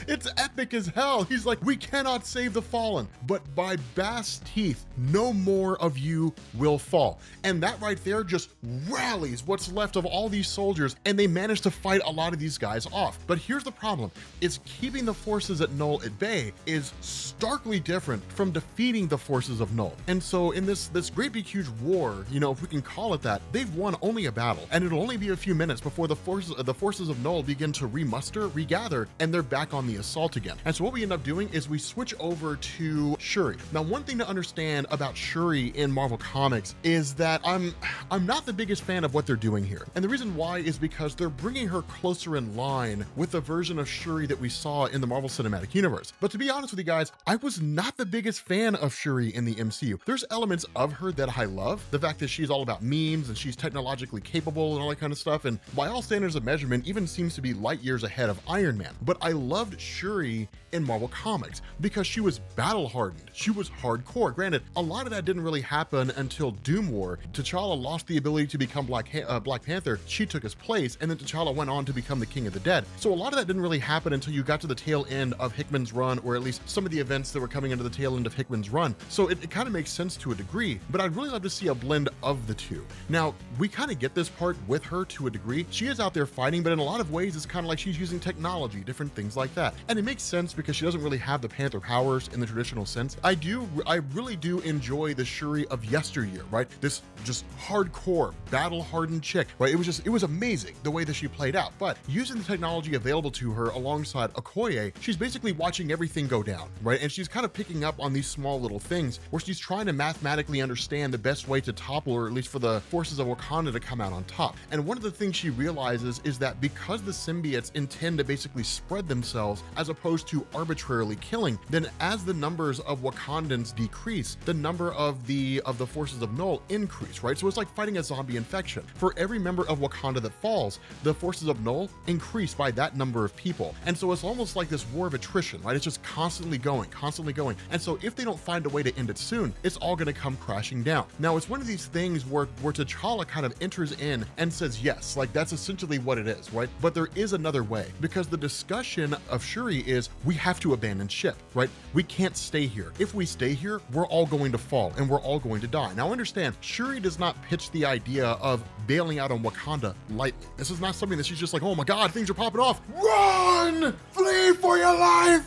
It's epic as hell. He's like, we cannot save the fallen, but by Bast's teeth, no more of you will fall. And that right there just rallies what's left of all these soldiers, and they manage to fight a lot of these guys off. But here's the problem, is keeping the forces at Knull at bay is starkly different from defeating the forces of Knull. And so in this great big huge war, you know, if we can call it that, they've won only a battle, and it'll only be a few minutes before the forces of Knull begin to remuster, regather, and they're back on the assault again. And so what we end up doing is we switch over to Shuri. Now, one thing to understand about Shuri in Marvel Comics is that I'm not the biggest fan of what they're doing here. And the reason why is because they're bringing her closer in line with the version of Shuri that we saw in the Marvel Cinematic Universe. But to be honest with you guys, I was not the biggest fan of Shuri in the MCU. There's elements of her that I love. The fact that she's all about memes and she's technologically capable and all that kind of stuff. And by all standards of measurement, even seems to be light years ahead of Iron Man. But I loved Shuri in Marvel Comics because she was battle hardened. She was hardcore. Granted, a lot of that didn't really happen until Doom War. T'Challa lost the ability to become Black Panther. She took his place, and then T'Challa went on to become the King of the Dead. So a lot of that didn't really happen until you got to the tail end of Hickman's run, or at least some of the events that were coming into the tail end of Hickman's run. So it kind of makes sense to a degree, but I'd really love to see a blend of the two. Now, we kind of get this part with her to a degree. She is out there fighting, but in a lot of ways, it's kind of like she's using technology, different things like that. And it makes sense because she doesn't really have the Panther powers in the traditional sense. I really do enjoy the Shuri of yesteryear, right? This just hardcore, battle-hardened chick, right? It was amazing the way that she played out. But using the technology available to her alongside Okoye, she's basically watching everything go down, right? And she's kind of picking up on these small little things where she's trying to mathematically understand the best way to topple, or at least for the forces of Wakanda to come out on top. And one of the things she realizes is that because the symbiotes intend to basically spread themselves as opposed to arbitrarily killing, then as the numbers of Wakandans decrease, the number of the forces of Knull increase, right? So it's like fighting a zombie infection. For every member of Wakanda that falls, the forces of Knull increase by that number of people. And so it's almost like this war of attrition, right? It's just constantly going, constantly going. And so if they don't find a way to end it soon, it's all going to come crashing down. Now, it's one of these things where T'Challa kind of enters in and says, yes, like that's essentially what it is, right? But there is another way, because the discussion of Shuri is we have to abandon ship, right? We can't stay here. If we stay here, we're all going to fall and we're all going to die. Now understand, Shuri does not pitch the idea of bailing out on Wakanda lightly. This is not something that she's just like, oh my God, things are popping off. Run! Flee for your life!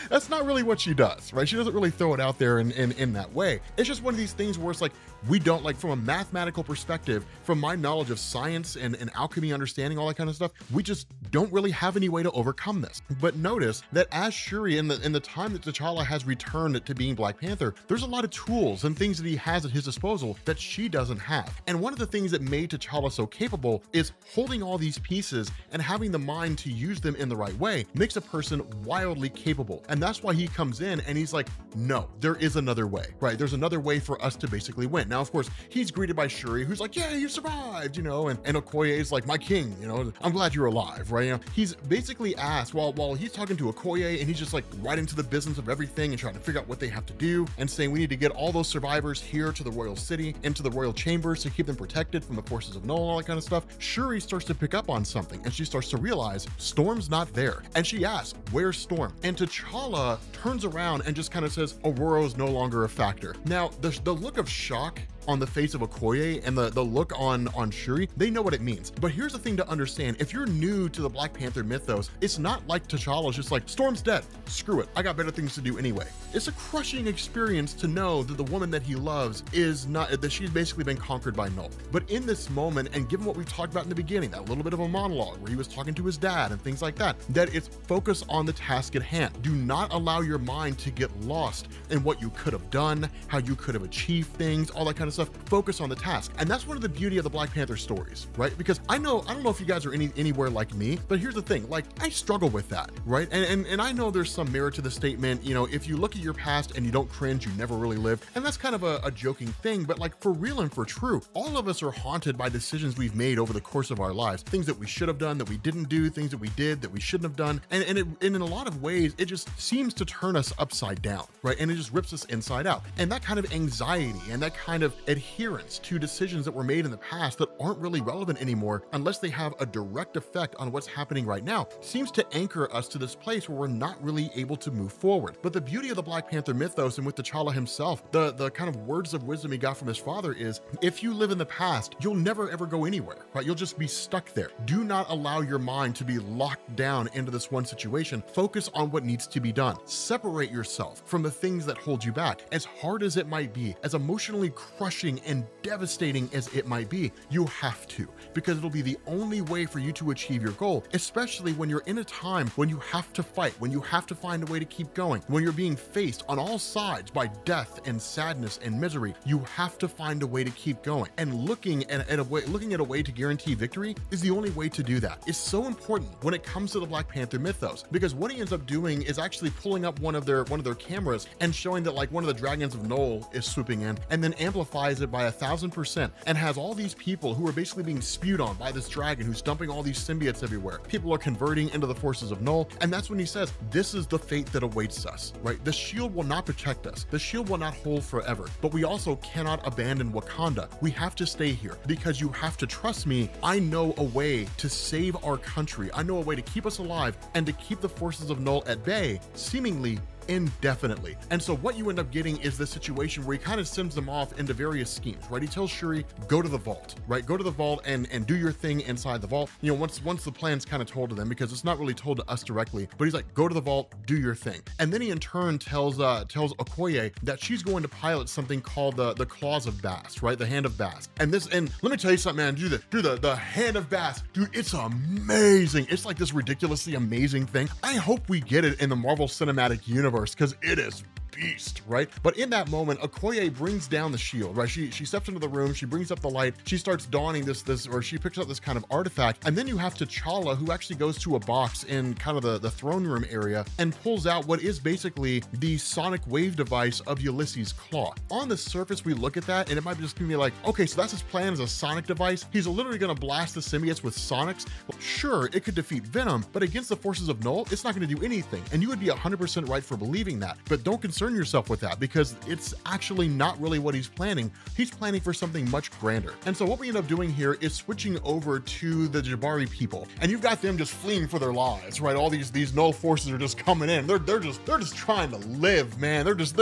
That's not really what she does, right? She doesn't really throw it out there in that way. It's just one of these things where it's like, we don't, like, from a mathematical perspective, from my knowledge of science and alchemy, understanding all that kind of stuff, we just don't really have any way to overcome this. But notice that as Shuri, in the time that T'Challa has returned to being Black Panther, there's a lot of tools and things that he has at his disposal that she doesn't have. And one of the things that made T'Challa so capable is holding all these pieces and having the mind to use them in the right way makes a person wildly capable. And that's why he comes in and he's like, no, there is another way, right? There's another way for us to basically win. Now, of course, he's greeted by Shuri, who's like, yeah, you survived, you know, and Okoye is like, my king, you know, I'm glad you're alive, right? You know, he's basically asked, while he's talking to Okoye and he's just like right into the business of everything and trying to figure out what they have to do and saying, we need to get all those survivors here to the royal city, into the royal chambers to keep them protected from the forces of Knull and all that kind of stuff. Shuri starts to pick up on something and she starts to realize Storm's not there. And she asks, where's Storm? And T'Challa turns around and just kind of says, Aurora's no longer a factor. Now, the look of shock on the face of Okoye and the look on Shuri, they know what it means. But here's the thing to understand. If you're new to the Black Panther mythos, it's not like T'Challa's just like, Storm's dead, screw it, I got better things to do anyway. It's a crushing experience to know that the woman that he loves is not, that she's basically been conquered by Knull. But in this moment, and given what we talked about in the beginning, that little bit of a monologue where he was talking to his dad and things like that, that it's focus on the task at hand. Do not allow your mind to get lost in what you could have done, how you could have achieved things, all that kind of stuff. Focus on the task. And that's one of the beauty of the Black Panther stories, right? Because I don't know if you guys are anywhere like me, but here's the thing, like, I struggle with that, right? And I know there's some merit to the statement, you know, if you look at your past and you don't cringe, you never really lived. And that's kind of a joking thing, but like, for real and for true, all of us are haunted by decisions we've made over the course of our lives, things that we should have done that we didn't do, things that we did that we shouldn't have done. And in a lot of ways, it just seems to turn us upside down, right? And it just rips us inside out. And that kind of anxiety and that kind of adherence to decisions that were made in the past that aren't really relevant anymore unless they have a direct effect on what's happening right now seems to anchor us to this place where we're not really able to move forward. But the beauty of the Black Panther mythos, and with T'Challa himself, the kind of words of wisdom he got from his father is, if you live in the past, you'll never ever go anywhere, right? You'll just be stuck there. Do not allow your mind to be locked down into this one situation. Focus on what needs to be done. Separate yourself from the things that hold you back. As hard as it might be, as emotionally crushing and devastating as it might be, you have to, because it'll be the only way for you to achieve your goal, especially when you're in a time when you have to fight, when you have to find a way to keep going, when you're being faced on all sides by death and sadness and misery. You have to find a way to keep going, and looking at a way to guarantee victory is the only way to do that. It's so important when it comes to the Black Panther mythos, because what he ends up doing is actually pulling up one of their cameras and showing that like one of the dragons of Knull is swooping in, and then amplifies it by 1,000% and has all these people who are basically being spewed on by this dragon who's dumping all these symbiotes everywhere. People are converting into the forces of Knull, and that's when he says, this is the fate that awaits us, right? The shield will not protect us. The shield will not hold forever, but we also cannot abandon Wakanda. We have to stay here because you have to trust me. I know a way to save our country. I know a way to keep us alive and to keep the forces of Knull at bay, seemingly indefinitely. And so what you end up getting is this situation where he kind of sends them off into various schemes, right? He tells Shuri, go to the vault, right? Go to the vault and do your thing inside the vault. You know, once the plan's kind of told to them, because it's not really told to us directly, but he's like, go to the vault, do your thing. And then he in turn tells Okoye that she's going to pilot something called the claws of Bast, right? The hand of Bast. And let me tell you something, man, the hand of Bast, dude, it's amazing. It's like this ridiculously amazing thing. I hope we get it in the Marvel Cinematic Universe, because it is beast, right? But in that moment, Okoye brings down the shield, right? She steps into the room, she brings up the light, she starts donning or she picks up this kind of artifact, and then you have T'Challa, who actually goes to a box in kind of the throne room area and pulls out what is basically the sonic wave device of Ulysses' claw. On the surface, we look at that and it might just be like, okay, so that's his plan as a sonic device. He's literally gonna blast the symbiotes with sonics. Well, sure, it could defeat Venom, but against the forces of Knull, it's not gonna do anything. And you would be 100% right for believing that. But don't concern concern yourself with that, because it's actually not really what he's planning. He's planning for something much grander. And so what we end up doing here is switching over to the Jabari people, and you've got them just fleeing for their lives, right? All these Knull forces are just coming in. They're just trying to live, man. They're just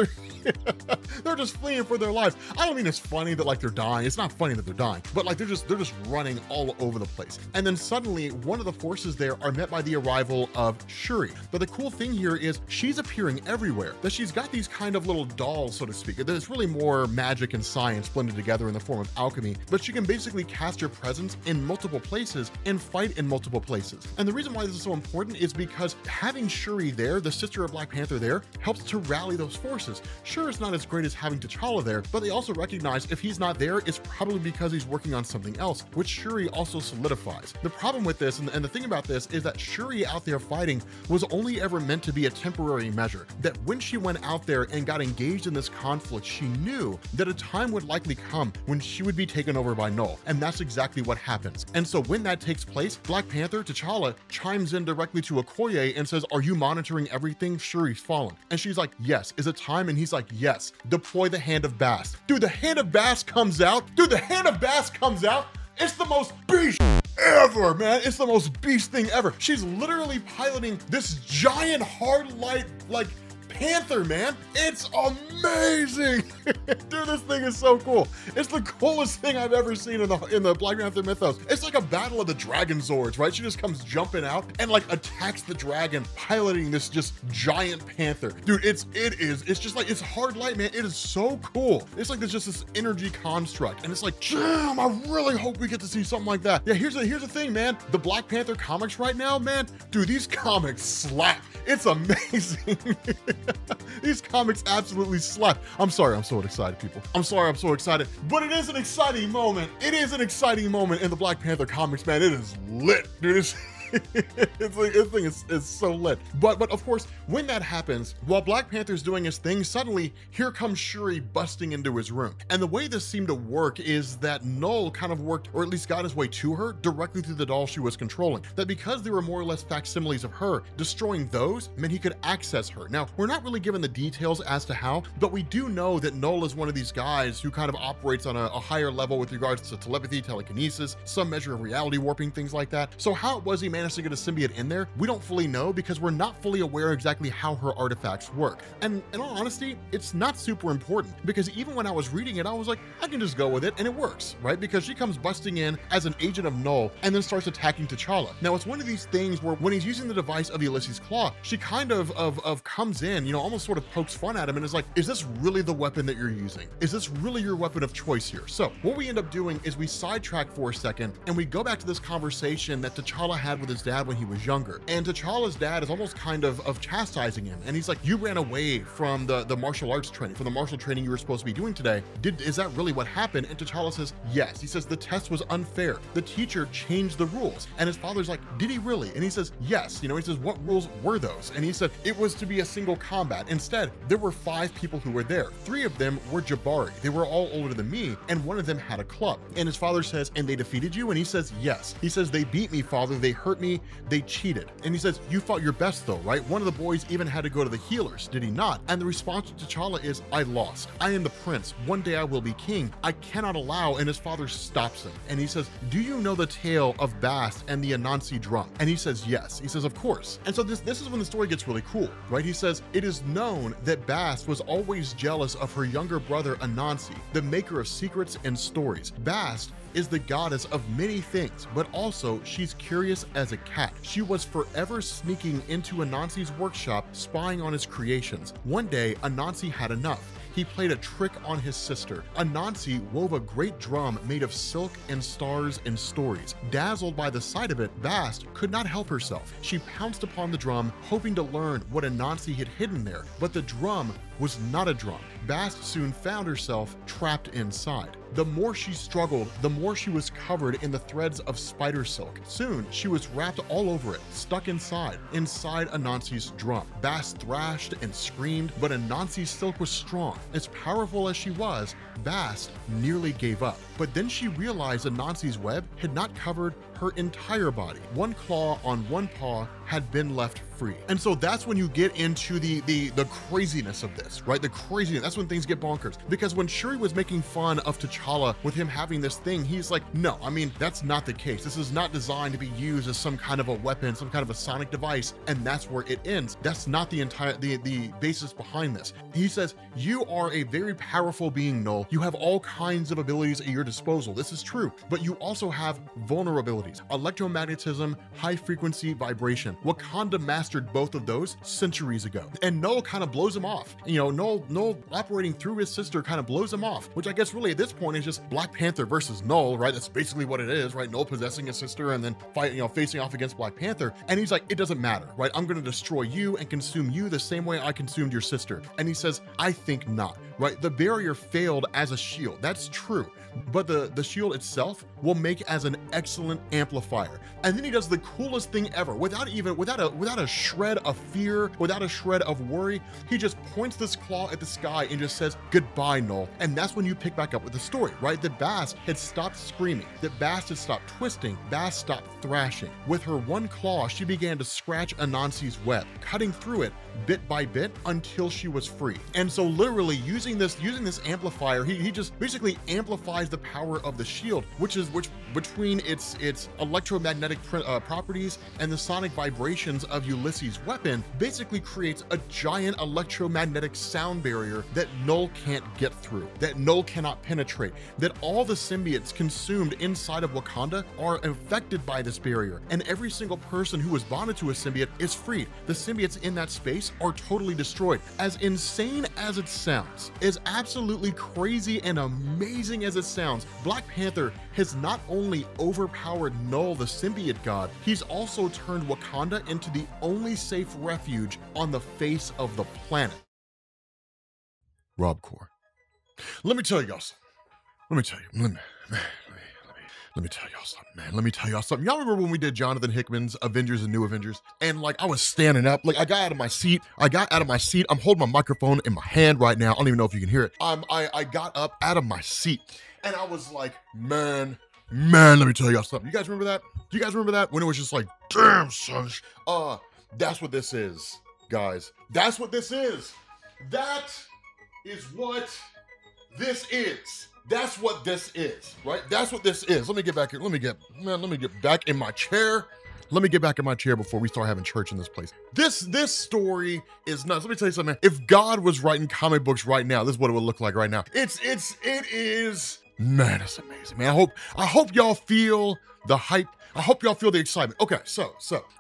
fleeing for their lives. I don't mean it's funny that like they're dying. It's not funny that they're dying, but like they're just running all over the place. And then suddenly one of the forces there are met by the arrival of Shuri. But the cool thing here is she's appearing everywhere. That she's got these kind of little dolls, so to speak. There's really more magic and science blended together in the form of alchemy, but she can basically cast her presence in multiple places and fight in multiple places. And the reason why this is so important is because having Shuri there, the sister of Black Panther there, helps to rally those forces. Sure, it's not as great as having T'Challa there, but they also recognize if he's not there, it's probably because he's working on something else, which Shuri also solidifies. The problem with this, and the thing about this, is that Shuri out there fighting was only ever meant to be a temporary measure. That when she went out there and got engaged in this conflict, she knew that a time would likely come when she would be taken over by Knull, and that's exactly what happens. And so when that takes place, Black Panther, T'Challa, chimes in directly to Okoye and says, "Are you monitoring everything? Shuri's fallen." And she's like, "Yes." Is it time? And he's like, "Yes. Deploy the Hand of Bast." Dude, the Hand of Bast comes out. Dude, the Hand of Bast comes out. It's the most beast ever, man. It's the most beast thing ever. She's literally piloting this giant hard light, like, Panther, man. It's amazing. Dude, this thing is so cool. It's the coolest thing I've ever seen in the Black Panther mythos. It's like a battle of the Dragon Zords, right? She just comes jumping out and like attacks the dragon, piloting this just giant panther. Dude, it's just like, it's hard light, man. It is so cool. It's like there's just this energy construct, and it's like, damn, I really hope we get to see something like that. Yeah, here's the thing, man. The Black Panther comics right now, man, dude, these comics slap. It's amazing. These comics absolutely slap. I'm sorry, I'm so excited, people. I'm sorry, I'm so excited, but it is an exciting moment. It is an exciting moment in the Black Panther comics, man. It is lit, dude. This thing is so lit. But of course, when that happens, while Black Panther's doing his thing, suddenly here comes Shuri busting into his room. And the way this seemed to work is that Knull kind of worked, or at least got his way to her, directly through the doll she was controlling. That because they were more or less facsimiles of her, destroying those meant he could access her. Now, we're not really given the details as to how, but we do know that Knull is one of these guys who kind of operates on a higher level with regards to telepathy, telekinesis, some measure of reality warping, things like that. So how it was he managed to get a symbiote in there, we don't fully know, because we're not fully aware exactly how her artifacts work. And in all honesty, it's not super important, because even when I was reading it, I was like, I can just go with it, and it works, right? Because she comes busting in as an agent of Knull and then starts attacking T'Challa. Now, it's one of these things where when he's using the device of Ulysses' Claw, she kind of comes in, you know, almost sort of pokes fun at him and is like, is this really the weapon that you're using? Is this really your weapon of choice here? So what we end up doing is we sidetrack for a second and we go back to this conversation that T'Challa had with his dad when he was younger. And T'Challa's dad is almost kind of chastising him. And he's like, you ran away from the martial arts training, from the martial training you were supposed to be doing today. Is that really what happened? And T'Challa says, yes. He says, the test was unfair. The teacher changed the rules. And his father's like, did he really? And he says, yes. You know, he says, what rules were those? And he said, it was to be a single combat. Instead, there were 5 people who were there. 3 of them were Jabari. They were all older than me, and one of them had a club. And his father says, and they defeated you? And he says, yes. He says, they beat me, father. They hurt me. They cheated. And he says, you fought your best though, right? One of the boys even had to go to the healers, did he not? And the response to T'Challa is, I lost. I am the prince. One day I will be king. I cannot allow. And his father stops him. And he says, do you know the tale of Bast and the Anansi drum? And he says, yes. He says, of course. And so this is when the story gets really cool, right? He says, it is known that Bast was always jealous of her younger brother Anansi, the maker of secrets and stories. Bast is the goddess of many things, but also she's curious as a cat. She was forever sneaking into Anansi's workshop, spying on his creations. One day, Anansi had enough. He played a trick on his sister. Anansi wove a great drum made of silk and stars and stories. Dazzled by the sight of it, Bast could not help herself. She pounced upon the drum, hoping to learn what Anansi had hidden there, but the drum was not a drum. Bast soon found herself trapped inside. The more she struggled, the more she was covered in the threads of spider silk. Soon, she was wrapped all over it, stuck inside Anansi's drum. Bast thrashed and screamed, but Anansi's silk was strong. As powerful as she was, Bast nearly gave up. But then she realized Anansi's web had not covered her entire body. One claw on one paw had been left free. And so that's when you get into the craziness of this, right? The craziness, that's when things get bonkers. Because when Shuri was making fun of T'Challa with him having this thing, he's like, no, I mean, that's not the case. This is not designed to be used as some kind of a weapon, some kind of a sonic device, and that's where it ends. That's not the basis behind this. He says, you are a very powerful being, Knull. You have all kinds of abilities at your disposal. This is true, but you also have vulnerabilities, electromagnetism, high frequency vibration. Wakanda mastered both of those centuries ago. And Knull kind of blows him off. You know, Knull operating through his sister kind of blows him off, which I guess really at this point is just Black Panther versus Knull, right? That's basically what it is, right? Knull possessing his sister and then facing off against Black Panther. And he's like, it doesn't matter, right? I'm going to destroy you and consume you the same way I consumed your sister. And he says, I think not, right? The barrier failed as a shield. That's true. But the shield itself will make as an excellent amplifier. And then he does the coolest thing ever, without a shred of fear, without a shred of worry. He just points this claw at the sky and just says, goodbye, Knull. And that's when you pick back up with the story, right? That Bast had stopped screaming, that Bast had stopped twisting, Bast stopped thrashing. With her one claw, she began to scratch Anansi's web, cutting through it bit by bit until she was free. And so literally using this amplifier, he just basically amplifies the power of the shield, which between its electromagnetic properties and the sonic vibrations of Ulysses' weapon, basically creates a giant electromagnetic sound barrier that Knull can't get through, that Knull cannot penetrate, that all the symbiotes consumed inside of Wakanda are affected by this barrier, and every single person who was bonded to a symbiote is freed. The symbiotes in that space are totally destroyed. As insane as it sounds, as absolutely crazy and amazing as it sounds, Black Panther has not only overpowered Knull, the symbiote god, he's also turned Wakanda into the only safe refuge on the face of the planet. Robcore. Let me tell y'all something. Let me tell y'all something, man. Let me tell y'all something. Y'all remember when we did Jonathan Hickman's Avengers and New Avengers? And like, I was standing up, like I got out of my seat. I'm holding my microphone in my hand right now. I don't even know if you can hear it. I got up out of my seat and I was like, man, let me tell y'all something. You guys remember that? Do you guys remember that? When it was just like, damn, son. That's what this is, guys. That's what this is. That is what this is. That's what this is, right? That's what this is. Let me get back here. Let me get back in my chair. Let me get back in my chair before we start having church in this place. This story is nuts. Let me tell you something, man. If God was writing comic books right now, this is what it would look like right now. It is, man, it's amazing, man. I hope y'all feel the hype. I hope y'all feel the excitement. Okay, so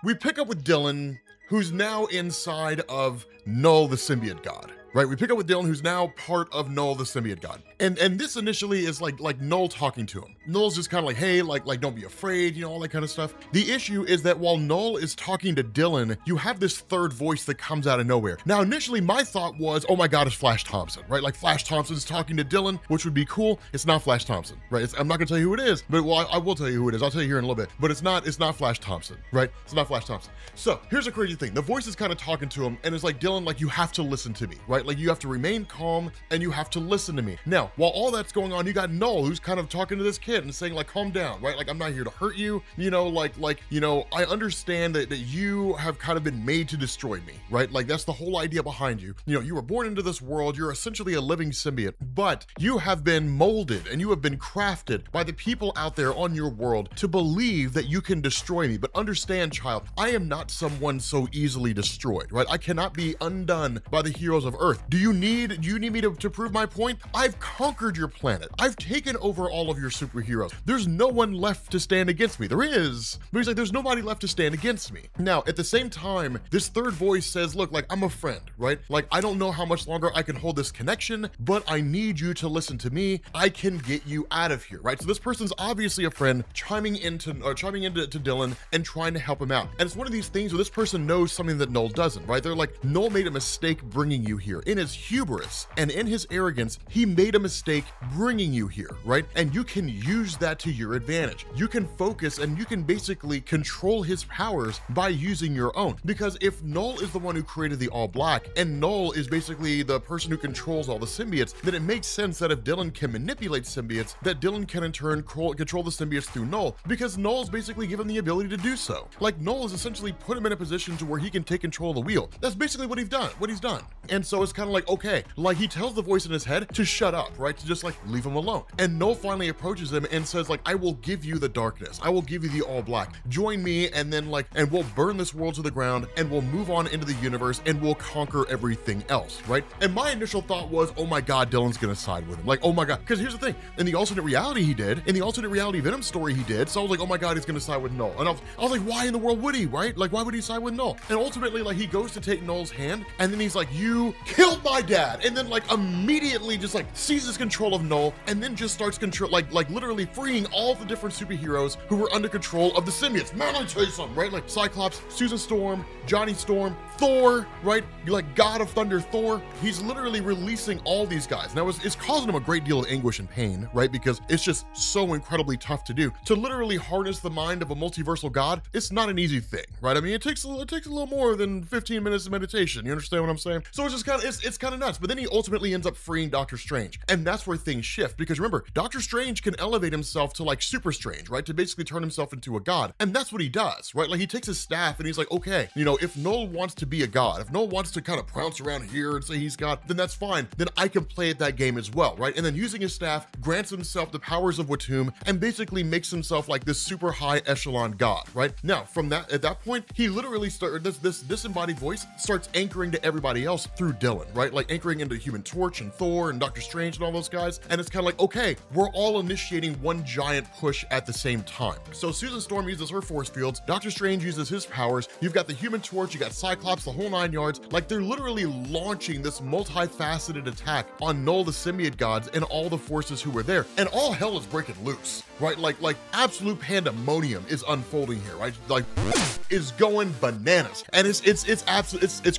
we pick up with Dylan, who's now inside of Knull, the symbiote god. Right, we pick up with Dylan, who's now part of Knull, the symbiote god. And this initially is like Knull talking to him. Knull's just kind of like, hey, like don't be afraid, you know, all that kind of stuff. The issue is that while Knull is talking to Dylan, you have this third voice that comes out of nowhere. Now, initially, my thought was, oh my God, it's Flash Thompson, right? Like Flash Thompson's talking to Dylan, which would be cool. It's not Flash Thompson, right? I'm not gonna tell you who it is, but well, I will tell you who it is. I'll tell you here in a little bit, but it's not Flash Thompson, right? It's not Flash Thompson. So here's a crazy thing. The voice is kind of talking to him and it's like, Dylan, like you have to listen to me, right? Like you have to remain calm and you have to listen to me. Now, while all that's going on, you got Knull, who's kind of talking to this kid and saying like, calm down, right? Like, I'm not here to hurt you. You know, I understand that you have kind of been made to destroy me, right? Like that's the whole idea behind you. You know, you were born into this world. You're essentially a living symbiote, but you have been molded and you have been crafted by the people out there on your world to believe that you can destroy me. But understand, child, I am not someone so easily destroyed, right? I cannot be undone by the heroes of Earth. Do you need me to prove my point? I've conquered your planet. I've taken over all of your superheroes. There's no one left to stand against me. There is, but he's like, there's nobody left to stand against me. Now, at the same time, this third voice says, look, like I'm a friend, right? Like, I don't know how much longer I can hold this connection, but I need you to listen to me. I can get you out of here, right? So this person's obviously a friend chiming into Dylan and trying to help him out. And it's one of these things where this person knows something that Knull doesn't, right? They're like, Knull made a mistake bringing you here. In his hubris and in his arrogance, he made a mistake bringing you here, right? And you can use that to your advantage. You can focus and you can basically control his powers by using your own. Because if Knull is the one who created the All Black and Knull is basically the person who controls all the symbiotes, then it makes sense that if Dylan can manipulate symbiotes, that Dylan can in turn control the symbiotes through Knull. Because Knull's basically given the ability to do so. Like, Knull has essentially put him in a position to where he can take control of the wheel. That's basically what he's done. And so it's kind of like, okay, like he tells the voice in his head to shut up, right? To just like leave him alone. And Knull finally approaches him and says like, I will give you the darkness. I will give you the all black. Join me, and then like, and we'll burn this world to the ground, and we'll move on into the universe, and we'll conquer everything else, right? And my initial thought was, oh my God, Dylan's gonna side with him. Like, oh my God, because here's the thing, in the alternate reality he did, in the alternate reality Venom story he did, so I was like, oh my God, he's gonna side with Knull. And I was like, why in the world would he, right? Like, why would he side with Knull? And ultimately, like, he goes to take Knull's hand, and then he's like, you killed my dad, and then like immediately just like seizes control of Knull, and then just starts control, like literally freeing all the different superheroes who were under control of the symbiotes. Man, let me tell you something, right? Like Cyclops, Susan Storm, Johnny Storm, Thor, right? Like God of Thunder Thor. He's literally releasing all these guys. Now it's causing him a great deal of anguish and pain, right? Because it's just so incredibly tough to do. To literally harness the mind of a multiversal god, it's not an easy thing, right? I mean, it takes a little more than 15 minutes of meditation. You understand what I'm saying? So it's just kind of, it's kind of nuts. But then he ultimately ends up freeing Doctor Strange. And that's where things shift, because remember, Doctor Strange can elevate himself to like Super Strange, right? To basically turn himself into a god. And that's what he does, right? Like he takes his staff and he's like, okay, you know, if Knull wants to be a god, if Knull wants to kind of prounce around here and say he's God, then that's fine. Then I can play at that game as well, right? And then using his staff, grants himself the powers of Watum and basically makes himself like this super high echelon god, right? Now, from that, at that point, he literally started, this disembodied voice starts anchoring to everybody else through Dylan, right? Like anchoring into Human Torch and Thor and Doctor Strange and all those guys. And it's kind of like, okay, we're all initiating one giant push at the same time. So Susan Storm uses her force fields, Doctor Strange uses his powers, you've got the Human Torch, you got Cyclops, the whole 9 yards. Like they're literally launching this multifaceted attack on Knull the symbiote gods and all the forces who were there. And all hell is breaking loose, right? Like absolute pandemonium is unfolding here, right? Like is going bananas. And it's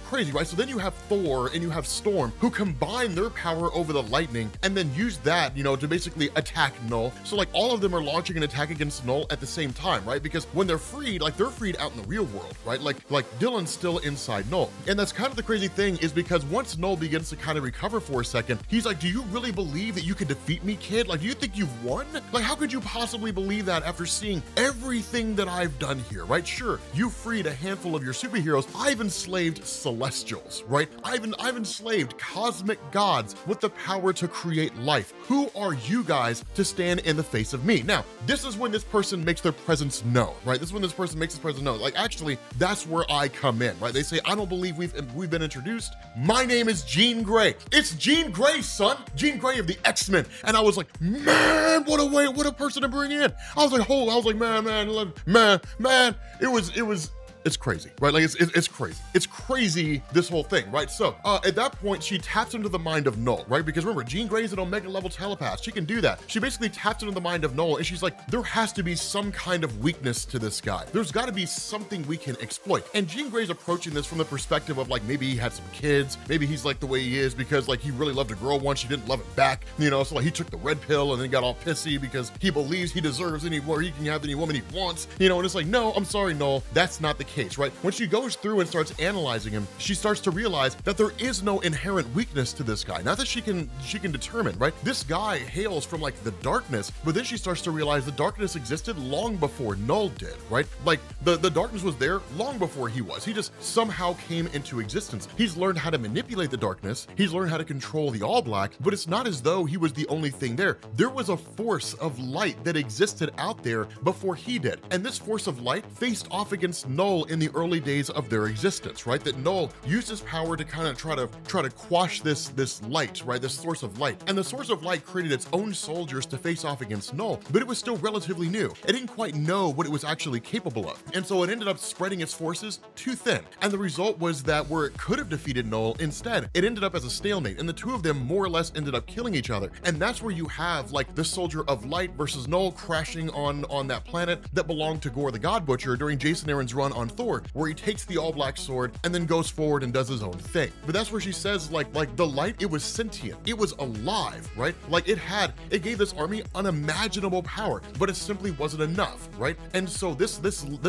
crazy, right? So then you have Thor and you have Storm who combine their power over the lightning and then use that, you know, to basically attack Knull. So like all of them are launching an attack against Knull at the same time, right? Because when they're freed, like they're freed out in the real world, right? Like Dylan's still inside Knull. And that's kind of the crazy thing, is because once Knull begins to kind of recover for a second, he's like, do you really believe that you can defeat me, kid? Like, do you think you've won? Like, how could you possibly believe that after seeing everything that I've done here, right? Sure, you freed a handful of your superheroes. I've enslaved celestials, right? I've enslaved cosmic gods with the power to create life. Who are you guys to stand in the face of me? Now, this is when this person makes their presence known, right? This is when this person makes his presence known. Like, actually, that's where I come in, right? They say, I don't believe we've been introduced. My name is Jean Grey. It's Jean Grey, son. Jean Grey of the X-Men. And I was like, man, what a person to bring in. I was like, man, it's crazy, right? Like it's crazy. It's crazy, this whole thing, right? So at that point, she taps into the mind of Knull, right? Because remember, Jean Grey's an Omega level telepath. She can do that. She basically taps into the mind of Knull and she's like, there has to be some kind of weakness to this guy. There's got to be something we can exploit. And Jean Grey's approaching this from the perspective of like, maybe he had some kids. Maybe he's like the way he is because like he really loved a girl once. She didn't love him back, you know? So like he took the red pill and then got all pissy because he believes he deserves he can have any woman he wants, you know? And it's like, no, I'm sorry, Knull. That's not the case, right? When she goes through and starts analyzing him, she starts to realize that there is no inherent weakness to this guy. Not that she can determine, right? This guy hails from like the darkness, but then she starts to realize the darkness existed long before Knull did, right? Like the darkness was there long before he was. He just somehow came into existence. He's learned how to manipulate the darkness. He's learned how to control the All Black, but it's not as though he was the only thing there. There was a force of light that existed out there before he did. And this force of light faced off against Knull in the early days of their existence, right? That Knull used his power to kind of try to quash this light, right? This source of light. And the source of light created its own soldiers to face off against Knull, but it was still relatively new. It didn't quite know what it was actually capable of. And so it ended up spreading its forces too thin. And the result was that where it could have defeated Knull, instead, it ended up as a stalemate. And the two of them more or less ended up killing each other. And that's where you have like the soldier of light versus Knull crashing on that planet that belonged to Gore the God Butcher during Jason Aaron's run on Thor, where he takes the all black sword and then goes forward and does his own thing. But that's where she says like the light, it was sentient, it was alive, right? Like it gave this army unimaginable power, but it simply wasn't enough, right? And so this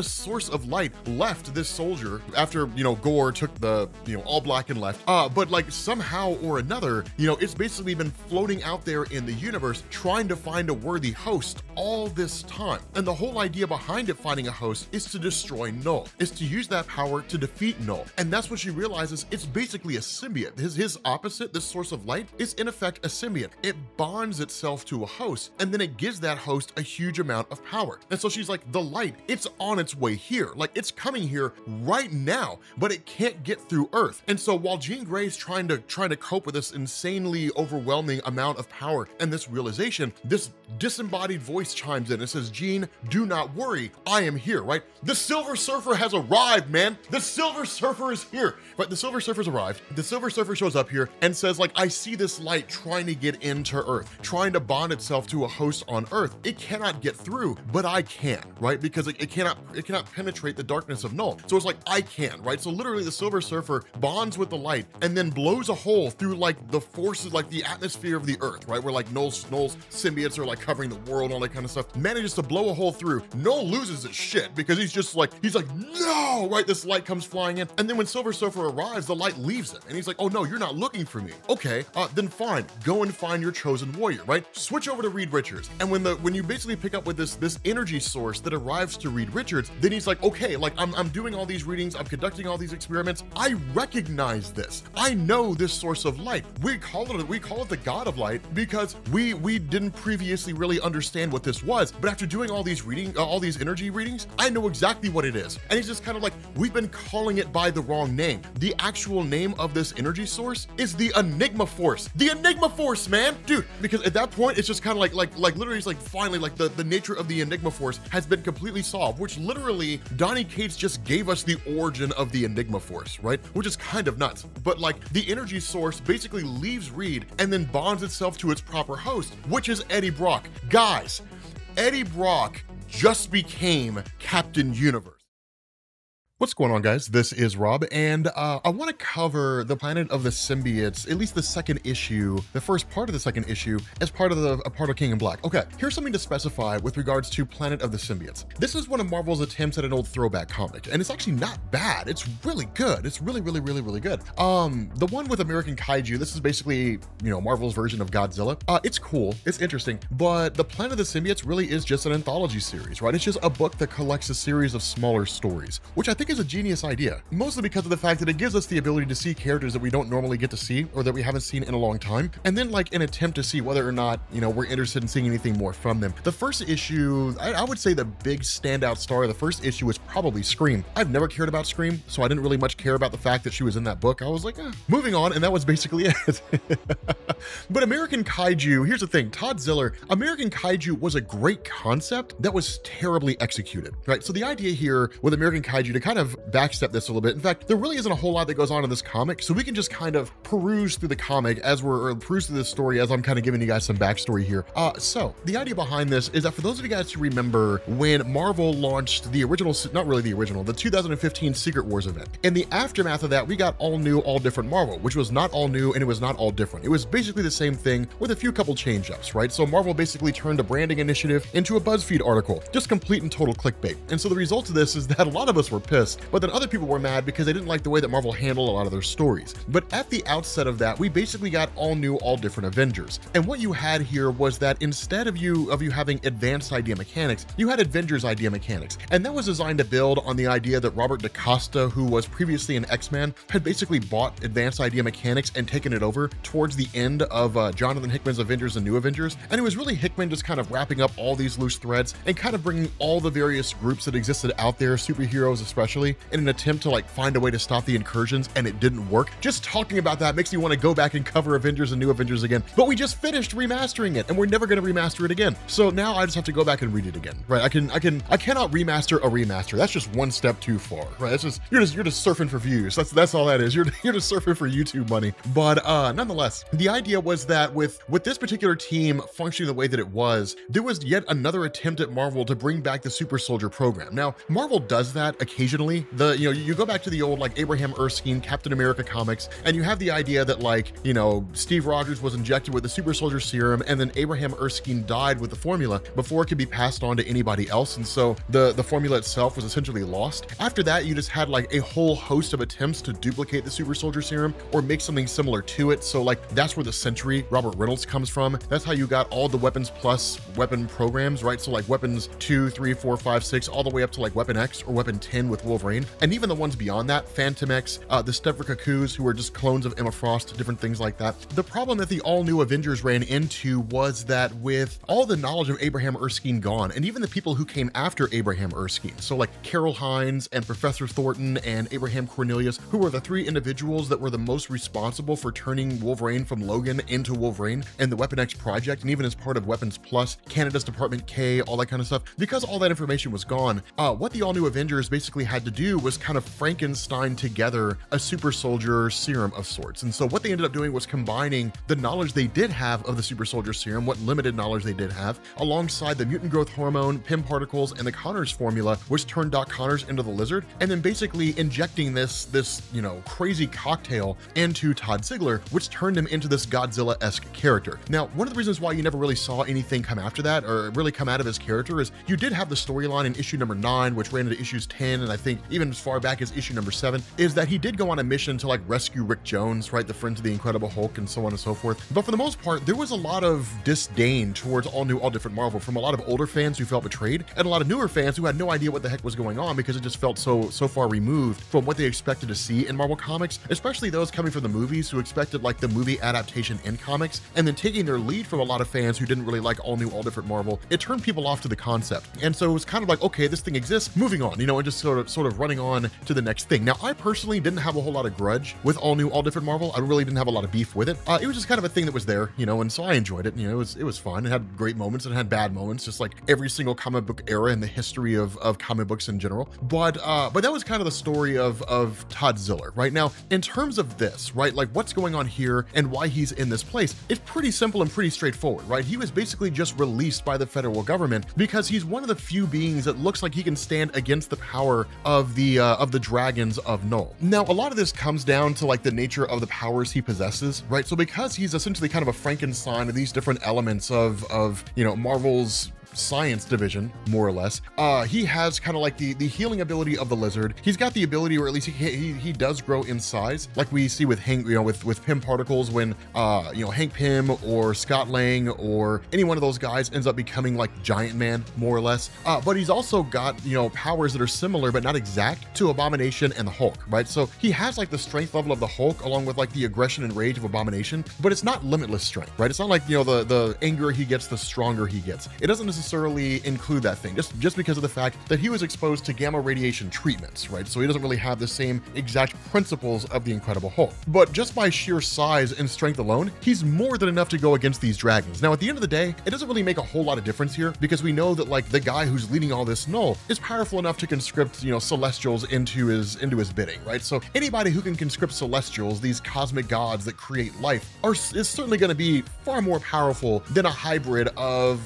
source of light left this soldier after, you know, Gore took the, you know, all black and left. But like somehow or another, you know, it's basically been floating out there in the universe trying to find a worthy host all this time. And the whole idea behind it finding a host is to destroy Knull, is to use that power to defeat Knull. And that's what she realizes, it's basically a symbiote. His opposite, this source of light, is in effect a symbiote. It bonds itself to a host, and then it gives that host a huge amount of power. And so she's like, the light, it's on its way here. Like it's coming here right now, but it can't get through Earth. And so while Jean Grey's trying to cope with this insanely overwhelming amount of power and this realization, this disembodied voice chimes in and says, Jean, do not worry, I am here, right? The Silver Surfer has arrived, man. The Silver Surfer is here, right? The Silver Surfer's arrived. The Silver Surfer shows up here and says like, I see this light trying to get into Earth, trying to bond itself to a host on Earth. It cannot get through, but I can, right? Because it cannot penetrate the darkness of Knull. So it's like, I can, right? So literally the Silver Surfer bonds with the light and then blows a hole through like the forces, like the atmosphere of the Earth, right? Where like Knull's symbiotes are like covering the world, all that kind of stuff. Manages to blow a hole through. Knull loses his shit because he's like, no, right? This light comes flying in. And then when Silver Surfer arrives, the light leaves him. And he's like, oh no, you're not looking for me. Okay, then fine, go and find your chosen warrior, right? Switch over to Reed Richards. And when you basically pick up with this energy source that arrives to Reed Richards, then he's like, okay, like I'm doing all these readings, I'm conducting all these experiments. I recognize this. I know this source of light. We call it the God of Light because we didn't previously really understand what this was. But after doing all these energy readings, I know exactly what it is. And he's just kind of like, we've been calling it by the wrong name. The actual name of this energy source is the Enigma Force. The Enigma Force, man, dude. Because at that point, it's just kind of like literally, it's like finally, like the nature of the Enigma Force has been completely solved. Which literally, Donny Cates just gave us the origin of the Enigma Force, right? Which is kind of nuts. But like the energy source basically leaves Reed and then bonds itself to its proper host, which is Eddie Brock. Guys, Eddie Brock just became Captain Universe. What's going on, guys? This is Rob, and I want to cover the Planet of the Symbiotes, at least the second issue, the first part of the second issue, as part of King in Black. Okay, here's something to specify with regards to Planet of the Symbiotes. This is one of Marvel's attempts at an old throwback comic, and it's actually not bad. It's really good. It's really good. The one with American Kaiju, this is basically, you know, Marvel's version of Godzilla. It's cool, it's interesting, but the Planet of the Symbiotes really is just an anthology series, right? It's just a book that collects a series of smaller stories, which I think is a genius idea, mostly because of the fact that it gives us the ability to see characters that we don't normally get to see or that we haven't seen in a long time, and then like an attempt to see whether or not, you know, we're interested in seeing anything more from them. The first issue, I would say the big standout star of the first issue was probably Scream. I've never cared about Scream, so I didn't really much care about the fact that she was in that book. I was like, moving on, and that was basically it. But American Kaiju, here's the thing, Todd Ziller, American Kaiju was a great concept that was terribly executed, right? So the idea here with American Kaiju, to kind of backstep this a little bit. In fact, there really isn't a whole lot that goes on in this comic, so we can just kind of peruse through the comic or peruse through this story as I'm kind of giving you guys some backstory here. So the idea behind this is that for those of you guys who remember when Marvel launched the original, not really the original, the 2015 Secret Wars event. In the aftermath of that, we got all new, all different Marvel, which was not all new and it was not all different. It was basically the same thing with a few couple change-ups, right? So Marvel basically turned a branding initiative into a BuzzFeed article, just complete and total clickbait. And so the result of this is that a lot of us were pissed, but then other people were mad because they didn't like the way that Marvel handled a lot of their stories. But at the outset of that, we basically got all new, all different Avengers. And what you had here was that instead of you having advanced idea mechanics, you had Avengers idea mechanics. And that was designed to build on the idea that Robert DaCosta, who was previously an X-Man, had basically bought advanced idea mechanics and taken it over towards the end of Jonathan Hickman's Avengers and New Avengers. And it was really Hickman just kind of wrapping up all these loose threads and kind of bringing all the various groups that existed out there, superheroes especially, in an attempt to like find a way to stop the incursions, and it didn't work. Just talking about that makes me want to go back and cover Avengers and New Avengers again, but we just finished remastering it and we're never going to remaster it again. So now I just have to go back and read it again, right? I cannot remaster a remaster. That's just one step too far, right? That's just, you're just surfing for views. That's all that is. You're just surfing for YouTube money. But nonetheless, the idea was that with this particular team functioning the way that it was, there was yet another attempt at Marvel to bring back the Super Soldier program. Now, Marvel does that occasionally originally. You go back to the old like Abraham Erskine Captain America comics, and you have the idea that like, Steve Rogers was injected with the super soldier serum, and then Abraham Erskine died with the formula before it could be passed on to anybody else, and so the formula itself was essentially lost. After that, you just had like a whole host of attempts to duplicate the super soldier serum or make something similar to it. So like that's where the Sentry Robert Reynolds comes from. That's how you got all the Weapons Plus weapon programs, right? So like Weapons 2, 3, 4, 5, 6, all the way up to like Weapon X or Weapon 10 with Wolverine, and even the ones beyond that, Phantom X, the Stevra-Cuckoos, who are just clones of Emma Frost, different things like that. The problem that the all-new Avengers ran into was that with all the knowledge of Abraham Erskine gone, and even the people who came after Abraham Erskine, so like Carol Hines and Professor Thornton and Abraham Cornelius, who were the three individuals that were the most responsible for turning Wolverine from Logan into Wolverine and the Weapon X project, and even as part of Weapons Plus, Canada's Department K, all that kind of stuff. Because all that information was gone, what the all-new Avengers basically had to do was kind of Frankenstein together a super soldier serum of sorts. And so what they ended up doing was combining the knowledge they did have of the super soldier serum, what limited knowledge they did have, alongside the mutant growth hormone, Pym particles, and the Connors formula, which turned Doc Connors into the Lizard, and then basically injecting this crazy cocktail into Todd Ziegler, which turned him into this Godzilla-esque character. Now, one of the reasons why you never really saw anything come after that, or really come out of his character, is you did have the storyline in issue number 9, which ran into issues 10, and I think even as far back as issue number 7, is that he did go on a mission to like rescue Rick Jones, right, the friends of the Incredible Hulk, and so on and so forth. But for the most part, there was a lot of disdain towards all new, all different Marvel from a lot of older fans who felt betrayed, and a lot of newer fans who had no idea what the heck was going on because it just felt so far removed from what they expected to see in Marvel Comics, especially those coming from the movies who expected like the movie adaptation in comics, and then taking their lead from a lot of fans who didn't really like all new, all different Marvel. It turned people off to the concept. And so it was kind of like, okay, this thing exists, moving on, and just sort of running on to the next thing. Now, I personally didn't have a whole lot of grudge with all new, all different Marvel. I really didn't have a lot of beef with it. It was just kind of a thing that was there, and so I enjoyed it. It was fun. It had great moments and it had bad moments, just like every single comic book era in the history of comic books in general. But that was kind of the story of Todd Ziller. Right now, in terms of this, right, like what's going on here and why he's in this place, it's pretty simple and pretty straightforward, right? He was basically just released by the federal government because he's one of the few beings that looks like he can stand against the power of the dragons of Knull. Now, a lot of this comes down to like the nature of the powers he possesses, right? So because he's essentially kind of a Frankenstein of these different elements of Marvel's science division, more or less, he has kind of like the healing ability of the Lizard. He's got the ability, or at least he does grow in size, like we see with Hank, with Pym particles, when Hank Pym or Scott Lang or any one of those guys ends up becoming like Giant Man, more or less. But he's also got powers that are similar but not exact to Abomination and the Hulk, right? So he has like the strength level of the Hulk along with like the aggression and rage of Abomination, but it's not limitless strength, right? It's not like the angrier he gets, the stronger he gets. It doesn't necessarily include that thing, just because of the fact that he was exposed to gamma radiation treatments, right? So he doesn't really have the same exact principles of the Incredible Hulk. But just by sheer size and strength alone, he's more than enough to go against these dragons. Now, at the end of the day, it doesn't really make a whole lot of difference here because we know that like the guy who's leading all this Knull is powerful enough to conscript, celestials into his bidding, right? So anybody who can conscript celestials, these cosmic gods that create life, is certainly going to be far more powerful than a hybrid of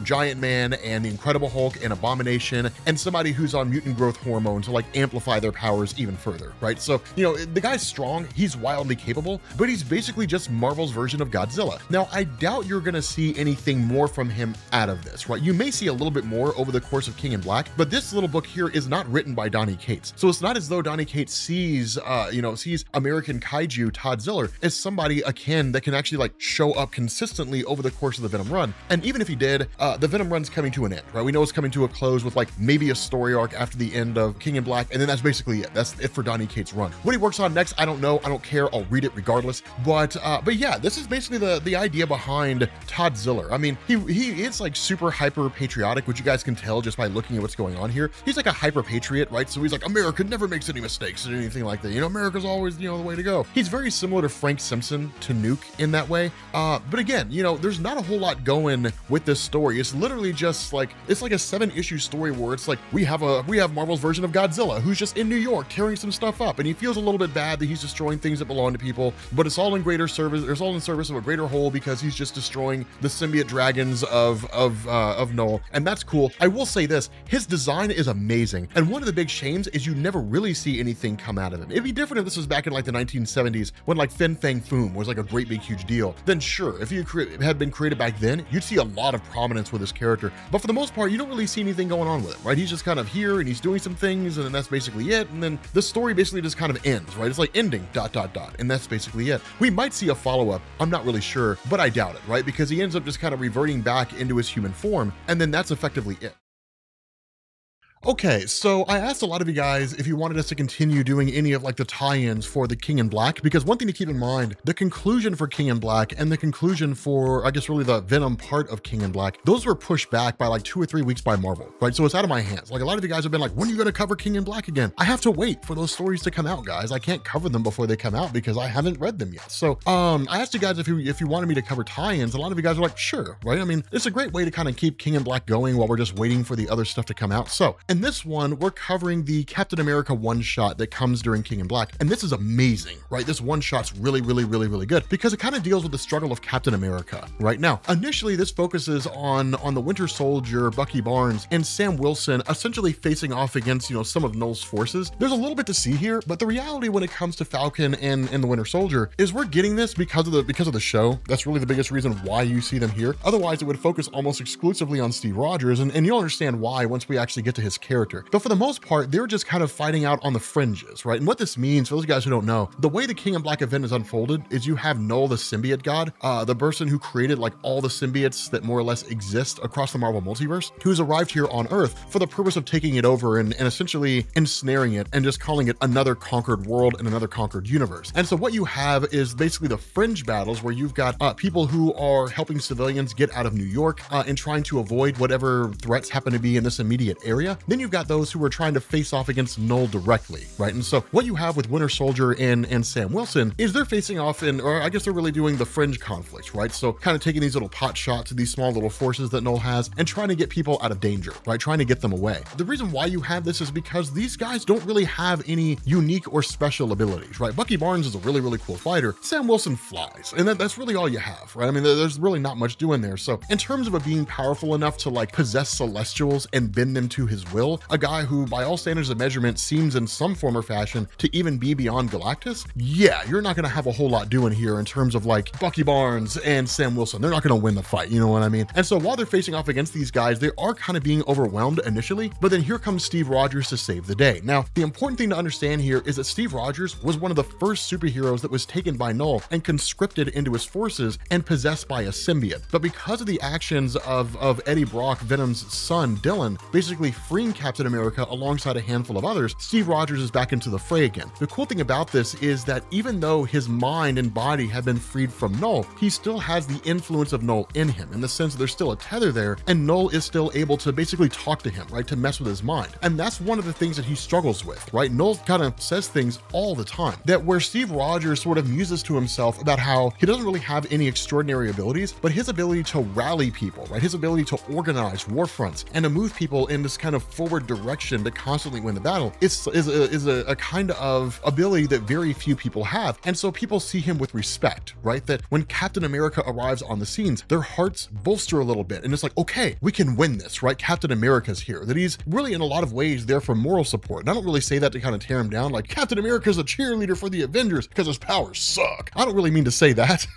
Giant Man and the Incredible Hulk and Abomination and somebody who's on mutant growth hormone to like amplify their powers even further, right? So, the guy's strong, he's wildly capable, but he's basically just Marvel's version of Godzilla. Now, I doubt you're gonna see anything more from him out of this, right? You may see a little bit more over the course of King in Black, but this little book here is not written by Donny Cates. So it's not as though Donny Cates sees American Kaiju Todd Ziller as somebody akin that can actually like show up consistently over the course of the Venom run. And even if he did, the Venom run's coming to an end, right? We know it's coming to a close with like maybe a story arc after the end of King in Black, and then that's basically it. That's it for Donny Cates' run. What he works on next, I don't know. I don't care. I'll read it regardless. But yeah, this is basically the idea behind Todd Ziller. I mean, he is like super hyper patriotic, which you guys can tell just by looking at what's going on here. He's like a hyper patriot, right? So he's like, America never makes any mistakes or anything like that. America's always, the way to go. He's very similar to Frank Simpson to Nuke in that way. But again, there's not a whole lot going with this story. It's literally literally just like, it's like a 7-issue story where it's like, we have Marvel's version of Godzilla who's just in New York tearing some stuff up, and he feels a little bit bad that he's destroying things that belong to people, but it's all in greater service, it's all in service of a greater whole because he's just destroying the symbiote dragons of Knull, and that's cool. I will say this, his design is amazing, and one of the big shames is you never really see anything come out of him. It'd be different if this was back in like the 1970s when like Fin Fang Foom was like a great big huge deal. Then sure, if you had been created back then, you'd see a lot of prominence with his character, but for the most part, you don't really see anything going on with him, right? He's just kind of here and he's doing some things, and then that's basically it, and then the story basically just kind of ends, right? It's like ending ... and that's basically it. We might see a follow-up, I'm not really sure, but I doubt it, right? Because he ends up just kind of reverting back into his human form, and then that's effectively it. Okay, so I asked a lot of you guys if you wanted us to continue doing any of like the tie-ins for the King in Black, because one thing to keep in mind, the conclusion for King in Black and the conclusion for, I guess really the Venom part of King in Black, those were pushed back by like 2 or 3 weeks by Marvel, right? So it's out of my hands. Like a lot of you guys have been like, when are you gonna cover King in Black again? I have to wait for those stories to come out, guys. I can't cover them before they come out because I haven't read them yet. So I asked you guys if you wanted me to cover tie-ins. A lot of you guys are like, sure, right? I mean, it's a great way to kind of keep King in Black going while we're just waiting for the other stuff to come out. So in this one, we're covering the Captain America one-shot that comes during King in Black. And this is amazing, right? This one-shot's really good because it kind of deals with the struggle of Captain America right now. Initially, this focuses on the Winter Soldier, Bucky Barnes, and Sam Wilson essentially facing off against, some of Knull's forces. There's a little bit to see here, but the reality when it comes to Falcon and the Winter Soldier is we're getting this because of the show. That's really the biggest reason why you see them here. Otherwise, it would focus almost exclusively on Steve Rogers, and you'll understand why once we actually get to his character. But for the most part, they're just kind of fighting out on the fringes, right? And what this means, for those guys who don't know, the way the King in Black event is unfolded is you have Knull, the symbiote god, the person who created like all the symbiotes that more or less exist across the Marvel multiverse, who's arrived here on Earth for the purpose of taking it over and essentially ensnaring it and just calling it another conquered world and another conquered universe. And so what you have is basically the fringe battles where you've got people who are helping civilians get out of New York and trying to avoid whatever threats happen to be in this immediate area. Then you've got those who are trying to face off against Knull directly, right? And so what you have with Winter Soldier and Sam Wilson is they're facing off or I guess they're really doing the fringe conflict, right? So kind of taking these little pot shots at these small little forces that Knull has and trying to get people out of danger, right? Trying to get them away. The reason why you have this is because these guys don't really have any unique or special abilities, right? Bucky Barnes is a really cool fighter. Sam Wilson flies, and that's really all you have, right? I mean, there's really not much doing there. So in terms of it being powerful enough to like possess Celestials and bend them to his will, a guy who by all standards of measurement seems in some form or fashion to even be beyond Galactus, yeah, you're not gonna have a whole lot doing here in terms of like Bucky Barnes and Sam Wilson. They're not gonna win the fight, you know what I mean? And so while they're facing off against these guys, they are kind of being overwhelmed initially, but then here comes Steve Rogers to save the day. Now, the important thing to understand here is that Steve Rogers was one of the first superheroes that was taken by Knull and conscripted into his forces and possessed by a symbiote. But because of the actions of Eddie Brock, Venom's son, Dylan, basically freeing Captain America alongside a handful of others, Steve Rogers is back into the fray again. The cool thing about this is that even though his mind and body have been freed from Knull, he still has the influence of Knull in him, in the sense that there's still a tether there, and Knull is still able to basically talk to him, right, to mess with his mind. And that's one of the things that he struggles with, right? Knull kind of says things all the time, that where Steve Rogers sort of muses to himself about how he doesn't really have any extraordinary abilities, but his ability to rally people, right, his ability to organize war fronts and to move people in this kind of forward direction to constantly win the battle is a kind of ability that very few people have. And so people see him with respect, right? That when Captain America arrives on the scenes, their hearts bolster a little bit. And it's like, okay, we can win this, right? Captain America's here. That he's really in a lot of ways there for moral support. And I don't really say that to kind of tear him down, like Captain America's a cheerleader for the Avengers because his powers suck. I don't really mean to say that.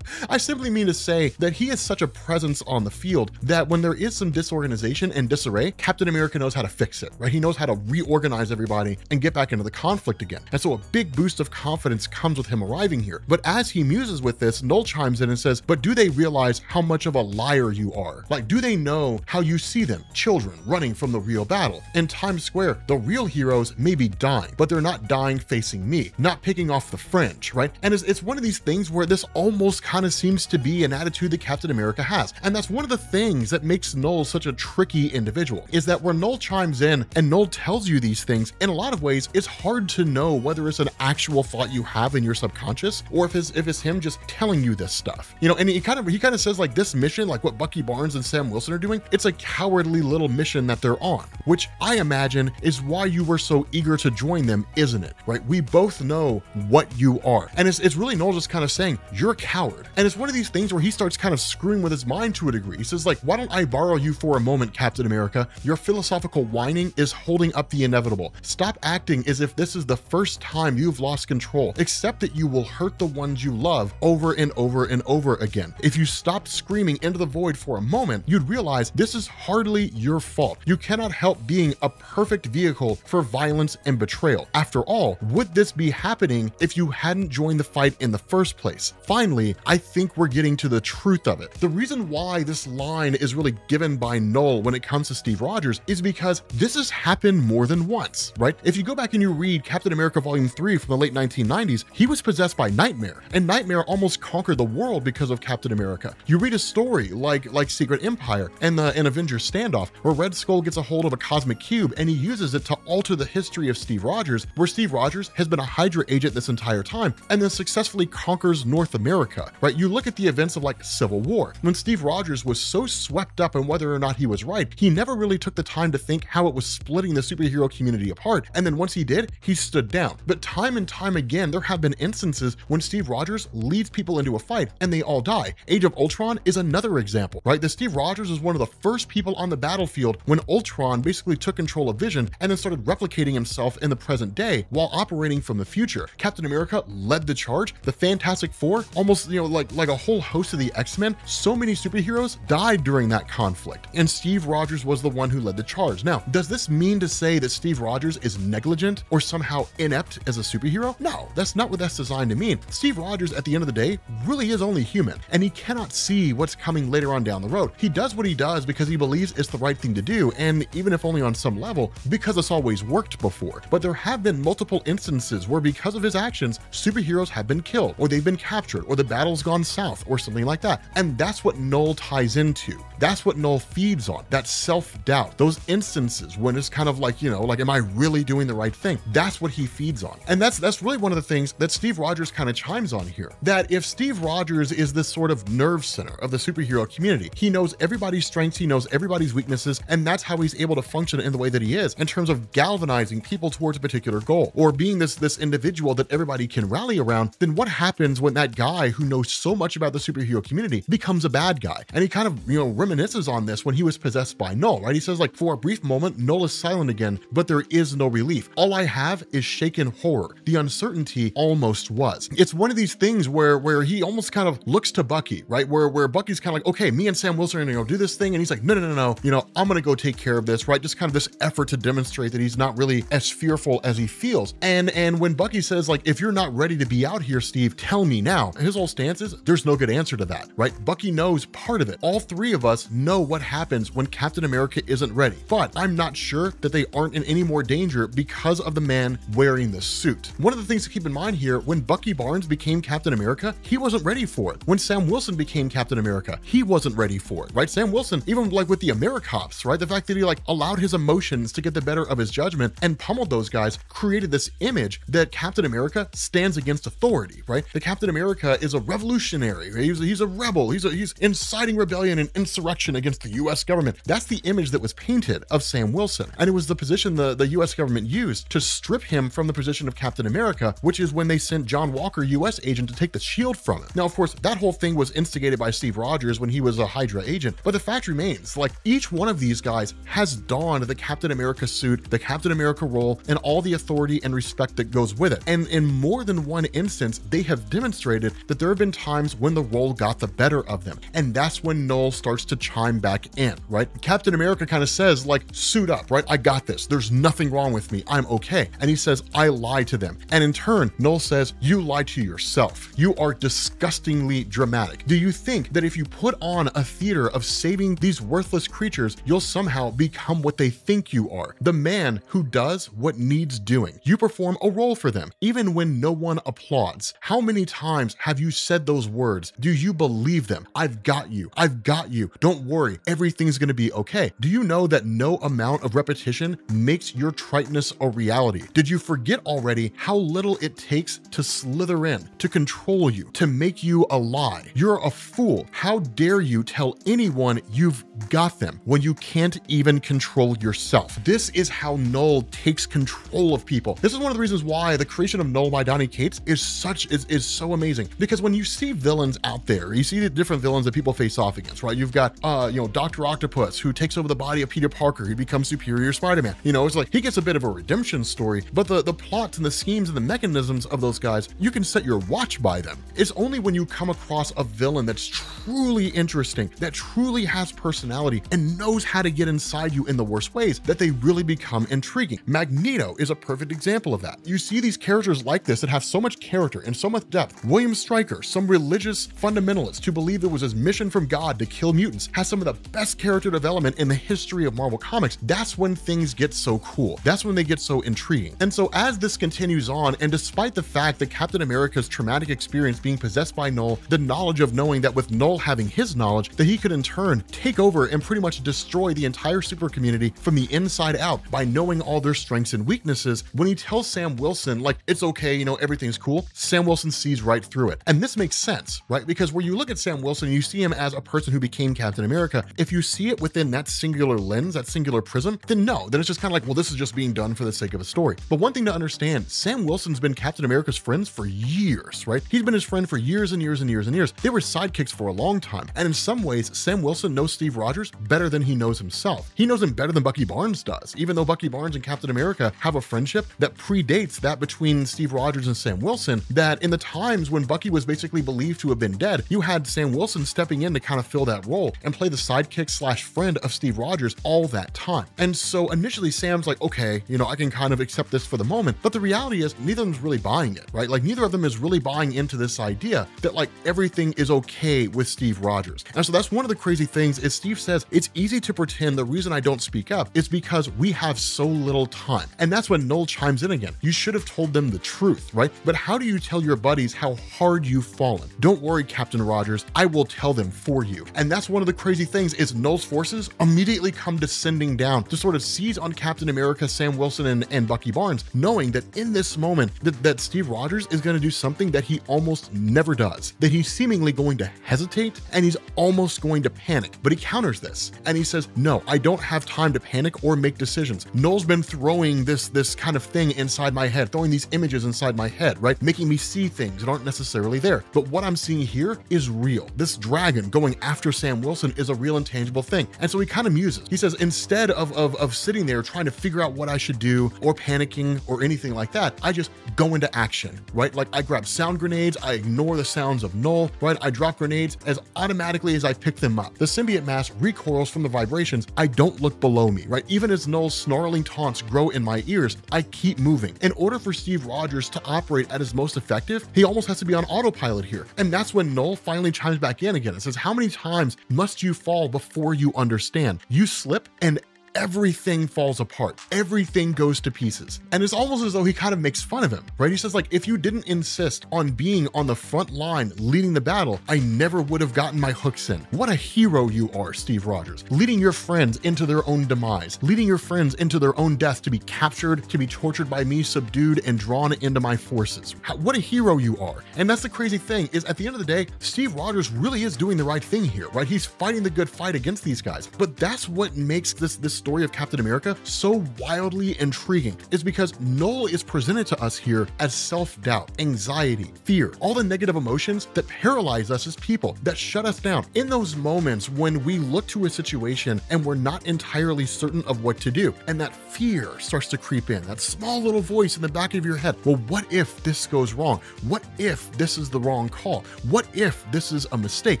I simply mean to say that he is such a presence on the field that when there is some disorganization and disarray, Captain America knows how to fix it, right? He knows how to reorganize everybody and get back into the conflict again. And so a big boost of confidence comes with him arriving here. But as he muses with this, Knull chimes in and says, but do they realize how much of a liar you are? Like, do they know how you see them, children running from the real battle? In Times Square, the real heroes may be dying, but they're not dying facing me, not picking off the fringe, right? And it's one of these things where this almost kind of seems to be an attitude that Captain America has. And that's one of the things that makes Knull such a tricky individual. is that where Knull chimes in and Knull tells you these things, in a lot of ways, it's hard to know whether it's an actual thought you have in your subconscious or if it's him just telling you this stuff. You know, and he kind of says like this mission, like what Bucky Barnes and Sam Wilson are doing, it's a cowardly little mission that they're on, which I imagine is why you were so eager to join them, isn't it? Right? We both know what you are. And it's really Knull just kind of saying, you're a coward. And it's one of these things where he starts kind of screwing with his mind to a degree. He says like, why don't I borrow you for a moment, Captain America? Your philosophical whining is holding up the inevitable. Stop acting as if this is the first time you've lost control. Accept that you will hurt the ones you love over and over and over again. If you stopped screaming into the void for a moment, you'd realize this is hardly your fault. You cannot help being a perfect vehicle for violence and betrayal. After all, would this be happening if you hadn't joined the fight in the first place? Finally, I think we're getting to the truth of it. The reason why this line is really given by Knull when it comes to Steve Rogers is because this has happened more than once, right? If you go back and you read Captain America Volume 3 from the late 1990s, he was possessed by Nightmare, and Nightmare almost conquered the world because of Captain America. You read a story like Secret Empire and an Avengers standoff where Red Skull gets a hold of a cosmic cube and he uses it to alter the history of Steve Rogers, where Steve Rogers has been a Hydra agent this entire time and then successfully conquers North America, right? You look at the events of like Civil War, when Steve Rogers was so swept up in whether or not he was right, he never really took the time to think how it was splitting the superhero community apart. And then once he did, he stood down. But time and time again, there have been instances when Steve Rogers leads people into a fight and they all die. Age of Ultron is another example, right? That Steve Rogers was one of the first people on the battlefield when Ultron basically took control of Vision and then started replicating himself in the present day while operating from the future. Captain America led the charge. The Fantastic Four, almost, you know, like a whole host of the X-Men, so many superheroes died during that conflict. And Steve Rogers was the one who led the charge. Now, does this mean to say that Steve Rogers is negligent or somehow inept as a superhero? No, that's not what that's designed to mean. Steve Rogers, at the end of the day, really is only human, and he cannot see what's coming later on down the road. He does what he does because he believes it's the right thing to do, and even if only on some level, because it's always worked before. But there have been multiple instances where because of his actions, superheroes have been killed, or they've been captured, or the battle's gone south, or something like that. And that's what Knull ties into. That's what Knull feeds on, that self-doubt, those instances when it's kind of like, you know, like, am I really doing the right thing? That's what he feeds on. And that's really one of the things that Steve Rogers kind of chimes on here, that if Steve Rogers is this sort of nerve center of the superhero community, he knows everybody's strengths, he knows everybody's weaknesses, and that's how he's able to function in the way that he is in terms of galvanizing people towards a particular goal, or being this individual that everybody can rally around. Then what happens when that guy who knows so much about the superhero community becomes a bad guy? And he kind of, you know, reminisces on this when he was possessed by Knull, right? He says like, for a brief moment, Knull is silent again, but there is no relief. All I have is shaken horror. The uncertainty almost was. It's one of these things where he almost kind of looks to Bucky, right? Where Bucky's kind of like, okay, me and Sam Wilson are gonna go do this thing. And he's like, no, you know, I'm gonna go take care of this, right? Just kind of this effort to demonstrate that he's not really as fearful as he feels. And when Bucky says like, if you're not ready to be out here, Steve, tell me now. His whole stance is, there's no good answer to that, right? Bucky knows part of it. All three of us know what happens when Captain America isn't ready, but I'm not sure that they aren't in any more danger because of the man wearing the suit. One of the things to keep in mind here, when Bucky Barnes became Captain America, he wasn't ready for it. When Sam Wilson became Captain America, he wasn't ready for it, right? Sam Wilson, even like with the AmeriCops, right? The fact that he like allowed his emotions to get the better of his judgment and pummeled those guys, created this image that Captain America stands against authority, right? The Captain America is a revolutionary, right? He's a rebel, he's inciting rebellion and insurrection against the US government. That's the image that was painted of Sam Wilson. And it was the position the US government used to strip him from the position of Captain America, which is when they sent John Walker, US agent, to take the shield from him. Now, of course, that whole thing was instigated by Steve Rogers when he was a Hydra agent, but the fact remains, like, each one of these guys has donned the Captain America suit, the Captain America role, and all the authority and respect that goes with it. And in more than one instance, they have demonstrated that there have been times when the role got the better of them. And that's when Knull starts to chime back in, right? Captain America kind of says, like, suit up, right? I got this. There's nothing wrong with me. I'm okay. And he says, I lied to them. And in turn, Knull says, you lied to yourself. You are disgustingly dramatic. Do you think that if you put on a theater of saving these worthless creatures, you'll somehow become what they think you are? The man who does what needs doing. You perform a role for them, even when no one applauds. How many times have you said those words? Do you believe them? I've got you. I've got you. Don't worry. Everything's going to be okay. Do you know that no amount of repetition makes your triteness a reality? Did you forget already how little it takes to slither in, to control you, to make you a lie? You're a fool. How dare you tell anyone you've got them when you can't even control yourself? This is how Knull takes control of people. This is one of the reasons why the creation of Knull by Donny Cates is so amazing, because when you see villains out there, you see the different villains that people face off against, right? You've got Dr. Octopus, who takes over the body of Peter Parker. He becomes Superior Spider-Man. It's like he gets a bit of a redemption story, but the plots and the schemes and the mechanisms of those guys, you can set your watch by them. It's only when you come across a villain that's truly interesting, that truly has personality and knows how to get inside you in the worst ways, that they really become intriguing. Magneto is a perfect example of that. You see these characters like this that have so much character and so much depth. William Stryker, some religious fundamentalist who believed it was his mission from God to kill mutants, has some of the best character development in the history of Marvel Comics. That's when things get so cool. That's when they get so intriguing. And so as this continues on, and despite the fact that Captain America's traumatic experience being possessed by Knull, the knowledge of knowing that with Knull having his knowledge, that he could in turn take over and pretty much destroy the entire super community from the inside out by knowing all their strengths and weaknesses, when he tells Sam Wilson, like, it's okay, everything's cool, Sam Wilson sees right through it. And this makes sense, right? Because where you look at Sam Wilson, you see him as a person who became Captain America. If you see it within that singular lens, that singular prism, then no, then it's just kind of like, well, this is just being done for the sake of a story. But one thing to understand, Sam Wilson's been Captain America's friends for years, right? He's been his friend for years and years and years and years. They were sidekicks for a long time. And in some ways, Sam Wilson knows Steve Rogers better than he knows himself. He knows him better than Bucky Barnes does, even though Bucky Barnes and Captain America have a friendship that predates that between Steve Rogers and Sam Wilson, that in the times when Bucky was basically believed to have been dead, you had Sam Wilson stepping in to kind of fill that role and play the sidekick slash friend of Steve Rogers all that time. And so initially Sam's like, okay, I can kind of accept this for the moment, but the reality is neither of them's really buying it, right? Like neither of them is really buying into this idea that like everything is okay with Steve Rogers. And so that's one of the crazy things is Steve says, it's easy to pretend the reason I don't speak up is because we have so little time. And that's when Knull chimes in again. You should have told them the truth, right? But how do you tell your buddies how hard you've fallen? Don't worry, Captain Rogers, I will tell them for you. And that's one of the crazy things is Knull's forces immediately come descending down to sort of seize on Captain America, Sam Wilson, and Bucky Barnes, knowing that in this moment that Steve Rogers is going to do something that he almost never does, that he's seemingly going to hesitate and he's almost going to panic. But he counters this and he says, no, I don't have time to panic or make decisions. Knull's been throwing this kind of thing inside my head, throwing these images inside my head, right? Making me see things that aren't necessarily there. But what I'm seeing here is real. This dragon going after Sam Wilson is a real and tangible thing. And so he kind of muses. He says, instead of sitting there trying to figure out what I should do or panicking or anything like that, I just go into action, right? Like I grab sound grenades, I ignore the sounds of Knull, right? I drop grenades as automatically as I pick them up. The symbiote mass recoils from the vibrations. I don't look below me, right? Even as Knull's snarling taunts grow in my ears, I keep moving. In order for Steve Rogers to operate at his most effective, he almost has to be on autopilot here. And that's when Knull finally chimes back in again. It says, how many times must you fall before you understand? You slip and everything falls apart. Everything goes to pieces. And it's almost as though he kind of makes fun of him, right? He says like, if you didn't insist on being on the front line leading the battle, I never would have gotten my hooks in. What a hero you are, Steve Rogers, leading your friends into their own demise, leading your friends into their own death to be captured, to be tortured by me, subdued, and drawn into my forces. What a hero you are. And that's the crazy thing is at the end of the day, Steve Rogers really is doing the right thing here, right? He's fighting the good fight against these guys. But that's what makes this story of Captain America so wildly intriguing, is because Knull is presented to us here as self-doubt, anxiety, fear, all the negative emotions that paralyze us as people, that shut us down. In those moments when we look to a situation and we're not entirely certain of what to do, and that fear starts to creep in, that small little voice in the back of your head, well, what if this goes wrong? What if this is the wrong call? What if this is a mistake?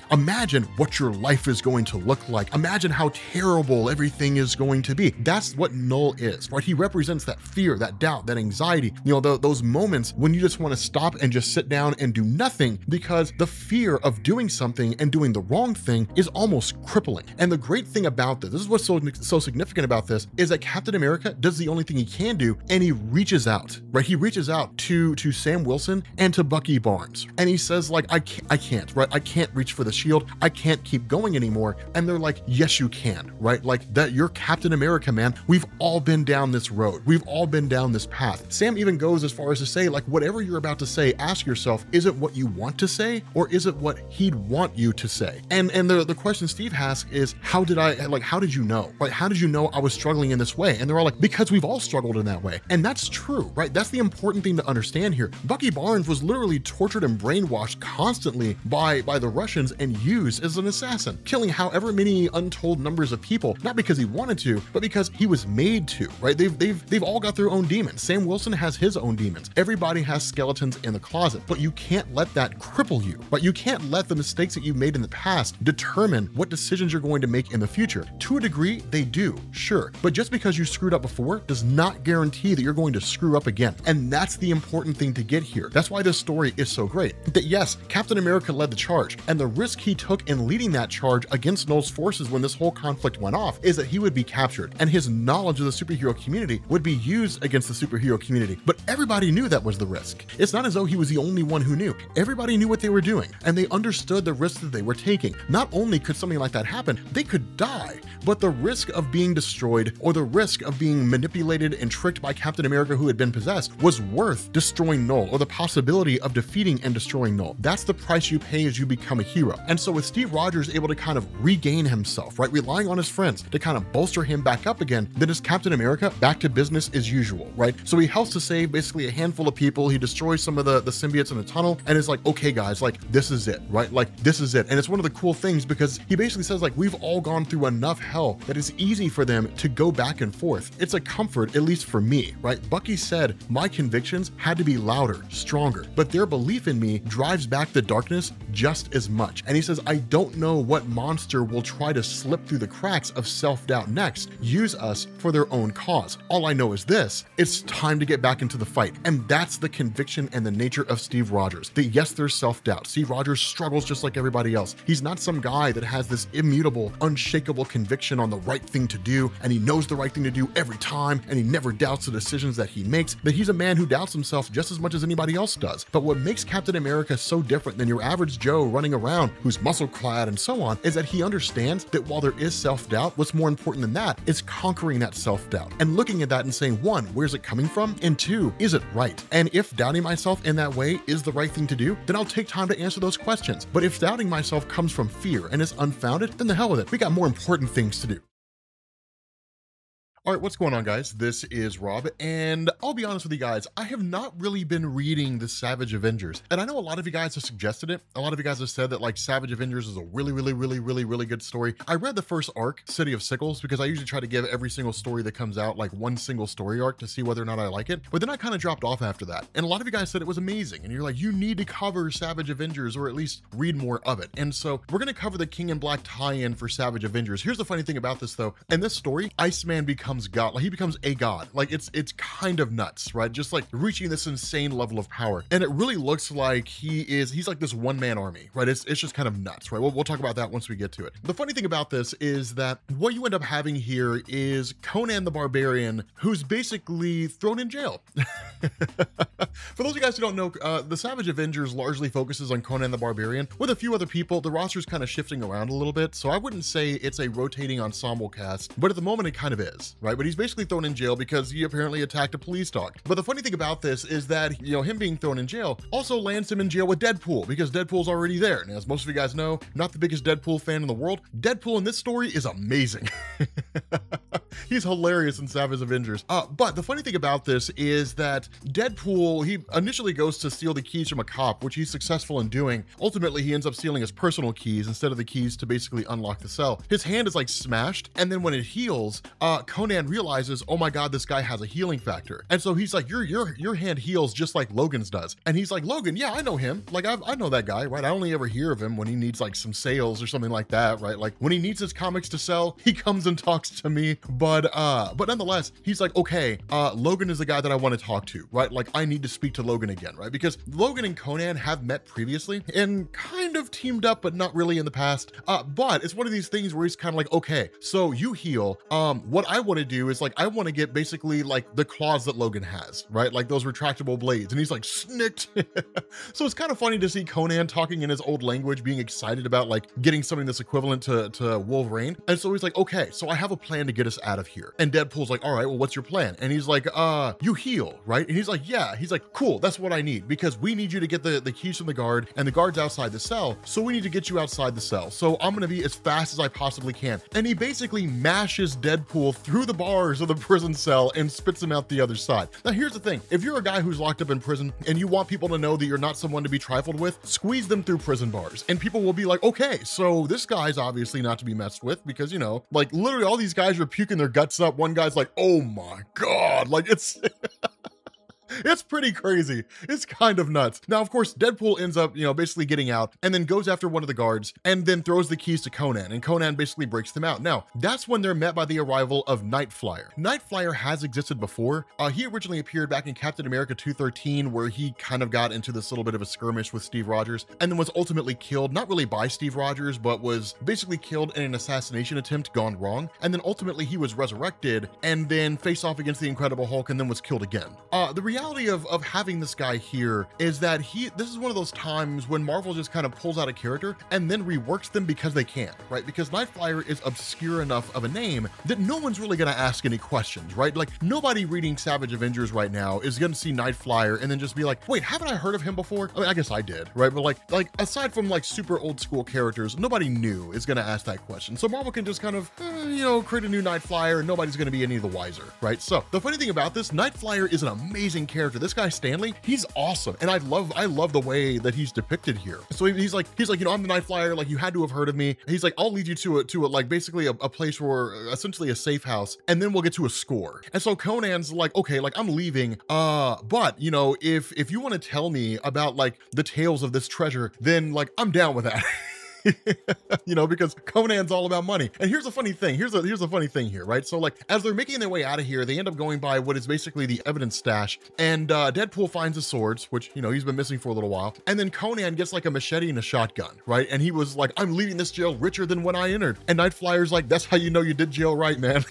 Imagine what your life is going to look like. Imagine how terrible everything is going going to be. That's what Knull is, right? He represents that fear, that doubt, that anxiety, those moments when you just want to stop and just sit down and do nothing because the fear of doing something and doing the wrong thing is almost crippling. And the great thing about this is what's so significant about this, is that Captain America does the only thing he can do, and he reaches out, right? He reaches out to Sam Wilson and to Bucky Barnes, and he says, like, I can't, right? I can't reach for the shield. I can't keep going anymore. And they're like, yes, you can, right? Like, that you're Captain America, man. We've all been down this road. We've all been down this path. Sam even goes as far as to say, like, whatever you're about to say, ask yourself, is it what you want to say, or is it what he'd want you to say? And the question Steve asks is, how did you know? Right? How did you know I was struggling in this way? And they're all like, because we've all struggled in that way. And that's true, right? That's the important thing to understand here. Bucky Barnes was literally tortured and brainwashed constantly by the Russians and used as an assassin, killing however many untold numbers of people, not because he wanted to, but because he was made to, right? They've all got their own demons. Sam Wilson has his own demons. Everybody has skeletons in the closet, but you can't let that cripple you, right? You can't let the mistakes that you've made in the past determine what decisions you're going to make in the future. To a degree, they do, sure. But just because you screwed up before does not guarantee that you're going to screw up again. And that's the important thing to get here. That's why this story is so great. That yes, Captain America led the charge, and the risk he took in leading that charge against Knull's forces when this whole conflict went off is that he would be captured, and his knowledge of the superhero community would be used against the superhero community. But everybody knew that was the risk. It's not as though he was the only one who knew. Everybody knew what they were doing, and they understood the risk that they were taking. Not only could something like that happen, they could die, but the risk of being destroyed or the risk of being manipulated and tricked by Captain America who had been possessed was worth destroying Knull, or the possibility of defeating and destroying Knull. That's the price you pay as you become a hero. And so with Steve Rogers able to kind of regain himself, right, relying on his friends to kind of bolster him back up again, then as Captain America, back to business as usual, right? So he helps to save basically a handful of people. He destroys some of the symbiotes in the tunnel, and is like, okay guys, like, this is it, right? Like, this is it. And it's one of the cool things because he basically says, like, we've all gone through enough hell that it's easy for them to go back and forth. It's a comfort, at least for me, right? Bucky said my convictions had to be louder, stronger, but their belief in me drives back the darkness just as much. And he says, I don't know what monster will try to slip through the cracks of self-doubt next, use us for their own cause. All I know is this, it's time to get back into the fight. And that's the conviction and the nature of Steve Rogers. That yes, there's self-doubt. Steve Rogers struggles just like everybody else. He's not some guy that has this immutable, unshakable conviction on the right thing to do, and he knows the right thing to do every time, and he never doubts the decisions that he makes. That he's a man who doubts himself just as much as anybody else does. But what makes Captain America so different than your average Joe running around who's muscle clad and so on is that he understands that while there is self-doubt, what's more important than that is conquering that self-doubt and looking at that and saying, one, where's it coming from? And two, is it right? And if doubting myself in that way is the right thing to do, then I'll take time to answer those questions. But if doubting myself comes from fear and is unfounded, then the hell with it. We got more important things to do. All right, what's going on, guys? This is Rob, and I'll be honest with you guys, I have not really been reading the Savage Avengers, and I know a lot of you guys have suggested it. A lot of you guys have said that, like, Savage Avengers is a really good story. I read the first arc, City of Sickles, because I usually try to give every single story that comes out like one single story arc to see whether or not I like it, but then I kind of dropped off after that. And a lot of you guys said it was amazing, and you're like, you need to cover Savage Avengers, or at least read more of it. And so we're gonna cover the King in Black tie-in for Savage Avengers. Here's the funny thing about this, though. In this story, Iceman becomes God. Like, he becomes a god. Like, it's kind of nuts, right? Just like reaching this insane level of power. And it really looks like he's like this one-man army, right? It's just kind of nuts, right? We'll talk about that once we get to it. The funny thing about this is that what you end up having here is Conan the Barbarian, who's basically thrown in jail. For those of you guys who don't know, the Savage Avengers largely focuses on Conan the Barbarian with a few other people. The roster's kind of shifting around a little bit, so I wouldn't say it's a rotating ensemble cast, but at the moment it kind of is, right? But he's basically thrown in jail because he apparently attacked a police dog. But the funny thing about this is that, you know, him being thrown in jail also lands him in jail with Deadpool, because Deadpool's already there. And as most of you guys know, not the biggest Deadpool fan in the world, Deadpool in this story is amazing. He's hilarious in Savage Avengers. But the funny thing about this is that Deadpool, he initially goes to steal the keys from a cop, which he's successful in doing. Ultimately, he ends up stealing his personal keys instead of the keys to basically unlock the cell. His hand is like smashed, and then when it heals, Conan realizes, oh my god, this guy has a healing factor. And so he's like, your hand heals just like Logan's does. And he's like, Logan, yeah, I know him. Like, I know that guy, right? I only ever hear of him when he needs like some sales or something like that, right? Like when he needs his comics to sell, he comes and talks to me. But nonetheless, he's like, okay, Logan is the guy that I want to talk to, right? Like, I need to speak to Logan again, right? Because Logan and Conan have met previously and kind of teamed up, but not really in the past. But it's one of these things where he's kind of like, okay, so you heal. What I want to do is like, I want to get basically like the claws that Logan has, right? Like those retractable blades. And he's like, snicked. So it's kind of funny to see Conan talking in his old language, being excited about like getting something that's equivalent to Wolverine. And so he's like, okay, so I have a plan to get us out of here. And Deadpool's like, all right, well, what's your plan? And he's like, you heal, right? And he's like, yeah. He's like, cool, that's what I need, because we need you to get the keys from the guard, and the guard's outside the cell. So we need to get you outside the cell. So I'm gonna be as fast as I possibly can. And he basically mashes Deadpool through the bars of the prison cell and spits him out the other side. Now here's the thing, if you're a guy who's locked up in prison and you want people to know that you're not someone to be trifled with, squeeze them through prison bars and people will be like, okay, so this guy's obviously not to be messed with, because, you know, like literally all these guys are puking their guts up. One guy's like, oh my God, like it's it's pretty crazy. It's kind of nuts. Now, of course, Deadpool ends up, you know, basically getting out and then goes after one of the guards and then throws the keys to Conan, and Conan basically breaks them out. Now, that's when they're met by the arrival of Nightflyer. Nightflyer has existed before. He originally appeared back in Captain America 213, where he kind of got into this little bit of a skirmish with Steve Rogers and then was ultimately killed, not really by Steve Rogers, but was basically killed in an assassination attempt gone wrong. And then ultimately he was resurrected and then faced off against the Incredible Hulk and then was killed again. The reality of having this guy here is that this is one of those times when Marvel just kind of pulls out a character and then reworks them because they can, right? Because Nightflyer is obscure enough of a name that no one's really gonna ask any questions, right? Like nobody reading Savage Avengers right now is gonna see Nightflyer and then just be like, wait, haven't I heard of him before? I mean, I guess I did, right? But like aside from like super old school characters, nobody new is gonna ask that question. So Marvel can just kind of, you know, create a new Nightflyer and nobody's gonna be any the wiser, right? So the funny thing about this, Nightflyer is an amazing character. This guy Stanley, he's awesome, and I love the way that he's depicted here. So he's like, you know, I'm the Nightflyer, like you had to have heard of me. He's like, I'll lead you to a like basically a place where essentially a safe house, and then we'll get to a score. And so Conan's like, okay, like I'm leaving, but you know, if you want to tell me about like the tales of this treasure, then like I'm down with that. You know, because Conan's all about money. And here's a funny thing. Here's a funny thing here, right? So like as they're making their way out of here, they end up going by what is basically the evidence stash, and Deadpool finds his swords, which, you know, he's been missing for a little while. And then Conan gets like a machete and a shotgun, right? And he was like, I'm leaving this jail richer than when I entered. And Nightflyer's like, that's how you know you did jail right, man.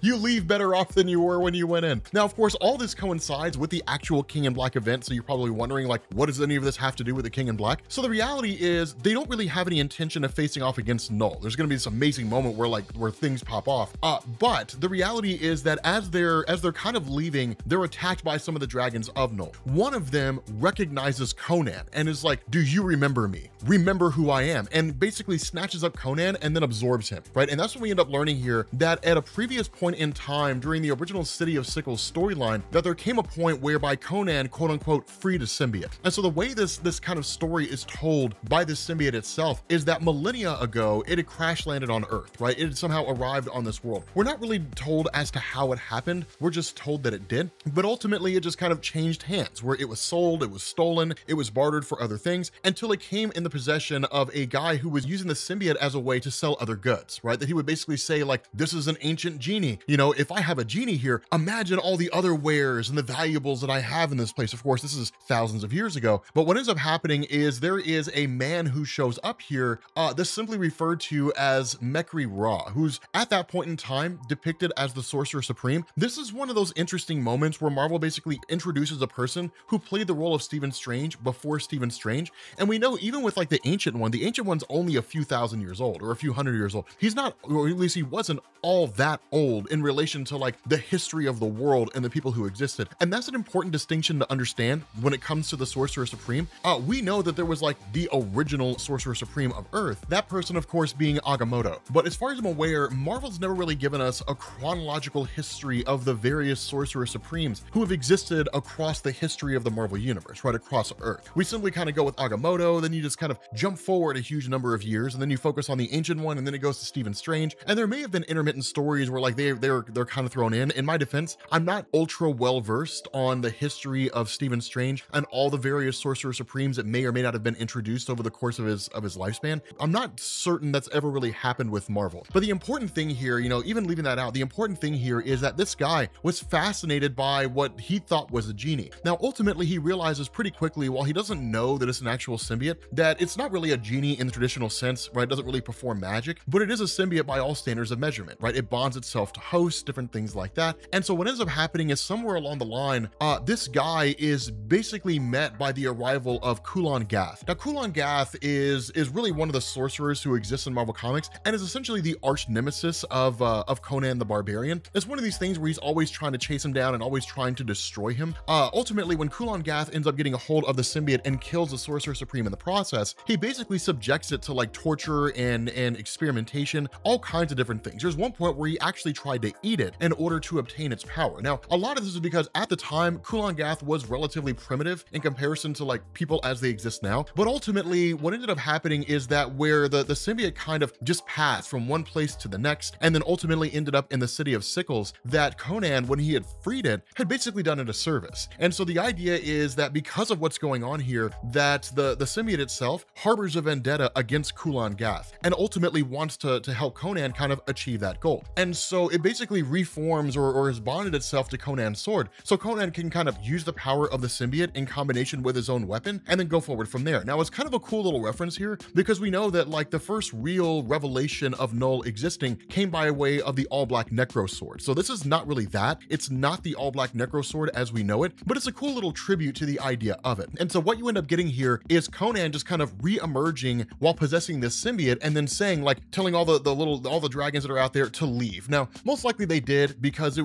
You leave better off than you were when you went in. Now, of course, all this coincides with the actual King in Black event, so you're probably wondering, like, what does any of this have to do with the King in Black? So the reality is they don't really have any intention of facing off against Knull. There's gonna be this amazing moment where things pop off. But the reality is that as they're kind of leaving, they're attacked by some of the dragons of Knull. One of them recognizes Conan and is like, do you remember me? Remember who I am? And basically snatches up Conan and then absorbs him, right? And that's when we end up learning here that at a previous point in time during the original City of Sickles storyline, that there came a point whereby Conan, quote unquote, freed a symbiote. And so the way this kind of story is told by the symbiote itself is that millennia ago, it had crash landed on Earth, right? It had somehow arrived on this world. We're not really told as to how it happened. We're just told that it did. But ultimately, it just kind of changed hands, where it was sold, it was stolen, it was bartered for other things, until it came in the possession of a guy who was using the symbiote as a way to sell other goods, right? That he would basically say, like, this is an ancient genie. You know, if I have a genie here, imagine all the other wares and the valuables that I have in this place. Of course, this is thousands of years ago, but what ends up happening is there is a man who shows up here, that's simply referred to as Mekri Ra, who's at that point in time depicted as the Sorcerer Supreme. This is one of those interesting moments where Marvel basically introduces a person who played the role of Stephen Strange before Stephen Strange. And we know even with like the Ancient One's only a few thousand years old or a few hundred years old. He's not, or at least he wasn't all that old in relation to like the history of the world and the people who existed. And that's an important distinction to understand when it comes to the Sorcerer Supreme. We know that there was like the original Sorcerer Supreme of Earth, that person of course being Agamotto. But as far as I'm aware, Marvel's never really given us a chronological history of the various Sorcerer Supremes who have existed across the history of the Marvel Universe, right across Earth. We simply kind of go with Agamotto, then you just kind of jump forward a huge number of years, and then you focus on the Ancient One, and then it goes to Stephen Strange. And there may have been intermittent stories where like they they're kind of thrown in. In my defense, I'm not ultra well versed on the history of Stephen Strange and all the various Sorcerer Supremes that may or may not have been introduced over the course of his lifespan. I'm not certain that's ever really happened with Marvel. But the important thing here, you know, even leaving that out, the important thing here is that this guy was fascinated by what he thought was a genie. Now, ultimately, he realizes pretty quickly, while he doesn't know that it's an actual symbiote, that it's not really a genie in the traditional sense, right? It doesn't really perform magic, but it is a symbiote by all standards of measurement, right? It bonds itself to hosts, different things like that. And so what ends up happening is somewhere along the line, this guy is basically met by the arrival of Kulan Gath. Now, Kulan Gath is really one of the sorcerers who exists in Marvel Comics and is essentially the arch nemesis of Conan the Barbarian. It's one of these things where he's always trying to chase him down and always trying to destroy him. Ultimately, when Kulan Gath ends up getting a hold of the symbiote and kills the Sorcerer Supreme in the process, he basically subjects it to like torture and experimentation, all kinds of different things. There's one point where he actually tried to eat it in order to obtain its power. Now, a lot of this is because at the time, Kulan Gath was relatively primitive in comparison to like people as they exist now. But ultimately, what ended up happening is that where the symbiote kind of just passed from one place to the next, and then ultimately ended up in the city of Sickles, that Conan, when he had freed it, had basically done it a service. And so the idea is that because of what's going on here, that the symbiote itself harbors a vendetta against Kulan Gath and ultimately wants to help Conan kind of achieve that goal. And so it basically reforms or has bonded itself to Conan's sword, so Conan can kind of use the power of the symbiote in combination with his own weapon and then go forward from there. Now, it's kind of a cool little reference here because we know that like the first real revelation of Knull existing came by way of the all-black Necro sword. So this is not really that. It's not the all-black Necro sword as we know it, but it's a cool little tribute to the idea of it. And so what you end up getting here is Conan just kind of re-emerging while possessing this symbiote and then saying, like, telling all the dragons that are out there to leave. Now, most likely they did because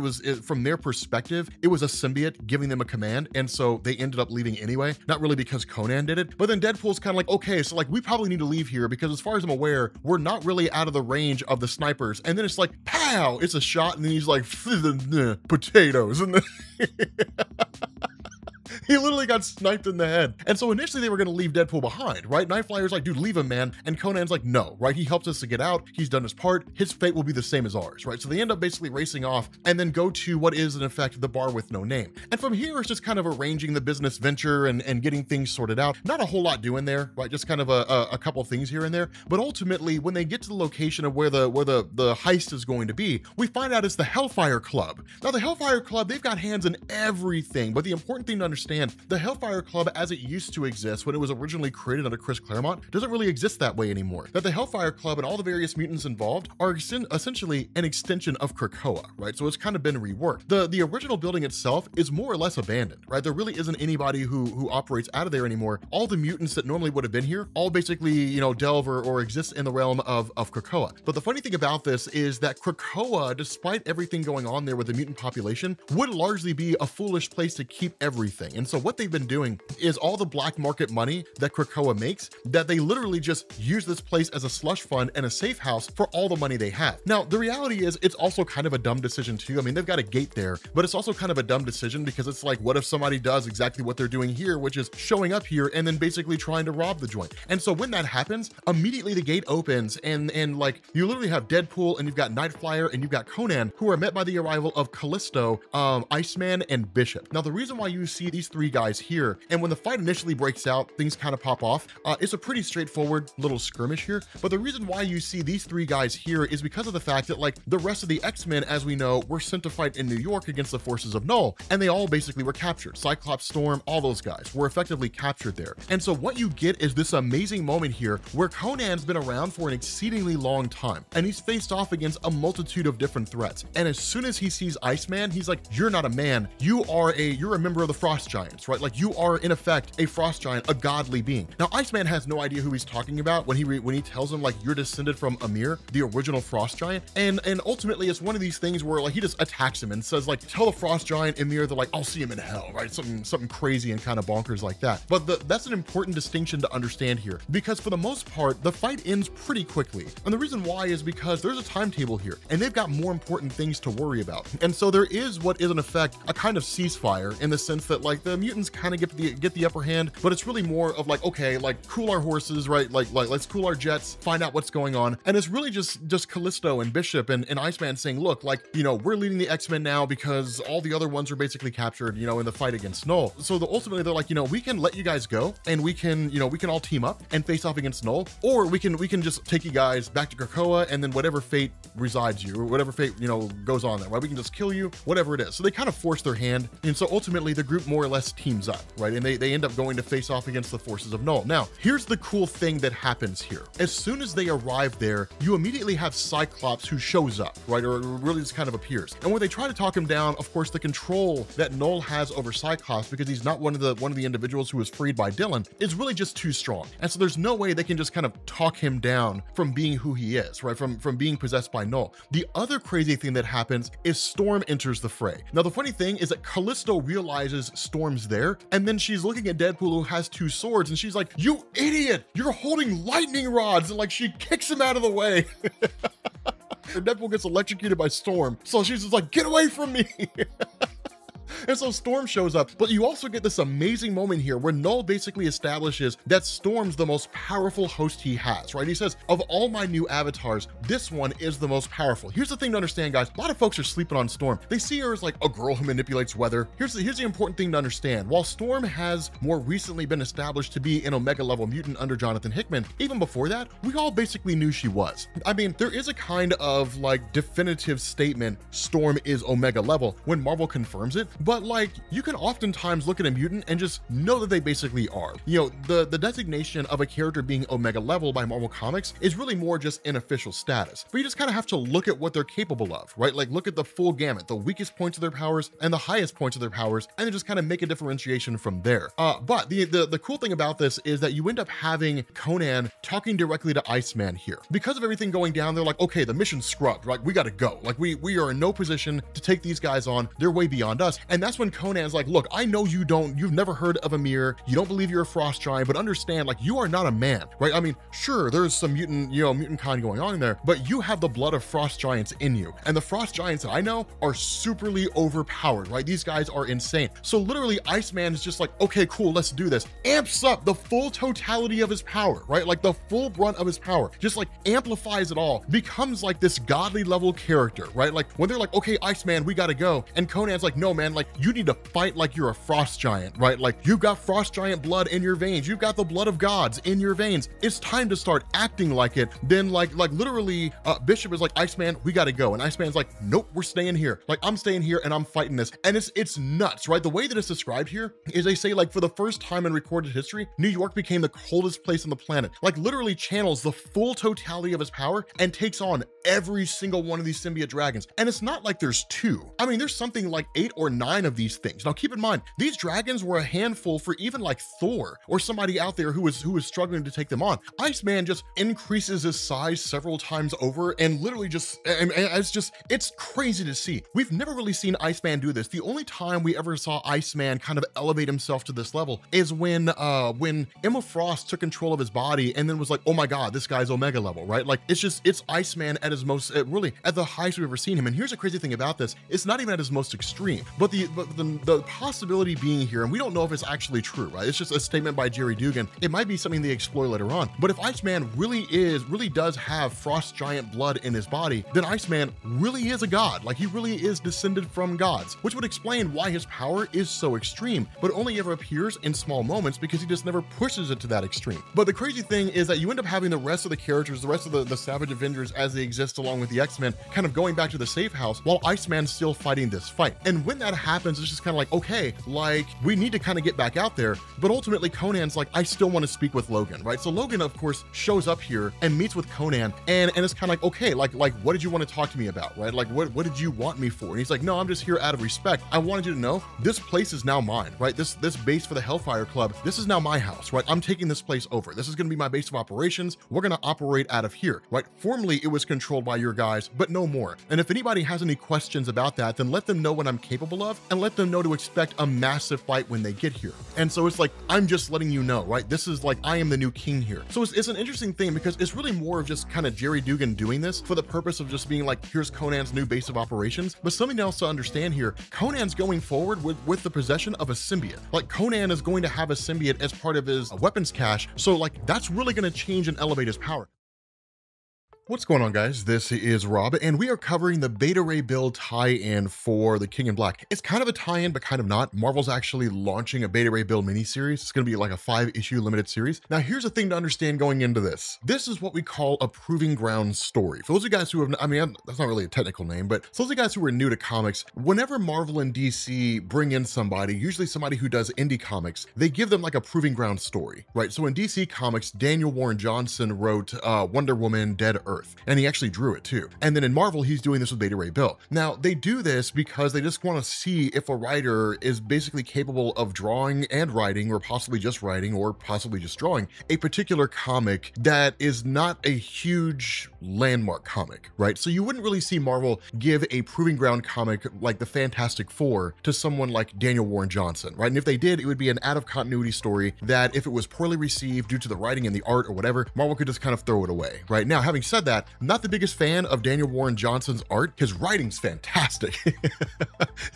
from their perspective, it was a symbiote giving them a command, and so they ended up leaving anyway, not really because Conan did it. But then Deadpool's kind of like, okay, so like we probably need to leave here because as far as I'm aware, we're not really out of the range of the snipers. And then it's like, pow, it's a shot, and then he's like, potatoes, and then he literally got sniped in the head. And so initially they were going to leave Deadpool behind, right? Nightflyer's like, dude, leave him, man. And Conan's like, no, right? He helped us to get out. He's done his part. His fate will be the same as ours, right? So they end up basically racing off and then go to what is in effect the bar with no name. And from here, it's just kind of arranging the business venture and getting things sorted out. Not a whole lot doing there, right? Just kind of a couple things here and there. But ultimately, when they get to the location of where the heist is going to be, we find out it's the Hellfire Club. Now, the Hellfire Club, they've got hands in everything, but the important thing to understand, the Hellfire Club as it used to exist when it was originally created under Chris Claremont doesn't really exist that way anymore. That the Hellfire Club and all the various mutants involved are essentially an extension of Krakoa, right? So it's kind of been reworked. The original building itself is more or less abandoned, right? There really isn't anybody who operates out of there anymore. All the mutants that normally would have been here all basically, you know, delve or exist in the realm of Krakoa. But the funny thing about this is that Krakoa, despite everything going on there with the mutant population, would largely be a foolish place to keep everything. And so what they've been doing is all the black market money that Krakoa makes, that they literally just use this place as a slush fund and a safe house for all the money they have. Now, the reality is it's also kind of a dumb decision too. I mean, they've got a gate there, but it's also kind of a dumb decision because it's like, what if somebody does exactly what they're doing here, which is showing up here and then basically trying to rob the joint? And so when that happens, immediately the gate opens and like you literally have Deadpool and you've got Nightflyer and you've got Conan, who are met by the arrival of Callisto, Iceman, and Bishop. Now, the reason why you see these three guys here, and when the fight initially breaks out, things kind of pop off. It's a pretty straightforward little skirmish here, but the reason why you see these three guys here is because of the fact that like the rest of the X-Men, as we know, were sent to fight in New York against the forces of Knull, and they all basically were captured. Cyclops, Storm, all those guys were effectively captured there. And so what you get is this amazing moment here where Conan's been around for an exceedingly long time, and he's faced off against a multitude of different threats. And as soon as he sees Iceman, he's like, you're not a man, you're a member of the Frost Giants, right? Like you are in effect a frost giant, a godly being. Now, Iceman has no idea who he's talking about when he tells him like you're descended from Ymir, the original frost giant. And ultimately it's one of these things where like he just attacks him and says like, tell the frost giant Ymir, they're like, I'll see him in hell, right? Something crazy and kind of bonkers like that. But that's an important distinction to understand here, because for the most part, the fight ends pretty quickly. And the reason why is because there's a timetable here and they've got more important things to worry about. And so there is what is in effect a kind of ceasefire in the sense that like the mutants kind of get the upper hand, but it's really more of like, okay, like cool our horses, right? Like let's cool our jets, find out what's going on. And it's really just Callisto and Bishop and Iceman saying, look, like, you know, we're leading the X-Men now because all the other ones are basically captured, you know, in the fight against Knull. So ultimately they're like, you know, we can let you guys go and we can, you know, we can all team up and face off against Knull, or we can just take you guys back to Krakoa, and then whatever fate resides you, or whatever fate, you know, goes on there, right? We can just kill you, whatever it is. So they kind of force their hand. And so ultimately the group more or less teams up, right? And they end up going to face off against the forces of Knull. Now, here's the cool thing that happens here. As soon as they arrive there, you immediately have Cyclops who shows up, right? Or really just kind of appears. And when they try to talk him down, of course, the control that Knull has over Cyclops, because he's not one of the individuals who was freed by Dylan, is really just too strong. And so there's no way they can just kind of talk him down from being who he is, right? From being possessed by Knull. The other crazy thing that happens is Storm enters the fray. Now, the funny thing is that Callisto realizes Storm's there, and then she's looking at Deadpool, who has two swords, and she's like, you idiot, you're holding lightning rods, and like she kicks him out of the way. Deadpool gets electrocuted by Storm, so she's just like, get away from me. And so Storm shows up, but you also get this amazing moment here where Knull basically establishes that Storm's the most powerful host he has, right? He says, of all my new avatars, this one is the most powerful. Here's the thing to understand, guys. A lot of folks are sleeping on Storm. They see her as like a girl who manipulates weather. Here's the important thing to understand. While Storm has more recently been established to be an Omega level mutant under Jonathan Hickman, even before that, we all basically knew she was. I mean, there is a kind of like definitive statement, Storm is Omega level, when Marvel confirms it, but like you can oftentimes look at a mutant and just know that they basically are. You know, the designation of a character being Omega level by Marvel Comics is really more just an official status, but you just kind of have to look at what they're capable of, right? Like look at the full gamut, the weakest points of their powers and the highest points of their powers, and then just kind of make a differentiation from there. But the cool thing about this is that you end up having Conan talking directly to Iceman here. Because of everything going down, they're like, okay, the mission's scrubbed, right? We got to go. Like we are in no position to take these guys on. They're way beyond us. And that's when Conan's like, look, I know you've never heard of Amir, you don't believe you're a frost giant, but understand, like, you are not a man, right? I mean, sure, there's some mutant kind going on there, but you have the blood of frost giants in you. And the frost giants that I know are superly overpowered, right? These guys are insane. So literally Iceman is just like, okay, cool, let's do this. Amps up the full totality of his power, right? Like the full brunt of his power, just like amplifies it all, becomes like this godly level character, right? Like when they're like, okay, Iceman, we gotta go. And Conan's like, no, man, like you need to fight like you're a frost giant, right? Like you've got frost giant blood in your veins. You've got the blood of gods in your veins. It's time to start acting like it. Then like literally Bishop is like, Iceman, we got to go. And Iceman's like, nope, we're staying here. Like I'm staying here and I'm fighting this. And it's nuts, right? The way that it's described here is they say like for the first time in recorded history, New York became the coldest place on the planet. Like literally channels the full totality of his power and takes on every single one of these symbiote dragons. And it's not like there's two. I mean, there's something like 8 or 9 of these things. Now keep in mind, these dragons were a handful for even like Thor or somebody out there who was struggling to take them on. Iceman just increases his size several times over and literally just, it's crazy to see. We've never really seen Iceman do this. The only time we ever saw Iceman kind of elevate himself to this level is when Emma Frost took control of his body and then was like, oh my God, this guy's Omega level, right? Like it's Iceman at his most, really at the highest we've ever seen him. And here's the crazy thing about this, it's not even at his most extreme, but the possibility being here, and we don't know if it's actually true, right? It's just a statement by Jerry Dugan. It might be something they explore later on, but if Iceman really does have frost giant blood in his body, then Iceman really is a god. Like he really is descended from gods, which would explain why his power is so extreme, but only ever appears in small moments because he just never pushes it to that extreme. But the crazy thing is that you end up having the rest of the characters, the rest of the Savage Avengers as they exist along with the X-Men, kind of going back to the safe house while Iceman's still fighting this fight. And when that happens, it's just kind of like, okay, like we need to kind of get back out there. But ultimately Conan's like, I still want to speak with Logan, right? So Logan, of course, shows up here and meets with Conan, and it's kind of like, okay, like what did you want to talk to me about, right? Like what did you want me for? And he's like, no, I'm just here out of respect. I wanted you to know this place is now mine, right? This base for the Hellfire Club, this is now my house, right? I'm taking this place over. This is going to be my base of operations. We're going to operate out of here, right? Formerly it was controlled by your guys, but no more. And if anybody has any questions about that, then let them know what I'm capable of, and let them know to expect a massive fight when they get here. And so it's like, I'm just letting you know, right? This is like, I am the new king here. So it's an interesting thing because it's really more of just kind of Jerry Dugan doing this for the purpose of just being like, here's Conan's new base of operations. But something else to understand here, Conan's going forward with the possession of a symbiote. Like Conan is going to have a symbiote as part of his weapons cache. So like, that's really going to change and elevate his power. What's going on, guys? This is Rob, and we are covering the Beta Ray Bill tie-in for the King in Black. It's kind of a tie-in, but kind of not. Marvel's actually launching a Beta Ray Bill miniseries. It's going to be like a 5-issue limited series. Now, here's the thing to understand going into this. This is what we call a proving ground story. For those of you guys who have, I mean, that's not really a technical name, but for those of you guys who are new to comics, whenever Marvel and DC bring in somebody, usually somebody who does indie comics, they give them like a proving ground story, right? So in DC Comics, Daniel Warren Johnson wrote Wonder Woman, Dead Earth. And he actually drew it too. And then in Marvel, he's doing this with Beta Ray Bill. Now, they do this because they just want to see if a writer is basically capable of drawing and writing, or possibly just writing, or possibly just drawing a particular comic that is not a huge landmark comic, right? So you wouldn't really see Marvel give a proving ground comic like the Fantastic Four to someone like Daniel Warren Johnson, right? And if they did, it would be an out-of-continuity story that if it was poorly received due to the writing and the art or whatever, Marvel could just kind of throw it away, right? Now, having said that, I'm not the biggest fan of Daniel Warren Johnson's art. His writing's fantastic.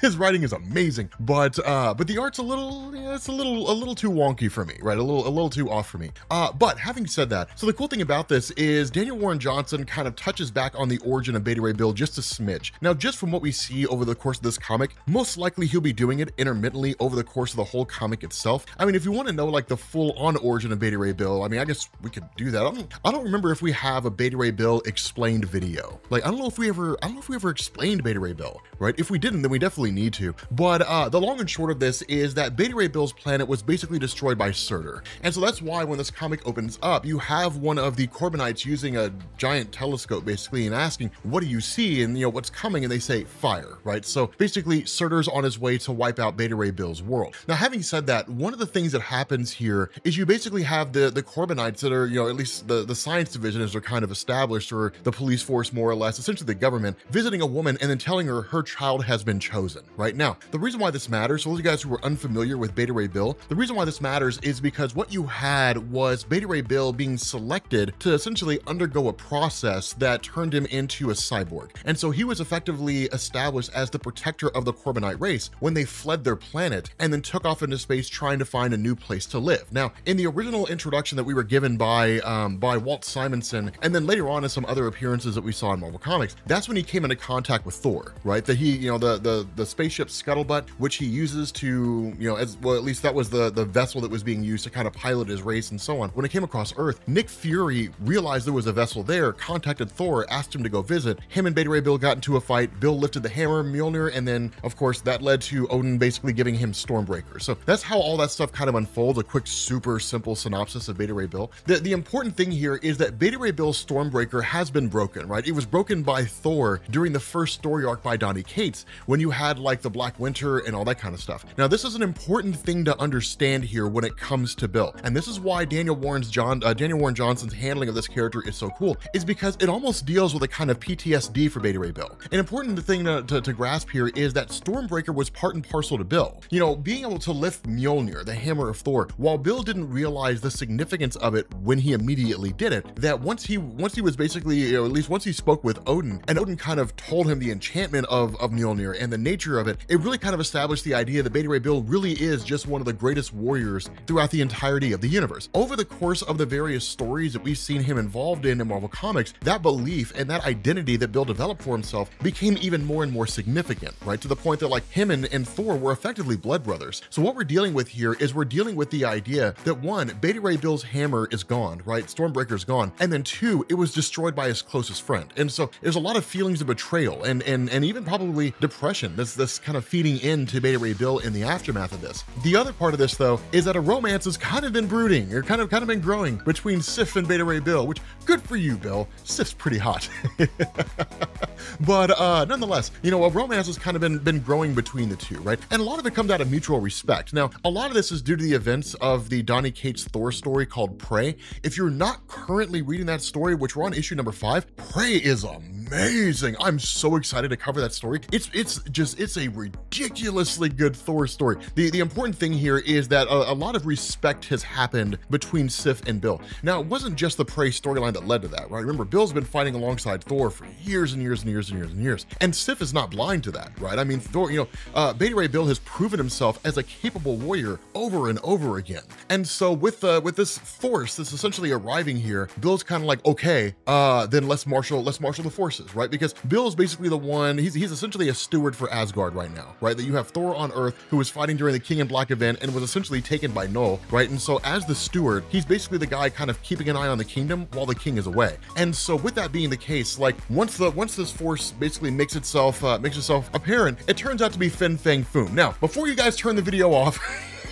His writing is amazing, but the art's a little, yeah, it's a little too wonky for me, right? A little too off for me. But having said that, so the cool thing about this is Daniel Warren Johnson kind of touches back on the origin of Beta Ray Bill just a smidge. Now, just from what we see over the course of this comic, most likely he'll be doing it intermittently over the course of the whole comic itself. I mean, if you want to know like the full-on origin of Beta Ray Bill, I mean, I guess we could do that. I don't remember if we have a Beta Ray Bill explained video. Like, I don't know if we ever explained Beta Ray Bill, right? If we didn't, then we definitely need to. But the long and short of this is that Beta Ray Bill's planet was basically destroyed by Surtur. And so that's why when this comic opens up, you have one of the Corbinites using a giant telescope basically and asking, what do you see? And you know, what's coming? And they say fire, right? So basically Surtur's on his way to wipe out Beta Ray Bill's world. Now, having said that, one of the things that happens here is you basically have the Corbinites that are, you know, at least the science division as they're kind of established, or the police force more or less, essentially the government, visiting a woman and then telling her her child has been chosen, right? Now, the reason why this matters, for those of you guys who are unfamiliar with Beta Ray Bill, the reason why this matters is because what you had was Beta Ray Bill being selected to essentially undergo a process that turned him into a cyborg. And so he was effectively established as the protector of the Corbinite race when they fled their planet and then took off into space trying to find a new place to live. Now, in the original introduction that we were given by Walt Simonson, and then later on in some other appearances that we saw in Marvel Comics, that's when he came into contact with Thor, right? That he, you know, the spaceship Scuttlebutt, which he uses to, you know, as well, at least that was the vessel that was being used to kind of pilot his race and so on. When it came across Earth, Nick Fury realized there was a vessel there, contacted Thor, asked him to go visit. Him and Beta Ray Bill got into a fight. Bill lifted the hammer, Mjolnir, and then, of course, that led to Odin basically giving him Stormbreaker. So that's how all that stuff kind of unfolds. A quick, super simple synopsis of Beta Ray Bill. The important thing here is that Beta Ray Bill's Stormbreaker has been broken, right? It was broken by Thor during the first story arc by Donny Cates, when you had like the Black Winter and all that kind of stuff. Now, this is an important thing to understand here when it comes to Bill. And this is why Daniel Warren Johnson's handling of this character is so cool, is because it almost deals with a kind of PTSD for Beta Ray Bill. An important thing to grasp here is that Stormbreaker was part and parcel to Bill. You know, being able to lift Mjolnir, the hammer of Thor, while Bill didn't realize the significance of it when he immediately did it, that once he was basically, you know, at least once he spoke with Odin, and Odin kind of told him the enchantment of Mjolnir and the nature of it, it really kind of established the idea that Beta Ray Bill really is just one of the greatest warriors throughout the entirety of the universe. Over the course of the various stories that we've seen him involved in Marvel Comics, that belief and that identity that Bill developed for himself became even more and more significant, right? To the point that like him and Thor were effectively blood brothers. So what we're dealing with here is we're dealing with the idea that one, Beta Ray Bill's hammer is gone, right? Stormbreaker's gone. And then two, it was destroyed by his closest friend. And so there's a lot of feelings of betrayal and even probably depression that's kind of feeding into Beta Ray Bill in the aftermath of this. The other part of this though is that a romance has kind of been brooding, or kind of been growing between Sif and Beta Ray Bill, which good for you, Bill. Sif's pretty hot. But nonetheless, you know, a romance has kind of been growing between the two, right? And a lot of it comes out of mutual respect. Now, a lot of this is due to the events of the Donny Cates Thor story called Prey. If you're not currently reading that story, which we're on issue number 5, Prey is amazing. amazing. I'm so excited to cover that story. It's a ridiculously good Thor story. The important thing here is that a lot of respect has happened between Sif and Bill. Now, it wasn't just the Prey storyline that led to that, right? Remember, Bill's been fighting alongside Thor for years and years and years and years and years. And Sif is not blind to that, right? I mean, Thor, Beta Ray Bill has proven himself as a capable warrior over and over again. And so with this force that's essentially arriving here, Bill's kind of like, okay, then let's marshal the forces, right? Because Bill's basically the one, he's essentially a steward for Asgard right now, right? That you have Thor on Earth, who was fighting during the King in Black event and was essentially taken by Knull, right? And so as the steward, he's basically the guy kind of keeping an eye on the kingdom while the king is away. And so with that being the case, like once this force basically makes itself apparent, it turns out to be Fin Fang Foom. Now, before you guys turn the video off,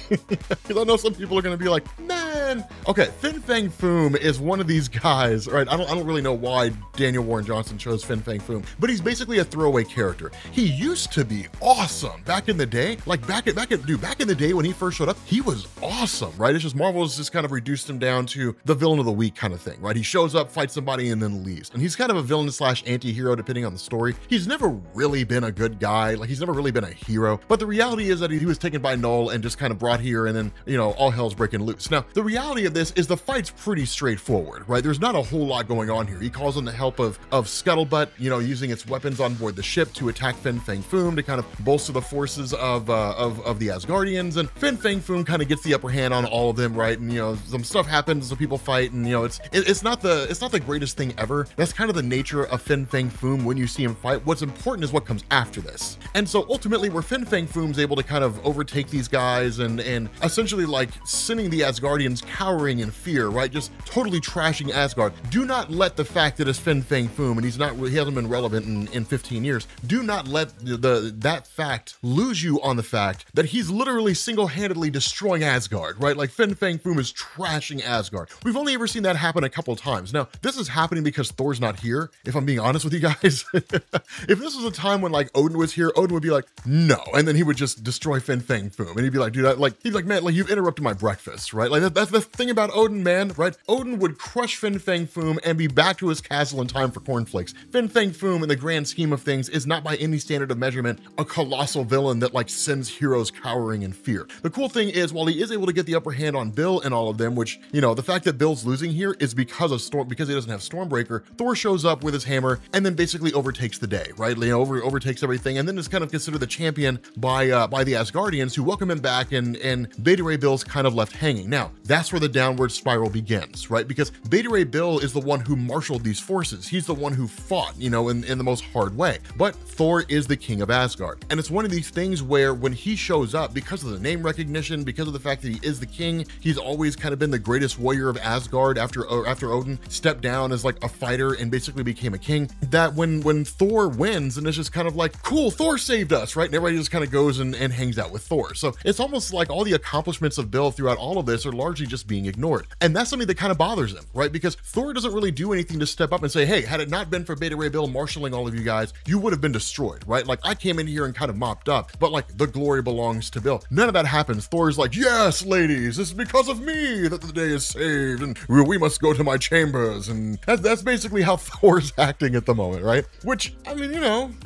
because I know some people are going to be like, man. Okay, Fin Fang Foom is one of these guys, right? I don't really know why Daniel Warren Johnson chose Fin Fang Foom, but he's basically a throwaway character. He used to be awesome back in the day. Like back in the day when he first showed up, he was awesome, right? It's just Marvel has just kind of reduced him down to the villain of the week kind of thing, right? He shows up, fights somebody, and then leaves. And he's kind of a villain / anti-hero depending on the story. He's never really been a good guy. Like he's never really been a hero. But the reality is that he was taken by Knull and just kind of brought here, and then, all hell's breaking loose. Now, the reality of this is the fight's pretty straightforward, right? There's not a whole lot going on here. He calls on the help of Scuttlebutt, using its weapons on board the ship to attack Fin Fang Foom to kind of bolster the forces of the Asgardians, and Fin Fang Foom kind of gets the upper hand on all of them, right? And some stuff happens, so people fight, and it's not the greatest thing ever. That's kind of the nature of Fin Fang Foom when you see him fight. What's important is what comes after this. And so ultimately, where Fin Fang Foom's able to kind of overtake these guys and essentially like sending the Asgardians cowering in fear, right? Just totally trashing Asgard. Do not let the fact that it's Fin Fang Foom and he hasn't been relevant in 15 years. Do not let that fact lose you on the fact that he's literally single-handedly destroying Asgard, right? Like Fin Fang Foom is trashing Asgard. We've only ever seen that happen a couple of times. Now, this is happening because Thor's not here, if I'm being honest with you guys. If this was a time when like Odin was here, Odin would be like, no, and then he would just destroy Fin Fang Foom, and he'd be like, dude, he'd be like, man, like you've interrupted my breakfast, right? Like that's the thing about Odin, man, right? Odin would crush Fin Fang Foom and be back to his castle in time for cornflakes. Fin Fang Foom, in the grand scheme of things, is not by any standard of measurement a colossal villain that like sends heroes cowering in fear. The cool thing is, while he is able to get the upper hand on Bill and all of them, which, the fact that Bill's losing here is because he doesn't have Stormbreaker, Thor shows up with his hammer and then basically overtakes the day, right? Overtakes everything, and then is kind of considered the champion by the Asgardians, who welcome him back, and Beta Ray Bill's kind of left hanging. Now, that's where the downward spiral begins, right? Because Beta Ray Bill is the one who marshaled these forces. He's the one who fought, in the most hard way. But Thor is the king of Asgard. And it's one of these things where when he shows up, because of the name recognition, because of the fact that he is the king, he's always kind of been the greatest warrior of Asgard after Odin stepped down as like a fighter and basically became a king, that when Thor wins, and it's just kind of like, cool, Thor saved us, right? And everybody just kind of goes and hangs out with Thor. So it's almost like all the accomplishments of Bill throughout all of this are largely just being ignored. And that's something that kind of bothers him, right? Because Thor doesn't really do anything to step up and say, hey, had it not been for Beta Ray Bill marshaling all of you guys, you would have been destroyed, right? Like I came in here and kind of mopped up, but like the glory belongs to Bill. None of that happens. Thor's like, yes, ladies, it's because of me that the day is saved, and we must go to my chambers. And that's basically how Thor's acting at the moment, right? Which, I mean,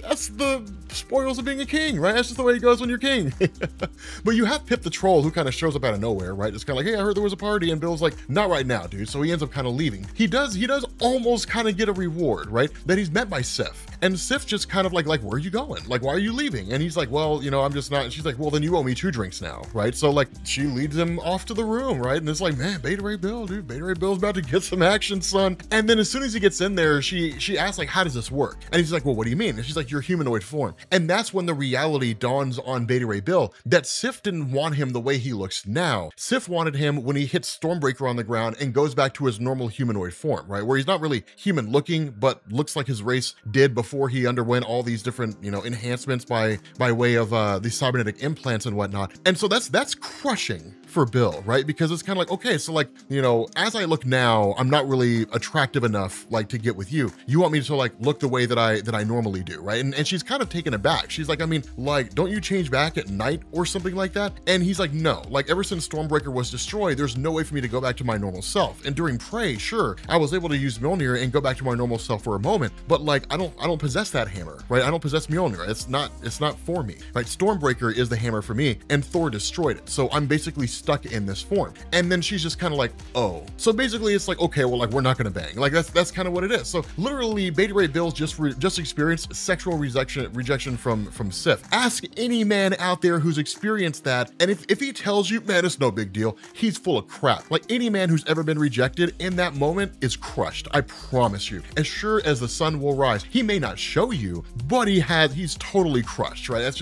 that's the spoils of being a king, right? That's just the way it goes when you're king. But you have Pip the Troll, who kind of shows up out of nowhere, right? It's kind of like, hey, I heard there was a party, and Bill's like, not right now, dude. So he ends up kind of leaving. He does almost kind of get a reward, right? That he's met by Sif. And Sif just kind of like, where are you going? Like, why are you leaving? And he's like, well, I'm just not. And she's like, well, then you owe me 2 drinks now, right? So like, she leads him off to the room, right? And it's like, man, Beta Ray Bill, dude, Beta Ray Bill's about to get some action, son. And then as soon as he gets in there, she asks like, how does this work? And he's like, well, what do you mean? And she's like, your humanoid form. And that's when the reality dawns on Beta Ray Bill that Sif didn't want him the way he looks now. Sif wanted him when he hits Stormbreaker on the ground and goes back to his normal humanoid form, right? Where he's not really human looking, but looks like his race did before he underwent all these different, enhancements by way of the cybernetic implants and whatnot. And so that's crushing for Bill, right? Because it's kind of like, okay, so like, you know, as I look now, I'm not really attractive enough like to get with you. You want me to like look the way that I normally do, right? And she's kind of taken aback. She's like, I mean, like, don't you change back at night or something like that? And he's like, no, like ever since Stormbreaker was destroyed, there's no way for me to go back to my normal self. And during Prey, sure, I was able to use Mjolnir and go back to my normal self for a moment, but like, I don't possess that hammer, right? I don't possess Mjolnir. It's not for me, right? Stormbreaker is the hammer for me, and Thor destroyed it. So I'm basically stuck in this form. And then she's just kind of like, oh. So basically it's like, okay, well, like we're not gonna bang. Like that's kind of what it is. So literally Beta Ray Bill just experienced sexual rejection from Sif. Ask any man out there who's experienced that, and if he tells you, man, it's no big deal, he's full of crap. Like any man who's ever been rejected in that moment is crushed. I promise you. As sure as the sun will rise, he may not show you, but he's totally crushed, right? That's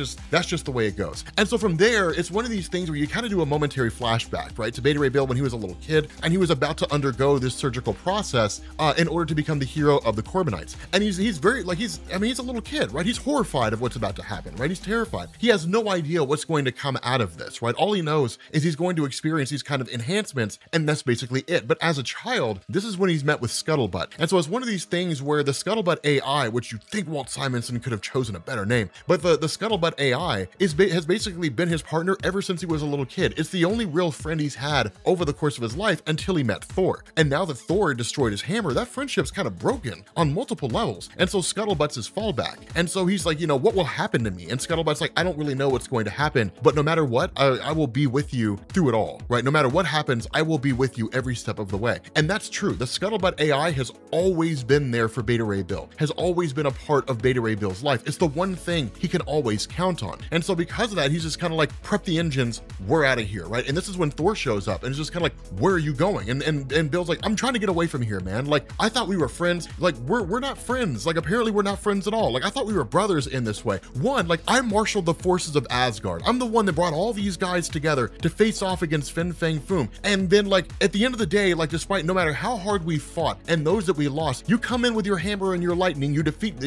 just the way it goes. And so from there, it's one of these things where you kind of do a momentary flashback, right? To Beta Ray Bill when he was a little kid, and he was about to undergo this surgical process in order to become the hero of the Corbinites. And he's very, like, he's a little kid, right? He's horrified of what's about to happen, right? He's terrified. He has no idea what's going to come out of this, right? All he knows is he's going to experience these kind of enhancements, and that's basically it. But as a child, this is when he's met with Scuttlebutt. And so it's one of these things where the Scuttlebutt AI, which you think Walt Simonson could have chosen a better name, but the Scuttlebutt AI has basically been his partner ever since he was a little kid. It's the only real friend he's had over the course of his life until he met Thor. And now that Thor destroyed his hammer, that friendship's kind of broken on multiple levels. And so Scuttlebutt's his fallback. And so he's like, you know, what will happen to me? And Scuttlebutt's like, I don't really know what's going to happen, but no matter what, I will be with you through it all, right? No matter what happens, I will be with you every step of the way. And that's true. The Scuttlebutt AI has always been there for Beta Ray Bill, has always been a part of Beta Ray Bill's life. It's the one thing he can always count on. And so because of that, he's just kind of like, prep the engines, we're out of here, right? And this is when Thor shows up and it's just kind of like, where are you going? And Bill's like, I'm trying to get away from here, man. Like, I thought we were friends. Like, we're not friends. Like, apparently we're not friends at all. Like, I thought we were brothers in this way. One, like, I marshaled the forces of Asgard. I'm the one that brought all these guys together to face off against Fin Fang Foom. And then, like, at the end of the day, like, despite no matter how hard we fought and those that we lost, you come in with your hammer and your lightning, you defeat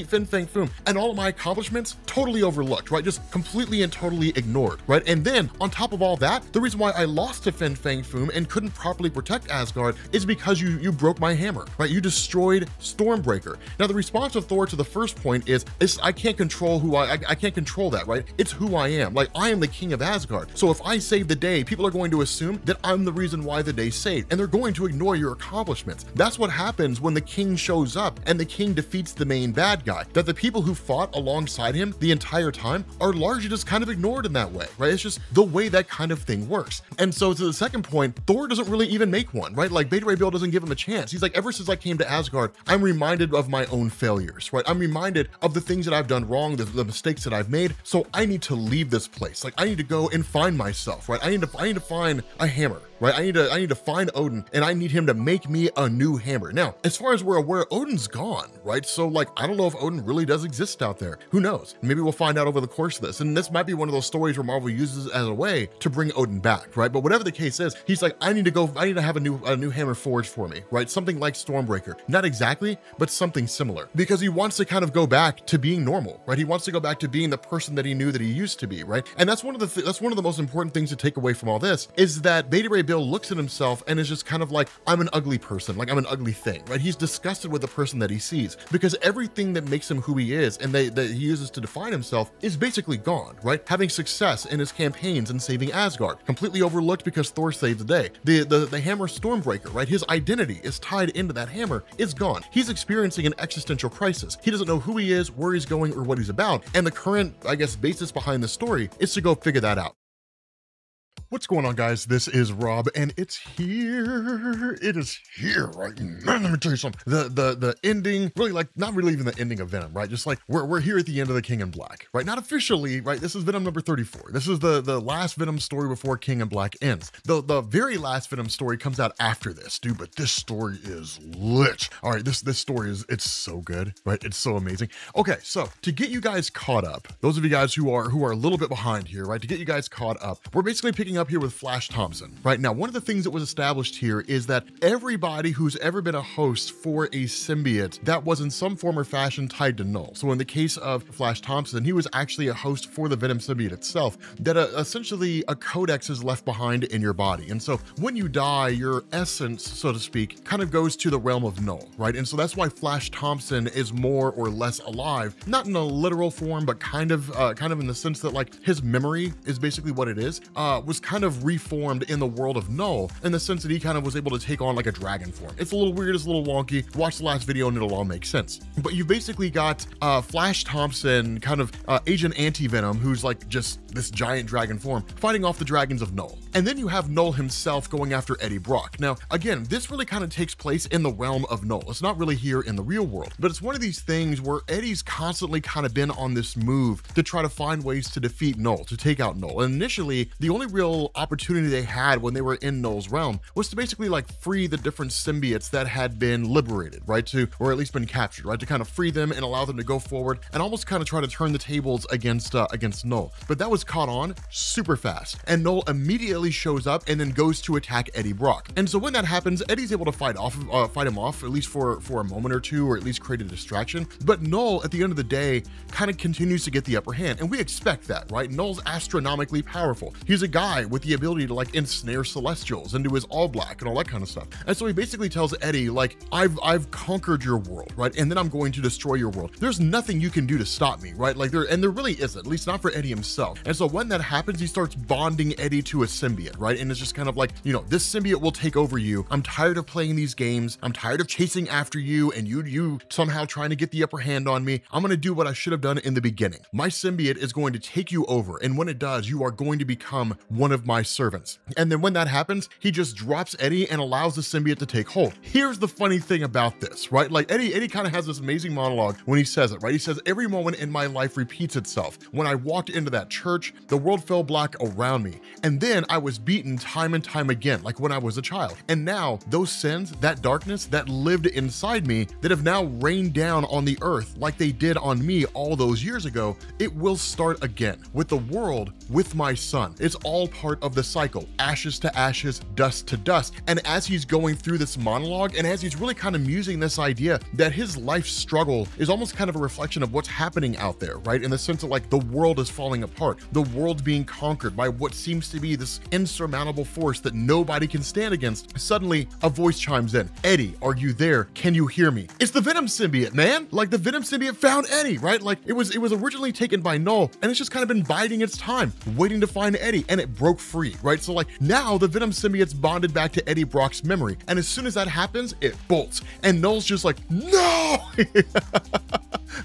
Fin Fang Foom, and all of my accomplishments totally overlooked, right? Just completely and totally ignored, right? And then on top of all that, the reason why I lost to Fin Fang Foom and couldn't properly protect Asgard is because you broke my hammer, right? You destroyed Stormbreaker. Now the response of Thor to the first point is I can't control I can't control that, right? It's who I am. Like, I am the king of Asgard. So if I save the day, people are going to assume that I'm the reason why the day's saved, and they're going to ignore your accomplishments. That's what happens when the king shows up and the king defeats the main bad guy, that the people who fought alongside him the entire time are largely just kind of ignored in that way, right? It's just the way that kind of thing works. And so to the second point, Thor doesn't really even make one, right? Like, Beta Ray Bill doesn't give him a chance. He's like, ever since I came to Asgard, I'm reminded of my own failures, right? I'm reminded of the things that I've done wrong, the mistakes that I've made. So I need to leave this place. Like, I need to go and find myself, right? I need to find a hammer, right? I need to find Odin, and I need him to make me a new hammer. Now, as far as we're aware, Odin's gone, right? So like, I don't know if Odin really does exist out there. Who knows? Maybe we'll find out over the course of this. And this might be one of those stories where Marvel uses it as a way to bring Odin back, right? But whatever the case is, he's like, I need to have a new hammer forged for me, right? Something like Stormbreaker. Not exactly, but something similar. Because he wants to kind of go back to being normal, right? He wants to go back to being the person that he knew that he used to be, right? And that's one of the most important things to take away from all this, is that Beta Ray Bill looks at himself and is just kind of like, I'm an ugly person, like I'm an ugly thing, right? He's disgusted with the person that he sees, because everything that makes him who he is and that he uses to define himself is basically gone, right? Having success in his campaigns and saving Asgard, completely overlooked because Thor saved the day. The hammer Stormbreaker, right? His identity is tied into that hammer, is gone. He's experiencing an existential crisis. He doesn't know who he is, where he's going, or what he's about. And the current, I guess, basis behind the story is to go figure that out. What's going on, guys? This is Rob, and it's here. It is here, right? Man, let me tell you something. The ending, really, like, not really even the ending of Venom, right? Just like, we're here at the end of the King in Black, right? Not officially, right? This is Venom number 34. This is the last Venom story before King in Black ends. The very last Venom story comes out after this, dude, but this story is lit. All right, this story it's so good, right? It's so amazing. Okay, so to get you guys caught up, those of you guys who are a little bit behind here, right? To get you guys caught up, we're basically picking up up here with Flash Thompson. Right now, one of the things that was established here is that everybody who's ever been a host for a symbiote that was in some form or fashion tied to Knull. So in the case of Flash Thompson, he was actually a host for the Venom symbiote itself, that essentially a codex is left behind in your body. And so when you die, your essence, so to speak, kind of goes to the realm of Knull, right? And so that's why Flash Thompson is more or less alive, not in a literal form, but kind of in the sense that like his memory is basically what it is, was kind of reformed in the world of Knull, in the sense that he kind of was able to take on like a dragon form. It's a little weird, it's a little wonky. Watch the last video and it'll all make sense. But you basically got Flash Thompson, kind of Agent Anti-Venom, who's like just this giant dragon form, fighting off the dragons of Knull. And then you have Knull himself going after Eddie Brock. Now, again, this really kind of takes place in the realm of Knull. It's not really here in the real world, but it's one of these things where Eddie's constantly kind of been on this move to try to find ways to defeat Knull, to take out Knull. And initially, the only real opportunity they had when they were in Knull's realm was to basically like free the different symbiotes that had been liberated, right? Or at least been captured, right? To kind of free them and allow them to go forward and almost kind of try to turn the tables against Knull. But that was caught on super fast, and Knull immediately shows up and then goes to attack Eddie Brock. And so when that happens, Eddie's able to fight him off, at least for a moment or two, or at least create a distraction. But Knull, at the end of the day, kind of continues to get the upper hand, and we expect that, right? Knull's astronomically powerful. He's a guy with the ability to like ensnare celestials into his all black and all that kind of stuff. And so he basically tells Eddie, like, I've conquered your world, right? And then I'm going to destroy your world. There's nothing you can do to stop me, right? Like there really isn't, at least not for Eddie himself. And so when that happens, he starts bonding Eddie to a symbiote, right? And it's just kind of like, you know, this symbiote will take over you. I'm tired of playing these games. I'm tired of chasing after you and you somehow trying to get the upper hand on me. I'm going to do what I should have done in the beginning. My symbiote is going to take you over. And when it does, you are going to become one of my servants. And then when that happens, he just drops Eddie and allows the symbiote to take hold. Here's the funny thing about this, right? Like Eddie kind of has this amazing monologue when he says it, right? He says, every moment in my life repeats itself. When I walked into that church, the world fell black around me. And then I was beaten time and time again, like when I was a child. And now those sins, that darkness that lived inside me, that have now rained down on the earth like they did on me all those years ago, it will start again with the world, with my son. It's all part of the cycle, ashes to ashes, dust to dust. And as he's going through this monologue, and as he's really kind of musing this idea that his life struggle is almost kind of a reflection of what's happening out there, right? In the sense of like the world is falling apart, the world's being conquered by what seems to be this insurmountable force that nobody can stand against. Suddenly a voice chimes in. Eddie, are you there? Can you hear me? It's the Venom symbiote, man. Like the Venom symbiote found Eddie, right? Like it was originally taken by Knull, and it's just kind of been biding its time, waiting to find Eddie, and it broke free, right? So like now the Venom symbiote's bonded back to Eddie Brock's memory, and as soon as that happens, it bolts, and Knull's just like, no!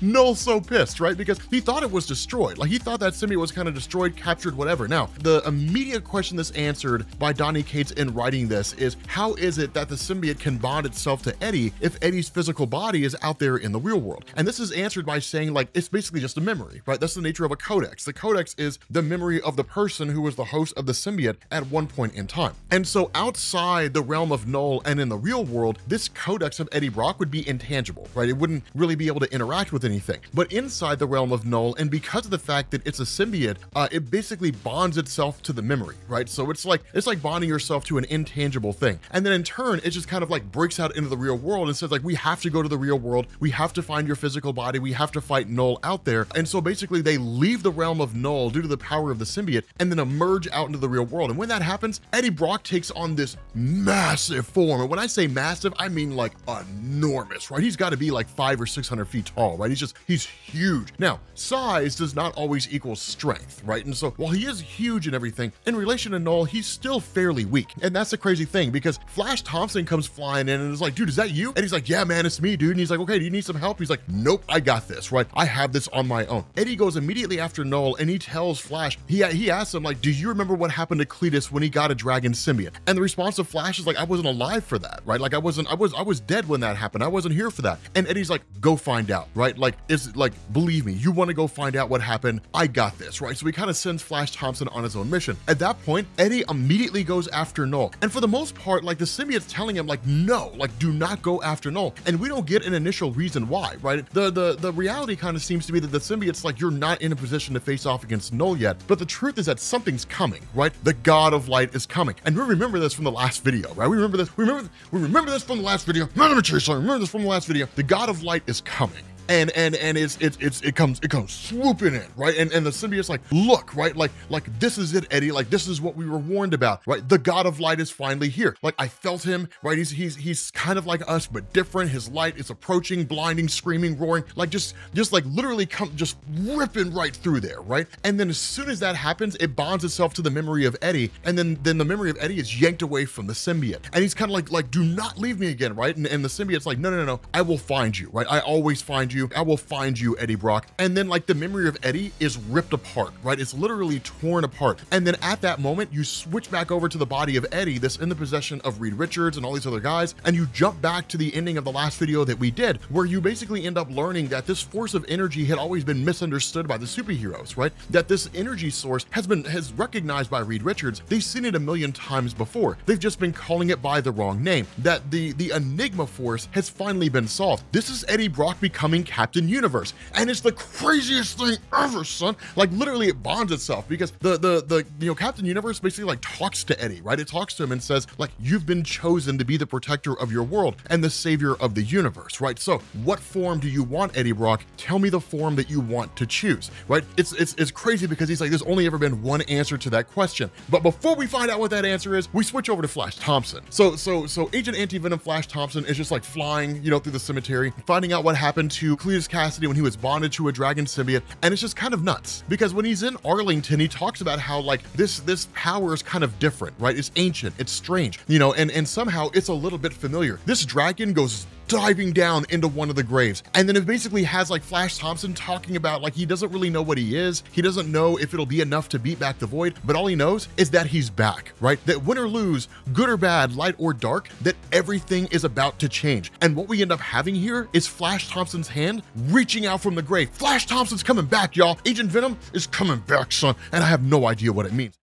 Knull's so pissed, right? Because he thought it was destroyed. Like he thought that symbiote was kind of destroyed, captured, whatever. Now, the immediate question that's answered by Donny Cates in writing this is, how is it that the symbiote can bond itself to Eddie if Eddie's physical body is out there in the real world? And this is answered by saying like, it's basically just a memory, right? That's the nature of a codex. The codex is the memory of the person who was the host of the symbiote at one point in time. And so outside the realm of Knull and in the real world, this codex of Eddie Brock would be intangible, right? It wouldn't really be able to interact with anything. But inside the realm of Knull, and because of the fact that it's a symbiote, it basically bonds itself to the memory, right? So it's like bonding yourself to an intangible thing. And then in turn, it just kind of like breaks out into the real world and says like, we have to go to the real world. We have to find your physical body. We have to fight Knull out there. And so basically they leave the realm of Knull due to the power of the symbiote and then emerge out into the real world. And when that happens, Eddie Brock takes on this massive form. And when I say massive, I mean like enormous, right? He's got to be like 500 or 600 feet tall, right? He's huge. Now, size does not always equal strength, right? And so while he is huge and everything, in relation to Knull, he's still fairly weak. And that's the crazy thing, because Flash Thompson comes flying in and is like, dude, is that you? And he's like, yeah, man, it's me, dude. And he's like, okay, do you need some help? He's like, nope, I got this, right? I have this on my own. Eddie goes immediately after Knull and he tells Flash, he asks him like, do you remember what happened to Cletus when he got a dragon symbiote? And the response of Flash is like, I wasn't alive for that, right? Like I was dead when that happened. I wasn't here for that. And Eddie's like, go find out, right? Like, is like, believe me, you want to go find out what happened, I got this, right? So he kind of sends Flash Thompson on his own mission. At that point, Eddie immediately goes after Knull, and for the most part, like, the symbiote's telling him, like, no, like, do not go after Knull, and we don't get an initial reason why, right? The reality kind of seems to be that the symbiote's like, you're not in a position to face off against Knull yet, but the truth is that something's coming, right? The God of Light is coming, and we remember this from the last video, right? We remember this from the last video. Remember this from the last video. The God of Light is coming. And it comes swooping in, right? And the symbiote's like, look, right? Like this is it, Eddie. Like, this is what we were warned about, right? The God of Light is finally here. Like, I felt him, right? He's kind of like us, but different. His light is approaching, blinding, screaming, roaring, like just like literally just ripping right through there, right? And then as soon as that happens, it bonds itself to the memory of Eddie, and then the memory of Eddie is yanked away from the symbiote, and he's kind of like, do not leave me again, right? And the symbiote's like, no, I will find you, right? I always find you. I will find you, Eddie Brock. And then, like, the memory of Eddie is ripped apart, right? It's literally torn apart. And then at that moment, you switch back over to the body of Eddie that's in the possession of Reed Richards and all these other guys, and you jump back to the ending of the last video that we did, where you basically end up learning that this force of energy had always been misunderstood by the superheroes, right? That this energy source has recognized by Reed Richards. They've seen it a million times before. They've just been calling it by the wrong name. That the Enigma force has finally been solved. This is Eddie Brock becoming Captain Universe, and it's the craziest thing ever, son. Like, literally, it bonds itself, because the Captain Universe basically like talks to Eddie, right? It talks to him and says, like, you've been chosen to be the protector of your world and the savior of the universe, right? So what form do you want, Eddie Brock? Tell me the form that you want to choose, right? It's crazy, because he's like, there's only ever been one answer to that question. But before we find out what that answer is, we switch over to Flash Thompson. So Agent Anti-Venom Flash Thompson is just like flying, through the cemetery, finding out what happened to Cletus Cassidy when he was bonded to a dragon symbiote, and it's just kind of nuts, because when he's in Arlington, he talks about how, like, this power is kind of different, right? It's ancient, it's strange, and somehow it's a little bit familiar. This dragon goes diving down into one of the graves, and then it basically has like Flash Thompson talking about, like, he doesn't really know what he is. He doesn't know if it'll be enough to beat back the Void, but all he knows is that he's back, right? That win or lose, good or bad, light or dark, that everything is about to change. And what we end up having here is Flash Thompson's hand reaching out from the grave. Flash Thompson's coming back, y'all. Agent Venom is coming back, son, and I have no idea what it means.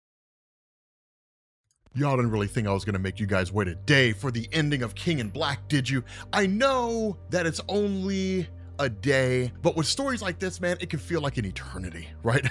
Y'all didn't really think I was gonna make you guys wait a day for the ending of King in Black, did you? I know that it's only a day, but with stories like this, man, it can feel like an eternity, right?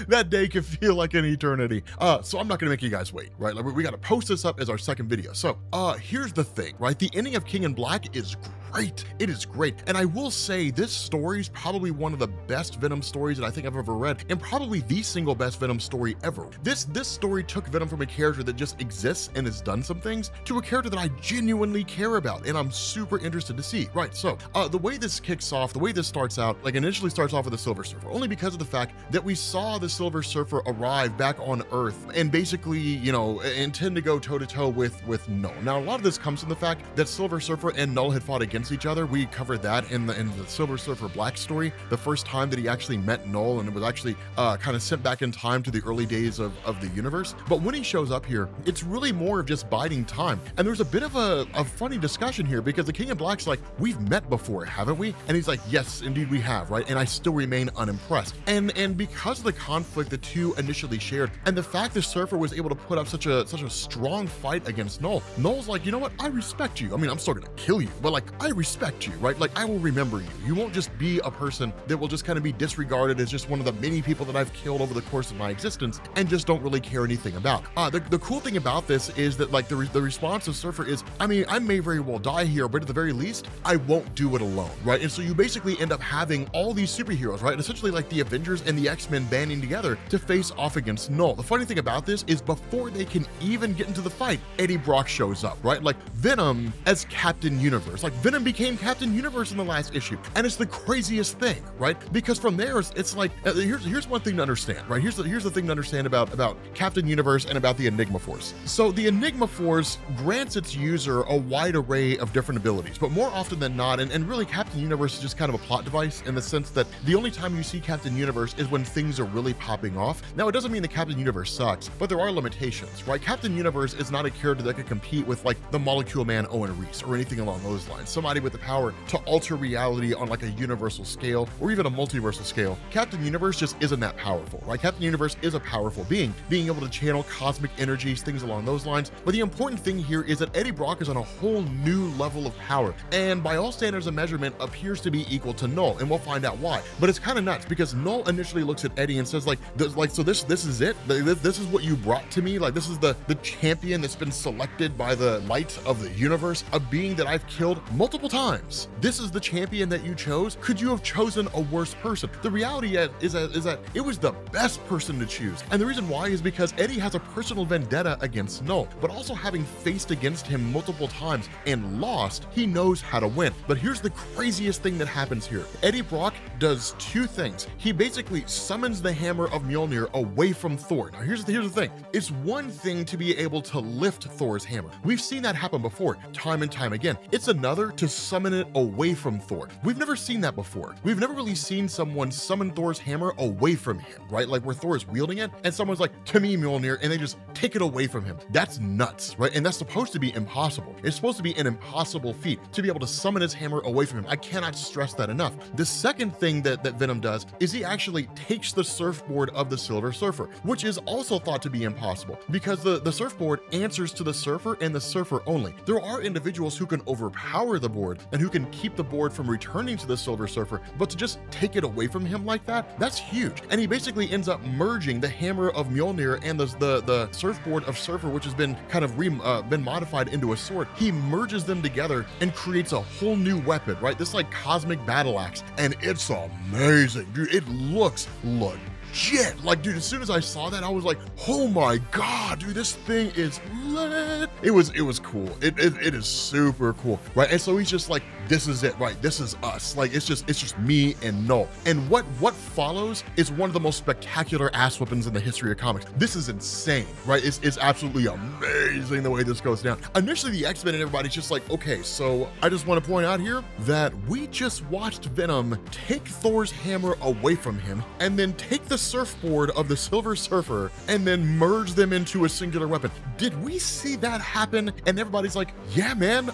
That day can feel like an eternity. So I'm not gonna make you guys wait, right? Like, we gotta post this up as our second video. So here's the thing, right? The ending of King in Black is great. It is great. And I will say, this story is probably one of the best Venom stories that I think I've ever read, and probably the single best Venom story ever. This story took Venom from a character that just exists and has done some things to a character that I genuinely care about, and I'm super interested to see. Right, so the way this kicks off, the way this starts out, like, initially starts off with the Silver Surfer, only because of the fact that we saw the Silver Surfer arrive back on Earth and basically, intend to go toe-to-toe with Knull. Now, a lot of this comes from the fact that Silver Surfer and Knull had fought against each other. We covered that in the Silver Surfer Black story, the first time that he actually met Knull, and it was actually kind of sent back in time to the early days of the universe. But when he shows up here, it's really more of just biding time. And there's a bit of a funny discussion here, because the King in Black's like, we've met before, haven't we? And he's like, yes, indeed we have, right? And I still remain unimpressed. And because of the conflict the two initially shared, and the fact the Surfer was able to put up such a strong fight against Knull, Knull's like, you know what? I respect you. I mean, I'm still gonna kill you, but like, I respect you, right? Like, I will remember you. You won't just be a person that will just kind of be disregarded as just one of the many people that I've killed over the course of my existence and just don't really care anything about. The cool thing about this is that, like, the response of Surfer is, I mean, I may very well die here, but at the very least, I won't do it alone, right? And so you basically end up having all these superheroes, right? And essentially like the Avengers and the X-Men banding together to face off against Knull. The funny thing about this is, before they can even get into the fight, Eddie Brock shows up, right? Like, Venom as Captain Universe. Like, Venom became Captain Universe in the last issue, and it's the craziest thing, right? Because from there, it's like, here's one thing to understand, right? Here's the thing to understand about Captain Universe and about the Enigma Force. So the Enigma Force grants its user a wide array of different abilities, but more often than not, and really Captain Universe is just kind of a plot device, in the sense that the only time you see Captain Universe is when things are really popping off. Now, it doesn't mean that Captain Universe sucks, but there are limitations, right? Captain Universe is not a character that could compete with, like, the Molecule Man Owen Reese or anything along those lines. Some anybody with the power to alter reality on like a universal scale or even a multiversal scale. Captain Universe just isn't that powerful, right? Captain Universe is a powerful being able to channel cosmic energies, things along those lines. But the important thing here is that Eddie Brock is on a whole new level of power, and by all standards of measurement appears to be equal to Knull, and we'll find out why. But it's kind of nuts because Knull initially looks at Eddie and says so this is it? This is what you brought to me? Like, this is the champion that's been selected by the light of the universe, a being that I've killed multiple times. This is the champion that you chose? Could you have chosen a worse person? The reality is that it was the best person to choose. And the reason why is because Eddie has a personal vendetta against Knull, but also having faced against him multiple times and lost, he knows how to win. But here's the craziest thing that happens here. Eddie Brock does two things. He basically summons the hammer of Mjolnir away from Thor. Now here's the thing. It's one thing to be able to lift Thor's hammer. We've seen that happen before, time and time again. It's another to summon it away from Thor. We've never seen that before. We've never really seen someone summon Thor's hammer away from him, right? Like where Thor is wielding it and someone's like, to me Mjolnir, and they just take it away from him. That's nuts, right? And that's supposed to be impossible. It's supposed to be an impossible feat to be able to summon his hammer away from him. I cannot stress that enough. The second thing that Venom does is he actually takes the surfboard of the Silver Surfer, which is also thought to be impossible because the surfboard answers to the surfer and the surfer only. There are individuals who can overpower the board and who can keep the board from returning to the Silver Surfer, but to just take it away from him like that, that's huge. And he basically ends up merging the hammer of Mjolnir and the surfboard of Surfer, which has been kind of been modified into a sword. He merges them together and creates a whole new weapon, right? This like cosmic battle axe, and it's amazing, dude. It looks legit. Like, dude, as soon as I saw that, I was like, oh my God, dude, this thing is lit. It was cool. It is super cool, right? And so he's just like, this is it, right? This is us. Like, it's just me and Knull. And what follows is one of the most spectacular ass weapons in the history of comics. This is insane, right? It's absolutely amazing the way this goes down. Initially, the X-Men and everybody's just like, okay, so I just want to point out here that we just watched Venom take Thor's hammer away from him and then take the surfboard of the Silver Surfer and then merge them into a singular weapon. Did we see that happen? And everybody's like, yeah, man,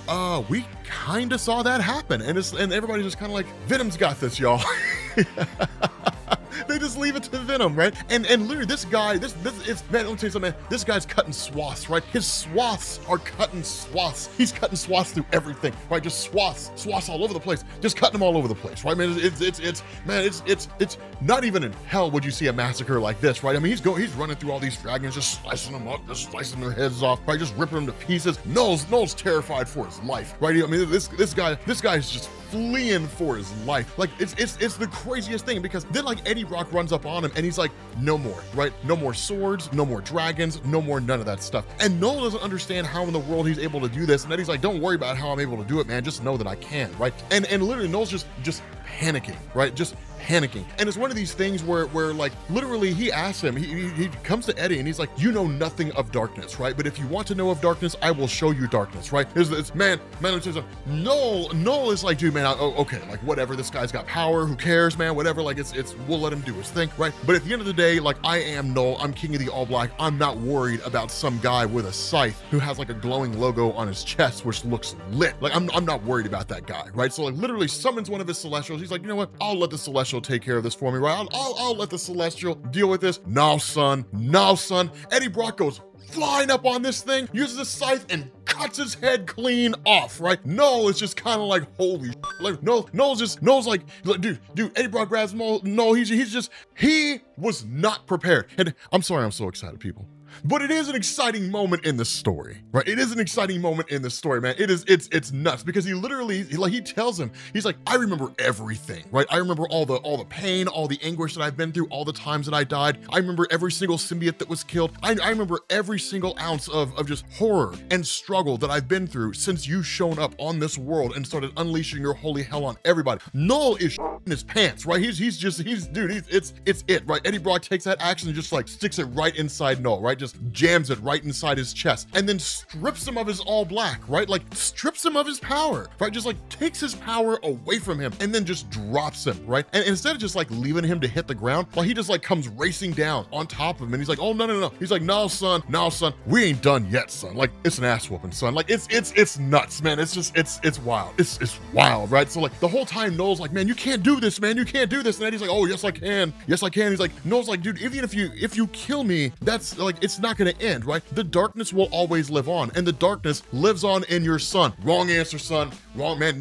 we kind of saw that happen. And everybody's just kind of like, Venom's got this, y'all. They just leave it to Venom, right? And literally this guy, man, let me tell you something, man, this guy's cutting swaths, right? His swaths are cutting swaths. He's cutting swaths through everything, right? Just swaths all over the place, just cutting them all over the place, right? Man, it's not even in hell would you see a massacre like this, right? I mean, he's running through all these dragons, just slicing them up, just slicing their heads off, right? Just ripping them to pieces. Knull's terrified for his life, right? I mean, this guy's just fleeing for his life. Like, it's the craziest thing, because then like Eddie Brock runs up on him and he's like, no more, right? No more swords, no more dragons, no more none of that stuff. And Knull doesn't understand how in the world he's able to do this. And Eddie's like, don't worry about how I'm able to do it, man. Just know that I can, right? And literally Knull's just panicking, right? Just panicking. And it's one of these things where like literally he asks him, he comes to Eddie and he's like, you know nothing of darkness, right? But if you want to know of darkness, I will show you darkness, right? Man, Knull is like, dude, man, okay, like whatever, this guy's got power, who cares, man, whatever, like we'll let him do his thing, right? But at the end of the day, like, I am Knull, I'm king of the All Black, I'm not worried about some guy with a scythe who has like a glowing logo on his chest which looks lit. Like, I'm not worried about that guy, right? So like literally summons one of his Celestials. He's like, you know what, I'll let the Celestial take care of this for me, right? I'll let the Celestial deal with this. Now, son. Eddie Brock goes flying up on this thing, uses a scythe and cuts his head clean off, right? Knull is just kind of like, holy shit. Like, Knull's like, dude, Eddie Brock grabs Knull, he was not prepared. And I'm sorry, I'm so excited, people. But it is an exciting moment in the story, right? It is an exciting moment in the story, man. It's nuts, because he literally, he tells him, he's like, I remember everything, right? I remember all the pain, all the anguish that I've been through, all the times that I died. I remember every single symbiote that was killed. I remember every single ounce of just horror and struggle that I've been through since you've shown up on this world and started unleashing your holy hell on everybody. Knull is in his pants, right? It's it, right? Eddie Brock takes that axe and just like sticks it right inside Knull, right? right? Just jams it right inside his chest and then strips him of his all black, right? Like strips him of his power, right? Just like takes his power away from him and then just drops him, right? And instead of just like leaving him to hit the ground, well, he just like comes racing down on top of him and he's like, oh, no. He's like, no, son, we ain't done yet, son. Like, it's an ass whooping, son. Like, it's nuts, man. It's just, it's wild. It's wild, right? So like the whole time Knull's like, man, you can't do this, man. You can't do this. And Eddie's like, oh, yes, I can. Yes, I can. He's like, Knull's like, dude, even if you kill me, that's like, it's not gonna end, right? The darkness will always live on, and the darkness lives on in your son. Wrong answer, son. Wrong, man. He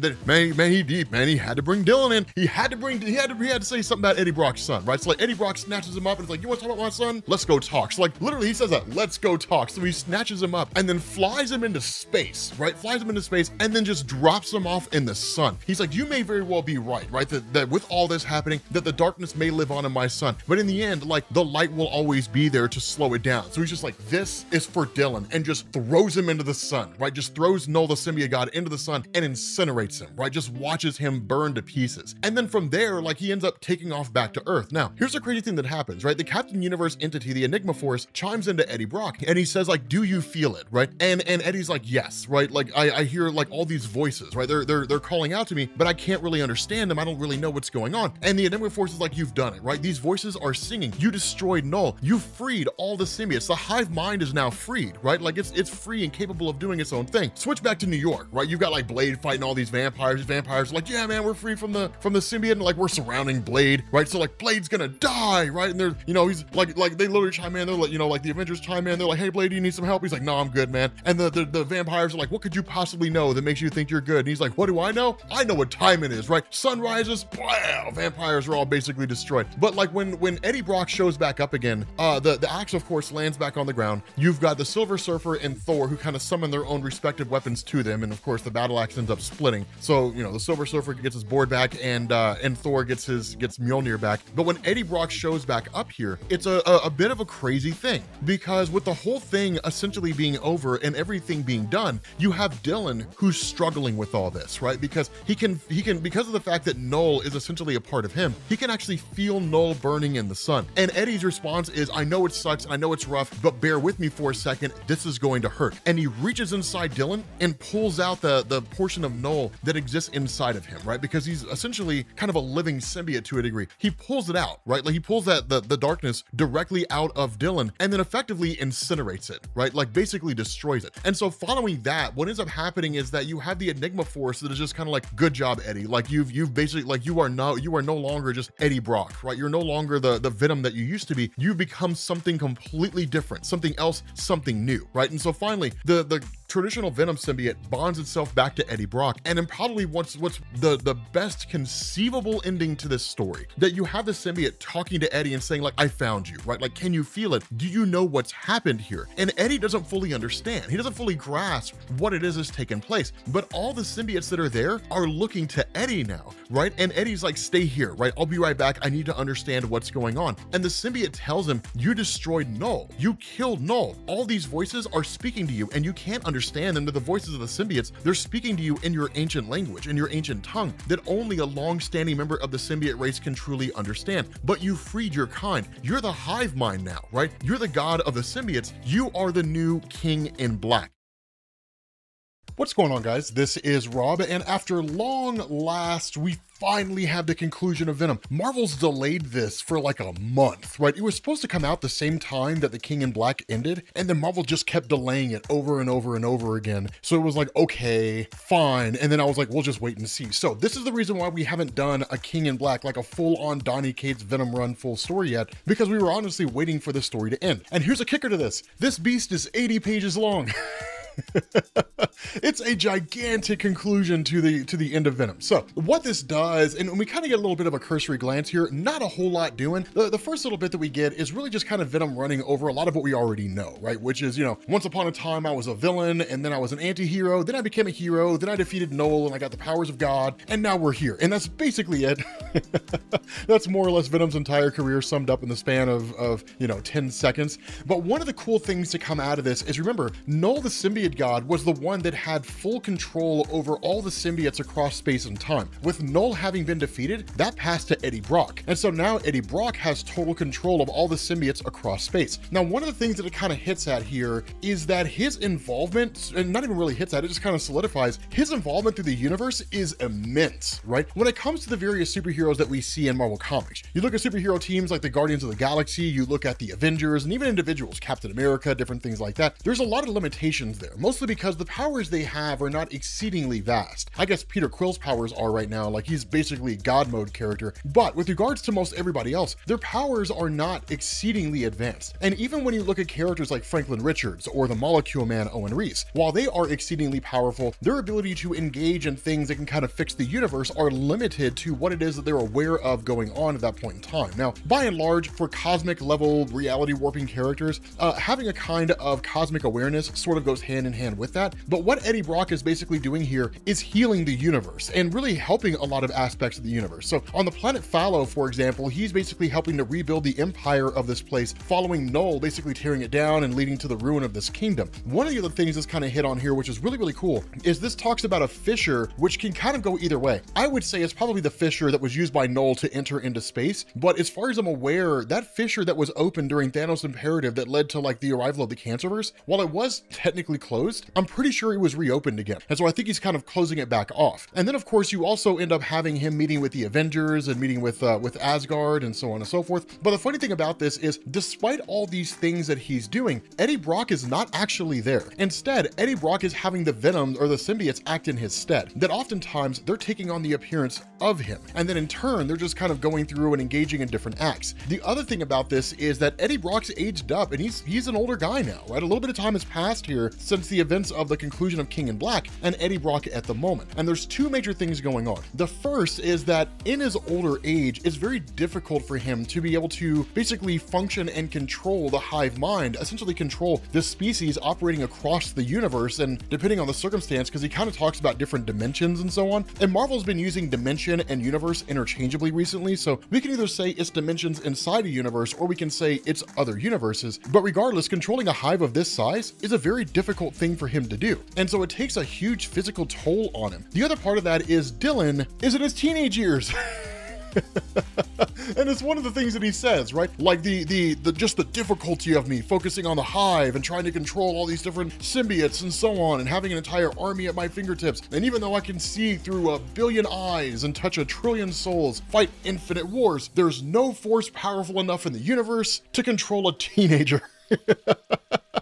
had to bring Dylan in. He had to say something about Eddie Brock's son, right? So like Eddie Brock snatches him up and is like, you want to talk about my son? Let's go talk. So like literally he says that, let's go talk. So he snatches him up and then flies him into space, right? Flies him into space and then just drops him off in the sun. He's like, you may very well be right? That with all this happening, that the darkness may live on in my son. But in the end, like the light will always be there to slow it down. So he's just like, this is for Dylan, and just throws him into the sun, right? Just throws Knull, the symbiote god, into the sun and incinerates him, right? Just watches him burn to pieces. And then from there, like he ends up taking off back to Earth. Now, here's the crazy thing that happens, right? The Captain Universe entity, the Enigma Force, chimes into Eddie Brock and he says like, do you feel it, right? And Eddie's like, yes, right? Like I hear like all these voices, right? They're calling out to me, but I can't really understand them. I don't really know what's going on. And the Enigma Force is like, you've done it, right? These voices are singing. You destroyed Knull. You freed all the symbiotes. The hive mind is now freed, right? Like it's free and capable of doing its own thing. Switch back to New York, right? You've got like Blade fighting all these vampires. Vampires are like, yeah, man, we're free from the symbiote, and like we're surrounding Blade, right? So like Blade's gonna die, right? And they're, you know, he's like they literally chime in. They're like, you know, like the Avengers chime in. They're like, hey, Blade, do you need some help? He's like, no, I'm good, man. And the vampires are like, what could you possibly know that makes you think you're good? And he's like, what do I know? I know what time it is, right? Sun rises, blah, vampires are all basically destroyed. But like when Eddie Brock shows back up again, the axe of course lands back on the ground. You've got the Silver Surfer and Thor who kind of summon their own respective weapons to them, and of course the battle axe ends up splitting. So you know the Silver Surfer gets his board back, and Thor gets Mjolnir back. But when Eddie Brock shows back up here, it's a bit of a crazy thing, because with the whole thing essentially being over and everything being done, you have Dylan who's struggling with all this, right? Because he can because of the fact that Knull is essentially a part of him, he can actually feel Knull burning in the sun. And Eddie's response is, I know it sucks, I know it's rough, but bear with me for a second, this is going to hurt. And he reaches inside Dylan and pulls out the portion of Knull that exists inside of him, right? Because he's essentially kind of a living symbiote to a degree. He pulls it out, right? Like he pulls the darkness directly out of Dylan and then effectively incinerates it, right? Like basically destroys it. And so following that, what ends up happening is that you have the Enigma Force that is just kind of like, good job, Eddie. Like you've basically, like you are no longer just Eddie Brock, right? You're no longer the Venom that you used to be. You've become something completely different, something else, something new, right? And so finally, the traditional Venom symbiote bonds itself back to Eddie Brock, and then probably what's the best conceivable ending to this story, that you have the symbiote talking to Eddie and saying like, I found you, right? Like, can you feel it? Do you know what's happened here? And Eddie doesn't fully understand. He doesn't fully grasp what it is that's taken place, but all the symbiotes that are there are looking to Eddie now, right? And Eddie's like, stay here, right? I'll be right back. I need to understand what's going on. And the symbiote tells him, you destroyed Knull. You killed Knull. All these voices are speaking to you, and you can't understand them. They're the voices of the symbiotes. They're speaking to you in your ancient language, in your ancient tongue, that only a long-standing member of the symbiote race can truly understand. But you freed your kind. You're the hive mind now, right? You're the god of the symbiotes. You are the new king in black. What's going on, guys? This is Rob, and after long last, we finally have the conclusion of Venom. Marvel's delayed this for like a month, right? It was supposed to come out the same time that the King in Black ended, and then Marvel just kept delaying it over and over and over again. So it was like, okay, fine. And then I was like, we'll just wait and see. So this is the reason why we haven't done a King in Black, like a full-on Donny Cates Venom run full story yet, because we were honestly waiting for the story to end. And here's a kicker to this. This beast is 80 pages long. It's a gigantic conclusion to the end of Venom. So what this does, and we kind of get a little bit of a cursory glance here, not a whole lot doing. The first little bit that we get is really just kind of Venom running over a lot of what we already know, right? Which is, you know, once upon a time I was a villain, and then I was an anti-hero, then I became a hero, then I defeated Knull, and I got the powers of God, and now we're here. And that's basically it. That's more or less Venom's entire career summed up in the span of you know, 10 seconds. But one of the cool things to come out of this is, remember, Knull the symbiote symbiote god was the one that had full control over all the symbiotes across space and time. With Knull having been defeated, that passed to Eddie Brock. And so now Eddie Brock has total control of all the symbiotes across space. Now, one of the things that it kind of hits at here is that his involvement, and not even really hits at it, just kind of solidifies, his involvement through the universe is immense, right? When it comes to the various superheroes that we see in Marvel Comics, you look at superhero teams like the Guardians of the Galaxy, you look at the Avengers, and even individuals, Captain America, different things like that. There's a lot of limitations there, mostly because the powers they have are not exceedingly vast. I guess Peter Quill's powers are right now, like he's basically a God mode character, but with regards to most everybody else, their powers are not exceedingly advanced. And even when you look at characters like Franklin Richards or the Molecule Man Owen Reese, while they are exceedingly powerful, their ability to engage in things that can kind of fix the universe are limited to what it is that they're aware of going on at that point in time. Now, by and large, for cosmic level reality warping characters, having a kind of cosmic awareness sort of goes hand in hand with that. But what Eddie Brock is basically doing here is healing the universe and really helping a lot of aspects of the universe. So on the planet Fallow, for example, he's basically helping to rebuild the empire of this place, following Knull basically tearing it down and leading to the ruin of this kingdom. One of the other things that's kind of hit on here, which is really, really cool, is this talks about a fissure, which can kind of go either way. I would say it's probably the fissure that was used by Knull to enter into space, but as far as I'm aware, that fissure that was opened during Thanos' imperative that led to like the arrival of the Cancerverse, while it was technically closed, I'm pretty sure it was reopened again. And so I think he's kind of closing it back off. And then of course you also end up having him meeting with the Avengers and meeting with Asgard and so on and so forth. But the funny thing about this is, despite all these things that he's doing, Eddie Brock is not actually there. Instead, Eddie Brock is having the Venom or the symbiotes act in his stead, that oftentimes they're taking on the appearance of him. And then in turn, they're just kind of going through and engaging in different acts. The other thing about this is that Eddie Brock's aged up and he's an older guy now, right? A little bit of time has passed here since the events of the conclusion of King in Black and Eddie Brock at the moment. And there's two major things going on. The first is that in his older age, it's very difficult for him to be able to basically function and control the hive mind, essentially control the species operating across the universe, and depending on the circumstance, because he kind of talks about different dimensions and so on. And Marvel's been using dimension and universe interchangeably recently, so we can either say it's dimensions inside a universe or we can say it's other universes. But regardless, controlling a hive of this size is a very difficult thing for him to do. And so it takes a huge physical toll on him. The other part of that is Dylan is in his teenage years. And it's one of the things that he says, right? Like just the difficulty of me focusing on the hive and trying to control all these different symbiotes and so on, and having an entire army at my fingertips. And even though I can see through 1 billion eyes and touch 1 trillion souls, fight infinite wars, there's no force powerful enough in the universe to control a teenager.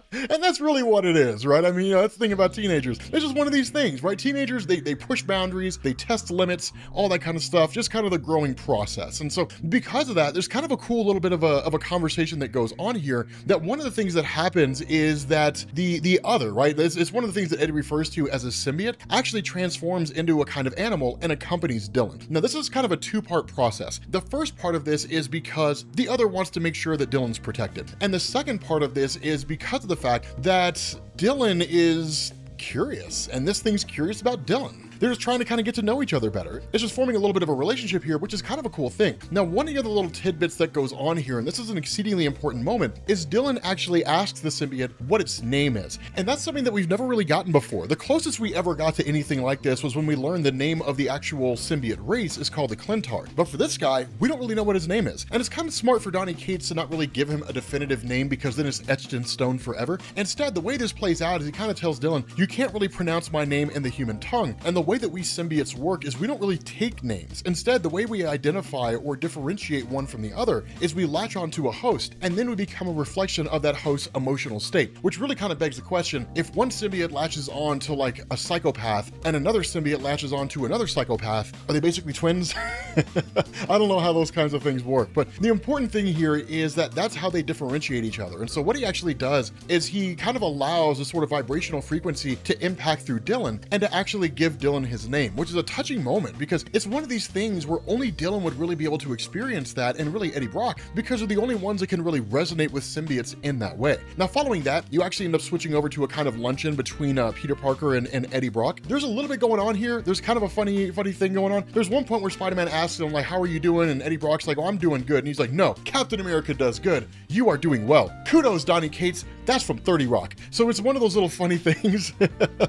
And that's really what it is, right? I mean, that's the thing about teenagers. It's just one of these things, right? Teenagers, they push boundaries, they test limits, all that kind of stuff, just kind of the growing process. And so because of that, there's kind of a cool little bit of a conversation that goes on here, that one of the things that happens is that the other, right? It's one of the things that Eddie refers to as a symbiote, actually transforms into a kind of animal and accompanies Dylan. Now, this is kind of a two-part process. The first part of this is because the other wants to make sure that Dylan's protected. And the second part of this is because of the fact that Dylan is curious, and this thing's curious about Dylan. They're just trying to kind of get to know each other better. It's just forming a little bit of a relationship here, which is kind of a cool thing. Now, one of the other little tidbits that goes on here, and this is an exceedingly important moment, is Dylan actually asks the symbiote what its name is. And that's something that we've never really gotten before. The closest we ever got to anything like this was when we learned the name of the actual symbiote race is called the Clintard. But for this guy, we don't really know what his name is. And it's kind of smart for Donny Cates to not really give him a definitive name, because then it's etched in stone forever. Instead, the way this plays out is he kind of tells Dylan, you can't really pronounce my name in the human tongue. And the way that we symbiotes work is we don't really take names. Instead, the way we identify or differentiate one from the other is we latch onto a host, and then we become a reflection of that host's emotional state, which really kind of begs the question, if one symbiote latches on to like a psychopath and another symbiote latches on to another psychopath, are they basically twins? I don't know how those kinds of things work, but the important thing here is that that's how they differentiate each other. And so what he actually does is he kind of allows a sort of vibrational frequency to impact through Dylan and to actually give Dylan his name, which is a touching moment, because it's one of these things where only Dylan would really be able to experience that, and really Eddie Brock, because they're the only ones that can really resonate with symbiotes in that way. Now, following that, you actually end up switching over to a kind of luncheon between Peter Parker and Eddie Brock. There's a little bit going on here. There's kind of a funny thing going on. There's one point where Spider-Man asks him, like, how are you doing? And Eddie Brock's like, oh, I'm doing good. And he's like, no, Captain America does good. You are doing well. Kudos, Donny Cates. That's from 30 Rock. So it's one of those little funny things,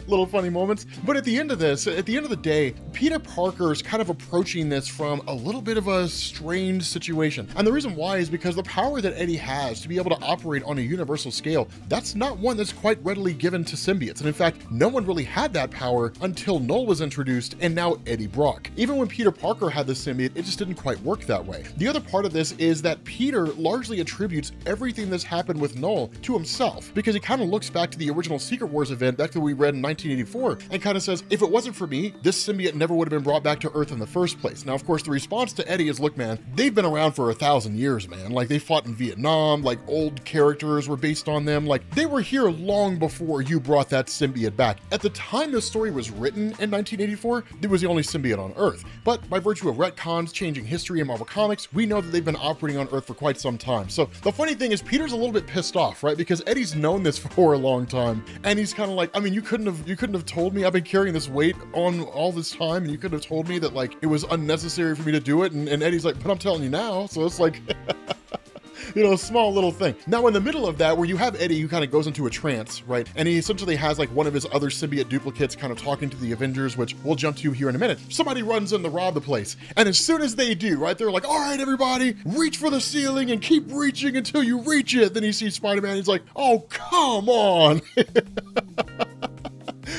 little funny moments. But at the end of this, at the end of the day, Peter Parker is kind of approaching this from a little bit of a strange situation. And the reason why is because the power that Eddie has to be able to operate on a universal scale, that's not one that's quite readily given to symbiotes. And in fact, no one really had that power until Knull was introduced and now Eddie Brock. Even when Peter Parker had the symbiote, it just didn't quite work that way. The other part of this is that Peter largely attributes everything that's happened with Knull to himself, because he kind of looks back to the original Secret Wars event back that we read in 1984 and kind of says, if it wasn't for me, this symbiote never would have been brought back to Earth in the first place. Now, of course, the response to Eddie is, look, man, they've been around for 1,000 years, man. Like, they fought in Vietnam, like old characters were based on them. Like, they were here long before you brought that symbiote back. At the time the story was written in 1984, it was the only symbiote on Earth. But by virtue of retcons, changing history in Marvel Comics, we know that they've been operating on Earth for quite some time. So the funny thing is, Peter's a little bit pissed off, right? Because Eddie's known this for a long time, and he's kind of like, I mean, you couldn't have told me I've been carrying this weight on all this time, and you couldn't have told me that, like, it was unnecessary for me to do it. And Eddie's like, but I'm telling you now. So it's like, you know, a small little thing. Now, in the middle of that, where you have Eddie who kind of goes into a trance, right? And he essentially has like one of his other symbiote duplicates kind of talking to the Avengers, which we'll jump to here in a minute. Somebody runs in to rob the place. And as soon as they do, right, they're like, all right, everybody, reach for the ceiling and keep reaching until you reach it. Then he sees Spider-Man. He's like, oh, come on.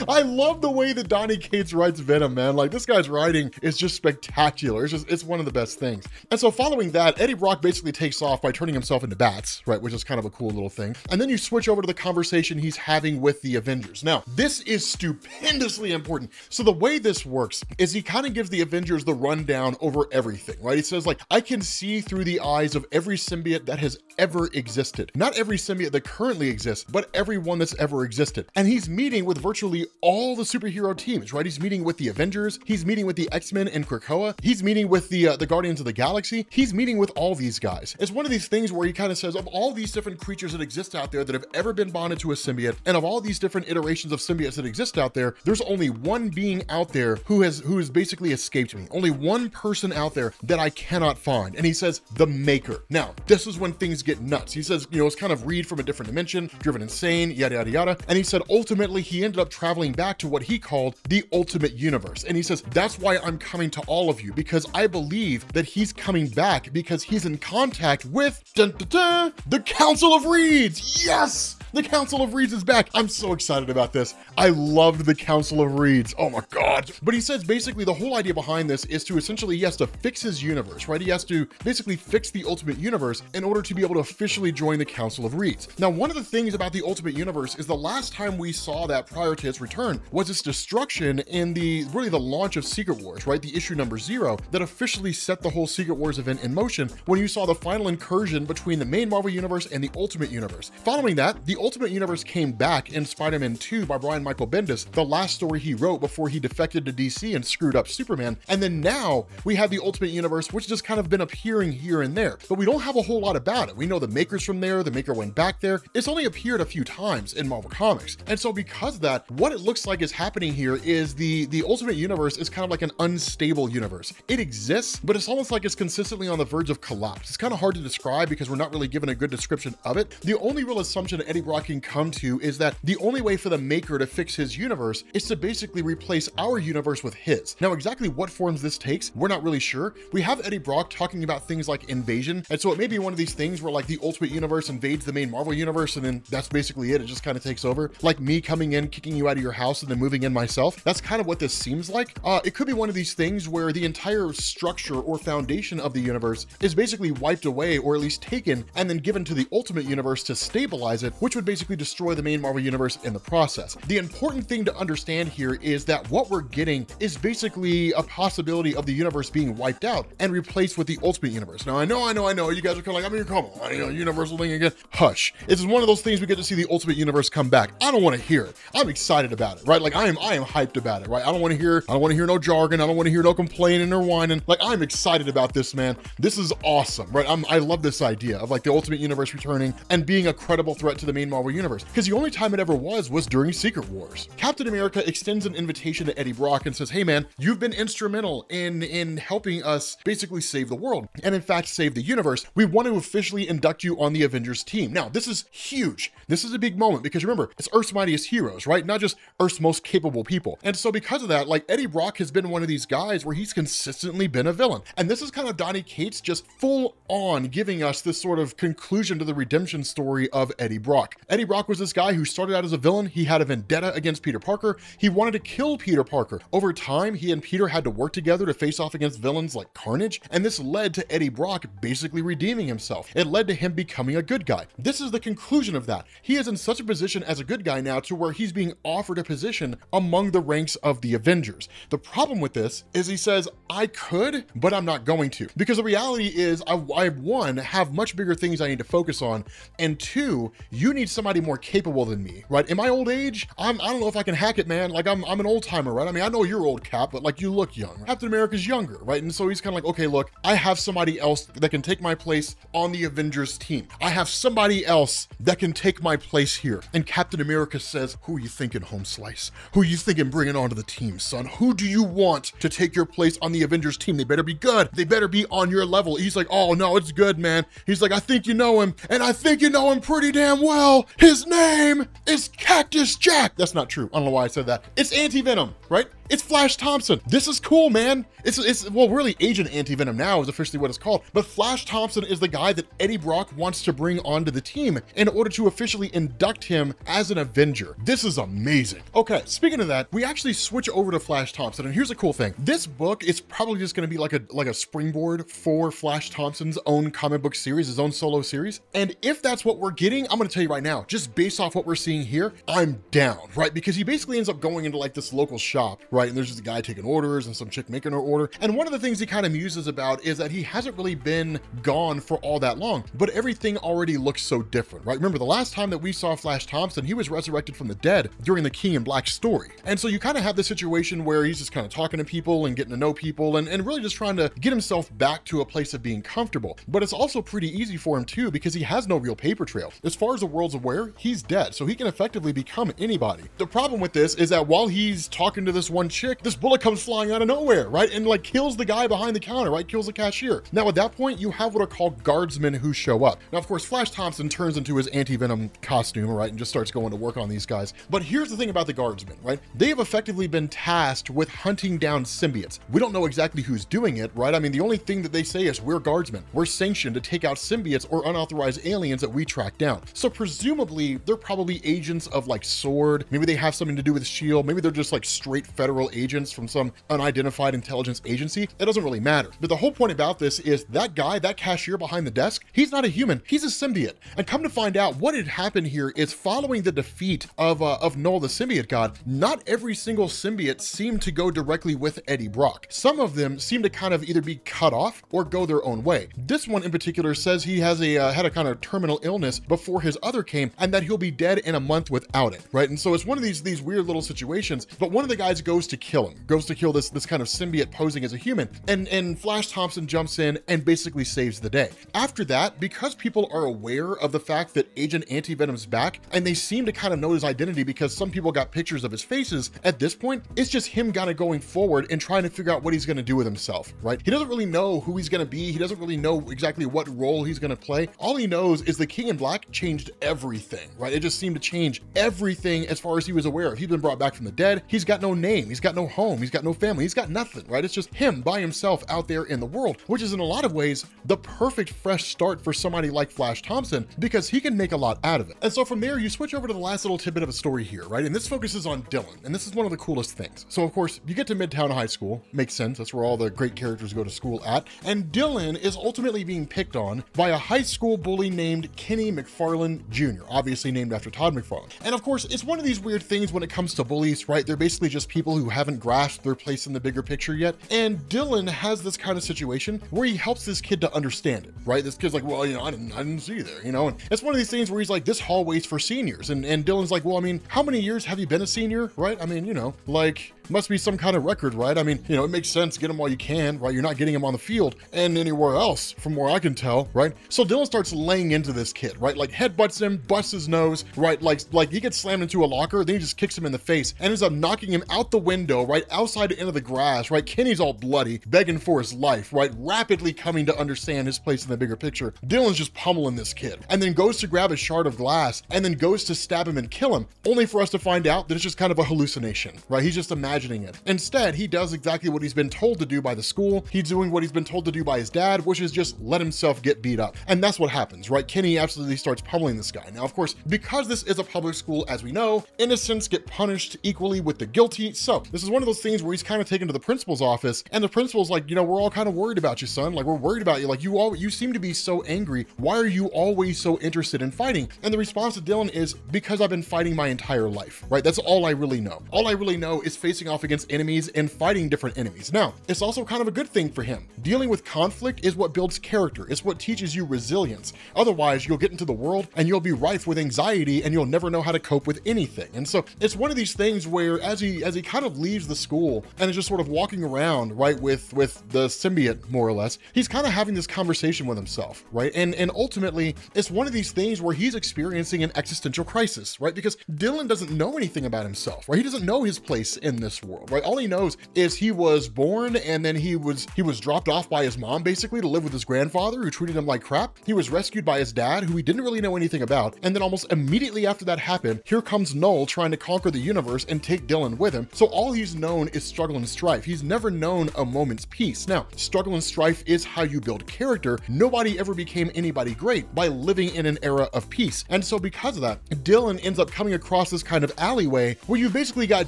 I love the way that Donny Cates writes Venom, man. Like, this guy's writing is just spectacular. It's one of the best things. And so following that, Eddie Brock basically takes off by turning himself into bats, right? Which is kind of a cool little thing. And then you switch over to the conversation he's having with the Avengers. Now, this is stupendously important. So the way this works is he kind of gives the Avengers the rundown over everything, right? He says, like, I can see through the eyes of every symbiote that has ever existed. Not every symbiote that currently exists, but every one that's ever existed. And he's meeting with virtually all the superhero teams, right? He's meeting with the Avengers, he's meeting with the X-Men and Krakoa, he's meeting with the Guardians of the Galaxy, he's meeting with all these guys. It's one of these things where he kind of says, of all these different creatures that exist out there that have ever been bonded to a symbiote, and of all these different iterations of symbiotes that exist out there, there's only one being out there who has basically escaped me. Only one person out there that I cannot find. And he says, the Maker. Now, this is when things get nuts. He says, you know, it's kind of Reed from a different dimension, driven insane, yada, yada, yada. And he said, ultimately, he ended up traveling back to what he called the ultimate universe. And he says, that's why I'm coming to all of you, because I believe that he's coming back because he's in contact with the Council of Reeds. Yes! The Council of Reeds is back. I'm so excited about this. I loved the Council of Reeds. Oh my God. But he says basically the whole idea behind this is to essentially, he has to fix his universe, right? He has to basically fix the ultimate universe in order to be able to officially join the Council of Reeds. Now, one of the things about the ultimate universe is the last time we saw that prior to its return was its destruction in really the launch of Secret Wars, right? The issue number 0 that officially set the whole Secret Wars event in motion when you saw the final incursion between the main Marvel universe and the ultimate universe. Following that, the ultimate universe came back in Spider-Man 2 by Brian Michael Bendis, the last story he wrote before he defected to DC and screwed up Superman. And then now we have the ultimate universe, which just kind of been appearing here and there, but we don't have a whole lot about it. We know the Maker's from there, the Maker went back there. It's only appeared a few times in Marvel Comics. And so because of that, what it looks like is happening here is the ultimate universe is kind of like an unstable universe. It exists, but it's almost like it's consistently on the verge of collapse. It's kind of hard to describe because we're not really given a good description of it. The only real assumption Eddie Brock can come to is that the only way for the Maker to fix his universe is to basically replace our universe with his. Now, exactly what forms this takes, we're not really sure. We have Eddie Brock talking about things like invasion, and so it may be one of these things where like the ultimate universe invades the main Marvel universe, and then that's basically it. It just kind of takes over. Like me coming in, kicking you out of your house, and then moving in myself. That's kind of what this seems like. It could be one of these things where the entire structure or foundation of the universe is basically wiped away, or at least taken, and then given to the ultimate universe to stabilize it, which would basically destroy the main Marvel universe in the process. The important thing to understand here is that what we're getting is basically a possibility of the universe being wiped out and replaced with the ultimate universe. Now, I know, you guys are kind of like, I mean, come on, you know, universal thing again. Hush. This is one of those things we get to see the ultimate universe come back. I don't want to hear it. I'm excited about it, right? Like I am hyped about it, right? I don't want to hear no jargon. I don't want to hear no complaining or whining. Like I'm excited about this, man. This is awesome, right? I love this idea of like the ultimate universe returning and being a credible threat to the main main Marvel universe, because the only time it ever was during Secret Wars. Captain America extends an invitation to Eddie Brock and says, hey man, you've been instrumental in helping us basically save the world, and in fact save the universe. We want to officially induct you on the Avengers team. Now, this is huge. This is a big moment, because remember, it's Earth's mightiest heroes, right? Not just Earth's most capable people. And so because of that, like, Eddie Brock has been one of these guys where he's consistently been a villain. And this is kind of Donny Cates just full on giving us this sort of conclusion to the redemption story of Eddie Brock. Eddie Brock was this guy who started out as a villain. He had a vendetta against Peter Parker. He wanted to kill Peter Parker. Over time, he and Peter had to work together to face off against villains like Carnage. And this led to Eddie Brock basically redeeming himself. It led to him becoming a good guy. This is the conclusion of that. He is in such a position as a good guy now to where he's being offered a position among the ranks of the Avengers. The problem with this is he says, I could, but I'm not going to. Because the reality is, I one, have much bigger things I need to focus on, and two, you need somebody more capable than me, right? In my old age, I don't know if I can hack it, man. Like, I'm an old timer, right? I mean, I know you're old, Cap, but like, you look young. Captain America's younger, right? And so he's kind of like, okay, look, I have somebody else that can take my place on the Avengers team. I have somebody else that can take my place here. And Captain America says, who are you thinking, Home Slice? Who are you thinking bringing onto the team, son? Who do you want to take your place on the Avengers team? They better be good. They better be on your level. He's like, oh no, it's good, man. He's like, I think you know him, and I think you know him pretty damn well. His name is Cactus Jack. That's not true. I don't know why I said that. It's Anti-Venom, right? It's Flash Thompson. This is cool, man. It's well, really, Agent Anti-Venom now is officially what it's called, but Flash Thompson is the guy that Eddie Brock wants to bring onto the team in order to officially induct him as an Avenger. This is amazing. Okay, speaking of that, we actually switch over to Flash Thompson, and here's a cool thing. This book is probably just gonna be like a springboard for Flash Thompson's own comic book series, his own solo series. And if that's what we're getting, I'm gonna tell you right now, just based off what we're seeing here, I'm down, right? Because he basically ends up going into like this local shop, right? And there's just a guy taking orders and some chick making her order. And one of the things he kind of muses about is that he hasn't really been gone for all that long, but everything already looks so different, right? Remember, the last time that we saw Flash Thompson, he was resurrected from the dead during the King in Black story. And so you kind of have this situation where he's just kind of talking to people and getting to know people and really just trying to get himself back to a place of being comfortable. But it's also pretty easy for him too, because he has no real paper trail. As far as the world's aware, he's dead, so he can effectively become anybody. The problem with this is that while he's talking to this one chick, this bullet comes flying out of nowhere, right? And like kills the guy behind the counter, right? Kills the cashier. Now at that point, you have what are called guardsmen who show up. Now, of course, Flash Thompson turns into his Anti-Venom costume, right? And just starts going to work on these guys. But here's the thing about the guardsmen, right? They have effectively been tasked with hunting down symbiotes. We don't know exactly who's doing it, right? I mean, the only thing that they say is we're guardsmen. We're sanctioned to take out symbiotes or unauthorized aliens that we track down. So presumably they're probably agents of like SWORD. Maybe they have something to do with SHIELD. Maybe they're just like straight federal agents from some unidentified intelligence agency. It doesn't really matter. But the whole point about this is that guy, that cashier behind the desk, he's not a human, he's a symbiote. And come to find out, what had happened here is following the defeat of Knull, the symbiote god, not every single symbiote seemed to go directly with Eddie Brock. Some of them seem to kind of either be cut off or go their own way. This one in particular says he has had a kind of terminal illness before his other came, and that he'll be dead in a month without it, right? And so it's one of these weird little situations, but one of the guys goes to kill him, goes to kill this kind of symbiote posing as a human, and Flash Thompson jumps in and basically saves the day. After that, because people are aware of the fact that Agent Anti-Venom's back, and they seem to kind of know his identity because some people got pictures of his faces, at this point, it's just him kind of going forward and trying to figure out what he's going to do with himself, right? He doesn't really know who he's going to be. He doesn't really know exactly what role he's going to play. All he knows is the King in Black changed everything, right? It just seemed to change everything as far as he was aware of. He's been brought back from the dead. He's got no name. He's got no home. He's got no family. He's got nothing, right? It's just him by himself out there in the world, which is in a lot of ways the perfect fresh start for somebody like Flash Thompson, because he can make a lot out of it. And so from there, you switch over to the last little tidbit of a story here, right? And this focuses on Dylan, and this is one of the coolest things. So of course, you get to Midtown High School, makes sense, that's where all the great characters go to school at, and Dylan is ultimately being picked on by a high school bully named Kenny McFarlane Jr., obviously named after Todd McFarlane. And of course, it's one of these weird things when it comes to bullies, right? They're basically just people who haven't grasped their place in the bigger picture yet. And Dylan has this kind of situation where he helps this kid to understand it, right? This kid's like, well, you know, I didn't see there, you know? And it's one of these things where he's like, this hallway's for seniors. And Dylan's like, well, I mean, how many years have you been a senior, right? I mean, you know, like, Must be some kind of record, right? I mean, you know, it makes sense, get him while you can, right? You're not getting him on the field and anywhere else from where I can tell, right? So Dylan starts laying into this kid, right? Like headbutts him, busts his nose, right? Like he gets slammed into a locker, then he just kicks him in the face and ends up knocking him out the window, right? Outside into the grass, right? Kenny's all bloody, begging for his life, right? Rapidly coming to understand his place in the bigger picture. Dylan's just pummeling this kid and then goes to grab a shard of glass and then goes to stab him and kill him, only for us to find out that it's just kind of a hallucination, right? He's just imagining it. Instead, he does exactly what he's been told to do by the school. He's doing what he's been told to do by his dad, which is just let himself get beat up. And that's what happens, right? Kenny absolutely starts pummeling this guy. Now, of course, because this is a public school, as we know, innocents get punished equally with the guilty. So this is one of those things where he's kind of taken to the principal's office and the principal's like, you know, we're all kind of worried about you, son. Like, we're worried about you. Like, you seem to be so angry. Why are you always so interested in fighting? And the response to Dylan is, because I've been fighting my entire life, right? That's all I really know. All I really know is facing off against enemies and fighting different enemies. Now, it's also kind of a good thing for him. Dealing with conflict is what builds character. It's what teaches you resilience. Otherwise, you'll get into the world and you'll be rife with anxiety and you'll never know how to cope with anything. And so it's one of these things where as he kind of leaves the school and is just sort of walking around, right, with the symbiote, more or less, he's kind of having this conversation with himself, right? And ultimately, it's one of these things where he's experiencing an existential crisis, right? Because Dylan doesn't know anything about himself, right? He doesn't know his place in this world, right? All he knows is he was born and then he was dropped off by his mom, basically, to live with his grandfather who treated him like crap. He was rescued by his dad, who he didn't really know anything about. And then almost immediately after that happened, here comes Knull trying to conquer the universe and take Dylan with him. So all he's known is struggle and strife. He's never known a moment's peace. Now, struggle and strife is how you build character. Nobody ever became anybody great by living in an era of peace. And so because of that, Dylan ends up coming across this kind of alleyway where you basically got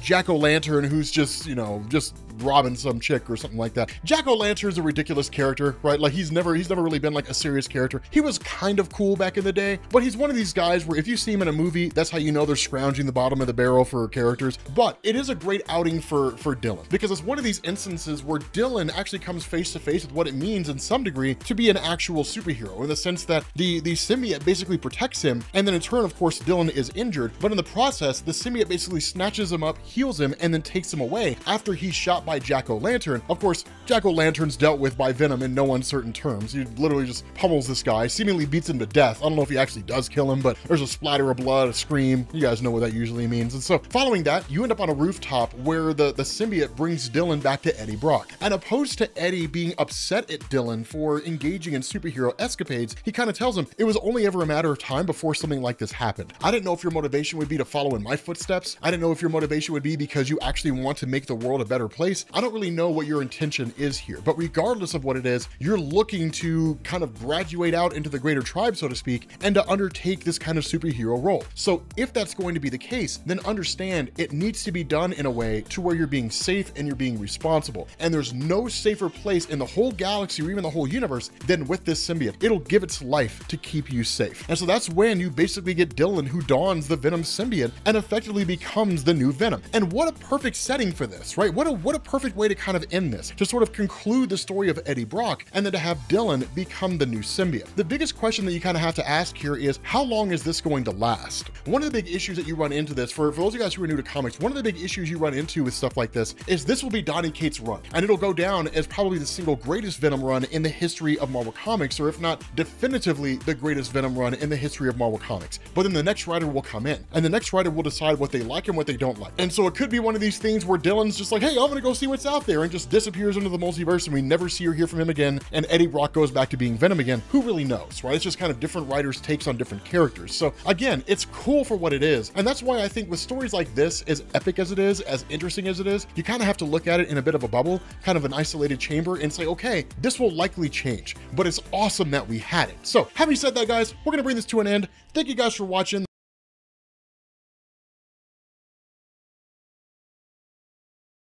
Jack-o'-lantern who's just, you know, just robbing some chick or something like that. Jack-o'-lantern is a ridiculous character, right? Like he's never really been like a serious character. He was kind of cool back in the day, but he's one of these guys where if you see him in a movie, that's how you know they're scrounging the bottom of the barrel for characters. But it is a great outing for Dylan, because it's one of these instances where Dylan actually comes face to face with what it means in some degree to be an actual superhero, in the sense that the symbiote basically protects him, and then in turn, of course, Dylan is injured, but in the process, the symbiote basically snatches him up, heals him, and then takes him away after he's shot by Jack-o'-lantern. Of course, Jack-o'-lantern's dealt with by Venom in no uncertain terms. He literally just pummels this guy, seemingly beats him to death. I don't know if he actually does kill him, but there's a splatter of blood, a scream. You guys know what that usually means. And so following that, you end up on a rooftop where the symbiote brings Dylan back to Eddie Brock. And opposed to Eddie being upset at Dylan for engaging in superhero escapades, he kind of tells him, it was only ever a matter of time before something like this happened. I didn't know if your motivation would be to follow in my footsteps. I didn't know if your motivation would be because you actually want to make the world a better place. I don't really know what your intention is here, but regardless of what it is, you're looking to kind of graduate out into the greater tribe, so to speak, and to undertake this kind of superhero role. So if that's going to be the case, then understand it needs to be done in a way to where you're being safe and you're being responsible. And there's no safer place in the whole galaxy or even the whole universe than with this symbiote. It'll give its life to keep you safe. And so that's when you basically get Dylan, who dons the Venom symbiote and effectively becomes the new Venom. And what a perfect setting for this, right? What a perfect way to kind of end this, to sort of conclude the story of Eddie Brock and then to have Dylan become the new symbiote. The biggest question that you kind of have to ask here is, how long is this going to last? One of the big issues that you run into this, for those of you guys who are new to comics, one of the big issues you run into with stuff like this is this will be Donny Cates' run, and it'll go down as probably the single greatest Venom run in the history of Marvel Comics, or if not definitively the greatest Venom run in the history of Marvel Comics. But then the next writer will come in, and the next writer will decide what they like and what they don't like. And so it could be one of these things where Dylan's just like, hey, I'm gonna go see what's out there, and just disappears into the multiverse, and we never see or hear from him again, and Eddie Brock goes back to being Venom again. Who really knows, right? It's just kind of different writers' takes on different characters. So again, it's cool for what it is, and that's why I think with stories like this, as epic as it is, as interesting as it is, you kind of have to look at it in a bit of a bubble, kind of an isolated chamber, and say, okay, this will likely change, but it's awesome that we had it. So having said that, guys, we're gonna bring this to an end. Thank you guys for watching.